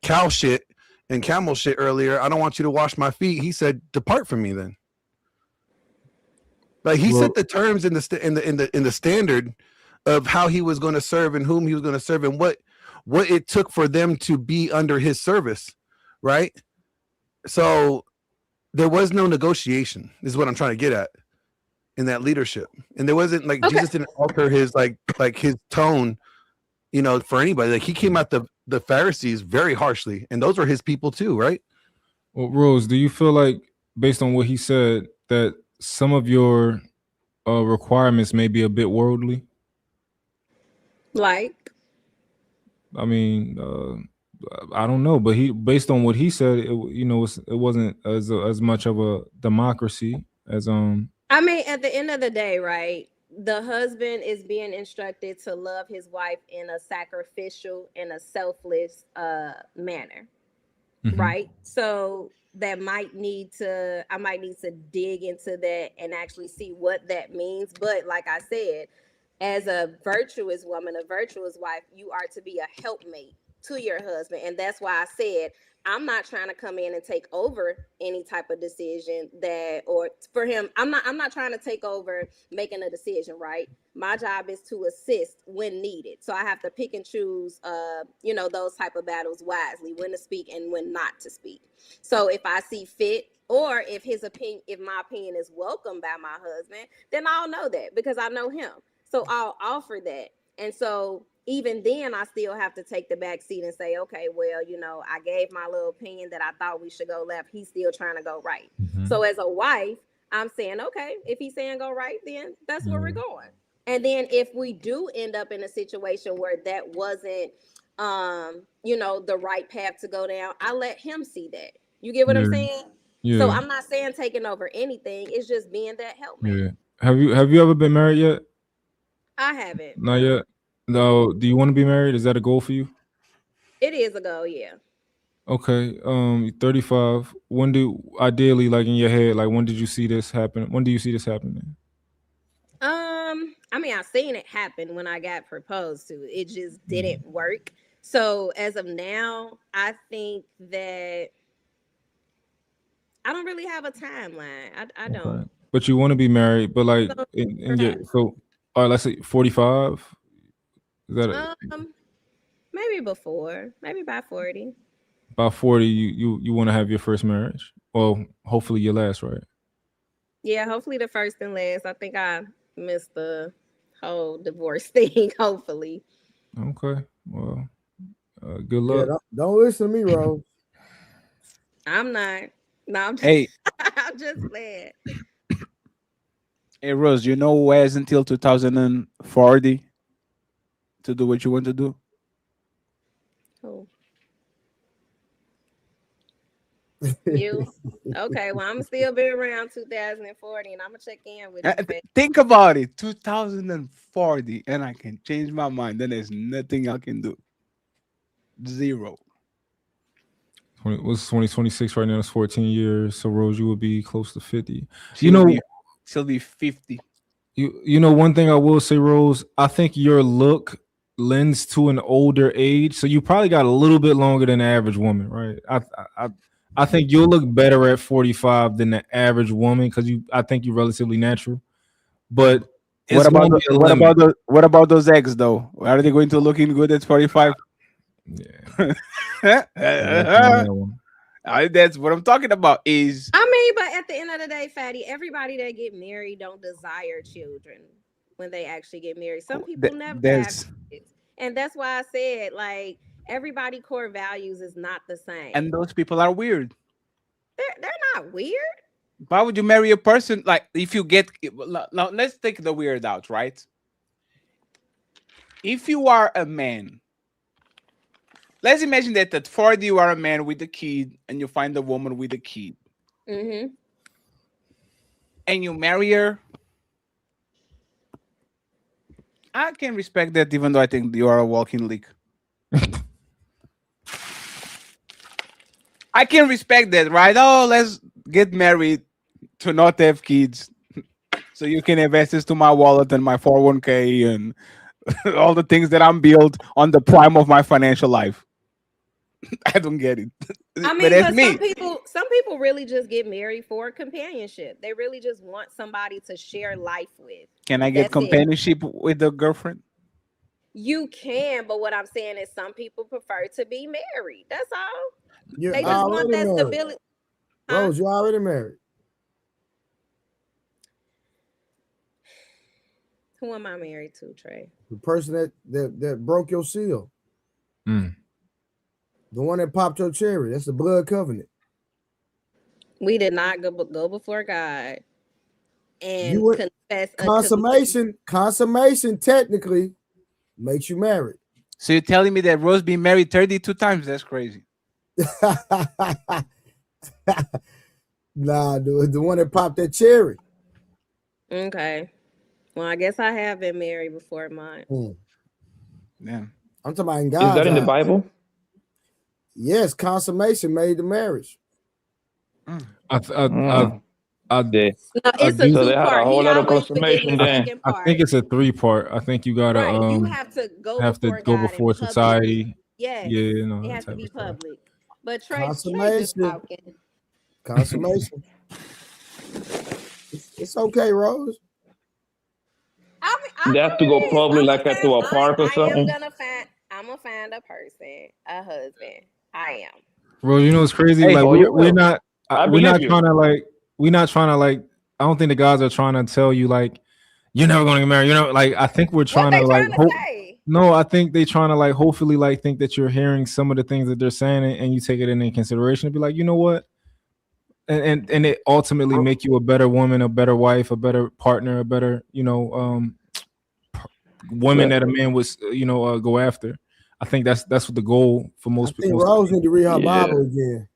cow shit and camel shit earlier. I don't want you to wash my feet. He said, depart from me then. Like he set the terms in the standard of how he was going to serve and whom he was going to serve and what it took for them to be under his service, right? So there was no negotiation. Is what I'm trying to get at in that leadership, and there wasn't like Jesus didn't alter his like his tone, for anybody. Like he came at the Pharisees very harshly, and those are his people too, right? Well, Rose, do you feel like based on what he said that some of your requirements may be a bit worldly? Like, I mean, I don't know, but based on what he said, it wasn't as much of a democracy as I mean, at the end of the day, right? The husband is being instructed to love his wife in a sacrificial and a selfless manner, right? So I might need to dig into that and actually see what that means. But like I said, as a virtuous woman, a virtuous wife, you are to be a helpmate to your husband. And that's why I said I'm not trying to come in and take over any type of decision or for him, I'm not trying to take over making a decision, right? My job is to assist when needed. So I have to pick and choose, those type of battles wisely, when to speak and when not to speak. So if I see fit, or if my opinion is welcomed by my husband, then I'll know that because I know him. So I'll offer that. And so even then, I still have to take the back seat and say, okay, well, I gave my little opinion that I thought we should go left. He's still trying to go right. Mm-hmm. So as a wife, I'm saying, okay, if he's saying go right, then that's where we're going. And then if we do end up in a situation where that wasn't, the right path to go down, I let him see that. You get what I'm saying? Yeah. So I'm not saying taking over anything. It's just being that helpmate. Yeah. Have you ever been married yet? I haven't. Not yet. No. Do you want to be married? Is that a goal for you? It is a goal. Yeah. Okay. 35. When ideally, like in your head, like when did you see this happen? When do you see this happening? I mean, I seen it happen when I got proposed to. It just didn't work. So as of now, I think that I don't really have a timeline. I don't. Okay. But you want to be married, but like all right, let's say 45. Is that maybe by 40. By 40, you want to have your first marriage? Well, hopefully your last, right? Yeah, hopefully the first and last. I think I missed the whole divorce thing. Hopefully. Okay. Well, good luck. Yeah, don't listen to me, Rose. I'm not. No, I'm just, hey, I'm just glad. Hey, Rose, you know who has until 2040 to do what you want to do? Who? You? Okay, well, I'm still be around 2040, and I'm gonna check in with you. Think about it, 2040, and I can change my mind. Then there's nothing I can do. Zero. What's 2026 right now? It's 14 years. So Rose, you would be close to 50. She'll be 50. You know, one thing I will say, Rose, I think your look lends to an older age. So you probably got a little bit longer than the average woman, right? I think you'll look better at 45 than the average woman because I think you're relatively natural. But what about those eggs though? Are they going to looking good at 45? Yeah. That's what I'm talking about. But at the end of the day, Fatty, everybody that get married don't desire children when they actually get married. Some people never have kids. And that's why I said, like, everybody core values is not the same. And those people are weird. They're not weird. Why would you marry a person like if you get now? Let's take the weird out, right? If you are a man. Let's imagine that at 40 you are a man with a kid and you find a woman with a kid. Mm-hmm. And you marry her. I can respect that even though I think you are a walking leak. I can respect that, right? Oh, let's get married to not have kids. So you can invest this to my wallet and my 401k and all the things that I'm built on the prime of my financial life. I don't get it. I mean, but some people really just get married for companionship. They really just want somebody to share life with. Can I get companionship with a girlfriend? You can, but what I'm saying is some people prefer to be married. That's all. They just want that stability. Rose, you already married. Who am I married to, Trey? The person that broke your seal. The one that popped your cherry. That's the blood covenant. We did not go before God and confess. Consummation technically makes you married. So you're telling me that Rose been married 32 times? That's crazy. Nah, the one that popped that cherry. Okay. Well, I guess I have been married before mine. Yeah. I'm talking about in God. Is that in the Bible? Yes, consummation made the marriage. I did. No, it's a so they had a whole lot of consummation then. I think it's a 3-part. I think you gotta you have to go before society. Yes, Yeah, no, it that has to type be of stuff. public. But Trey just Consummation. talking. Consummation. It's okay, Rose. They have to go public, like to a park or something. I'm gonna find a person, a husband. I am. Bro, you know it's crazy. Hey, Like Oh, you we're will. not I we're believe not you. trying to like we're not trying to like. I don't think the guys are trying to tell you like you're never going to get married. You know, like I think we're What trying they to like trying to say? no, I think they trying to like hopefully like think that you're hearing some of the things that they're saying and you take it into consideration and be like, you know what, and it ultimately make you a better woman, a better wife, a better partner, a better woman that a man would go after. I think that's what the goal for most people. Rose need to read her Bible again.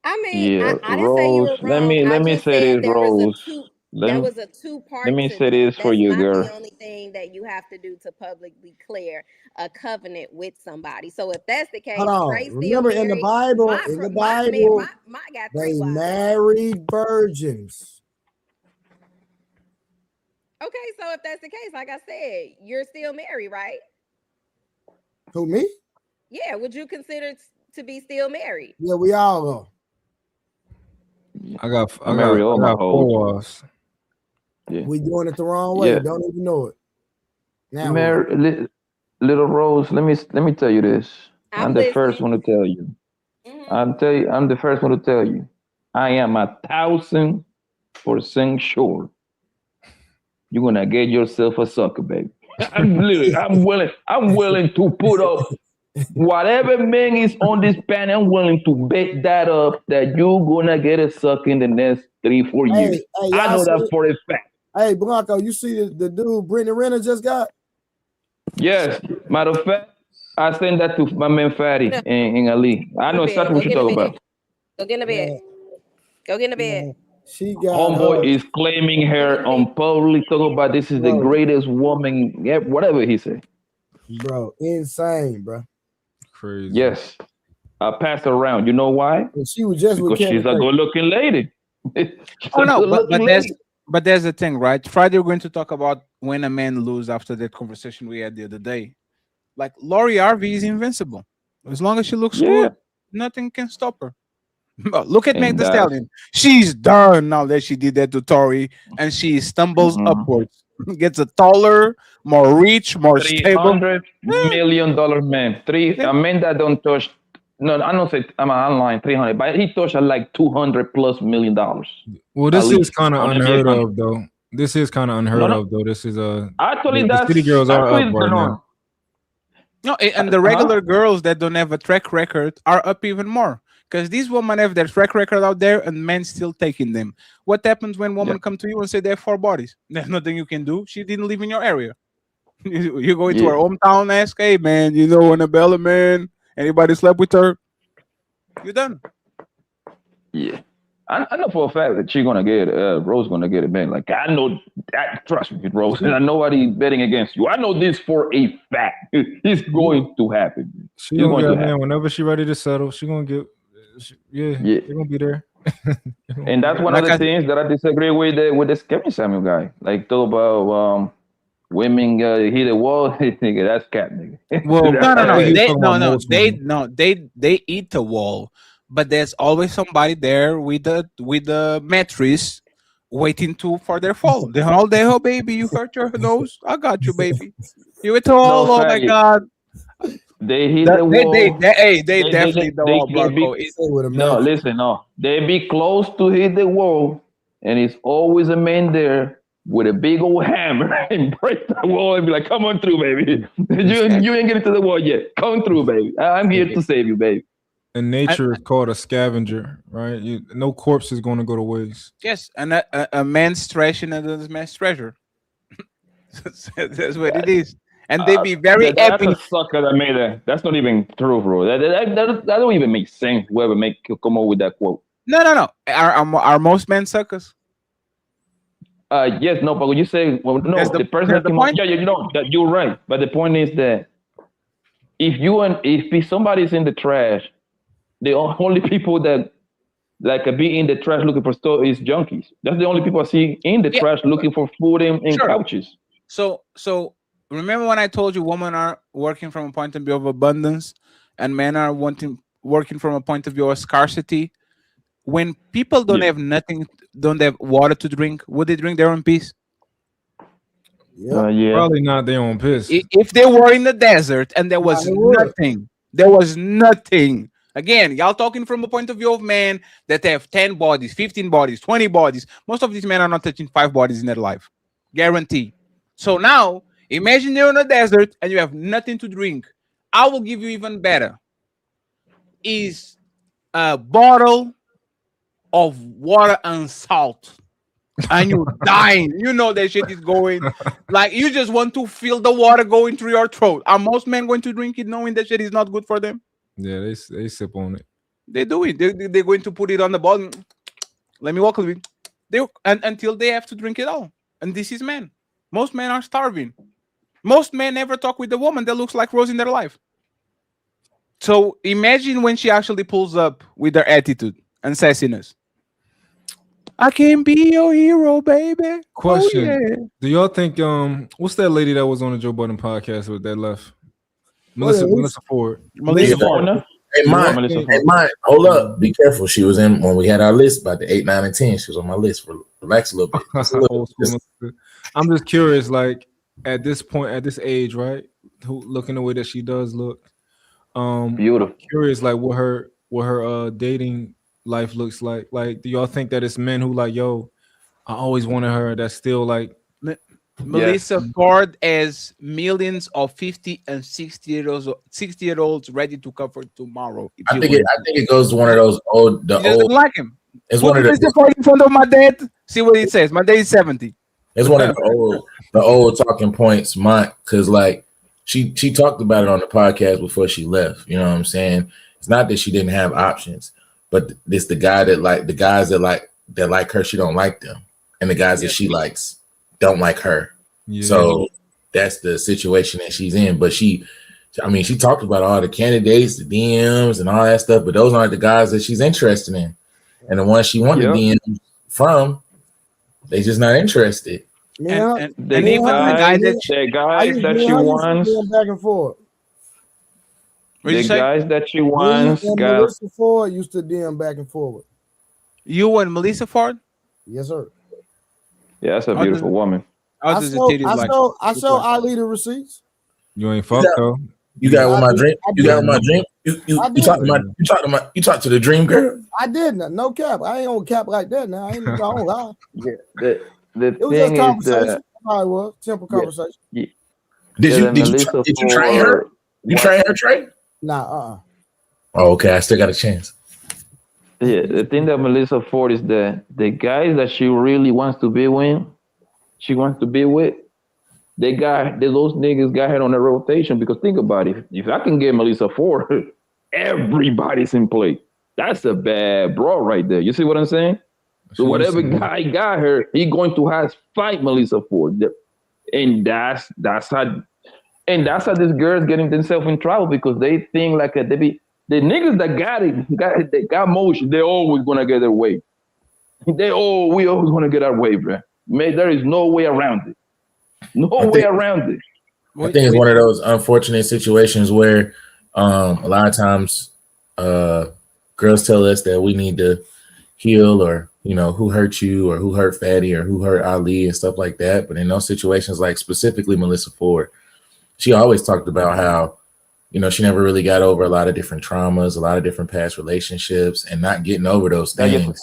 I mean, Yeah, I didn't say you were Rose. wrong. Let me just say said this, there Rose. was a two-part Let me to say this. this for That's you, not girl. the only thing that you have to do to publicly declare a covenant with somebody. So if that's the case, Hold on. Trey still Remember in the married. Bible, My got they 3 wives. married virgins. Okay, so if that's the case, like I said, you're still married, right? Who, me? Yeah. Would you consider to be still married? Yeah, we all are. I got marry all my hoes. 4 wives. Yeah. We doing it the wrong way. Yeah. Don't even know it. Now Little Rose, let me tell you this. I'm the first one to tell you. I'm the first one to tell you. I am 1,000% sure you're gonna get yourself a sucker, baby. I'm willing to put up whatever man is on this panel. I'm willing to bet that up that you're gonna get a sucker in the next 3-4 years. I know that for a fact. Hey, Blanco, you see the dude Brittany Renner just got? Yes, matter of fact, I sent that to my man Fatty in Ali. I know exactly what you're talking about. Go get in the bed. Go get in the bed. She got Homeboy is claiming her on public, talking about this is the greatest woman, whatever he said. Bro, insane, bro. Crazy. Yes, I passed her around. You know why? And she was just because she's a good-looking lady. Oh no, but there's the thing, right? Friday we're going to talk about when a man loses after that conversation we had the other day. Like Lori Harvey is invincible. As long as she looks good, nothing can stop her. Look at Meg Thee Stallion. She's done now that she did that to Tori, and she stumbles upwards, gets a taller, more reach, more stable. $300 million man. A man that don't touch. No, I don't say I'm online 300, but he touched like $200+ million. Well, this is kind of unheard of, though. This is kind of unheard of, though. This is actually the city girls are up right now. No, and the regular girls that don't have a track record are up even more. Because these women have their track record out there and men still taking them. What happens when women come to you and say they have 4 bodies? There's nothing you can do. She didn't live in your area. You go into her hometown and ask, hey, man, you know Annabella, man? Anybody slept with her? You're done. Yeah. I know for a fact that she's going to get Rose going to get it, man. Like, I know that. Trust me, Rose. And I know nobody betting against you. I know this for a fact. It's going to happen. She's going to get, man, whenever she's ready to settle, she's going to get. They're gonna be there. And that's one of the things that I disagree with this Kevin Samuel guy. Like, talk about women hit a wall. Nigga, that's cat, nigga. Well, they eat the wall, but there's always somebody there with the mattress waiting for their fall. They're all there. Oh, baby, you hurt your nose. I got you, baby. You hit the wall. Oh my God. They hit the wall. They definitely the wall, Blanco. No, listen, no. They be close to hit the wall, and it's always a man there with a big old hammer and break the wall and be like, come on through, baby. You ain't getting to the wall yet. Come through, baby. I'm here to save you, baby. And nature is called a scavenger, right? No corpse is going to go to waste. Yes, and a man's trash and another man's treasure. That's what it is. And they be very happy. That's a sucker that made that. That's not even true, bro. That don't even make sense. Whoever come up with that quote. No. Are most men suckers? Yes, no. But when you say, well, no, the person that point? Yeah, you know that you're right. But the point is that if somebody's in the trash, the only people that like be in the trash looking for stuff is junkies. That's the only people I see in the trash looking for food and couches. So remember when I told you women are working from a point of view of abundance and men are working from a point of view of scarcity? When people don't have nothing, don't have water to drink, would they drink their own piss? Yeah. Probably not their own piss. If they were in the desert and there was nothing, there was nothing. Again, y'all talking from a point of view of men that have 10 bodies, 15 bodies, 20 bodies. Most of these men are not touching 5 bodies in their life. Guarantee. So now, imagine you're in a desert and you have nothing to drink. I will give you even better. Is a bottle of water and salt. And you're dying. You know that shit is going. Like, you just want to feel the water going through your throat. Are most men going to drink it knowing that shit is not good for them? Yeah, they sip on it. They do it. They're going to put it on the bottom. Let me walk a little bit. Until they have to drink it all. And this is men. Most men are starving. Most men never talk with a woman that looks like Rose in their life. So imagine when she actually pulls up with her attitude and sassiness. I can be your hero, baby. Question: Oh, yeah. Do y'all think what's that lady that was on the Joe Budden podcast with that left? Melissa Ford. Melissa Ford. Hey, mine. Hold up. Be careful. She was in when we had our list about the 8, 9, and 10. She was on my list. Relax a little bit. I'm just curious, like at this point, at this age, right? Looking the way that she does look. Beautiful. Curious, like what her dating life looks like. Like, do y'all think that it's men who like, yo, I always wanted her, that's still like Melissa Ford has millions of 50 and 60-year-olds ready to cover tomorrow. I think it goes to one of those old. She doesn't like him. It's Put one of Melissa Ford in front of my dad. See what it says. My dad is 70. It's one of the old talking points, because like she talked about it on the podcast before she left. You know what I'm saying? It's not that she didn't have options, but it's the guys that like her, she don't like them, and the guys that she likes don't like her. Yeah. So that's the situation that she's in. But she talked about all the candidates, the DMs, and all that stuff, but those aren't the guys that she's interested in. And the ones she wanted DMs from, they just not interested. Yeah, the guys that she wants. Back and forth. The guys that she wants. Melissa Ford used to DM back and forward. You and Melissa Ford? Yes, sir. Yeah, that's a beautiful woman. I saw Ali the receipts. You ain't fucked though. You got with my dream. You got with my dream. You talk to the dream girl. I didn't. No cap. I ain't on cap like that now. I ain't gonna lie. Yeah, the it was just conversation. That's how it was. Simple conversation. Did you train her? You train her, Trey? Nah. Oh, okay. I still got a chance. Yeah, the thing that Melissa Ford is that the guys that she really wants to be with, those niggas got her on the rotation. Because think about it, if I can get Melissa Ford, everybody's in play. That's a bad bro right there. You see what I'm saying? So whatever guy got her, he going to have to fight Melissa Ford, and that's how this girl's getting themselves in trouble, because they think like the niggas that got motion, they're always gonna get their way. We always gonna get our way, bro. Man, there is no way around it. I think it's one of those unfortunate situations where a lot of times girls tell us that we need to heal, or who hurt you, or who hurt Fatty, or who hurt Ali, and stuff like that. But in those situations, like specifically Melissa Ford, she always talked about how she never really got over a lot of different traumas, a lot of different past relationships, and not getting over those things.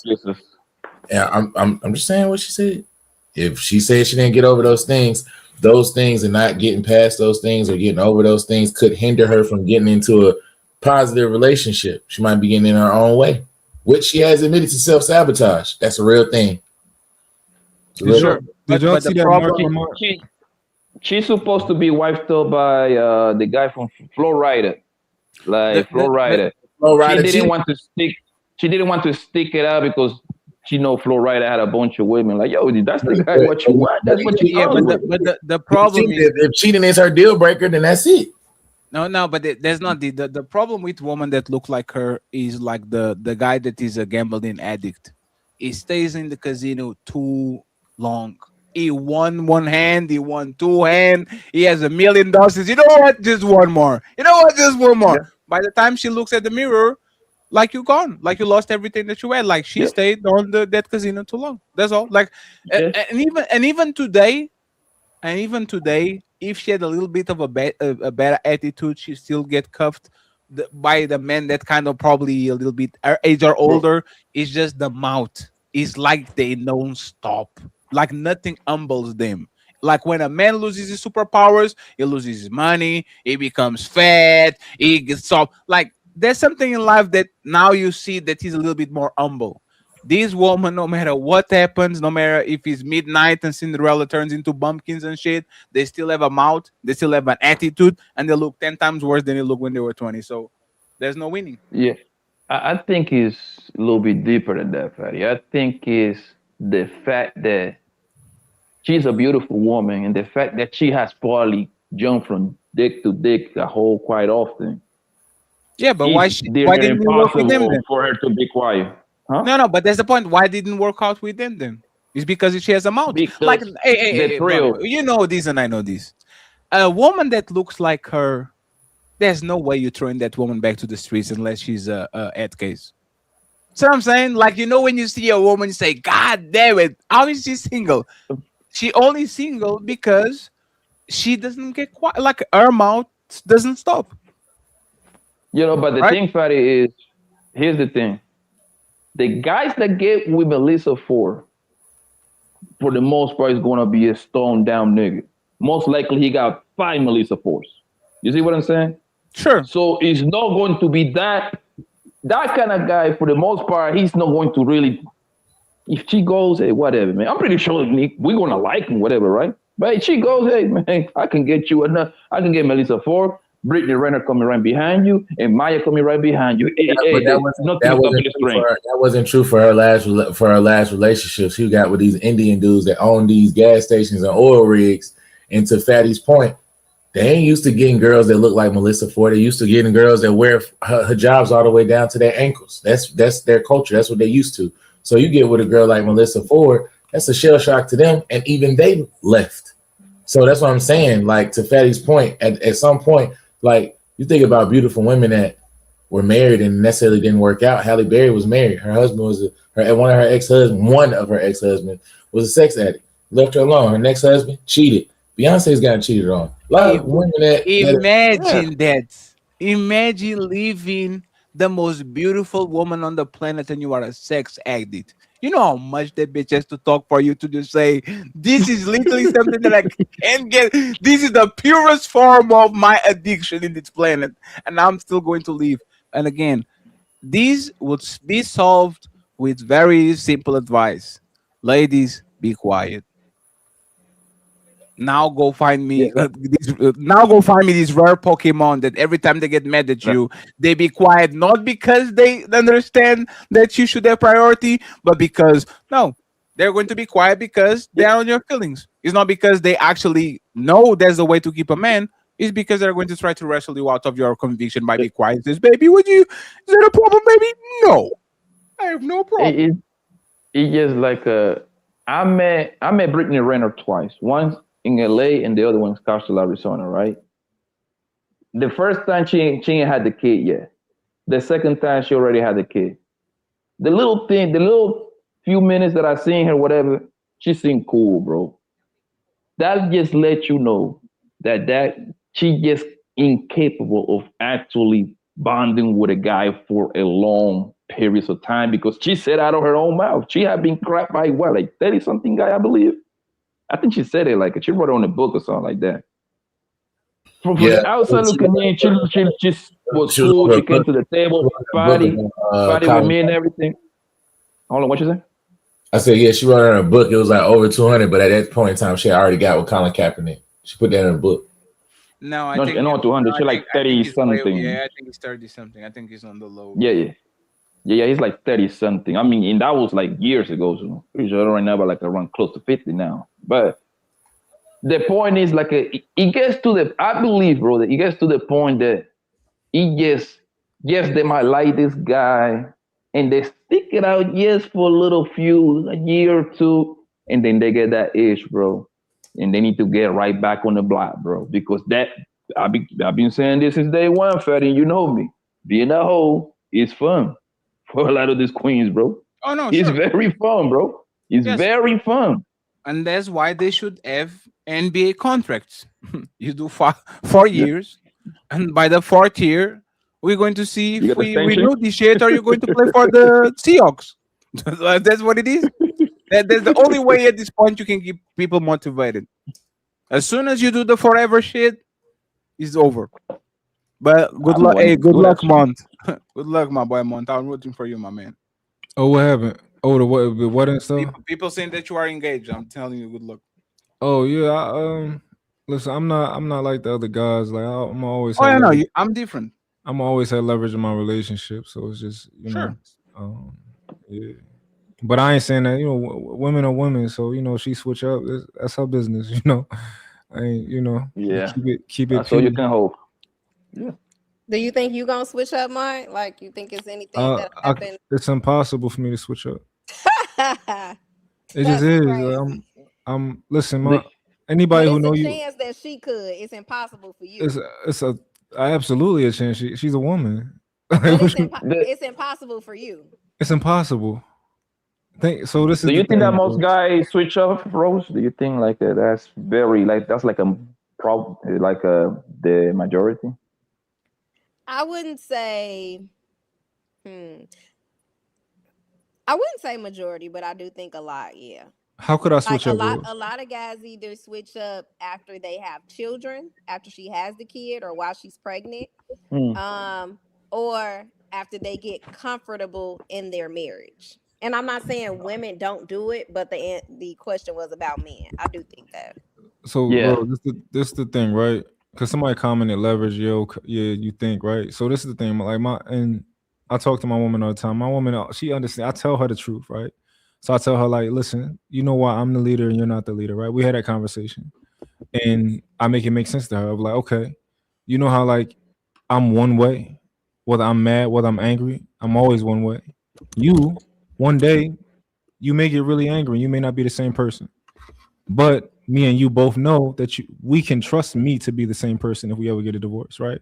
Yeah, I'm just saying what she said. If she said she didn't get over those things and not getting past those things or getting over those things could hinder her from getting into a positive relationship. She might be getting in her own way, which she has admitted to self-sabotage. That's a real thing. Sure. Did y'all see that? She's supposed to be wifed up by the guy from Flow Rider. Flow Rider. She didn't want to stick it out because she know Flow Rider had a bunch of women. Like, yo, that's the guy what you want. That's what you want. But the problem is, if cheating is her deal breaker, then that's it. No, but there's not the problem with women that look like her is like the guy that is a gambling addict. He stays in the casino too long. He won one hand, he won two hand, he has $1 million. You know what? Just one more. You know what? Just one more. Yeah. By the time she looks at the mirror, like you gone, like you lost everything that you had. Like she Yeah. stayed on that casino too long. That's all. Like, Yeah. and even today, if she had a little bit of a better attitude, she still get cuffed by the men that kind of probably a little bit age or older. It's just the mouth. It's like they don't stop. Like nothing humbles them. Like when a man loses his superpowers, he loses his money, he becomes fat, he gets soft. Like there's something in life that now you see that he's a little bit more humble. This woman, no matter what happens, no matter if it's midnight and Cinderella turns into bumpkins and shit, they still have a mouth, they still have an attitude, and they look 10 times worse than they look when they were 20. So there's no winning. Yeah. I think it's a little bit deeper than that, Fatty. I think it's the fact that she's a beautiful woman and the fact that she has probably jumped from dick to dick a whole quite often. Yeah, but why didn't it work with them impossible then? for her to be quiet? Huh? No, but that's the point. Why didn't work out with them then? It's because she has a mouth. Because Like, the hey, thrill. brother, you know this and I know this. A woman that looks like her, there's no way you throwing that woman back to the streets unless she's a head case. So I'm saying, like, you know, when you see a woman, you say, God damn it, how is she single? She only single because she doesn't get quiet. Like her mouth doesn't stop. You know, but the Right? thing, Fatty, is here's the thing. The guys that get with Melissa for the most part, is going to be a stoned down nigga. Most likely, he got 5 Melissa Fours. You see what I'm saying? Sure. So it's not going to be that kind of guy. For the most part, he's not going to really. If she goes, hey, whatever, man. I'm pretty sure we're gonna like him, whatever, right? But if she goes, hey, man, I can get you enough. I can get Melissa Ford, Brittany Renner coming right behind you, and Maya coming right behind you. Hey, But that wasn't true for her last relationship she got with these Indian dudes that own these gas stations and oil rigs. And to Fatty's point, they ain't used to getting girls that look like Melissa Ford. They used to getting girls that wear hijabs all the way down to their ankles. That's their culture. That's what they used to. So you get with a girl like Melissa Ford, that's a shell shock to them, and even they left. So that's what I'm saying. Like to Fatty's point, at some point, like you think about beautiful women that were married and necessarily didn't work out. Halle Berry was married. Her husband was one of her ex-husbands was a sex addict. Left her alone. Her next husband cheated. Beyonce's gotten cheated on. A lot of women Imagine living the most beautiful woman on the planet and you are a sex addict. You know how much that bitch has to talk for you to just say, this is literally something that I can't get. This is the purest form of my addiction in this planet. And I'm still going to leave. And again, these would be solved with very simple advice. Ladies, be quiet. Now go find me. Now go find me these rare Pokemon that every time they get mad at you, they be quiet. Not because they understand that you should have priority, but because no, they're going to be quiet because they're on your feelings. It's not because they actually know there's a way to keep a man. It's because they're going to try to wrestle you out of your conviction by be quiet. Says, baby, is that a problem, baby? No, I have no problem. It's just like I met Brittany Renner twice. Once in LA and the other one in Scottsdale, Arizona, right? The first time she ain't had the kid yet. The second time she already had the kid. The little few minutes that I seen her, whatever, she seemed cool, bro. That just let you know that she just incapable of actually bonding with a guy for a long periods of time, because she said out of her own mouth, she had been cracked by what, like 30-something guy, I believe. I think she said it like she wrote it on a book or something like that. From the outside looking in, she was cool. She came to the table, party with me and everything. Hold on, what you say? I said, yeah, she wrote it in her book. It was like over 200, but at that point in time, she had already got with Colin Kaepernick. She put that in her book. No, I think not 200. She's like 30-something. Yeah, I think it's 30-something. I think it's on the low. Yeah, he's like 30-something. I mean, and that was like years ago. So pretty sure right now, but like around close to 50 now. But the point is, like, it gets to the, I believe, bro, that it gets to the point that it just, yes, they might like this guy, and they stick it out, yes, for a year or two, and then they get that itch, bro, and they need to get right back on the block, bro. Because that I've been saying this since day one, Fetty. You know me. Being a hoe is fun for a lot of these queens, bro. Oh no, It's sure. very fun, bro. It's Yes. very fun. And that's why they should have NBA contracts. You do 4 years, and by the 4th year, we're going to see You if get we extension? renew this shit or you're going to play for the Seahawks. That's what it is. That's the only way at this point you can keep people motivated. As soon as you do the forever shit, it's over. But good I'm luck. going Hey, to good do that luck, shit. Mont. Good luck, my boy Mont. I'm rooting for you, my man. Oh, what happened? Oh, the wedding stuff. People saying that you are engaged. I'm telling you, good luck. Oh yeah. Listen, I'm not like the other guys. Like I'm always. Oh, have I know. leverage. I'm different. I'm always had leverage in my relationship, so it's just Sure. yeah. But I ain't saying that women are women, so she switch up. That's her business, I ain't Yeah. keep it That's all you pure. can hope. Do you think you gonna switch up, Mike? Like, you think it's anything that happened? It's impossible for me to switch up. It just That's is. crazy. Listen, But anybody who it's know a you, chance that she could. It's impossible for you. it's absolutely a chance. She's a woman. But What you- it's impossible for you. it's impossible. So this is Do you the think that thing, most bro. guys switch off, Rose? Do you think like that's like a problem, like the majority? I wouldn't say. I wouldn't say majority, but I do think a lot. Yeah. How could I Like switch a up, lot, bro? a lot of guys either switch up after they have children, after she has the kid, or while she's pregnant, or after they get comfortable in their marriage. And I'm not saying women don't do it, but the question was about men. I do think that. So, Yeah. bro, this the thing, right? Because somebody commented leverage, yeah, you think, right? So this is the thing, like I talk to my woman all the time. My woman, she understands. I tell her the truth, right? So I tell her, like, listen, you know why I'm the leader and you're not the leader, right? We had that conversation, and I make it make sense to her. I'm like, okay, you know how like I'm one way, whether I'm mad, whether I'm angry, I'm always one way. You, one day, you may get really angry. You may not be the same person. But me and you both know that we can trust me to be the same person if we ever get a divorce, right?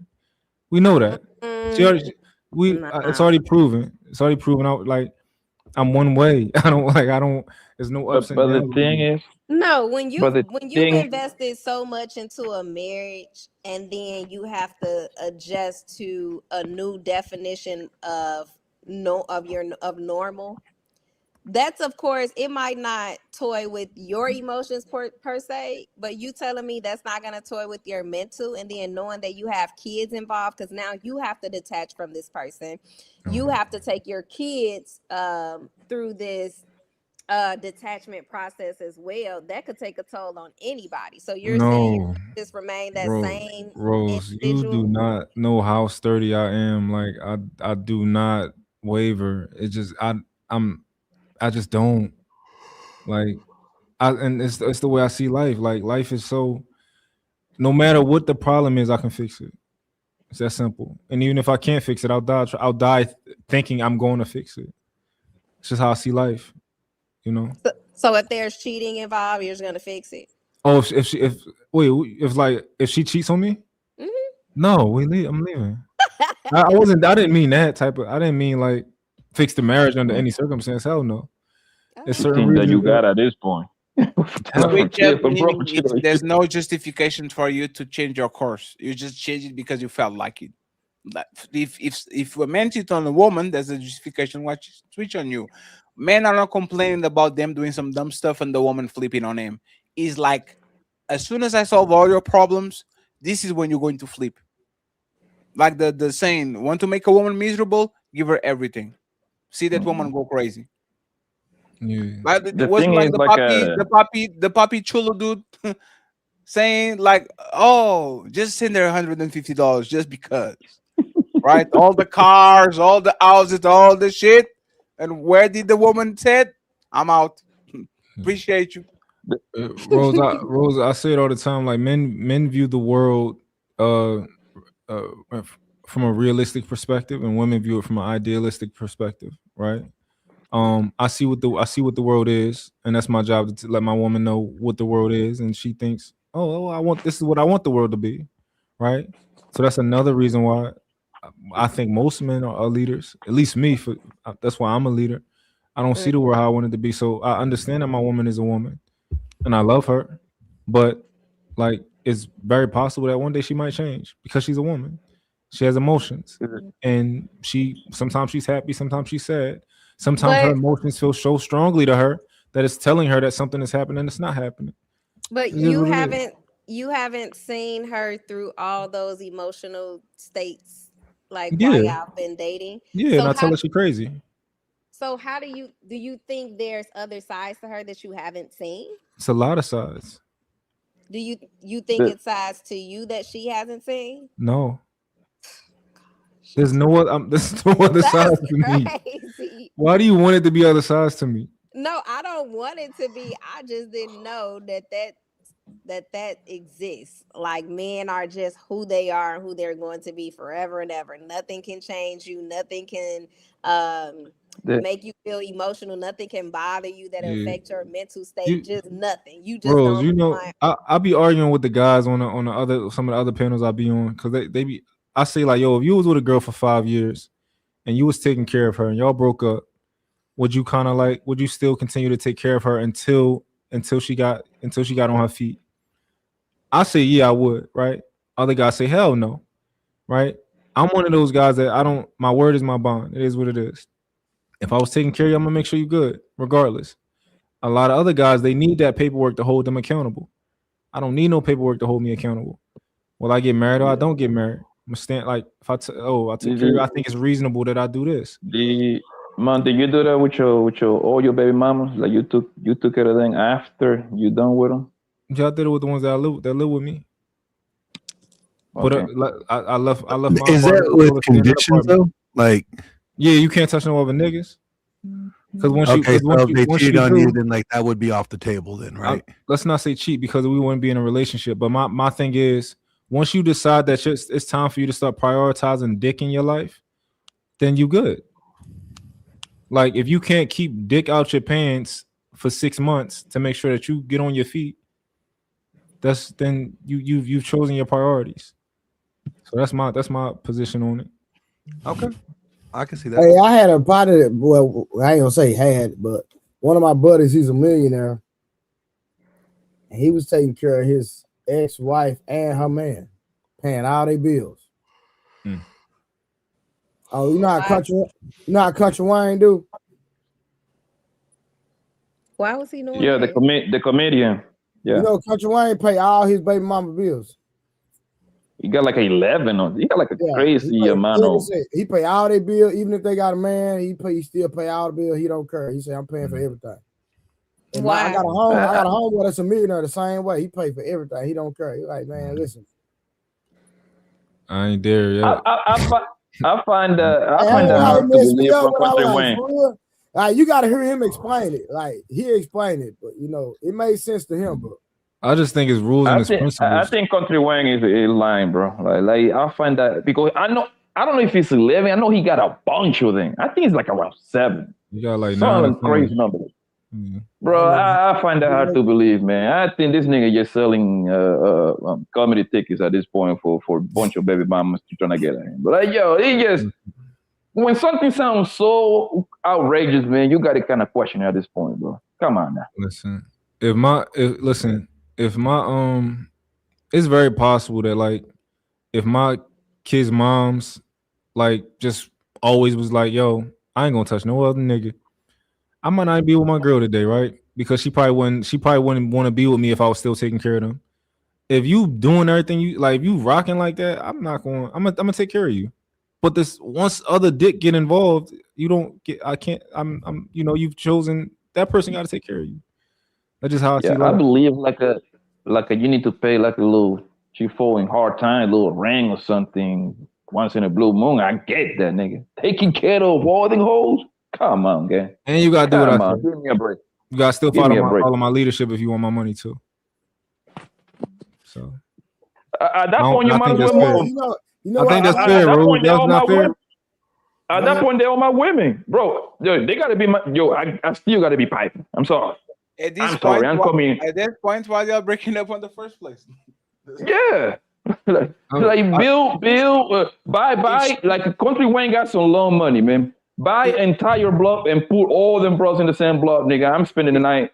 We know that. It's already proven. It's already proven out. Like I'm one way. I don't. There's no ups and But the downs. thing is, No, when But the you've thing- invested so much into a marriage, and then you have to adjust to a new definition of normal. That's, of course, it might not toy with your emotions per se, but you telling me that's not going to toy with your mental, and then knowing that you have kids involved, because now you have to detach from this person. You have to take your kids through this detachment process as well. That could take a toll on anybody. So you're saying No, just remain that same Rose, you individual? do not know how sturdy I am. Like I do not waver. It just I just don't like and it's the way I see life. Like life is so, no matter what the problem is, I can fix it. It's that simple. And even if I can't fix it, I'll die thinking I'm going to fix it. It's just how I see life, So if there's cheating involved, you're just gonna fix it. Oh, if she cheats on me, no, I'm leaving. I didn't mean that type of. I didn't mean like fix the marriage under any circumstance. Hell no. It's certain thing that you reasons got at this point. Switch up, meaning Bro, there's no justification for you to change your course. You just change it because you felt like it. Like if a man cheats on a woman, there's a justification why she switch on you. Men are not complaining about them doing some dumb stuff and the woman flipping on him. It's like, as soon as I solve all your problems, this is when you're going to flip. Like the saying, want to make a woman miserable, give her everything. See that woman go crazy. Yeah. Like it The wasn't thing like is the like the puppy chulo dude saying like, oh, just send her $150 just because. Right? All the cars, all the houses, all the shit. And where did the woman said, I'm out. Appreciate you. Rose, I say it all the time. Like men view the world from a realistic perspective, and women view it from an idealistic perspective, right? I see what the world is, and that's my job to let my woman know what the world is, and she thinks, oh, this is what I want the world to be, right? So that's another reason why I think most men are leaders. At least me, that's why I'm a leader. I don't see the world how I want it to be. So I understand that my woman is a woman, and I love her, but like it's very possible that one day she might change because she's a woman. She has emotions, and sometimes she's happy, sometimes she's sad. Sometimes her emotions feel so strongly to her that it's telling her that something is happening and it's not happening. But you haven't seen her through all those emotional states, like while y'all been dating. Yeah, so and I tell her she's crazy. So how do you think there's other sides to her that you haven't seen? It's a lot of sides. Do you think it's sides to you that she hasn't seen? No. There's no other sides to me. Why do you want it to be other sides to me? No, I don't want it to be. I just didn't know that exists. Like men are just who they are and who they're going to be forever and ever. Nothing can change you. Nothing can make you feel emotional. Nothing can bother you that affect your mental state. Just nothing. You just Bros, don't. you know, I be arguing with the guys on the other some of the other panels I be on because they be. I say like, yo, if you was with a girl for 5 years and you was taking care of her and y'all broke up, would you still continue to take care of her until she got on her feet? I say, yeah, I would, right? Other guys say, hell no, right? I'm one of those guys that my word is my bond. It is what it is. If I was taking care of you, I'm gonna make sure you're good, regardless. A lot of other guys, they need that paperwork to hold them accountable. I don't need no paperwork to hold me accountable. Will I get married or I don't get married? I'm stand like if I take care of you, I think it's reasonable that I do this. Did you do that with all your baby mamas? Like you took care of them after you done with them? Yeah, I did it with the ones that live with me. Okay. But I left my Is that with conditions though? Like, yeah, you can't touch no other niggas. Because once if they cheated on you, then like that would be off the table, then, right? Let's not say cheat because we wouldn't be in a relationship. But my thing is, once you decide that it's time for you to start prioritizing dick in your life, then you good. Like if you can't keep dick out your pants for 6 months to make sure that you get on your feet, then you've chosen your priorities. So that's my position on it. Okay, I can see that. Hey, I had a buddy. Well, I ain't gonna say had, but one of my buddies, he's a millionaire, and he was taking care of his ex-wife and her man, paying all their bills. Oh, you know how Country Wayne do? Why was he doing Yeah, that? the comedian. Yeah. You know, Country Wayne pay all his baby mama bills. He got like 11 or he got like a crazy amount of. He pay all their bills, even if they got a man. He still pay all the bills. He don't care. He say I'm paying for everything. And I got a homeboy that's a millionaire the same way. He pay for everything. He don't care. He like, man, listen. I ain't there yet. I find that hard to believe from Country Wayne. Like, you got to hear him explain it. Like he explained it, but you know it made sense to him. But I just think it's rules and it's principles. I think Country Wayne is lying, bro. Like I find that because I don't know if it's 11. I know he got a bunch of them. I think it's like around 7. You got like some crazy number. Bro, I find that hard to believe, man. I think this nigga just selling comedy tickets at this point for a bunch of baby mamas trying to get at him. But like, yo, he just when something sounds so outrageous, man, you got to kind of question it at this point, bro. Come on now. Listen, it's very possible that like if my kids' moms like just always was like, yo, I ain't gonna touch no other nigga, I might not be with my girl today, right? Because she probably wouldn't want to be with me if I was still taking care of them. If you doing everything you like, if you rocking like that, I'm gonna take care of you. But this once other dick get involved, you've chosen that person got to take care of you. That's just how I see it. I believe like a you need to pay like a little chifo in hard time, a little ring or something once in a blue moon. I get that, nigga. Taking care of avoiding hoes. Come on, gang. And you gotta do what I say. Give me a break. You gotta still follow my leadership if you want my money too. So at that point, you might as well. I think that's fair, bro. That's not fair. At that point, they're all my women, bro. Yo, they gotta be my. Yo, I still gotta be piping. I'm sorry. At this I'm sorry. I'm coming. At that point, why y'all breaking up in the first place? Yeah. like Bill, buy. Like Country Wayne got some loan money, man. Buy entire block and put all them bros in the same block, nigga. I'm spending the night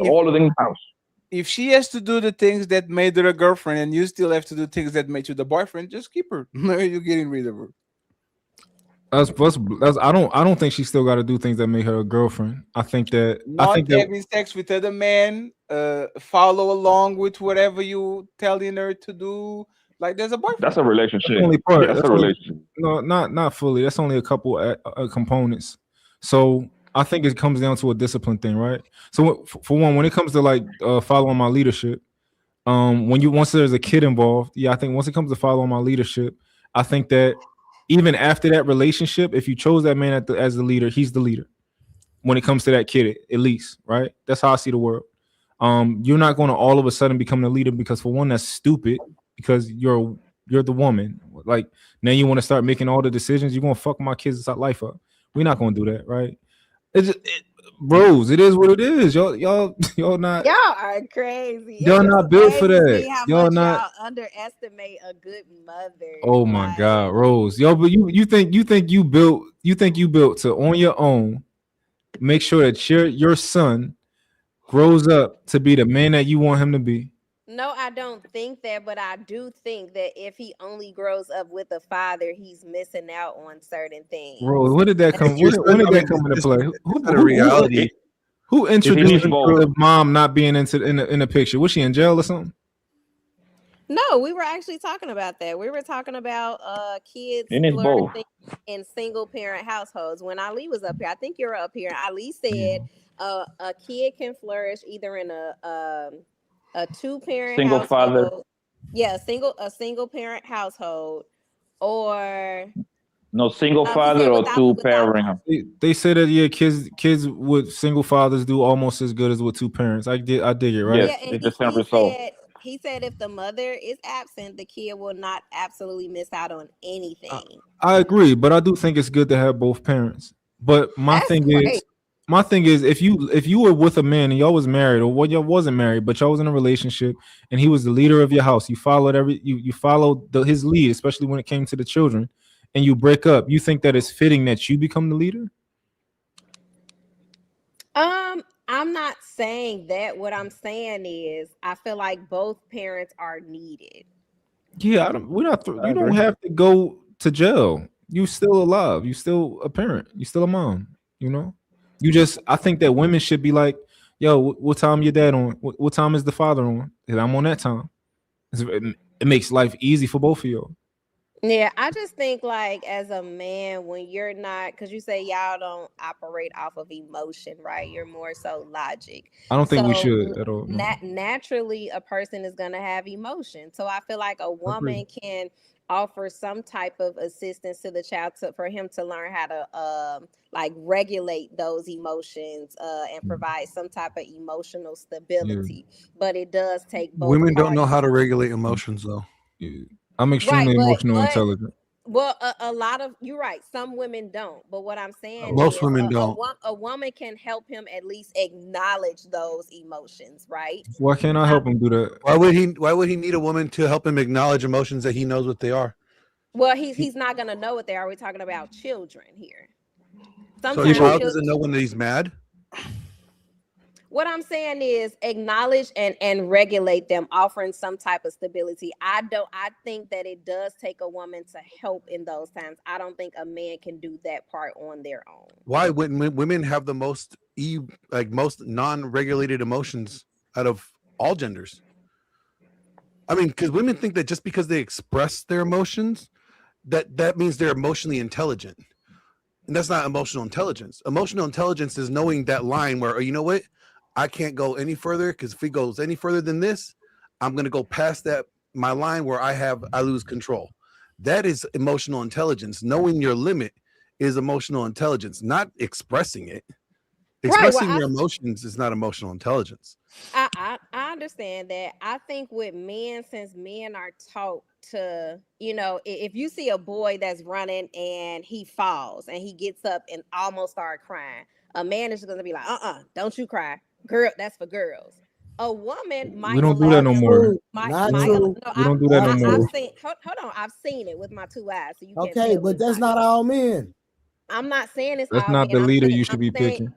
all of them in the house. If she has to do the things that made her a girlfriend, and you still have to do things that made you the boyfriend, just keep her. You're getting rid of her. That's I don't think she still got to do things that make her a girlfriend. I think that Having sex with other men, follow along with whatever you telling her to do. Like there's a boyfriend. That's a relationship. That's only part. That's a relationship. No, not fully. That's only a couple components. So I think it comes down to a discipline thing, right? So for one, when it comes to like following my leadership, once there's a kid involved, yeah, I think once it comes to following my leadership, I think that even after that relationship, if you chose that man as the leader, he's the leader. When it comes to that kid, at least, right? That's how I see the world. You're not going to all of a sudden become the leader because for one, that's stupid. Because you're the woman. Like now you want to start making all the decisions. You're gonna fuck my kids' life up. We're not gonna do that, right? Bros, it is what it is. Y'all not. Y'all are crazy. Y'all not built for that. Y'all not underestimate a good mother. Oh my God, Rose. Yo, but you think you built to on your own make sure that your son grows up to be the man that you want him to be. No, I don't think that, but I do think that if he only grows up with a father, he's missing out on certain things. Rose, when did that come? When did that come into play? Who introduced the mom not being in the picture? Was she in jail or something? No, we were actually talking about that. We were talking about kids in single parent households. When Ali was up here, I think you were up here. Ali said a kid can flourish either in a two-parent single household. Father. Yeah, a single parent household, or no single father or two-parent. They say that kids with single fathers do almost as good as with two parents. I dig it, right? Yeah, and he said if the mother is absent, the kid will not absolutely miss out on anything. I agree, but I do think it's good to have both parents. But my thing is, if you were with a man and y'all was married, or y'all wasn't married, but y'all was in a relationship and he was the leader of your house, you followed his lead, especially when it came to the children, and you break up, you think that it's fitting that you become the leader? I'm not saying that. What I'm saying is I feel like both parents are needed. Yeah, you don't have to go to jail. You still alive. You still a parent. You still a mom, you know? I think that women should be like, yo, what time your dad on? What time is the father on? And I'm on that time. It makes life easy for both of you. Yeah, I just think like as a man, when you're not, because you say y'all don't operate off of emotion, right? You're more so logic. I don't think we should at all. No. Naturally, a person is going to have emotion. So I feel like a woman can offer some type of assistance to the child for him to learn how to like regulate those emotions and provide some type of emotional stability. But it does take both women don't know parties. how to regulate emotions though. Yeah. I'm extremely emotional intelligent. Well, a lot of you're right. Some women don't, but what I'm saying most is women don't. A woman can help him at least acknowledge those emotions, right? Why can't I help him do that? Why would he need a woman to help him acknowledge emotions that he knows what they are? Well, he's not gonna know what they are. We're talking about children here. So your child doesn't know when he's mad? What I'm saying is acknowledge and regulate them, offering some type of stability. I think that it does take a woman to help in those times. I don't think a man can do that part on their own. Why wouldn't women have the most non-regulated emotions out of all genders? I mean, because women think that just because they express their emotions, that means they're emotionally intelligent. And that's not emotional intelligence. Emotional intelligence is knowing that line where, you know what? I can't go any further because if it goes any further than this, I'm going to go past my line where I lose control. That is emotional intelligence. Knowing your limit is emotional intelligence, not expressing it. Expressing your emotions is not emotional intelligence. I understand that. I think with men, since men are taught to, you know, if you see a boy that's running and he falls and he gets up and almost start crying, a man is going to be like, don't you cry. Girl, that's for girls. A woman might We don't do that no more. Not true. We don't do that no more. I've seen, hold on, I've seen it with my 2 eyes. So you can't Okay, tell but it's that's not not all men. I'm not saying it's That's all not men. the leader you should be picking.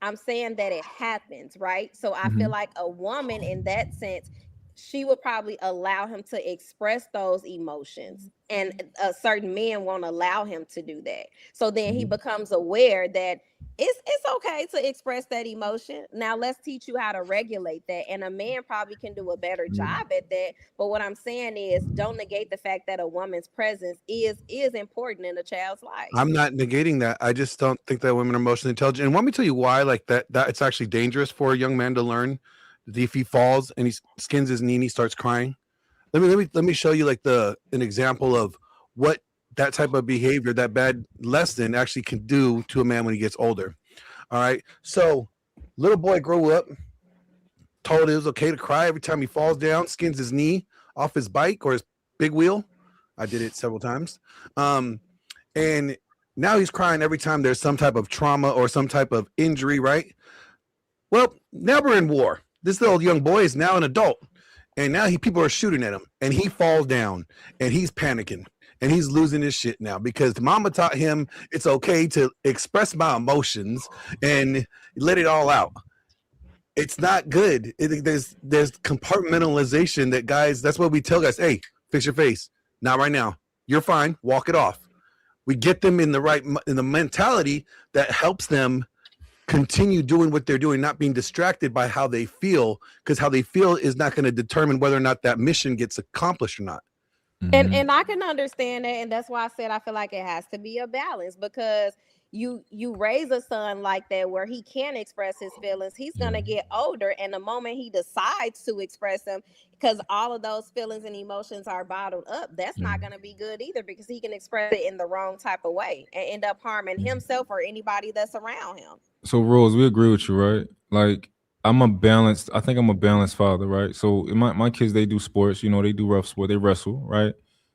I'm saying that it happens, right? So I feel Mhm. like a woman in that sense, she would probably allow him to express those emotions, and certain men won't allow him to do that. So then he becomes aware that it's okay to express that emotion. Now let's teach you how to regulate that, and a man probably can do a better job at that. But what I'm saying is, don't negate the fact that a woman's presence is important in a child's life. I'm not negating that. I just don't think that women are emotionally intelligent. And let me tell you why, like that it's actually dangerous for a young man to learn that if he falls and he skins his knee and he starts crying. Let me show you like an example of what that type of behavior, that bad lesson actually can do to a man when he gets older. All right. So little boy grew up, told it was okay to cry every time he falls down, skins his knee off his bike or his big wheel. I did it several times. And now he's crying every time there's some type of trauma or some type of injury, right? Well, now we're in war. This little young boy is now an adult, and now people are shooting at him, and he falls down, and he's panicking, and he's losing his shit now because mama taught him it's okay to express my emotions and let it all out. It's not good. There's compartmentalization that guys. That's what we tell guys. Hey, fix your face. Not right now. You're fine. Walk it off. We get them in the mentality that helps them continue doing what they're doing, not being distracted by how they feel, because how they feel is not going to determine whether or not that mission gets accomplished or not. And I can understand that, and that's why I said I feel like it has to be a balance, because you raise a son like that where he can express his feelings. He's gonna get older, and the moment he decides to express them, because all of those feelings and emotions are bottled up, that's not gonna be good either, because he can express it in the wrong type of way and end up harming himself or anybody that's around him. So Rose, we agree with you, right? Like I think I'm a balanced father, right? So my kids, they do sports, you know, they do rough sport, they wrestle, right?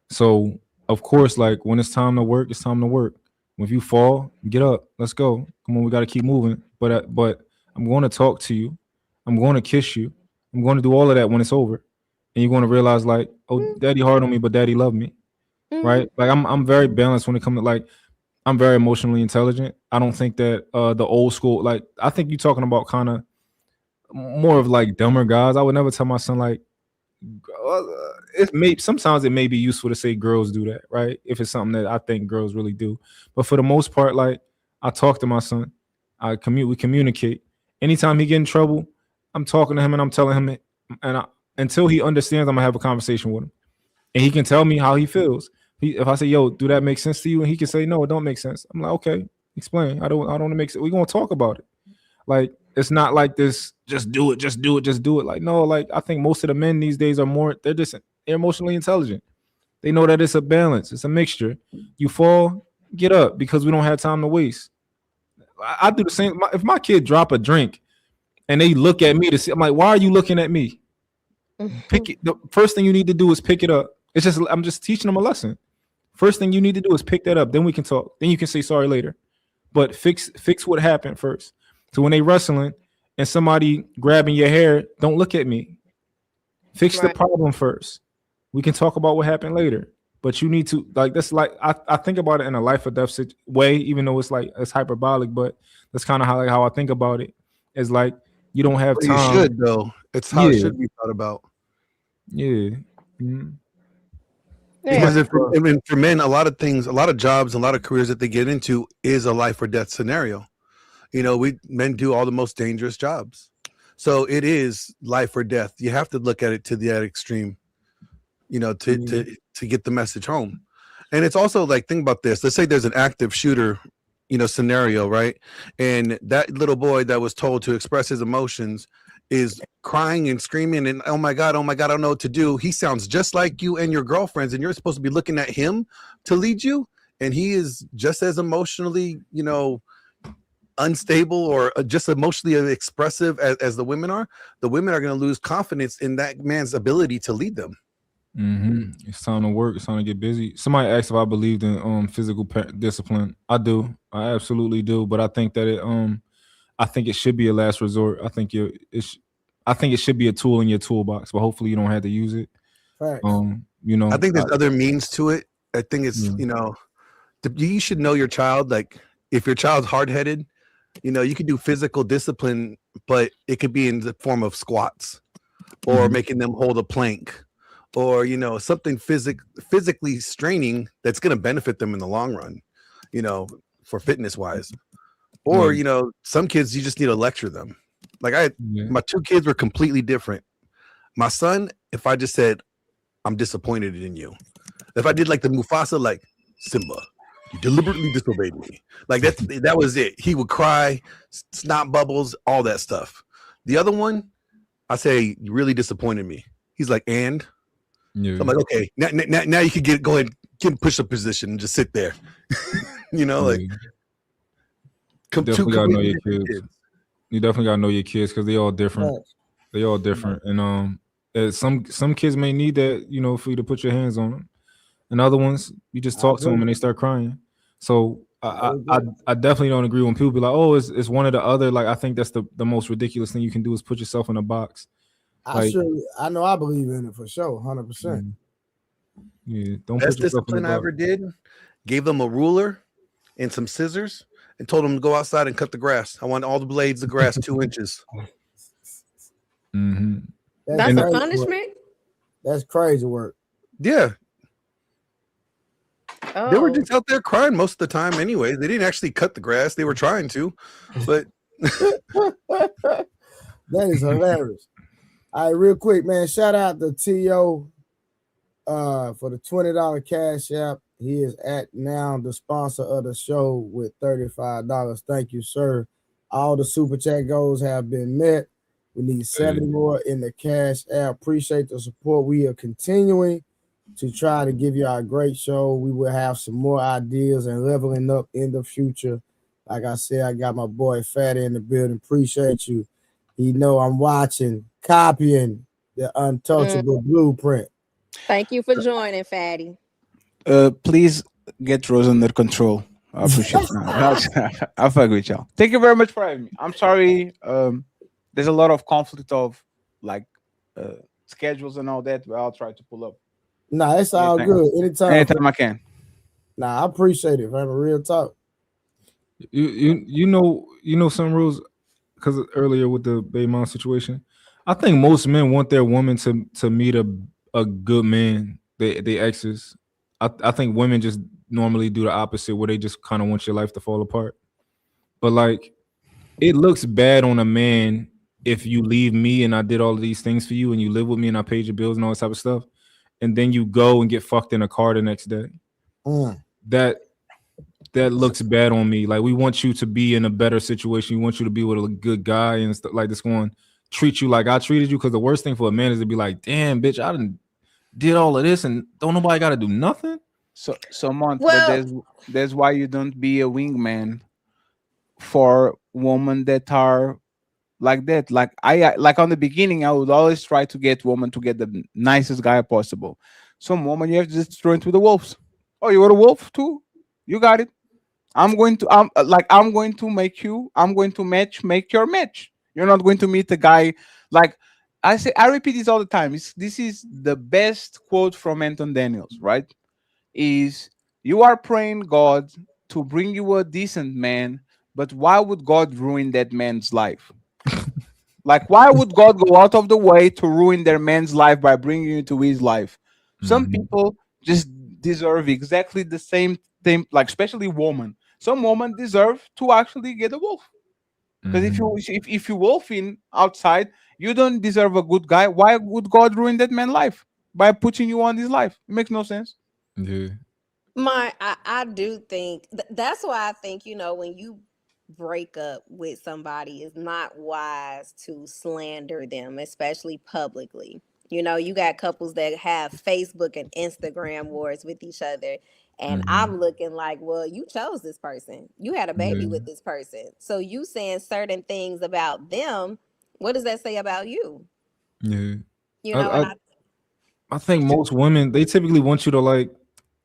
So of course, like when it's time to work, it's time to work. If you fall, get up, let's go. Come on, we got to keep moving. But I'm going to talk to you. I'm going to kiss you. I'm going to do all of that when it's over. And you're going to realize like, oh, daddy hard on me, but daddy loved me, right? Like I'm very balanced when it comes to like, I'm very emotionally intelligent. I don't think that the old school, like I think you're talking about kind of more of like dumber guys. I would never tell my son like, sometimes it may be useful to say girls do that, right? If it's something that I think girls really do. But for the most part, like I talk to my son, we communicate. Anytime he get in trouble, I'm talking to him and I'm telling him it, and until he understands, I'm gonna have a conversation with him, and he can tell me how he feels. If I say, "Yo, do that make sense to you?" and he can say, "No, it don't make sense," I'm like, "Okay, explain." I don't make sense. We're gonna talk about it. Like it's not like this. Just do it. Like no, like I think most of the men these days are they're emotionally intelligent. They know that it's a balance. It's a mixture. You fall, get up, because we don't have time to waste. I do the same. If my kid drop a drink and they look at me to see, I'm like, why are you looking at me? Pick it. The first thing you need to do is pick it up. I'm just teaching them a lesson. First thing you need to do is pick that up. Then we can talk. Then you can say sorry later. But fix what happened first. So when they wrestling and somebody grabbing your hair, don't look at me. Fix the problem first. We can talk about what happened later. But you need to like this. Like I think about it in a life or death way, even though it's hyperbolic. But that's kind of how I think about it. It's like you don't have time. You should though. It's how it should be thought about. Yeah. Mm-hmm. Because for men, a lot of things, a lot of jobs, a lot of careers that they get into is a life or death scenario. You know, men do all the most dangerous jobs. So it is life or death. You have to look at it to that extreme, you know, to get the message home. And it's also like, think about this. Let's say there's an active shooter, you know, scenario, right? And that little boy that was told to express his emotions is crying and screaming and oh my God, I don't know what to do. He sounds just like you and your girlfriends, and you're supposed to be looking at him to lead you. And he is just as emotionally, you know, unstable or just emotionally expressive as the women are. The women are going to lose confidence in that man's ability to lead them. It's time to work. It's time to get busy. Somebody asked if I believed in physical discipline. I do. I absolutely do. But I think that I think it should be a last resort. I think I think it should be a tool in your toolbox, but hopefully you don't have to use it. Facts. You know, I think there's other means to it. I think it's you should know your child. Like if your child's hard-headed, you could do physical discipline, but it could be in the form of squats or making them hold a plank or something physically straining that's going to benefit them in the long run, for fitness wise. Or some kids you just need to lecture them. Like my two kids were completely different. My son, if I just said, I'm disappointed in you, if I did like the Mufasa, like Simba, you deliberately disobeyed me, like that was it. He would cry, snot bubbles, all that stuff. The other one, I say, you really disappointed me. He's like, and so I'm like, okay, now you can go ahead and get in push-up position and just sit there. Like definitely gotta know your kids. You definitely gotta know your kids because they all different. Right. They all different, and some kids may need that, for you to put your hands on them, and other ones you just talk to them and they start crying. So I definitely don't agree when people be like, oh, it's one or the other. Like I think that's the most ridiculous thing you can do is put yourself in a box. I know I believe in it for sure, 100%. Yeah, don't best put yourself in discipline a I box. ever did. Gave them a ruler and some scissors and told them to go outside and cut the grass. I want all the blades of grass 2 inches. That's a punishment. That's crazy work. Yeah. Oh. They were just out there crying most of the time anyway. They didn't actually cut the grass. They were trying to, but that is hilarious. All right, real quick, man. Shout out to T.O. For the $20 cash app. He is now the sponsor of the show with $35. Thank you, sir. All the super chat goals have been met. We need 70 more in the cash app. Appreciate the support. We are continuing to try to give you a great show. We will have some more ideas and leveling up in the future. Like I said, I got my boy Fatty in the building. Appreciate you. He know I'm watching, copying the untouchable blueprint. Thank you for joining, Fatty. Please get Rose under control. I appreciate it. I'll fuck with y'all. Thank you very much for having me. I'm sorry. There's a lot of conflict of schedules and all that, but I'll try to pull up. Nah, it's all good. Anytime I can. Nah, I appreciate it, man. Real talk. You know some rules because earlier with the Baymont situation, I think most men want their woman to meet a good man. They exes. I think women just normally do the opposite, where they just kind of want your life to fall apart. But like, it looks bad on a man if you leave me and I did all of these things for you and you live with me and I paid your bills and all this type of stuff, and then you go and get fucked in a car the next day. That looks bad on me. Like, we want you to be in a better situation. We want you to be with a good guy and stuff like this. Going treat you like I treated you, because the worst thing for a man is to be like, damn, bitch, I did all of this and don't nobody got to do nothing. So but there's why you don't be a wingman for women that are like that. Like I like on the beginning, I would always try to get women to get the nicest guy possible. Some woman you have to just throw into the wolves. Oh, you want a wolf too? You got it. I'm going to make your match. You're not going to meet a guy like I repeat this all the time. This is the best quote from Anton Daniels, right? Is you are praying God to bring you a decent man, but why would God ruin that man's life? Like, why would God go out of the way to ruin their man's life by bringing you into his life? Some people just deserve exactly the same thing, like especially women. Some women deserve to actually get a wolf. Because if you wolfing outside, you don't deserve a good guy. Why would God ruin that man's life by putting you on his life? It makes no sense. Yeah. I do think that's why I think, when you break up with somebody, it's not wise to slander them, especially publicly. You got couples that have Facebook and Instagram wars with each other. And I'm looking like, well, you chose this person. You had a baby with this person. So you saying certain things about them. What does that say about you? Yeah. I think most women, they typically want you to like,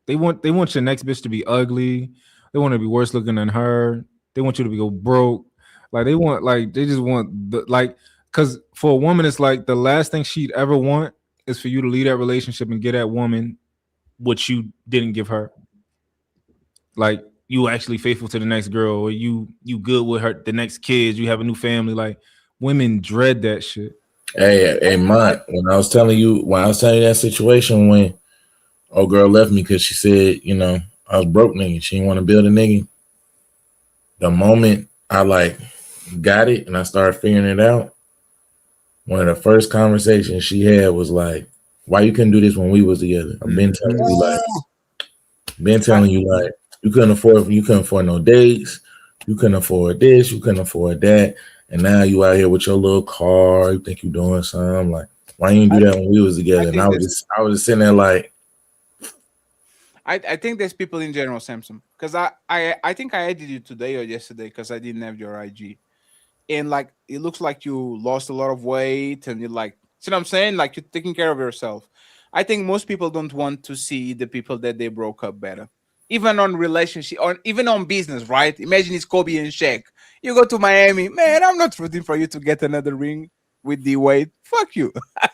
they want your next bitch to be ugly. They want to be worse looking than her. They want you to be go broke. Like they just want the like, because for a woman, it's like the last thing she'd ever want is for you to leave that relationship and get that woman what you didn't give her. Like you actually faithful to the next girl, or you good with her, the next kids, you have a new family. Like women dread that shit. Hey, Mont, when I was telling you that situation when old girl left me because she said, you know, I was broke nigga. She didn't want to build a nigga. The moment I like got it and I started figuring it out, one of the first conversations she had was like, why you couldn't do this when we was together? I've been telling you like, you couldn't afford no dates, you couldn't afford this, you couldn't afford that. And now you out here with your little car, you think you doing something. Like, why you didn't do that when we was together? And I was just sitting there like, I think there's people in general, Samson, because I think I added you today or yesterday because I didn't have your IG, and like it looks like you lost a lot of weight and you're like, see what I'm saying? Like you're taking care of yourself. I think most people don't want to see the people that they broke up better, even on relationship or even on business, right? Imagine it's Kobe and Shaq. You go to Miami, man. I'm not rooting for you to get another ring with D Wade. Fuck you.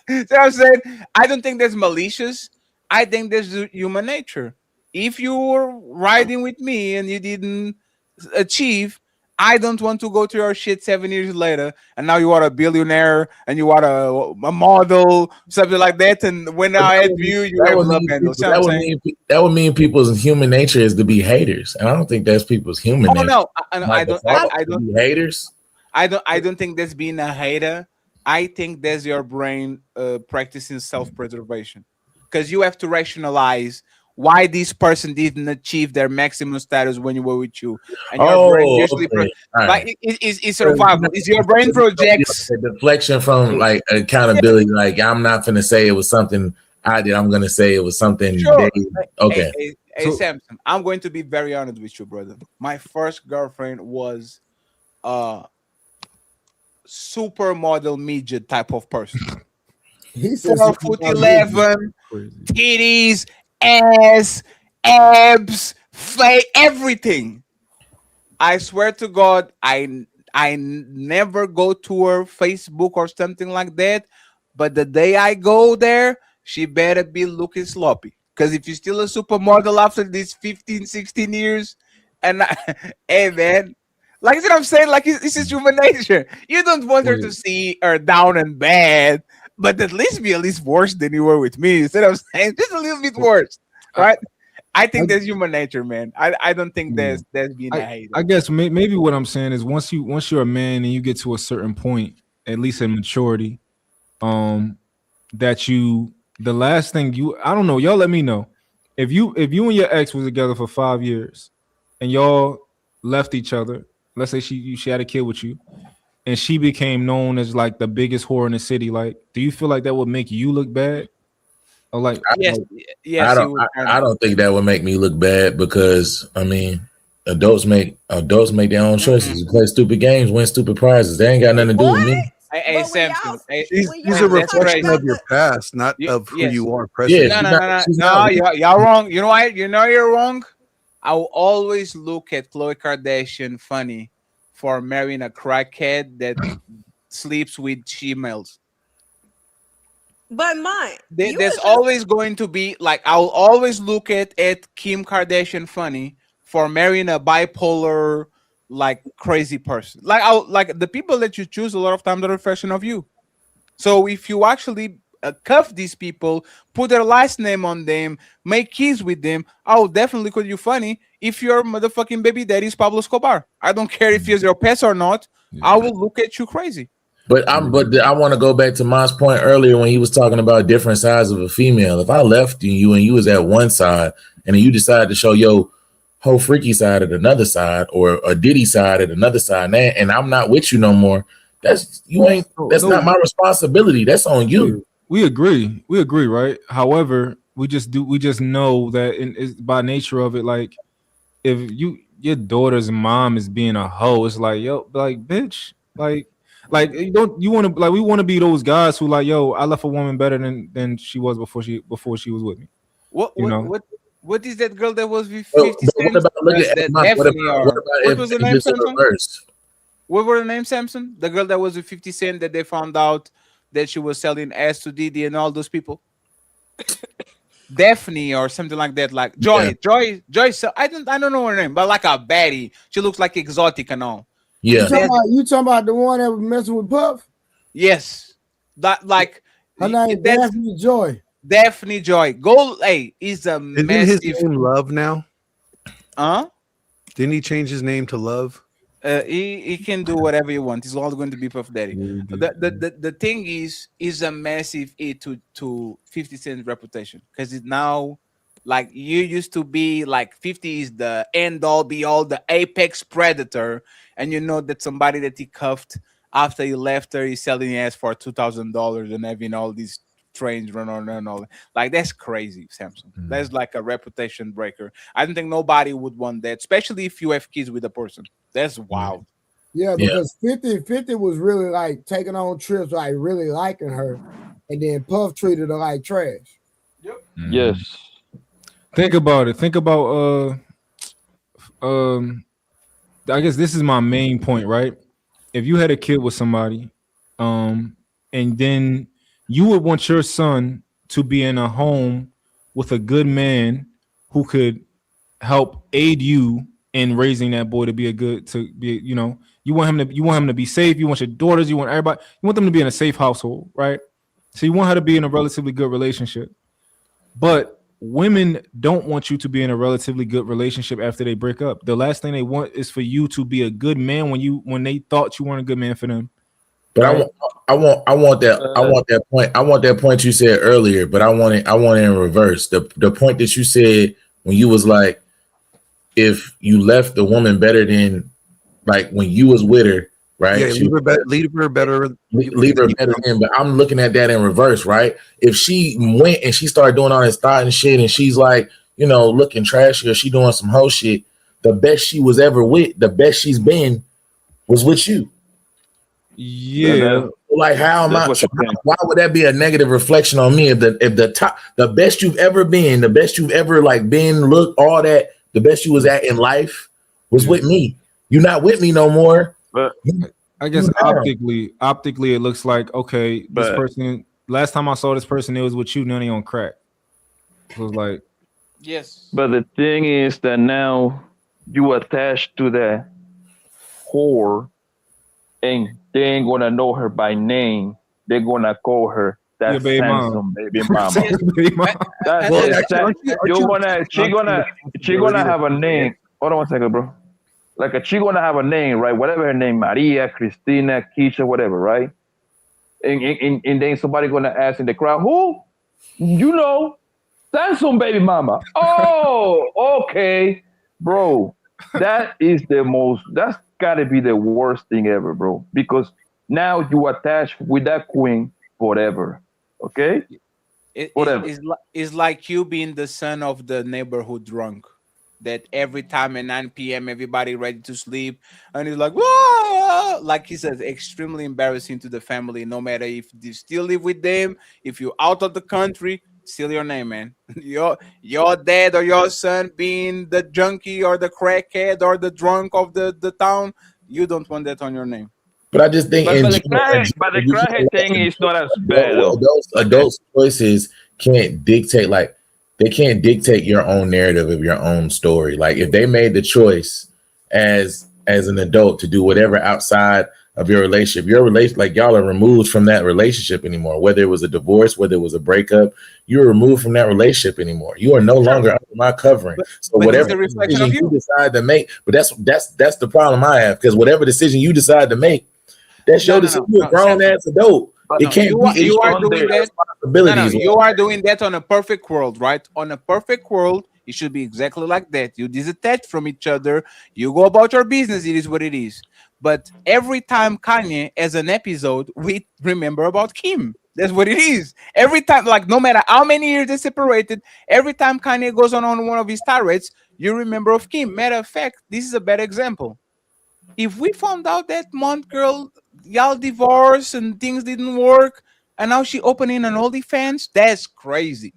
See what I'm saying? I don't think that's malicious. I think that's human nature. If you were riding with me and you didn't achieve, I don't want to go to your shit 7 years later, and now you are a billionaire and you are a model, something like that. And when I add you, you have love handles. That would mean people's human nature is to be haters, and I don't think that's people's human nature. No, I don't be haters. I don't think that's being a hater. I think that's your brain practicing self-preservation, because you have to rationalize why this person didn't achieve their maximum status when you were with you, and your brain usually like it's survival. Is your brain projects a deflection from like accountability? Like I'm not gonna say it was something I did. I'm gonna say it was something. Sure. Okay. Hey, Samson, I'm going to be very honest with you, brother. My first girlfriend was supermodel midget type of person. 4'11", titties, ass, abs, face, everything. I swear to God, I never go to her Facebook or something like that. But the day I go there, she better be looking sloppy. Because if you're still a supermodel after these 15, 16 years, and hey man, like what I'm saying, like this is human nature. You don't want her to see her down and bad, but at least worse than you were with me. You see what I'm saying? Just a little bit worse, right? I think that's human nature, man. I don't think there's being a hater. I guess maybe what I'm saying is once you're a man and you get to a certain point, at least in maturity, that the last thing I don't know, y'all let me know. If you and your ex was together for 5 years and y'all left each other, let's say she had a kid with you, and she became known as like the biggest whore in the city, like, do you feel like that would make you look bad? Or like, yes. I don't think that would make me look bad, because I mean, adults make their own choices. You play stupid games, win stupid prizes. They ain't got nothing to do with me. Hey, Samson. She's a reflection of your past, not of who you are presently. No, y'all wrong. You know why? You know you're wrong. I will always look at Khloe Kardashian funny for marrying a crackhead that sleeps with females. But mine, there's always going to be like, I'll always look at Kim Kardashian funny for marrying a bipolar, like crazy person. Like the people that you choose a lot of times are a reflection of you. So if you actually cuff these people, put their last name on them, make kids with them, I'll definitely call you funny if your motherfucking baby daddy is Pablo Escobar. I don't care if he's your pet or not. I will look at you crazy. But I want to go back to Mont's point earlier when he was talking about different sides of a female. If I left you and you was at one side, and then you decided to show your whole freaky side at another side, or a Diddy side at another side, and I'm not with you no more, that's not my responsibility. That's on you. We agree, right? However, we just know that it's by nature of it, like if your daughter's mom is being a hoe, it's like, yo, like, bitch, like, Like you don't you want to like we want to be those guys who like, yo, I left a woman better than she was before she was with me. What is that girl that was with But 50 what Cent? about look at That what Daphne about or what about what if was the they name, just in Samson? reverse? What were the name, Samson? The girl that was with 50 Cent that they found out that she was selling ass to Diddy and all those people. Daphne or something like that, like Joy. I don't know her name, but like a baddie. She looks like exotic and all. Yeah. You talking about the one that was messing with Puff? Yes. That like her name Daphne Joy. Daphne Joy. Go is a Isn't massive. his name Love now? Huh? Didn't he change his name to Love? He can do whatever you want. He's all going to be Puff Daddy. The thing is a massive hit to 50 Cent's reputation because it now like you used to be like 50 is the end all be all, the apex predator, and you know that somebody that he cuffed after he left her, he's selling ass for $2,000 and having all these trains run on and all. Like that's crazy, Samson. That's like a reputation breaker. I don't think nobody would want that, especially if you have kids with a person. That's wild. Yeah, because 50 was really like taking on trips, like really liking her, and then Puff treated her like trash. Yes. Think about it. Think about I guess this is my main point, right? If you had a kid with somebody, and then you would want your son to be in a home with a good man who could help aid you in raising that boy to be you want him to be safe. You want your daughters, you want everybody, you want them to be in a safe household, right? So you want her to be in a relatively good relationship. But women don't want you to be in a relatively good relationship after they break up. The last thing they want is for you to be a good man when they thought you weren't a good man for them. But I want that point you said earlier, but I want it in reverse. The point that you said when you was like, if you left the woman better than like when you was with her, right? Yeah, leave her better than. But I'm looking at that in reverse, right? If she went and she started doing all this thought and shit, and she's like, looking trashy or she doing some hoe shit, the best she was ever with, the best she's been was with you. Yeah. Like how am I? Why would that be a negative reflection on me? If the best you've ever been, the best you've ever like been, look, all that, the best you was at in life was with me. You're not with me no more. But I guess optically, it looks like okay. This person. Last time I saw this person, it was with you. Now they on crack. It was like, yes. But the thing is that now you attached to that whore, and they ain't gonna know her by name. They're gonna call her that baby handsome baby mama. She gonna have a name. Hold on one second, bro. Like she gonna have a name, right? Whatever her name, Maria, Christina, Keisha, whatever, right? And then somebody gonna ask in the crowd, who? Handsome baby mama. Oh, okay, bro. That's gotta be the worst thing ever, bro. Because now you attach with that queen forever. Okay? Whatever. It's like you being the son of the neighborhood drunk. That every time at 9 p.m. everybody ready to sleep, and he's like, whoa! Like he says, extremely embarrassing to the family. No matter if you still live with them, if you're out of the country, still your name, man. Your dad or your son being the junkie or the crackhead or the drunk of the town, you don't want that on your name. But I just think, but the crackhead thing is not as bad. Adults' choices can't dictate they can't dictate your own narrative of your own story. Like if they made the choice as an adult to do whatever outside of your relationship, like y'all are removed from that relationship anymore. Whether it was a divorce, whether it was a breakup, you're removed from that relationship anymore. You are no longer under my covering. So whatever decision you decide to make, but that's the problem I have, because whatever decision you decide to make, that's your decision. You're a grown ass adult. It can't you are doing that. You are doing that on a perfect world, right? On a perfect world, it should be exactly like that. You disattach from each other. You go about your business. It is what it is. But every time Kanye has an episode, we remember about Kim. That's what it is. Every time, like no matter how many years they separated, every time Kanye goes on one of his tirades, you remember of Kim. Matter of fact, this is a bad example. If we found out that month, girl, y'all divorced and things didn't work, and now she opening an OnlyFans, that's crazy.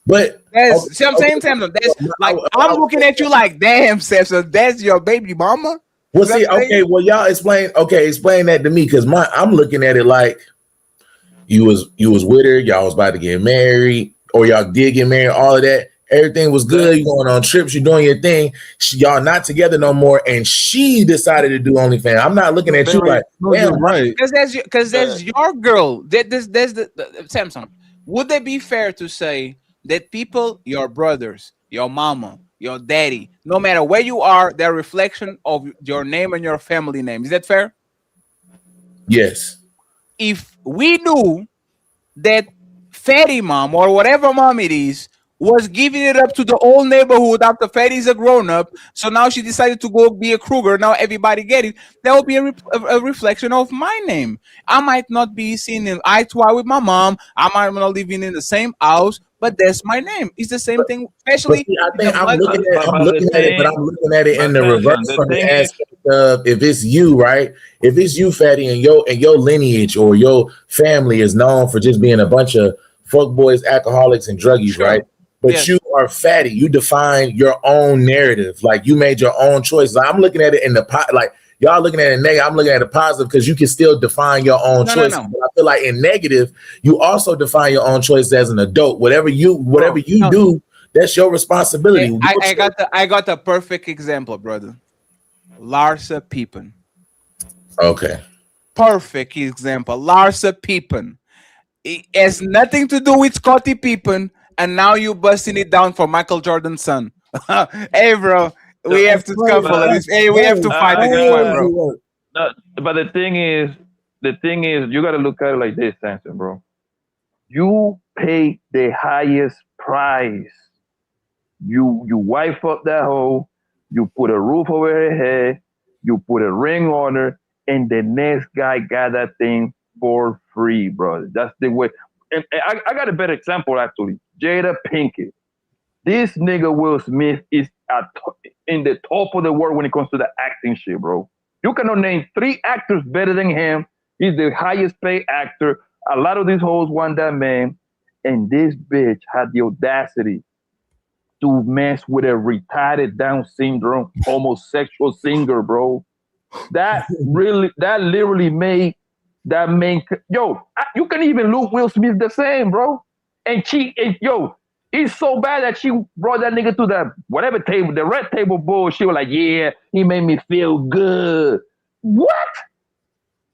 But That's see what I'm saying, Samson. That's like I'm looking at you like, damn, Samson, that's your baby mama. Well, see, okay, well, y'all explain. Okay, explain that to me, because I'm looking at it like you was with her, y'all was about to get married, or y'all did get married, all of that. Everything was good. You going on trips, you're doing your thing. Y'all not together no more, and she decided to do OnlyFans. I'm not looking at you like, damn, right? Because that's your girl. That's the Samson. Would it be fair to say that people, your brothers, your mama, your daddy, no matter where you are, they're a reflection of your name and your family name? Is that fair? Yes. If we knew that Fatty mom or whatever mom it is was giving it up to the whole neighborhood after Fatty's a grown up, so now she decided to go be a Kruger. Now everybody get it. That would be a reflection of my name. I might not be seen in eye to eye with my mom. I might not living in the same house, but that's my name. It's the same thing, especially. I think I'm looking at it, but I'm looking at it in the reverse from the aspect of if it's you, right? If it's you, Fatty, and your lineage or your family is known for just being a bunch of fuck boys, alcoholics, and druggies, right? But you are Fatty. You define your own narrative. Like you made your own choices. I'm looking at it in the pot. Like y'all looking at it negative. I'm looking at it positive because you can still define your own choices. But I feel like in negative, you also define your own choices as an adult. Whatever you do, that's your responsibility. I got the perfect example, brother. Larsa Pippen. Okay. Perfect example. Larsa Pippen. It has nothing to do with Scottie Pippen. And now you busting it down for Michael Jordan's son. Hey, bro, we have to scuffle this. Hey, we have to fight this one, bro. No, but the thing is, you got to look at it like this, Samson, bro. You pay the highest price. You wife up that hoe. You put a roof over her head. You put a ring on her, and the next guy got that thing for free, bro. That's the way. And I got a better example, actually. Jada Pinkett. This nigga Will Smith is in the top of the world when it comes to the acting shit, bro. You cannot name 3 actors better than him. He's the highest paid actor. A lot of these hoes want that man. And this bitch had the audacity to mess with a retarded Down syndrome homosexual singer, bro. That literally made that man, you can even look Will Smith the same, bro. And it's so bad that she brought that nigga to the whatever table, the red table bull. She was like, yeah, he made me feel good. What?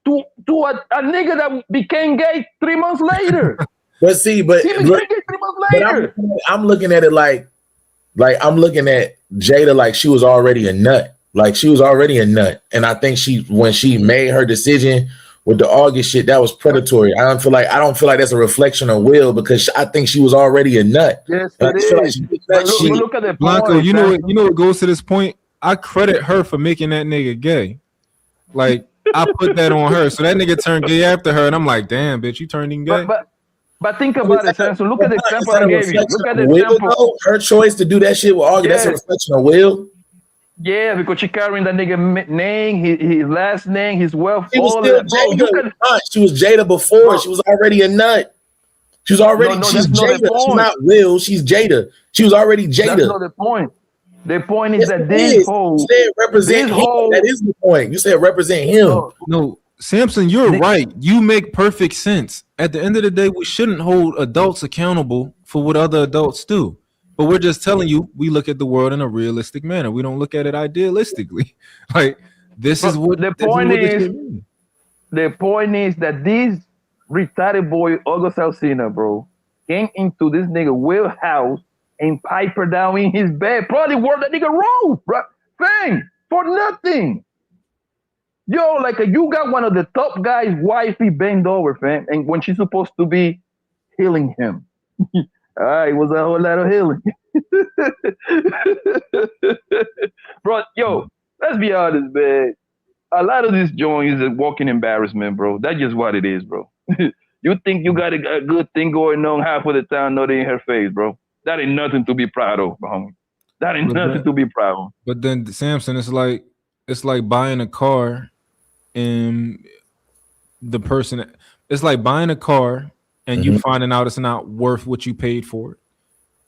To a nigga that became gay 3 months later. But see, but he became gay 3 months later. I'm looking at it like I'm looking at Jada like she was already a nut. Like she was already a nut. And I think when she made her decision with the August shit, that was predatory. I don't feel like that's a reflection of Will because I think she was already a nut. Yes, it is. Look at the Blanco, point, you know what goes to this point? I credit her for making that nigga gay. Like I put that on her, so that nigga turned gay after her, and I'm like, damn, bitch, you turned him gay. But think about it, Sam. So look at the example I gave you. Look at the example. Her choice to do that shit with August. That's a reflection of Will. Yeah, because she carrying that nigga name, his last name, his wealth. She was still Jada. She was Jada before. She was already a nut. She was already. She's Jada. She's not Will. She's Jada. She was already Jada. That's not the point. The point is that this whole. You said represent him. That is the point. You said represent him. No, Samson, you're right. You make perfect sense. At the end of the day, we shouldn't hold adults accountable for what other adults do. But we're just telling you, we look at the world in a realistic manner. We don't look at it idealistically. Like this is what the point is. The point is that this retarded boy August Alsina, bro, came into this nigga Will house and pipe her down in his bed. Probably wore that nigga robe, bro. Thing for nothing. Yo, like you got one of the top guys' wifey bent over, fam, and when she's supposed to be healing him. It was a whole lot of healing. Bro, yo, let's be honest, man. A lot of this joint is a walking embarrassment, bro. That's just what it is, bro. You think you got a good thing going on half of the time, not in her face, bro. That ain't nothing to be proud of, homie. That ain't nothing to be proud of. But then, Samson, it's like, it's like buying a car and the person. It's like buying a car and you finding out it's not worth what you paid for it.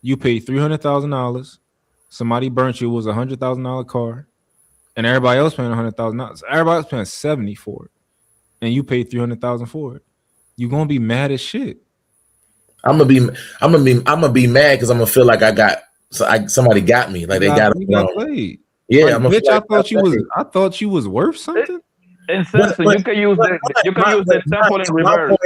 You paid $300,000. Somebody burnt you. It was $100,000 car, and everybody else paying $100,000. Everybody else paying $70,000 for it, and you paid $300,000 for it. You're gonna be mad as shit. I'm gonna be mad because I'm gonna feel like somebody got me. Like they got played. Yeah, like, I'm bitch. I thought you was worth something. And Simpson, you can use the example in reverse.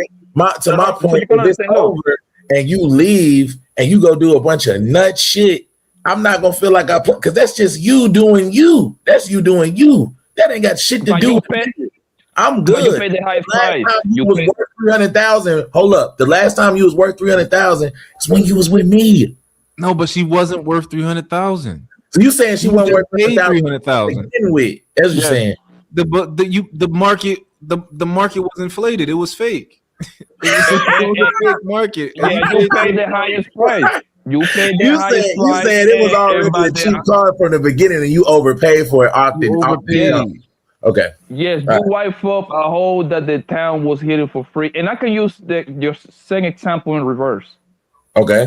To my point, if it's over and you leave and you go do a bunch of nut shit, I'm not gonna feel like because that's just you doing you. That's you doing you. That ain't got shit to do with it. I'm good. You paid the highest price. You was worth 300,000. Hold up. The last time you was worth 300,000 is when you was with me. No, but she wasn't worth 300,000. So you saying she wasn't worth 300,000? With that's what you're saying. The market was inflated. It was fake. It was a fake market. Yeah, you paid the highest price. You paid the highest price. You said it was already a cheap car from the beginning, and you overpaid for it. Okay. Yes, you wipe up a hole that the town was hitting for free, and I can use your same example in reverse. Okay.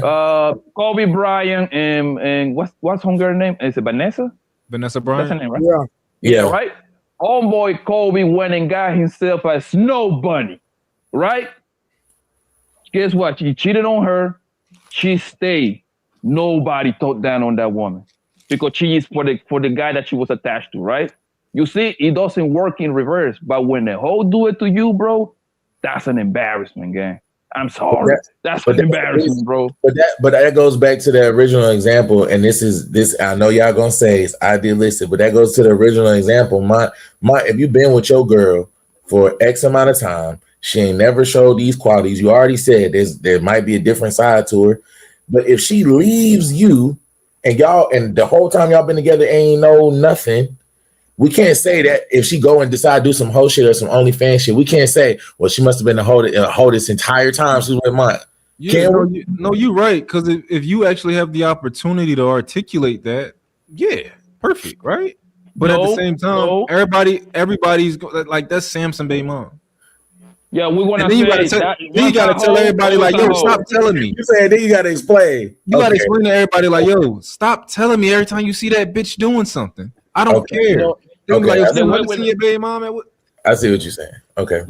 Kobe Bryant and what's her name? Is it Vanessa? Vanessa Bryant. That's her name, right? Yeah. Right. Homeboy Kobe went and got himself a snow bunny, right? Guess what? He cheated on her. She stayed. Nobody talked down on that woman because she is for the guy that she was attached to, right? You see, it doesn't work in reverse. But when the hoe do it to you, bro, that's an embarrassment, gang. I'm sorry. That's an embarrassment, bro. But that goes back to the original example, and this. I know y'all gonna say it's idealistic, but that goes to the original example. If you've been with your girl for X amount of time, she ain't never showed these qualities. You already said there might be a different side to her, but if she leaves you and the whole time y'all been together ain't know nothing. We can't say that if she go and decide to do some whole shit or some OnlyFans shit. We can't say, well, she must have been a hoe this entire time she was with mine. Yeah, no, you're right. Because if you actually have the opportunity to articulate that, yeah, perfect, right? But at the same time, everybody's like that's Samson Bay mom. Yeah, we want to. Then you gotta tell everybody like, yo, stop telling me. You saying then you gotta explain. You gotta explain to everybody like, yo, stop telling me every time you see that bitch doing something. I don't care. Okay. Like, your baby mom I see what you're saying. Okay.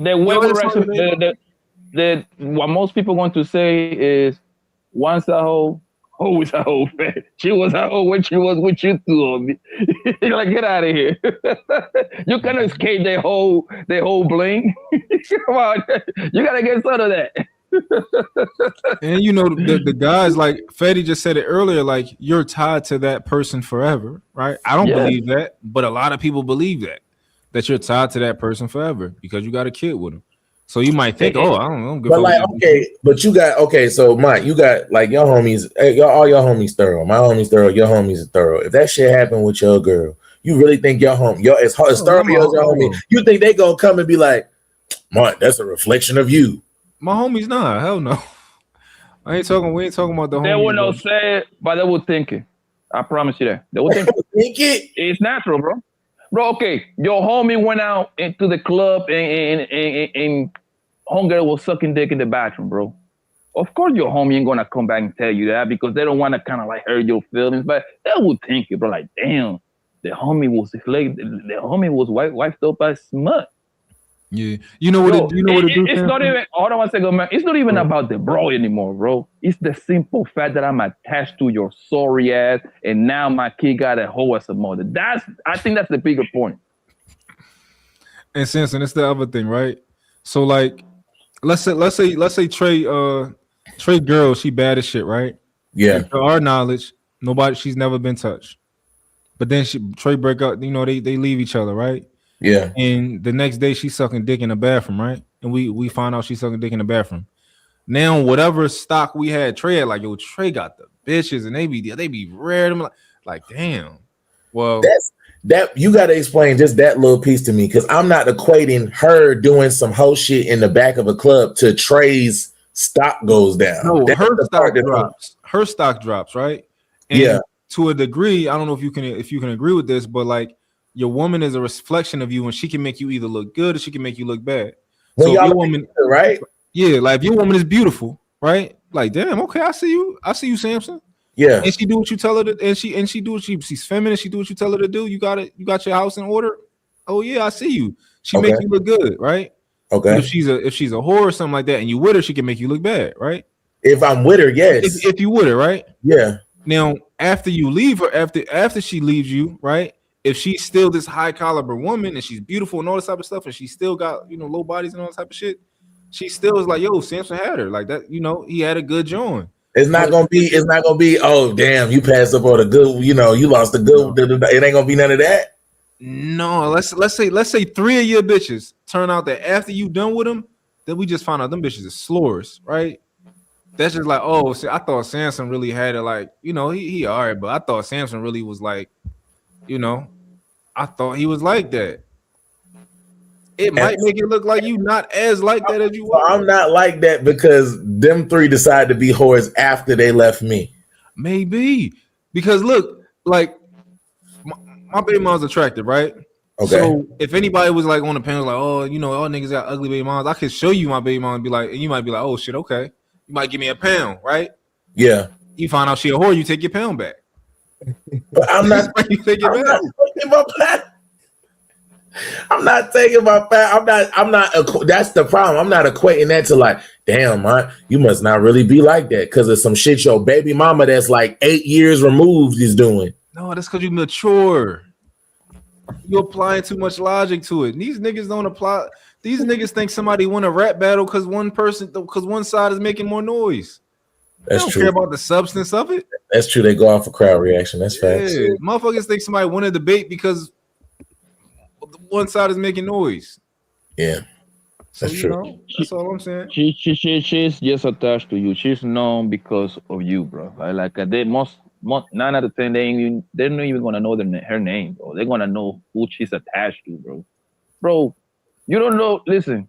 What most people want to say is once a hoe, always a hoe. She was a hoe when she was with you too. You're like, get out of here. You cannot escape the whole bling. Come on. You gotta get some of that. And you know the guys, like Fetty just said it earlier, like you're tied to that person forever, right? I don't believe that, but a lot of people believe that you're tied to that person forever because you got a kid with them. So you might think, oh, I don't know. But like, so Mike, you got like your homies, all your homies thorough. My homies thorough, your homies are thorough. If that shit happened with your girl, you really think your thorough as thorough as your homie, you think they gonna come and be like, Mike, that's a reflection of you. My homies, nah, hell no. We ain't talking about the homies. They would not say it, but they would think it. I promise you that. They would think it. It's natural, bro. Bro, okay. Your homie went out into the club and homegirl was sucking dick in the bathroom, bro. Of course your homie ain't gonna come back and tell you that because they don't want to kind of like hurt your feelings, but they would think it, bro. Like, damn, the homie was wiped up by smut. Yeah, you know what it do. It's not even. Hold on one second, man. It's not even about the bro anymore, bro. It's the simple fact that I'm attached to your sorry ass, and now my kid got a hoe as a mother. I think that's the bigger point. And Samson, it's the other thing, right? So like, let's say Trey girl, she bad as shit, right? Yeah. And to our knowledge, she's never been touched. But then Trey break up. You know, they leave each other, right? Yeah. And the next day she's sucking dick in the bathroom, right? And we find out she's sucking dick in the bathroom. Now, whatever stock we had, Trey had like, yo, Trey got the bitches and they be rare. I'm like, damn. Well, that you gotta explain just that little piece to me because I'm not equating her doing some whole shit in the back of a club to Trey's stock goes down. No, her stock drops. Her stock drops, right? And to a degree, I don't know if you can agree with this, but like your woman is a reflection of you, and she can make you either look good or she can make you look bad. When So if y'all your look woman, together, right? yeah, like if your woman is beautiful, right? Like, damn, okay, I see you, Samson. Yeah. And she do what you tell her to, and she do what she's feminine, she do what you tell her to do. You got your house in order. Oh yeah, I see you. She make you look good, right? Okay. But if she's a whore or something like that, and you with her, she can make you look bad, right? If I'm with her, yes. If you with her, right? Yeah. Now, after you leave her, after she leaves you, right? If she's still this high caliber woman and she's beautiful and all this type of stuff, and she still got low bodies and all that type of shit, she still is like, yo, Samson had her like that. He had a good joint. It's not gonna be. Oh damn, you passed up on a good. You lost a good. It ain't gonna be none of that. No, let's say 3 of your bitches turn out that after you done with them, then we just found out them bitches are slurs, right? That's just like, oh, see, I thought Samson really had it, like, he all right, but I thought Samson really was like, I thought he was like that. It might make it look like you not as like that as you are. I'm not like that because them 3 decided to be whores after they left me. Maybe because look, like my baby mom's attractive, right? Okay. So if anybody was like on the panel, like, oh, all niggas got ugly baby moms, I could show you my baby mom and be like, and you might be like, oh shit, okay. You might give me a pound, right? Yeah. You find out she a whore, you take your pound back. But I'm not. You take it back. I'm not taking my fat. I'm not. That's the problem. I'm not equating that to like, damn, man, you must not really be like that because of some shit your baby mama that's like 8 years removed is doing. No, that's because you mature. You applying too much logic to it. And these niggas don't apply. These niggas think somebody won a rap battle because one side is making more noise. That's they don't true. care about the substance of it. That's true. They go off for crowd reaction. That's facts. Yeah, motherfuckers think somebody won a debate because one side is making noise. Yeah, that's true. That's all I'm saying. She's just attached to you. She's known because of you, bro. Like they most 9 out of 10, they're not even gonna know her name, bro. They're gonna know who she's attached to, bro. Bro, you don't know. Listen,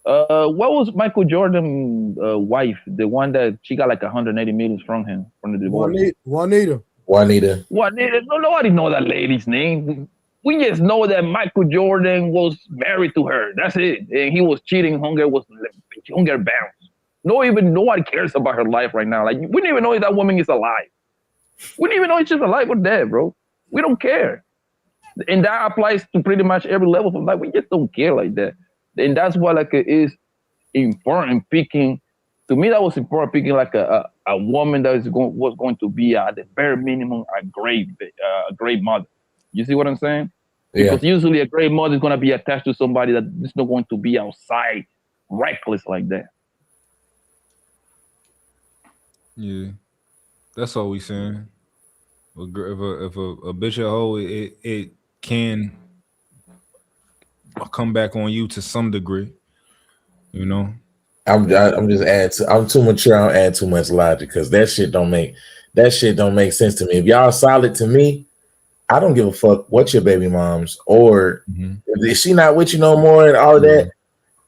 what was Michael Jordan's wife? The one that she got like 180 million from him from the divorce. Juanita. No, nobody know that lady's name. We just know that Michael Jordan was married to her. That's it. And he was cheating. Hunger bounce. Nobody cares about her life right now. Like, we don't even know if that woman is alive. We don't even know if she's alive or dead, bro. We don't care. And that applies to pretty much every level of life. We just don't care like that. And that's why like it is important picking. To me, that was important picking like a woman that was going to be at the bare minimum a great mother. You see what I'm saying? Yeah. Because usually a great mother is going to be attached to somebody that is not going to be outside reckless like that. Yeah, that's all we saying. If a bitch a hoe, it can come back on you to some degree. I'm just adding. I'm too mature. I'm adding too much logic because that shit don't make sense to me. If y'all solid to me, I don't give a fuck what your baby mom's or if she not with you no more and all of that.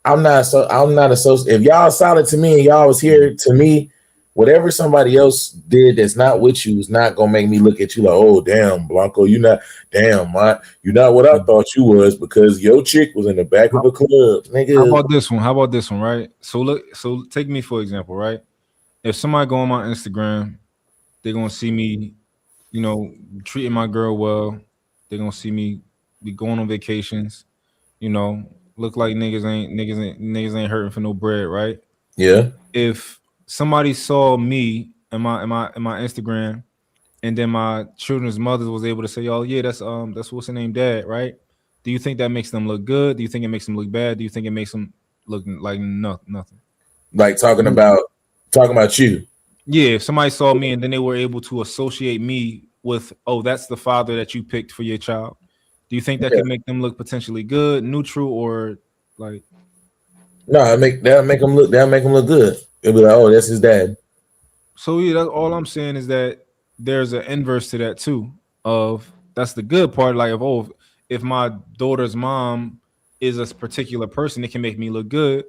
I'm not if y'all solid to me and y'all was here to me, whatever somebody else did that's not with you is not gonna make me look at you like, oh damn, Blanco, you're not what I thought you was because your chick was in the back of the club, nigga. How about this one, right? So take me for example, right? If somebody go on my Instagram, they're gonna see me, treating my girl well. They're gonna see me be going on vacations, look like niggas ain't hurting for no bread, right? Yeah. If somebody saw me in my Instagram, and then my children's mothers was able to say, "Oh yeah, that's what's her name, Dad," right? Do you think that makes them look good? Do you think it makes them look bad? Do you think it makes them look like nothing? Like talking about you. Yeah, if somebody saw me and then they were able to associate me with, oh, that's the father that you picked for your child. Do you think that could make them look potentially good, neutral, or like? No, that'll make them look good. It'll be like, oh, that's his dad. So yeah, that's all I'm saying is that there's an inverse to that too. That's the good part. Like, if my daughter's mom is a particular person, it can make me look good.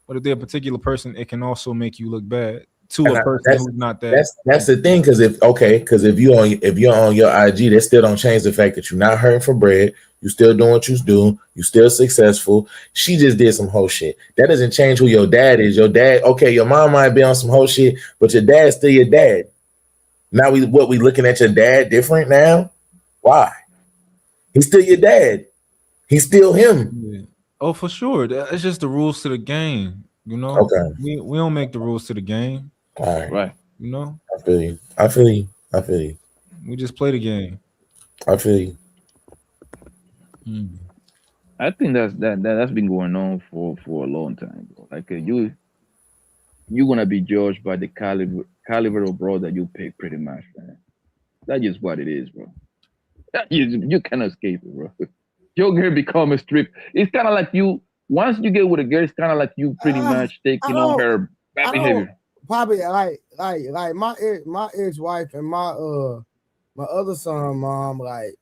But if they're a particular person, it can also make you look bad. to a person who's not that. That's the thing, because if you're on your IG, that still don't change the fact that you're not hurting for bread. You still doing what you do. You still successful. She just did some whole shit. That doesn't change who your dad is. Your dad, okay, your mom might be on some whole shit, but your dad's still your dad. Now we looking at your dad different now? Why? He's still your dad. He's still him. Yeah. Oh, for sure. It's just the rules to the game. You know. Okay. We don't make the rules to the game. All right. Right. You know. I feel you. We just play the game. I feel you. I think that's been going on for a long time, bro. Like you're gonna be judged by the caliber of bro that you pick, pretty much, man. That's just what it is, bro. You can't escape it, bro. Your girl become a strip. It's kind of like you. Once you get with a girl, it's kind of like you pretty much taking on her bad behavior. Probably like my ex-wife and my other son mom, like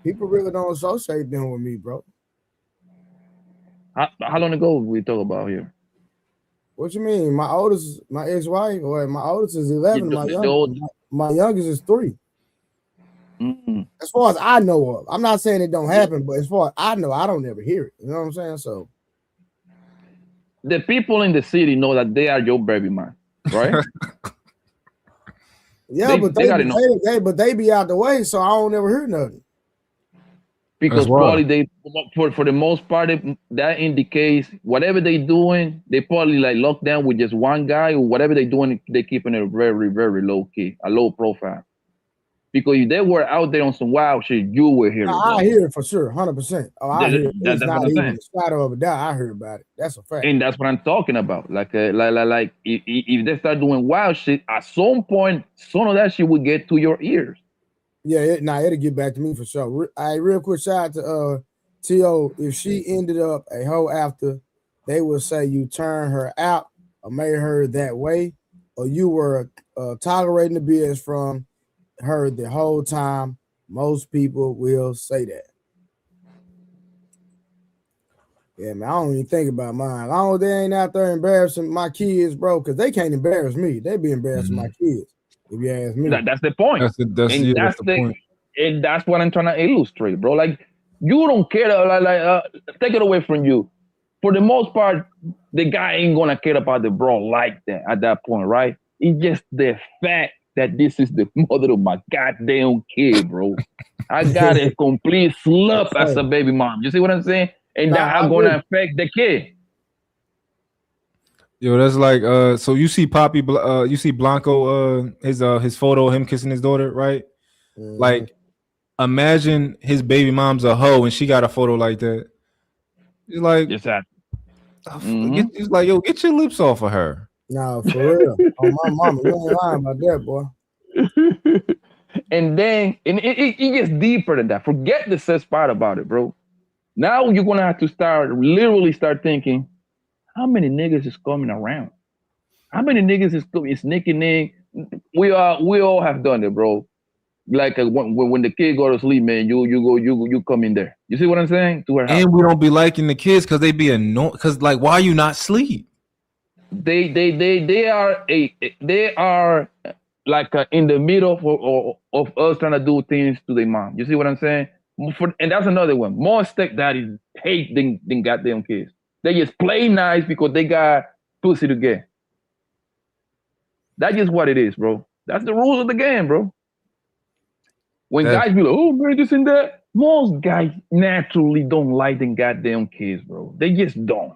people really don't associate them with me, bro. How long ago we talk about here? What you mean? My ex-wife, or my oldest is 11. My youngest is 3. Mm-hmm. As far as I know of, I'm not saying it don't happen, but as far as I know, I don't ever hear it. You know what I'm saying? So the people in the city know that they are your baby man, right? yeah, but they be out the way, so I don't ever hear nothing. Because probably they, for the most part, that indicates whatever they doing, they probably like locked down with just one guy, or whatever they doing, they keeping it very, very low key, a low profile. Because if they were out there on some wild shit, you would hear it. I hear it for sure, 100%. Oh, I hear it. It's not even a shadow of a doubt. I heard about it. That's a fact. And that's what I'm talking about. Like if they start doing wild shit, at some point, some of that shit will get to your ears. Yeah, it'll get back to me for sure. Real quick shout out to T.O. If she ended up a hoe after, they would say you turned her out or made her that way, or you were tolerating the BS from her the whole time. Most people will say that. Yeah, man, I don't even think about mine. As long as they ain't out there embarrassing my kids, bro, because they can't embarrass me. They be embarrassing my kids, if you ask me. That's the point. That's the point. And that's what I'm trying to illustrate, bro. Like, you don't care. Take it away from you. For the most part, the guy ain't gonna care about the bro like that at that point, right? It's just the fact that this is the mother of my goddamn kid, bro. I got a complete slut as a baby mom. You see what I'm saying? And that's gonna affect the kid. Yo, that's like so you see Poppy, you see Blanco, his photo of him kissing his daughter, right? Mm-hmm. Like, imagine his baby mom's a hoe and she got a photo like that. It's like, it's like, yo, get your lips off of her. No, for real. Oh, my mama, you ain't lying about that, boy. And then it gets deeper than that. Forget the sex part about it, bro. Now you're gonna have to literally start thinking, how many niggas is coming around? How many niggas is sneaking in? We all have done it, bro. Like when the kid go to sleep, man, you come in there. You see what I'm saying? To her house. And we don't be liking the kids because they be annoying. Because like, why you not sleep? They are like in the middle of us trying to do things to their mom. You see what I'm saying? And that's another one. Most stepdaddies hate them goddamn kids. They just play nice because they got pussy to get. That's just what it is, bro. That's the rules of the game, bro. When guys be like, oh man, this and that, most guys naturally don't like them goddamn kids, bro. They just don't.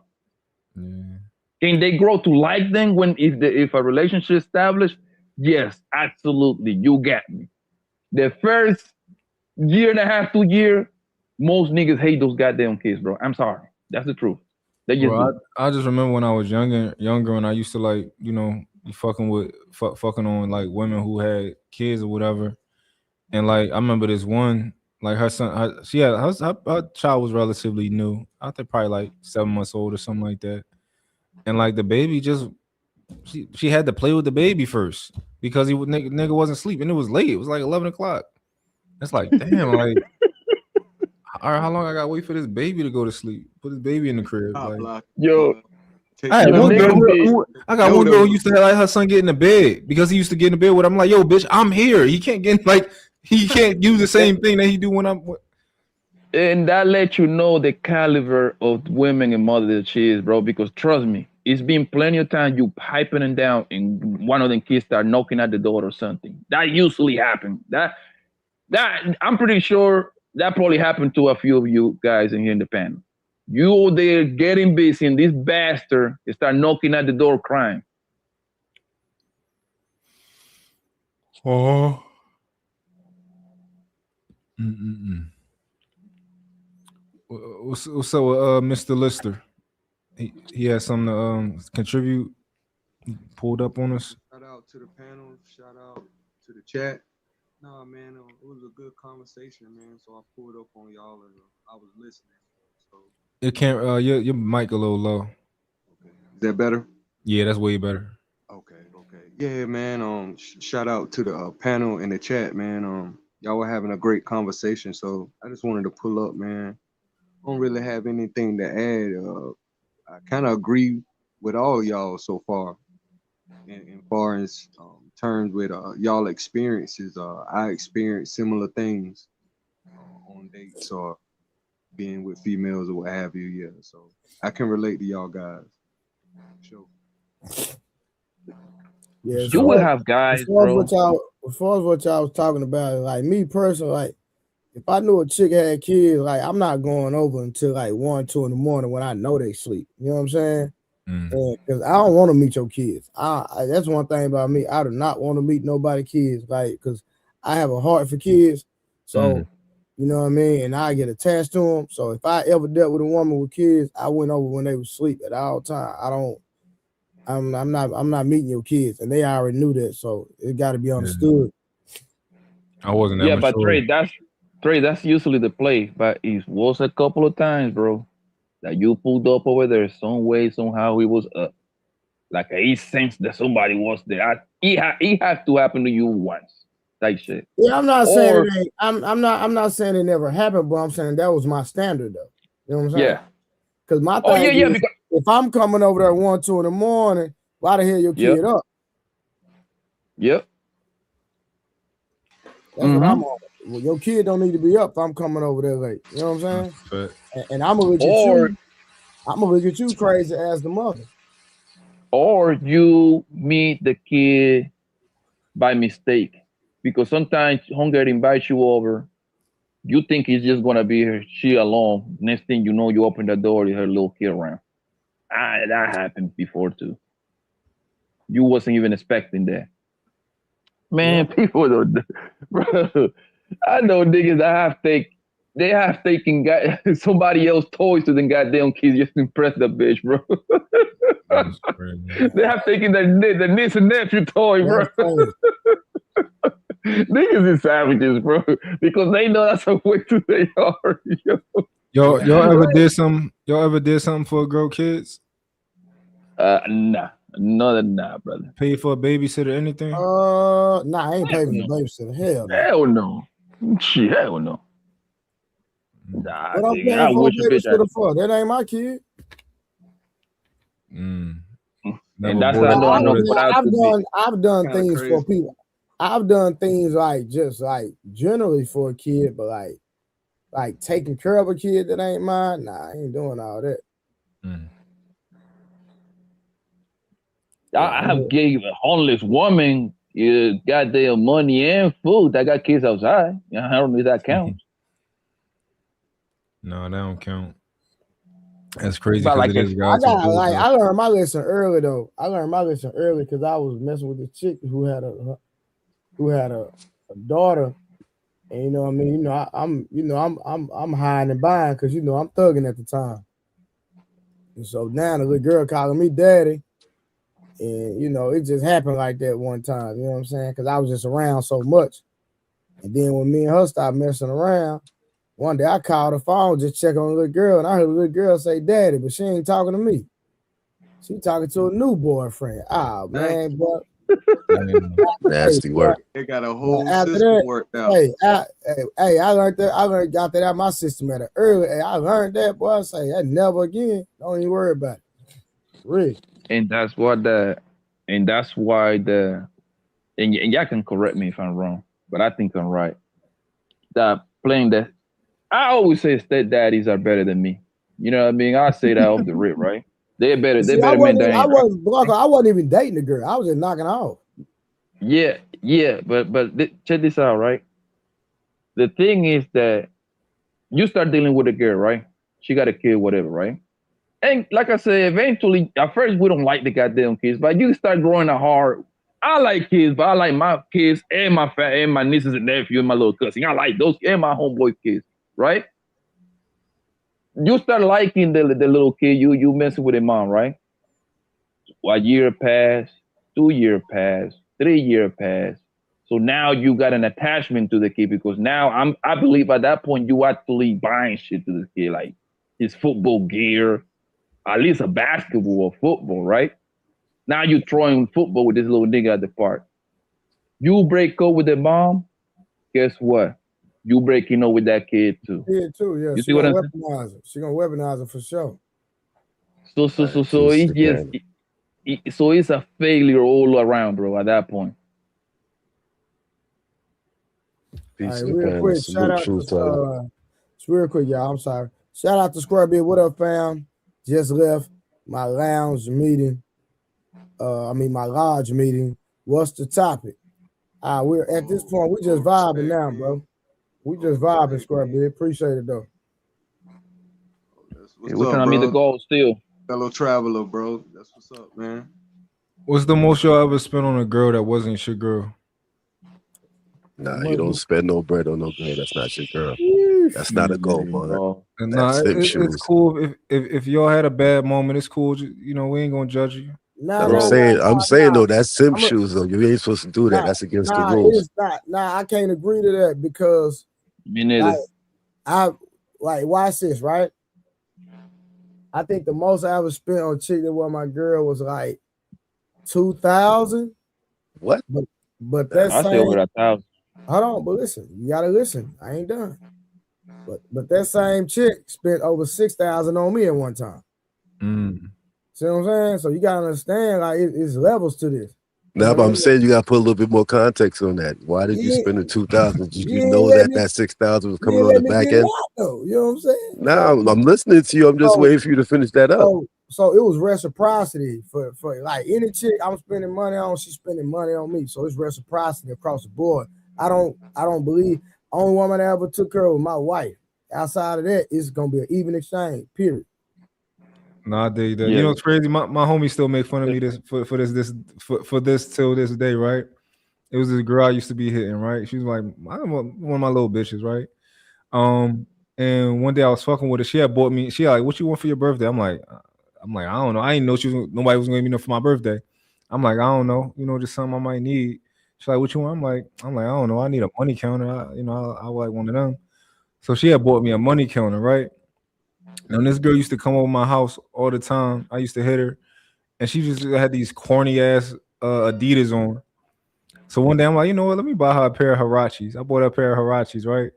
Mm. Can they grow to like them if a relationship established? Yes, absolutely. You got me. The first year and a half, 2 years, most niggas hate those goddamn kids, bro. I'm sorry. That's the truth. They just I just remember when I was younger, and I used to like, you know, fucking on like women who had kids or whatever. And like, I remember this one, like her son, her child was relatively new. I think probably like 7 months old or something like that. And like the baby she had to play with the baby first because nigga wasn't sleeping. It was late. It was like 11 o'clock. It's like, damn, like, all right, how long I gotta wait for this baby to go to sleep? Put this baby in the crib. Like, yo, I had one girl. I got No, one no. girl who used to have like her son get in the bed because he used to get in the bed with. I'm like, yo, bitch, I'm here. He can't get like he can't do the same thing that he do when I'm. And that lets you know the caliber of women and mother that she is, bro. Because trust me, it's been plenty of times you piping them down and one of them kids start knocking at the door or something. That usually happens. That I'm pretty sure that probably happened to a few of you guys in here in the panel. You there getting busy and this bastard start knocking at the door crying. Oh. What's up with Mr. Lister? He has something to contribute. He pulled up on us. Shout out to the panel. Shout out to the chat. Nah, man, it was a good conversation, man. So I pulled up on y'all and I was listening. So It can't. Your mic a little low. is that better? Yeah, that's way better. Okay. Yeah, man. Shout out to the panel in the chat, man. Y'all were having a great conversation. So I just wanted to pull up, man. I don't really have anything to add. I kind of agree with all y'all so far. In far as terms with y'all experiences, I experienced similar things on dates or being with females or what have you. Yeah, so I can relate to y'all guys. Sure. Yeah, You will have guys, as far bro. as what y'all was talking about, like me personally, like if I knew a chick had kids, like I'm not going over until like 1, 2 in the morning when I know they sleep. You know what I'm saying? Because I don't want to meet your kids. That's one thing about me. I do not want to meet nobody's kids, like because I have a heart for kids. So you know what I mean, and I get attached to them. So if I ever dealt with a woman with kids, I went over when they were asleep at all time. I'm not meeting your kids, and they already knew that. So it got to be understood. I wasn't that Yeah, mature. but Trey, that's usually the play. But it was a couple of times, bro, that you pulled up over there some way, somehow he was up. Like he sensed that somebody was there. It has to happen to you once. Like shit. Yeah, I'm not saying it ain't, I'm not saying it never happened, but I'm saying that was my standard though. You know what I'm saying? Yeah. Because my thing is, because if I'm coming over there 1, 2 in the morning, why the hell your kid up? Yep. That's what I'm on. Well, your kid don't need to be up if I'm coming over there late. You know what I'm saying? And I'm gonna look at you. I'm gonna look at you crazy as the mother. Or you meet the kid by mistake. Because sometimes homegirl invites you over. You think it's just gonna be she alone. Next thing you know, you open the door, there's her little kid around. That happened before too. You wasn't even expecting that. Man, people don't, bro. I know niggas that they have taken somebody else's toys to them goddamn kids just to impress the bitch, bro. They have taken the niece and nephew toy, bro. Niggas is savages, bro, because they know that's how wicked they are. Y'all ever did something? Y'all ever did something for girl kids? Nah, brother. Pay for a babysitter, anything? Nah, I ain't paying for a babysitter. Hell no. Shit, hell no. Nah, what I'm nigga, paying I for a wish a bitch babysitter for? That ain't my kid. And that's how I know I've done Kinda things crazy. for people. I've done things like just like generally for a kid, but like taking care of a kid that ain't mine. Nah, I ain't doing all that. I have gave a homeless woman goddamn money and food. That got kids outside. I don't know if that counts. No, that don't count. That's crazy. But like it is I guys who do it, I learned my lesson early though. I learned my lesson early because I was messing with a chick who had a daughter, and you know what I mean. I'm hiding and buying because I'm thugging at the time, and so now the little girl calling me daddy, and it just happened like that one time. You know what I'm saying? Because I was just around so much, and then when me and her started messing around. One day I called her phone, just check on the little girl, and I heard the little girl say daddy, but she ain't talking to me. She talking to a new boyfriend. Oh, man, bro. Nasty work. They got a whole After system that, worked out. I learned that. Got that out of my system at an early. I learned that, boy. I say that never again. Don't even worry about it. Really? And that's what the, and that's why the, and y'all can correct me if I'm wrong, but I think I'm right. That playing that, I always say stepdaddies are better than me. You know what I mean? I say that off the rip, right? They're better. They're See, better men than I wasn't Blanco, I wasn't even dating the girl. I was just knocking her off. Yeah, yeah, but check this out, right? The thing is that you start dealing with a girl, right? She got a kid, whatever, right? And like I said, eventually, at first we don't like the goddamn kids, but you start growing a heart. I like kids, but I like my kids and my nieces and nephews and my little cousin. I like those and my homeboy kids, right? You start liking the little kid. You messing with their mom, right? A year passed, 2 years passed, 3 years passed. So now you got an attachment to the kid because now I believe at that point you actually buying shit to the kid, like his football gear, at least a basketball or football, right? Now you throwing football with this little nigga at the park. You break up with the mom, guess what? You breaking up with that kid too. Yeah, too. Yeah, You she see what gonna I'm saying? weaponize it. She gonna weaponize it for sure. So it just so it's a failure all around, bro. At that point. All right, real quick, shout out to real quick, y'all. I'm sorry. Shout out to Square Beard. What up, fam? Just left my lounge meeting. My lodge meeting. What's the topic? We're at this point, we just vibing now, bro. We just vibing, Square Beard. Appreciate it though. What's We're up, trying to meet the bro? goal still. Fellow traveler, bro. That's what's up, man. What's the most y'all ever spent on a girl that wasn't your girl? Nah, you don't spend no bread on no girl. That's not your girl. That's not a goal, man. Nah, it's cool if y'all had a bad moment. It's cool. You know, we ain't gonna judge you. I'm saying though, that's sim shoes though. You ain't supposed to do that. That's against the rules. It's not. Nah, I can't agree to that because me neither. Watch this, right? I think the most I ever spent on chick that was my girl was like 2,000. What? But that's I say over 1,000. Hold on, but listen, you gotta listen. I ain't done. But that same chick spent over 6,000 on me at one time. See what I'm saying? So you gotta understand, like it's levels to this. Now, but I'm saying you gotta put a little bit more context on that. Why did you spend the 2,000? Did you know that 6,000 was coming on the back end? You know what I'm saying? No, I'm listening to you. I'm just waiting for you to finish that up. So it was reciprocity for like any chick I'm spending money on, she's spending money on me. So it's reciprocity across the board. I don't believe only woman that ever took care of my wife. Outside of that, it's gonna be an even exchange. Period. Nah, I dig that. Yeah. You know, it's crazy. My homie still make fun of me for this till this day, right? It was this girl I used to be hitting, right? She was like one of my little bitches, right? And one day I was fucking with her. She had bought me. She like, what you want for your birthday? I'm like, I don't know. I didn't know nobody was gonna give me nothing for my birthday. I'm like, I don't know. You know, just something I might need. She's like, what you want? I'm like, I don't know. I need a money counter. I like one of them. So she had bought me a money counter, right? Now this girl used to come over my house all the time. I used to hit her, and she just had these corny ass Adidas on. So one day I'm like, you know what? Let me buy her a pair of Hirachis. I bought her a pair of Hirachis, right?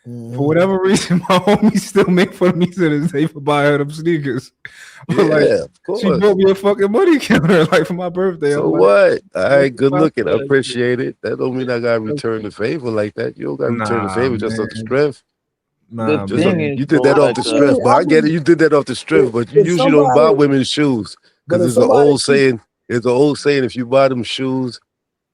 For whatever reason, my homies still make fun of me to this day for buying her them sneakers. But Yeah, of course. she bought me a fucking money counter like for my birthday. So I'm like, what? All right, good fuck looking. I that appreciate it. That don't mean I gotta return the favor like that. You don't gotta return the Nah, favor just off the man. strength. Nah, Just man. you did that off the strength, but I get it. You did that off the strength, but you if usually don't buy somebody- women's shoes but because if there's an somebody- old saying. There's an old saying: if you buy them shoes,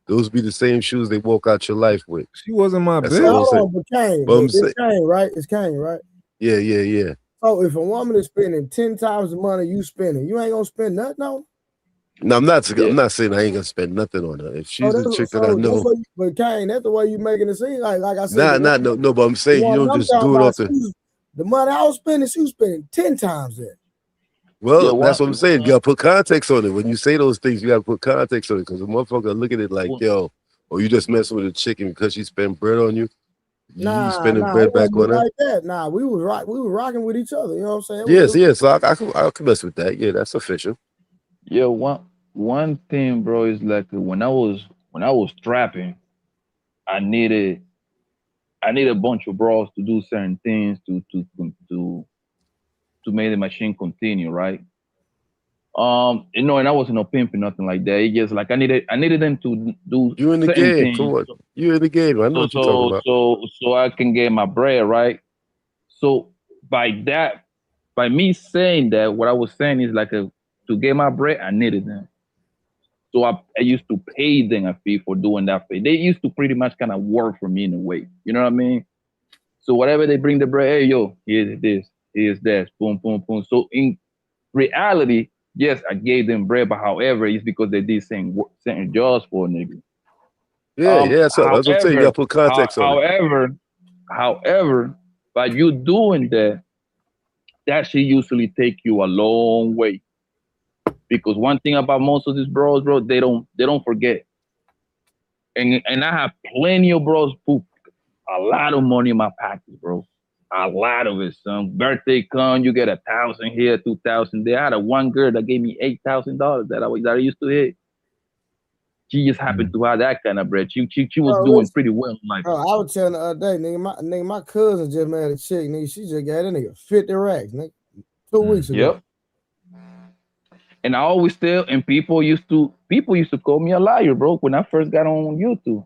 those be the same shoes they walk out your life with. She wasn't my That's bitch. the old Hold saying. on, but Kane, But I'm it's saying- Kane, right? It's Kane, right? Yeah. So if a woman is spending 10 times the money you spending, you ain't gonna spend nothing on. No, I'm not saying I ain't gonna spend nothing on her. If she's a chick that I know, But Kane, that's the way you making it seem. Like I said, no. But I'm saying you woman don't I'm just talking do it about, off the. the money I was spending, she was spending 10 times that. Well, that's what I'm saying. You gotta put context on it. When you say those things, you gotta put context on it because the motherfucker look at it like, yo, or you just messing with a chicken because she spent bread on you. You spending bread it back wasn't on her. like that. Nah, we was rocking with each other. You know what I'm saying? Yes. So I can mess with that. Yeah, that's official. Yeah, one thing, bro, is like when I was trapping, I needed a bunch of bros to do certain things to make the machine continue, right? You know, and I wasn't no pimp or nothing like that. It just like I needed them to do You in the certain game. things Come on. You in the game. I know what you're talking about. so I can get my bread, right? So by me saying that, what I was saying is like to get my bread, I needed them. So I used to pay them a fee for doing that fee. They used to pretty much kind of work for me in a way. You know what I mean? So whatever they bring the bread, hey yo, here's this, here's that, boom, boom, boom. So in reality, yes, I gave them bread, but however, it's because they did certain jobs for a nigga. Yeah. So that's what I'm saying. You gotta put context on it. However, by you doing that, that should usually take you a long way. Because one thing about most of these bros, bro, they don't forget. And I have plenty of bros who a lot of money in my pockets, bro. A lot of it, son. Birthday come, you get 1,000 here, 2,000 there. I had one girl that gave me $8,000 that I used to hit. She just happened to have that kind of bread. She was doing pretty well. Like, bro, I was telling the other day, nigga, my cousin just married a chick, nigga. She just got a nigga 50 racks, nigga, 2 weeks ago. Yep. And I always tell, and people used to call me a liar, bro, when I first got on YouTube.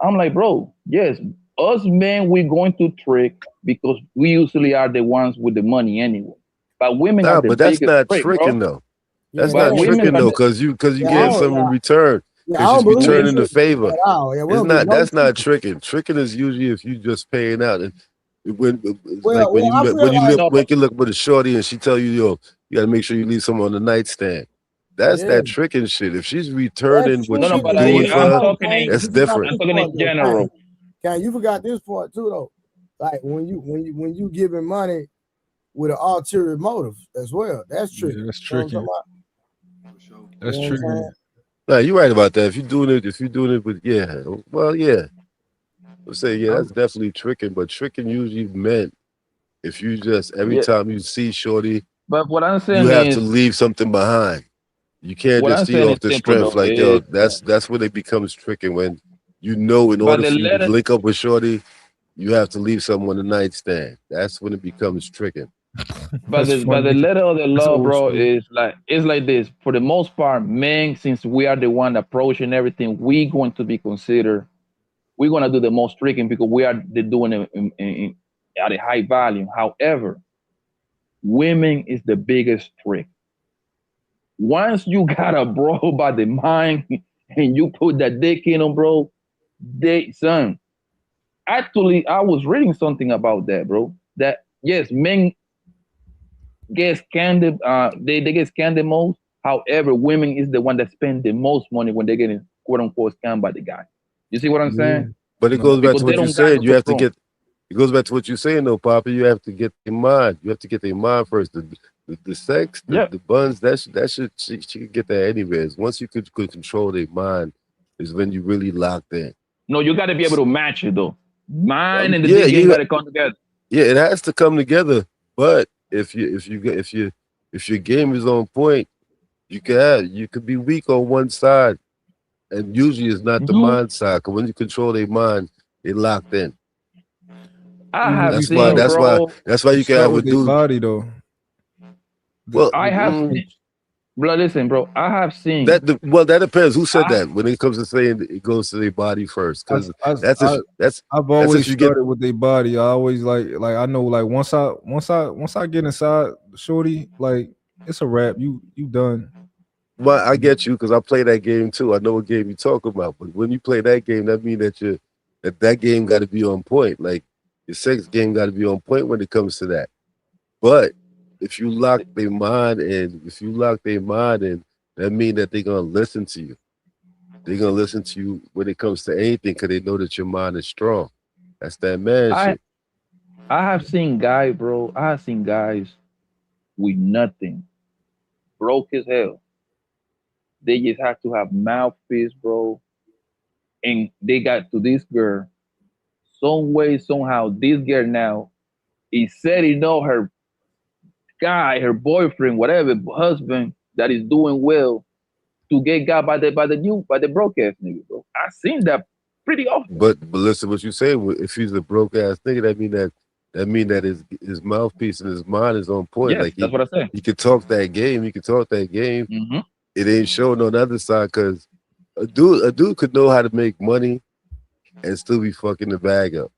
I'm like, bro, yes, us men, we're going to trick because we usually are the ones with the money anyway. But women are the but that's biggest not trick, tricking bro. though. That's not tricking though, because you get something in return. Because you returning the favor. That's not tricking. Tricking is usually if you just paying out. And when you look with a shorty and she tell you, yo, you gotta make sure you leave someone on the nightstand. That's that tricking shit. If she's returning what you're doing for her, that's different. I'm talking in general. Can you forgot this part too though? Like when you giving money with an ulterior motive as well. That's tricky. Yeah, that's tricky. That's You know tricky. what I'm saying? No, you're right about that. If you're doing it with let's say that's definitely tricking, but tricking usually meant if you just every time you see shorty, but what I'm saying you have is, to leave something behind. You can't what just I'm see saying off is the simple, strength though. like yo. That's when it becomes tricking, when you know in But order the for you to letter- link up with shorty, you have to leave someone on the nightstand. That's when it becomes tricking. But the letter of the law, bro, is like it's like this. For the most part, men, since we are the one approaching everything, we're going to be considered. We're going to do the most tricking because we are doing it at a high volume. However, women is the biggest trick. Once you got a bro by the mind and you put that dick in them, bro, son. Actually, I was reading something about that, bro. That yes, men get scammed. They get scammed the most. However, women is the one that spend the most money when they're getting quote unquote scammed by the guy. You see what I'm saying? But it goes back Because to they what you don't got said. no You have to control. get. It goes back to what you're saying, though, Papa. You have to get their mind. You have to get their mind first. The sex, the buns. That should she could get that anyways. Once you could control their mind, is when you really locked in. No, you got to be able to match it though. Mine and the dick game got to come together. Yeah, it has to come together. But if your game is on point, you could be weak on one side, and usually it's not the mind side. Because when you control their mind, they locked in. I have That's seen, why you can have a with their dude. body though. Well, I have seen, bro. Listen, bro. I have seen that depends. Who said that? When it comes to saying it goes to their body first, because I've always started with their body. I always like I know like once I get inside shorty, like it's a wrap. You done. Well, I get you because I play that game too. I know what game you're talking about. But when you play that game, that means that that game got to be on point. Like your sex game got to be on point when it comes to that. But if you lock their mind in, that means that they're gonna listen to you. They're gonna listen to you when it comes to anything because they know that your mind is strong. That's that man shit. I have seen guys, bro. I have seen guys with nothing, broke as hell. They just have to have mouthpiece, bro. And they got to this girl. Some way, somehow, this girl now is setting up her guy, her boyfriend, whatever, husband that is doing well to get got by the broadcast nigga, bro. I've seen that pretty often. But listen, what you say, if he's a broke ass nigga, that mean that that mean that his mouthpiece and his mind is on point. Yes, Like that's what I said. he can talk that game. He can talk that game. Mm-hmm. It ain't showing on the other side because a dude could know how to make money and still be fucking the bag up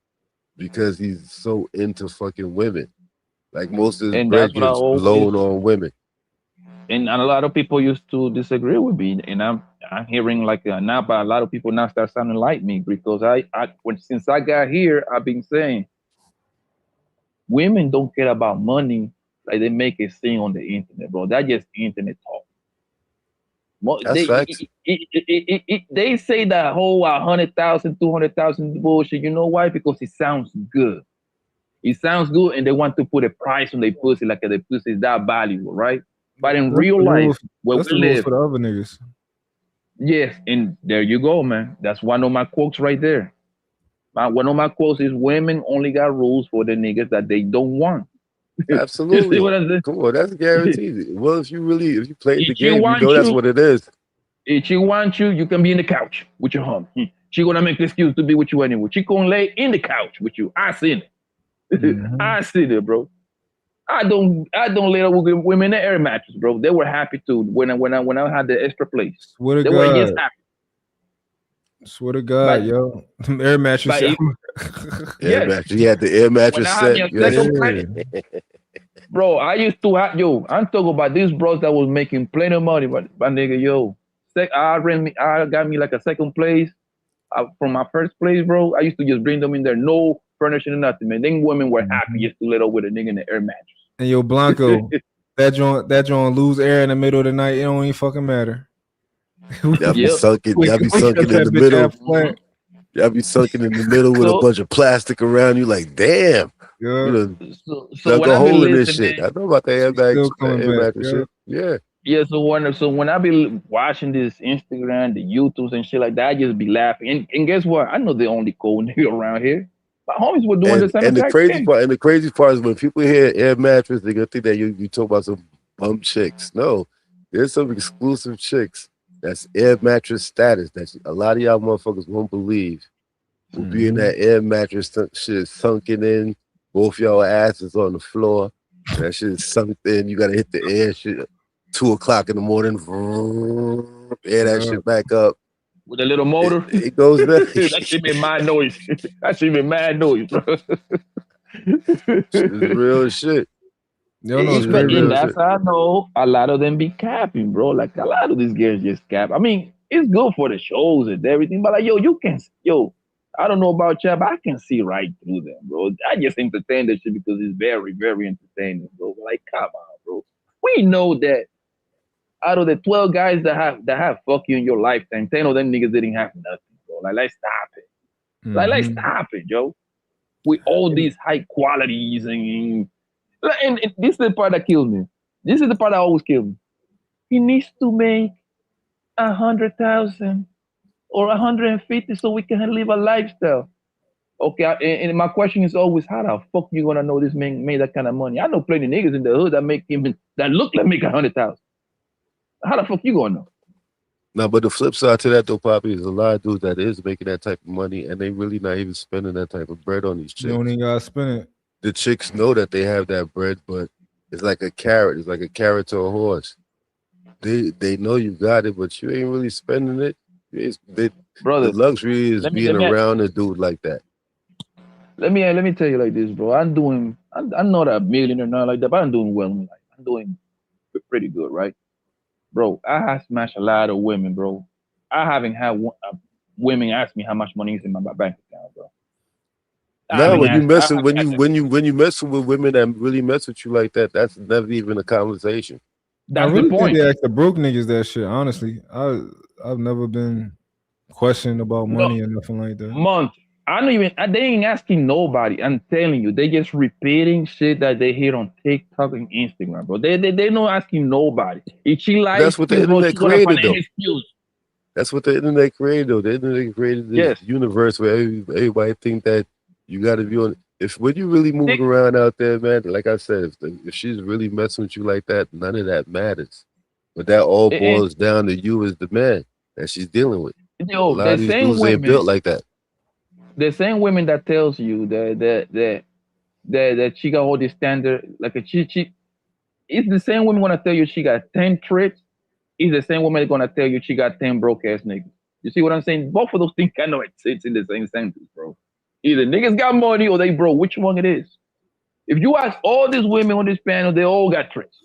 because he's so into fucking women. Like most of his And that's bread what I gets always. blown on women. And a lot of people used to disagree with me, and I'm hearing like now, but a lot of people now start sounding like me because since I got here, I've been saying women don't care about money like they make it seem on the internet, bro. That's just internet talk. That's facts. They say that whole 100,000, 200,000 bullshit. You know why? Because it sounds good. It sounds good, and they want to put a price on their pussy like their pussy is that valuable, right? But in real life, where we live, for the other niggas. yes, and there you go, man. That's one of my quotes right there. One of my quotes is women only got rules for the niggas that they don't want. Absolutely. You see what I'm saying? Come on, that's guaranteed. Well, if you played the If she game, you want know that's you- what it is. If she wants you, you can be in the couch with your homie. She gonna make the excuse to be with you anyway. She gonna lay in the couch with you. I seen it. I seen it, bro. I don't lay up with women in the air mattress, bro. They were happy to when I had the extra place. Swear to They were just God. happy. Swear to God, But- yo. Them air mattress. but Air mattress. You had the air mattress When I had set. me a second Bro, I used to have I'm talking about these bros that was making plenty of money, but nigga, yo, I got me like a second place from my first place, bro. I used to just bring them in there, no furniture and nothing, man. Then women were happy just to let up with a nigga in the air mattress. And yo, Blanco, that joint lose air in the middle of the night. It don't even fucking matter. Y'all be Yep. sunken. Y'all be We sunken cut in that the bitch middle. half flat. Y'all be sunken in the middle with a So- bunch of plastic around you. Like, damn. Yeah. You know, So dug when a I be hole in this listening, shit. I know about the airbag, Still coming air back, mattress yeah. shit. Yeah. yeah, so when I be watching this Instagram, the YouTubes and shit like that, I just be laughing. And guess what? I know the only cold nigga around here. My homies were doing the same And the exact crazy thing. part, is when people hear air mattress, they're gonna think that you talk about some bum chicks. No, there's some exclusive chicks that's air mattress status that a lot of y'all motherfuckers won't believe will be in that air mattress shit sunken in, both y'all asses on the floor. That shit is sunk in. You gotta hit the air shit 2 o'clock in the morning. Air that shit back up. With a little motor. It goes there. That shit made mad noise. That shit made mad noise, bro. It's real shit. Yo, no, it's But very real that's shit. how I know a lot of them be capping, bro. Like a lot of these girls just cap. I mean, it's good for the shows and everything, but like, I don't know about you, but I can see right through them, bro. I just entertain that shit because it's very, very entertaining, bro. Like, come on, bro. We know that out of the 12 guys that have fuck you in your lifetime, 10 of them niggas didn't have nothing, bro. Like, let's stop it. Like, let's stop it, yo. With all these high qualities and this is the part that kills me. This is the part that always kills me. He needs to make 100,000 or 150 so we can live a lifestyle. Okay, and my question is always, how the fuck you gonna know this man made that kind of money? I know plenty niggas in the hood that look like make 100,000. How the fuck you gonna know? No, but the flip side to that though, Poppy, is a lot of dudes that is making that type of money and they really not even spending that type of bread on these chicks. You don't even gotta spend it. The chicks know that they have that bread, but it's like a carrot. It's like a carrot to a horse. They know you got it, but you ain't really spending it. Brother, the luxury is being around a dude like that. Let me tell you like this, bro. I'm not a millionaire, not like that, but I'm doing well in life. I'm doing pretty good, right? Bro, I have smashed a lot of women, bro. I haven't had women ask me how much money is in my bank account, bro. No, when you messing with women that really mess with you like that, that's never even a conversation. That's I really the point. think they ask the broke niggas that shit. Honestly, I've never been questioned about money or nothing like that. They ain't asking nobody. I'm telling you, they just repeating shit that they hear on TikTok and Instagram, bro. They not asking nobody. If she likes, That's what the internet created, though. That's what the internet created, though. The internet created this universe where everybody think that you got to be on. When you really moving around out there, man, like I said, if she's really messing with you like that, none of that matters. But that all boils down to you as the man that she's dealing with. Yo, a lot of these dudes ain't built like that. The same women that tells you that that she got all this standard, like she it's the same woman gonna tell you she got 10 tricks. It's the same woman gonna tell you she got 10 broke ass niggas. You see what I'm saying? Both of those things kind of exist in the same sentence, bro. Either niggas got money or they broke. Which one it is? If you ask all these women on this panel, they all got tricks.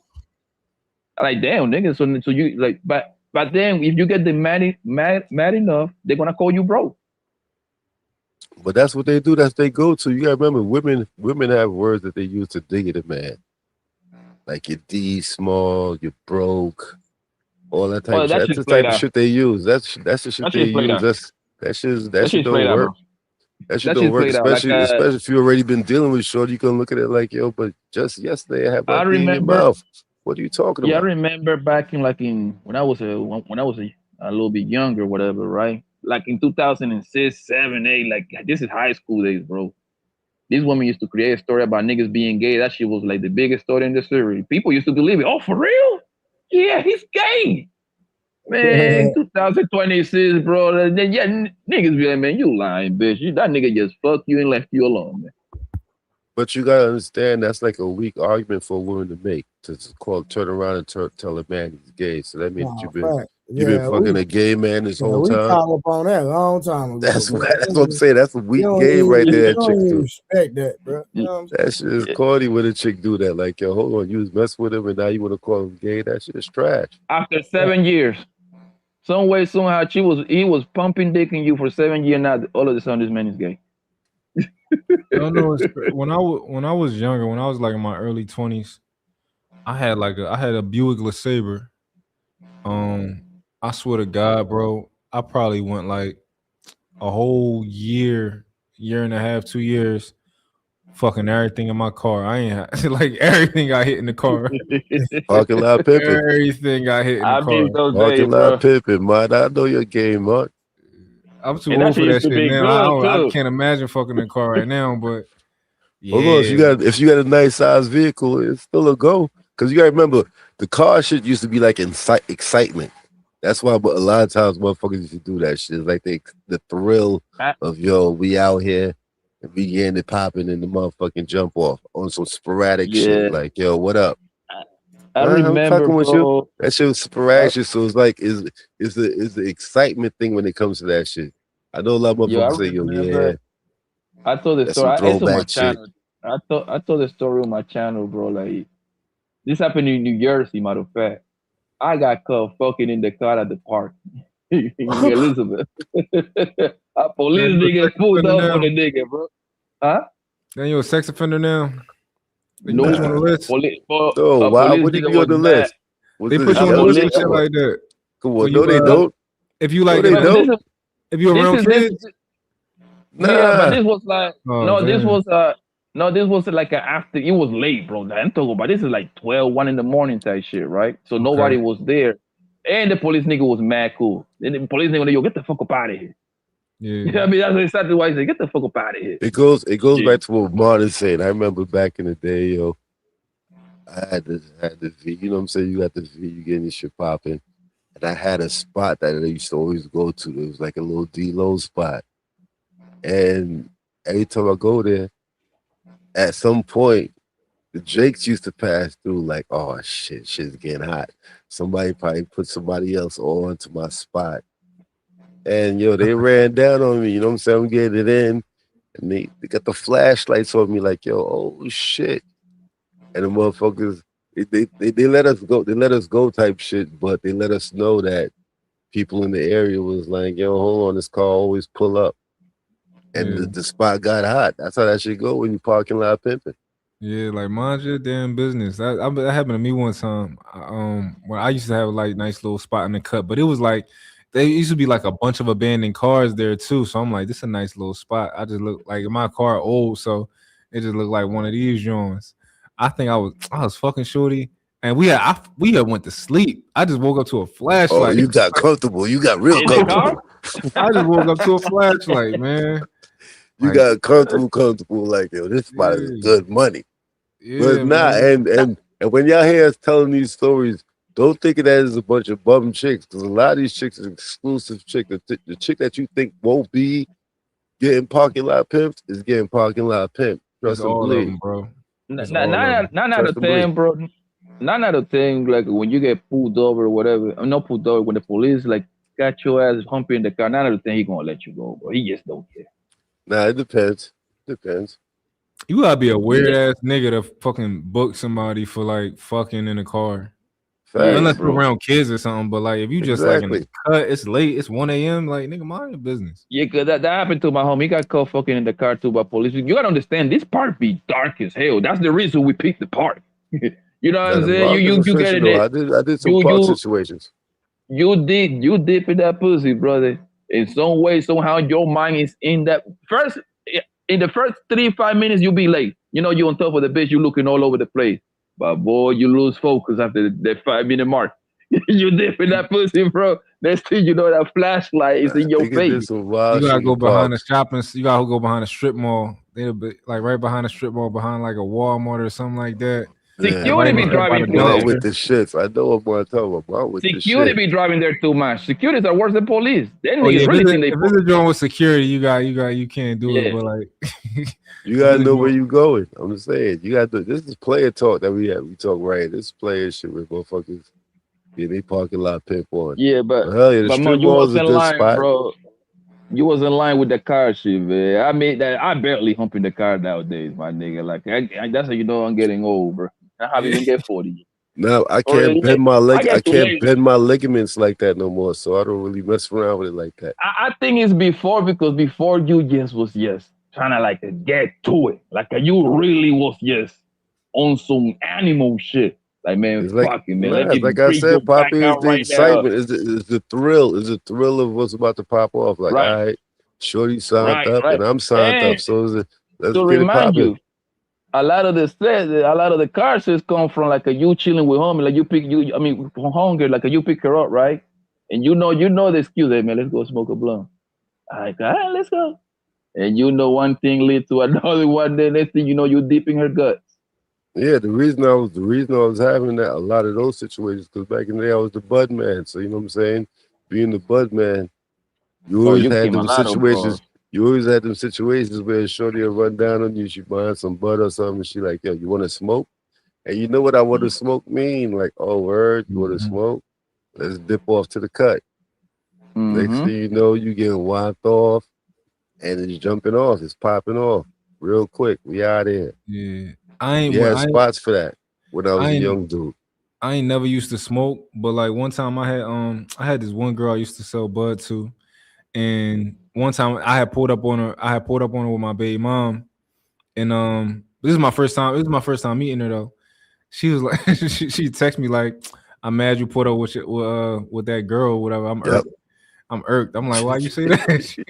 Like damn, niggas. So you like, but then if you get them mad enough, they're gonna call you broke. But that's what they do. That's they go to. You gotta remember, women have words that they use to dig at a man, like you're D small, you're broke, all that type of shit. That's the type of shit they use. That's the shit they use. That shit don't work. That shit don't work, especially if you already been dealing with shorty. You can look at it like, yo, but just yesterday I had my in your mouth. What are you talking about? Yeah, I remember back in when I was a little bit younger, whatever, right? Like in 2006, 7, 8, like this is high school days, bro. This woman used to create a story about niggas being gay. That shit was like the biggest story in the series. People used to believe it. Oh, for real? Yeah, he's gay. Man, 2026, bro. Yeah, niggas be like, man, you lying, bitch. That nigga just fucked you and left you alone, man. But you gotta understand that's like a weak argument for a woman to make, to turn around and tell a man he's gay. So that means you've been fucking a gay man this whole time. We call up on that a long time ago. That's what I'm saying. That's a weak game right there. You don't even respect that, bro. You know that shit is corny when a chick do that. Like, yo, hold on, you was messing with him and now you want to call him gay. That shit is trash. After 7 years, some way, somehow, he was pumping dick in you for 7 years. Now all of a sudden, this man is gay. I don't know. When I was younger, when I was like in my early 20s, I had a Buick LeSabre. I swear to God, bro, I probably went like a whole year and a half, 2 years, fucking everything in my car. I ain't like everything got hit in the car. Parking lot pimping. Everything got hit in the car. Parking lot pimping, man. I know your game, man. I'm too old for that shit now. I can't imagine fucking in a car right now, but yeah. Hold on, if you got a nice size vehicle, it's still a go. Because you gotta remember, the car shit used to be like excitement. That's why a lot of times motherfuckers used to do that shit. It's like the thrill of, yo, we out here and we getting it popping and the motherfucking jump off on some sporadic shit. Like, yo, what up? I remember, with you. That shit was sporadic, so it's like is the excitement thing when it comes to that shit. I know a lot of motherfuckers say, yo, yeah. I told the story. It's on my channel. I told the story on my channel, bro. Like this happened in New Jersey, matter of fact. I got caught fucking in the car at the park in Elizabeth. A police nigga pulled up on the nigga, bro. Huh? Then you a sex offender now? No, on the list. Why would you be on the list? They put you on the list and shit like that. Come on, no, they don't. If you like, if you around kids, yeah, but this was like this was like after it was late, bro. I'm talking about this is like 12, 1 in the morning type shit, right? So nobody was there, and the police nigga was mad cool. And the police nigga was like, yo, get the fuck up out of here. Yeah, you know what I mean, that's exactly why he said, get the fuck up out of here. It goes back to what Martin said. I remember back in the day, yo, I had the V. You know what I'm saying? You got the V, you getting your shit popping. And I had a spot that I used to always go to. It was like a little D-Lo spot. And every time I go there, at some point, the Jakes used to pass through like, oh, shit's getting hot. Somebody probably put somebody else on to my spot. And, yo, they ran down on me. You know what I'm saying? I'm getting it in. And they got the flashlights on me like, yo, oh, shit. And the motherfuckers, they let us go. They let us go type shit, but they let us know that people in the area was like, yo, hold on, this car always pull up. And the spot got hot. That's how that shit go when you parking lot pimping. Yeah, like mind your damn business. That happened to me one time. When I used to have like nice little spot in the cut, but it was like there used to be like a bunch of abandoned cars there too. So I'm like, this is a nice little spot. I just look like my car old, so it just looked like one of these joints. I think I was fucking shorty, and we had went to sleep. I just woke up to a flashlight. Oh, you got comfortable. You got real comfortable. I just woke up to a flashlight, man. You got comfortable. Like, yo, this spot is good money. Yeah, but nah, and when y'all hear us telling these stories, don't think of that as a bunch of bum chicks, because a lot of these chicks are exclusive chick. The chick that you think won't be getting parking lot pimped is getting parking lot pimped. It's all of them, bro. It's all of them. Nine out of 10, bro. 9 out of 10, like when you get pulled over or whatever, not pulled over, when the police like got your ass humping in the car, 9 out of 10, he gonna let you go, bro. He just don't care. Nah, it depends. Depends. You gotta be a weird ass nigga to fucking book somebody for like fucking in a car. Facts, Unless bro. you're around kids or something, but like if you just like in the cut, it's late, it's 1 a.m. Like nigga, mind your business. Yeah, cause that happened to my homie. He got caught fucking in the car too by police. You gotta understand, this park be dark as hell. That's the reason we picked the park. You know what I'm saying? You get it. I did some park situations. You dip in that pussy, brother. In some way, somehow, your mind is in that first. In the first 3-5 minutes, you be late. You know you on top of the bitch. You looking all over the place. But boy, you lose focus after that 5-minute mark. You dip in that pussy, bro. Next thing you know, that flashlight is in your face. You gotta go behind the shopping. You gotta go behind a strip mall. They'll be like right behind a strip mall, behind like a Walmart or something like that. Security be driving through there. With the shits. I know what I'm talking about. With Security be driving there too much. Securities are worse than police. They Oh, yeah, really think they. if it's a joint with security, you can't do it. But like, you gotta know where you going. I'm just saying, you gotta do. This is player talk that we have. We talk right. This is player shit with motherfuckers. Yeah, they parking lot pinpoint. Yeah, but hell yeah, the strip you mall was is a in good line, spot. bro. You was in line with the car shit, man. I mean that I barely hump in the car nowadays, my nigga. Like that's how you know I'm getting old, bro. I haven't even get 40. No, I can't bend my leg. I can't bend my ligaments like that no more. So I don't really mess around with it like that. I think it's before, because before you just was trying to like get to it. Like you really was on some animal shit. Like man, fucking man. Yeah, like I said, Poppy, is the excitement, is the thrill, is the thrill of what's about to pop off. Like, all right, Shorty signed up and I'm signed up. So let's to get it remind popping. you, a lot of the car sales come from like you chilling with homie, like from hunger, like you pick her up, right? And you know the excuse, hey man, let's go smoke a blunt. All right, let's go. And you know one thing leads to another one. Then next thing you know, you're deep in her guts. Yeah, the reason I was having that a lot of those situations, because back in the day I was the bud man. So you know what I'm saying? Being the bud man, you always had them situations. You always had them situations where Shorty will run down on you. She buying some bud or something. She like, yo, you want to smoke? And you know what I want to smoke mean? Like, oh, word, you want to smoke? Let's dip off to the cut. Next thing you know, you getting wiped off, and it's jumping off. It's popping off real quick. We out here. Yeah. Spots for that when I was a young dude. I ain't never used to smoke, but like one time I had this one girl I used to sell bud to, and one time I had pulled up on her with my baby mom, and this is my first time meeting her though. She was like, she texted me like, "I'm mad you put up with that girl, whatever." I'm irked. I'm like, why you say that?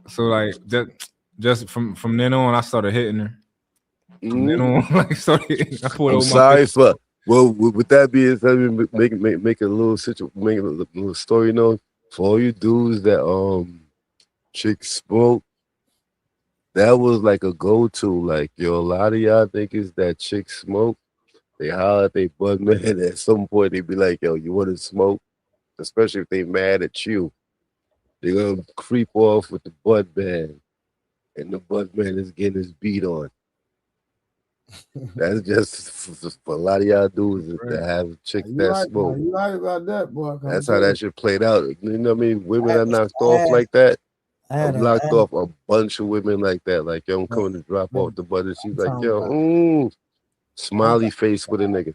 So like that, just from then on, I started hitting her. From then on, like started. I pulled I'm over sorry for. Well, with that being said, make a little make a little story known for all you dudes that chicks smoke. That was like a go-to. Like, yo, a lot of y'all niggas that chicks smoke, they holler at they bud man. At some point, they be like, yo, you want to smoke? Especially if they mad at you. They're gonna creep off with the bud man, and the bud man is getting his beat on. That's just for a lot of y'all dudes that have chicks that smoke. You right about that, boy. That's how that shit played out. You know what I mean? Women are knocked off like that. I've knocked off a bunch of women like that. Like, yo, I'm coming to drop off the butt. And she's like, yo, smiley face with a nigga.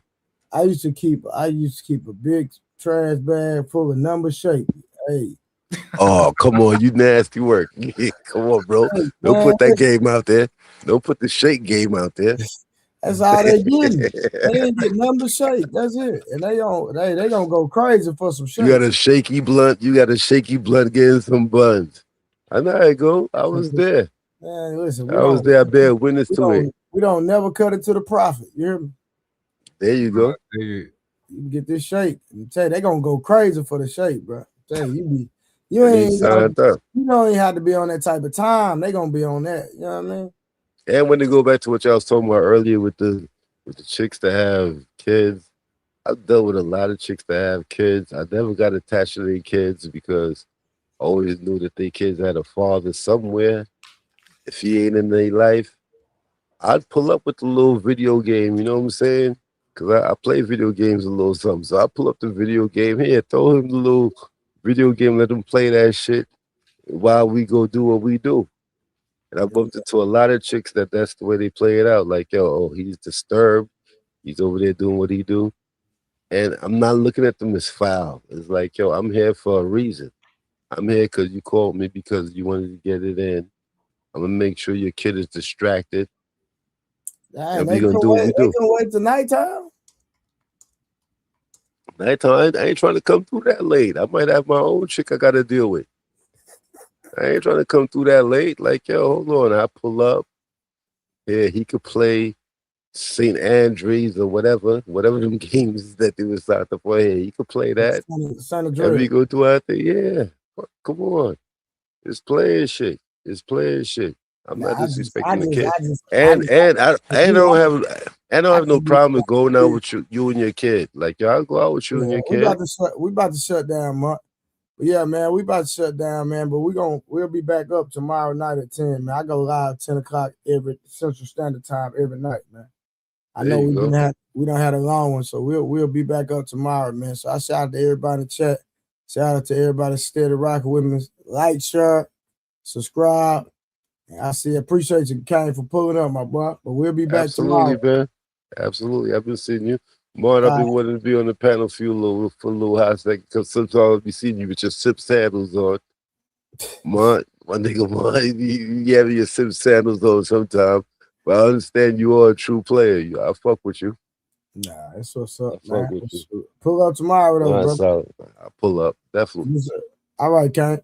I used to keep a big trash bag full of number shape. Hey. Oh, come on, you nasty work. Come on, bro. Don't put that game out there. Don't put the shake game out there. That's all they getting. They ain't get number shake. That's it. And they gonna go crazy for some shake. You got a shaky blunt. Getting some buns. I know how it go. I was there. Man, listen. I was there. I bear witness to it. We don't never cut it to the profit. You hear me? There you go. You can get this shake. I'm tell you, they gonna go crazy for the shake, bro. I'm tell you, you ain't have to be on that type of time. They gonna be on that. You know what I mean? And when they go back to what y'all was talking about earlier with the chicks that have kids, I've dealt with a lot of chicks that have kids. I never got attached to their kids because I always knew that their kids had a father somewhere. If he ain't in their life, I'd pull up with the little video game, you know what I'm saying? Because I play video games a little something. So I pull up the video game here, throw him the little video game, let him play that shit while we go do what we do. And I bumped into a lot of chicks that's the way they play it out. Like, yo, oh, he's disturbed. He's over there doing what he do. And I'm not looking at them as foul. It's like, yo, I'm here for a reason. I'm here because you called me because you wanted to get it in. I'm going to make sure your kid is distracted. Dang, they can wait till nighttime? Nighttime, I ain't trying to come through that late. I might have my own chick I got to deal with. I ain't trying to come through that late. Like, yo, hold on. I pull up. Yeah, he could play St. Andrews or whatever them games that they was out there for. He could play that. And we go through out there. Yeah, come on. It's playing shit. It's playing shit. I'm not disrespecting the kid. I don't have no problem with going out with you and your kid. Like, yo, I'll go out with you and your kid. We about to shut down, Mark. But yeah, man, we about to shut down, man. But we'll be back up tomorrow night at 10, man. I go live 10 o'clock every Central Standard Time every night, man. I know we don't have a long one, so we'll be back up tomorrow, man. So I shout out to everybody in the chat. Shout out to everybody steady rocking with me. Like, share, subscribe. And I appreciate you, Kane, for pulling up, my boy. But we'll be back tomorrow. Absolutely, man. Absolutely. I've been seeing you. Martin, I've been wanting to be on the panel for a little hot second because sometimes I'll be seeing you with your sip sandals on. My nigga, you have your sip sandals on sometimes. But I understand you are a true player. I fuck with you. Nah, that's what's up, man. Pull up tomorrow, though, bro. I'll pull up, definitely. Yes, all right, Kane.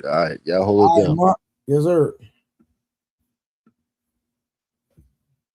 All right, y'all hold it down. Mark. Yes, sir.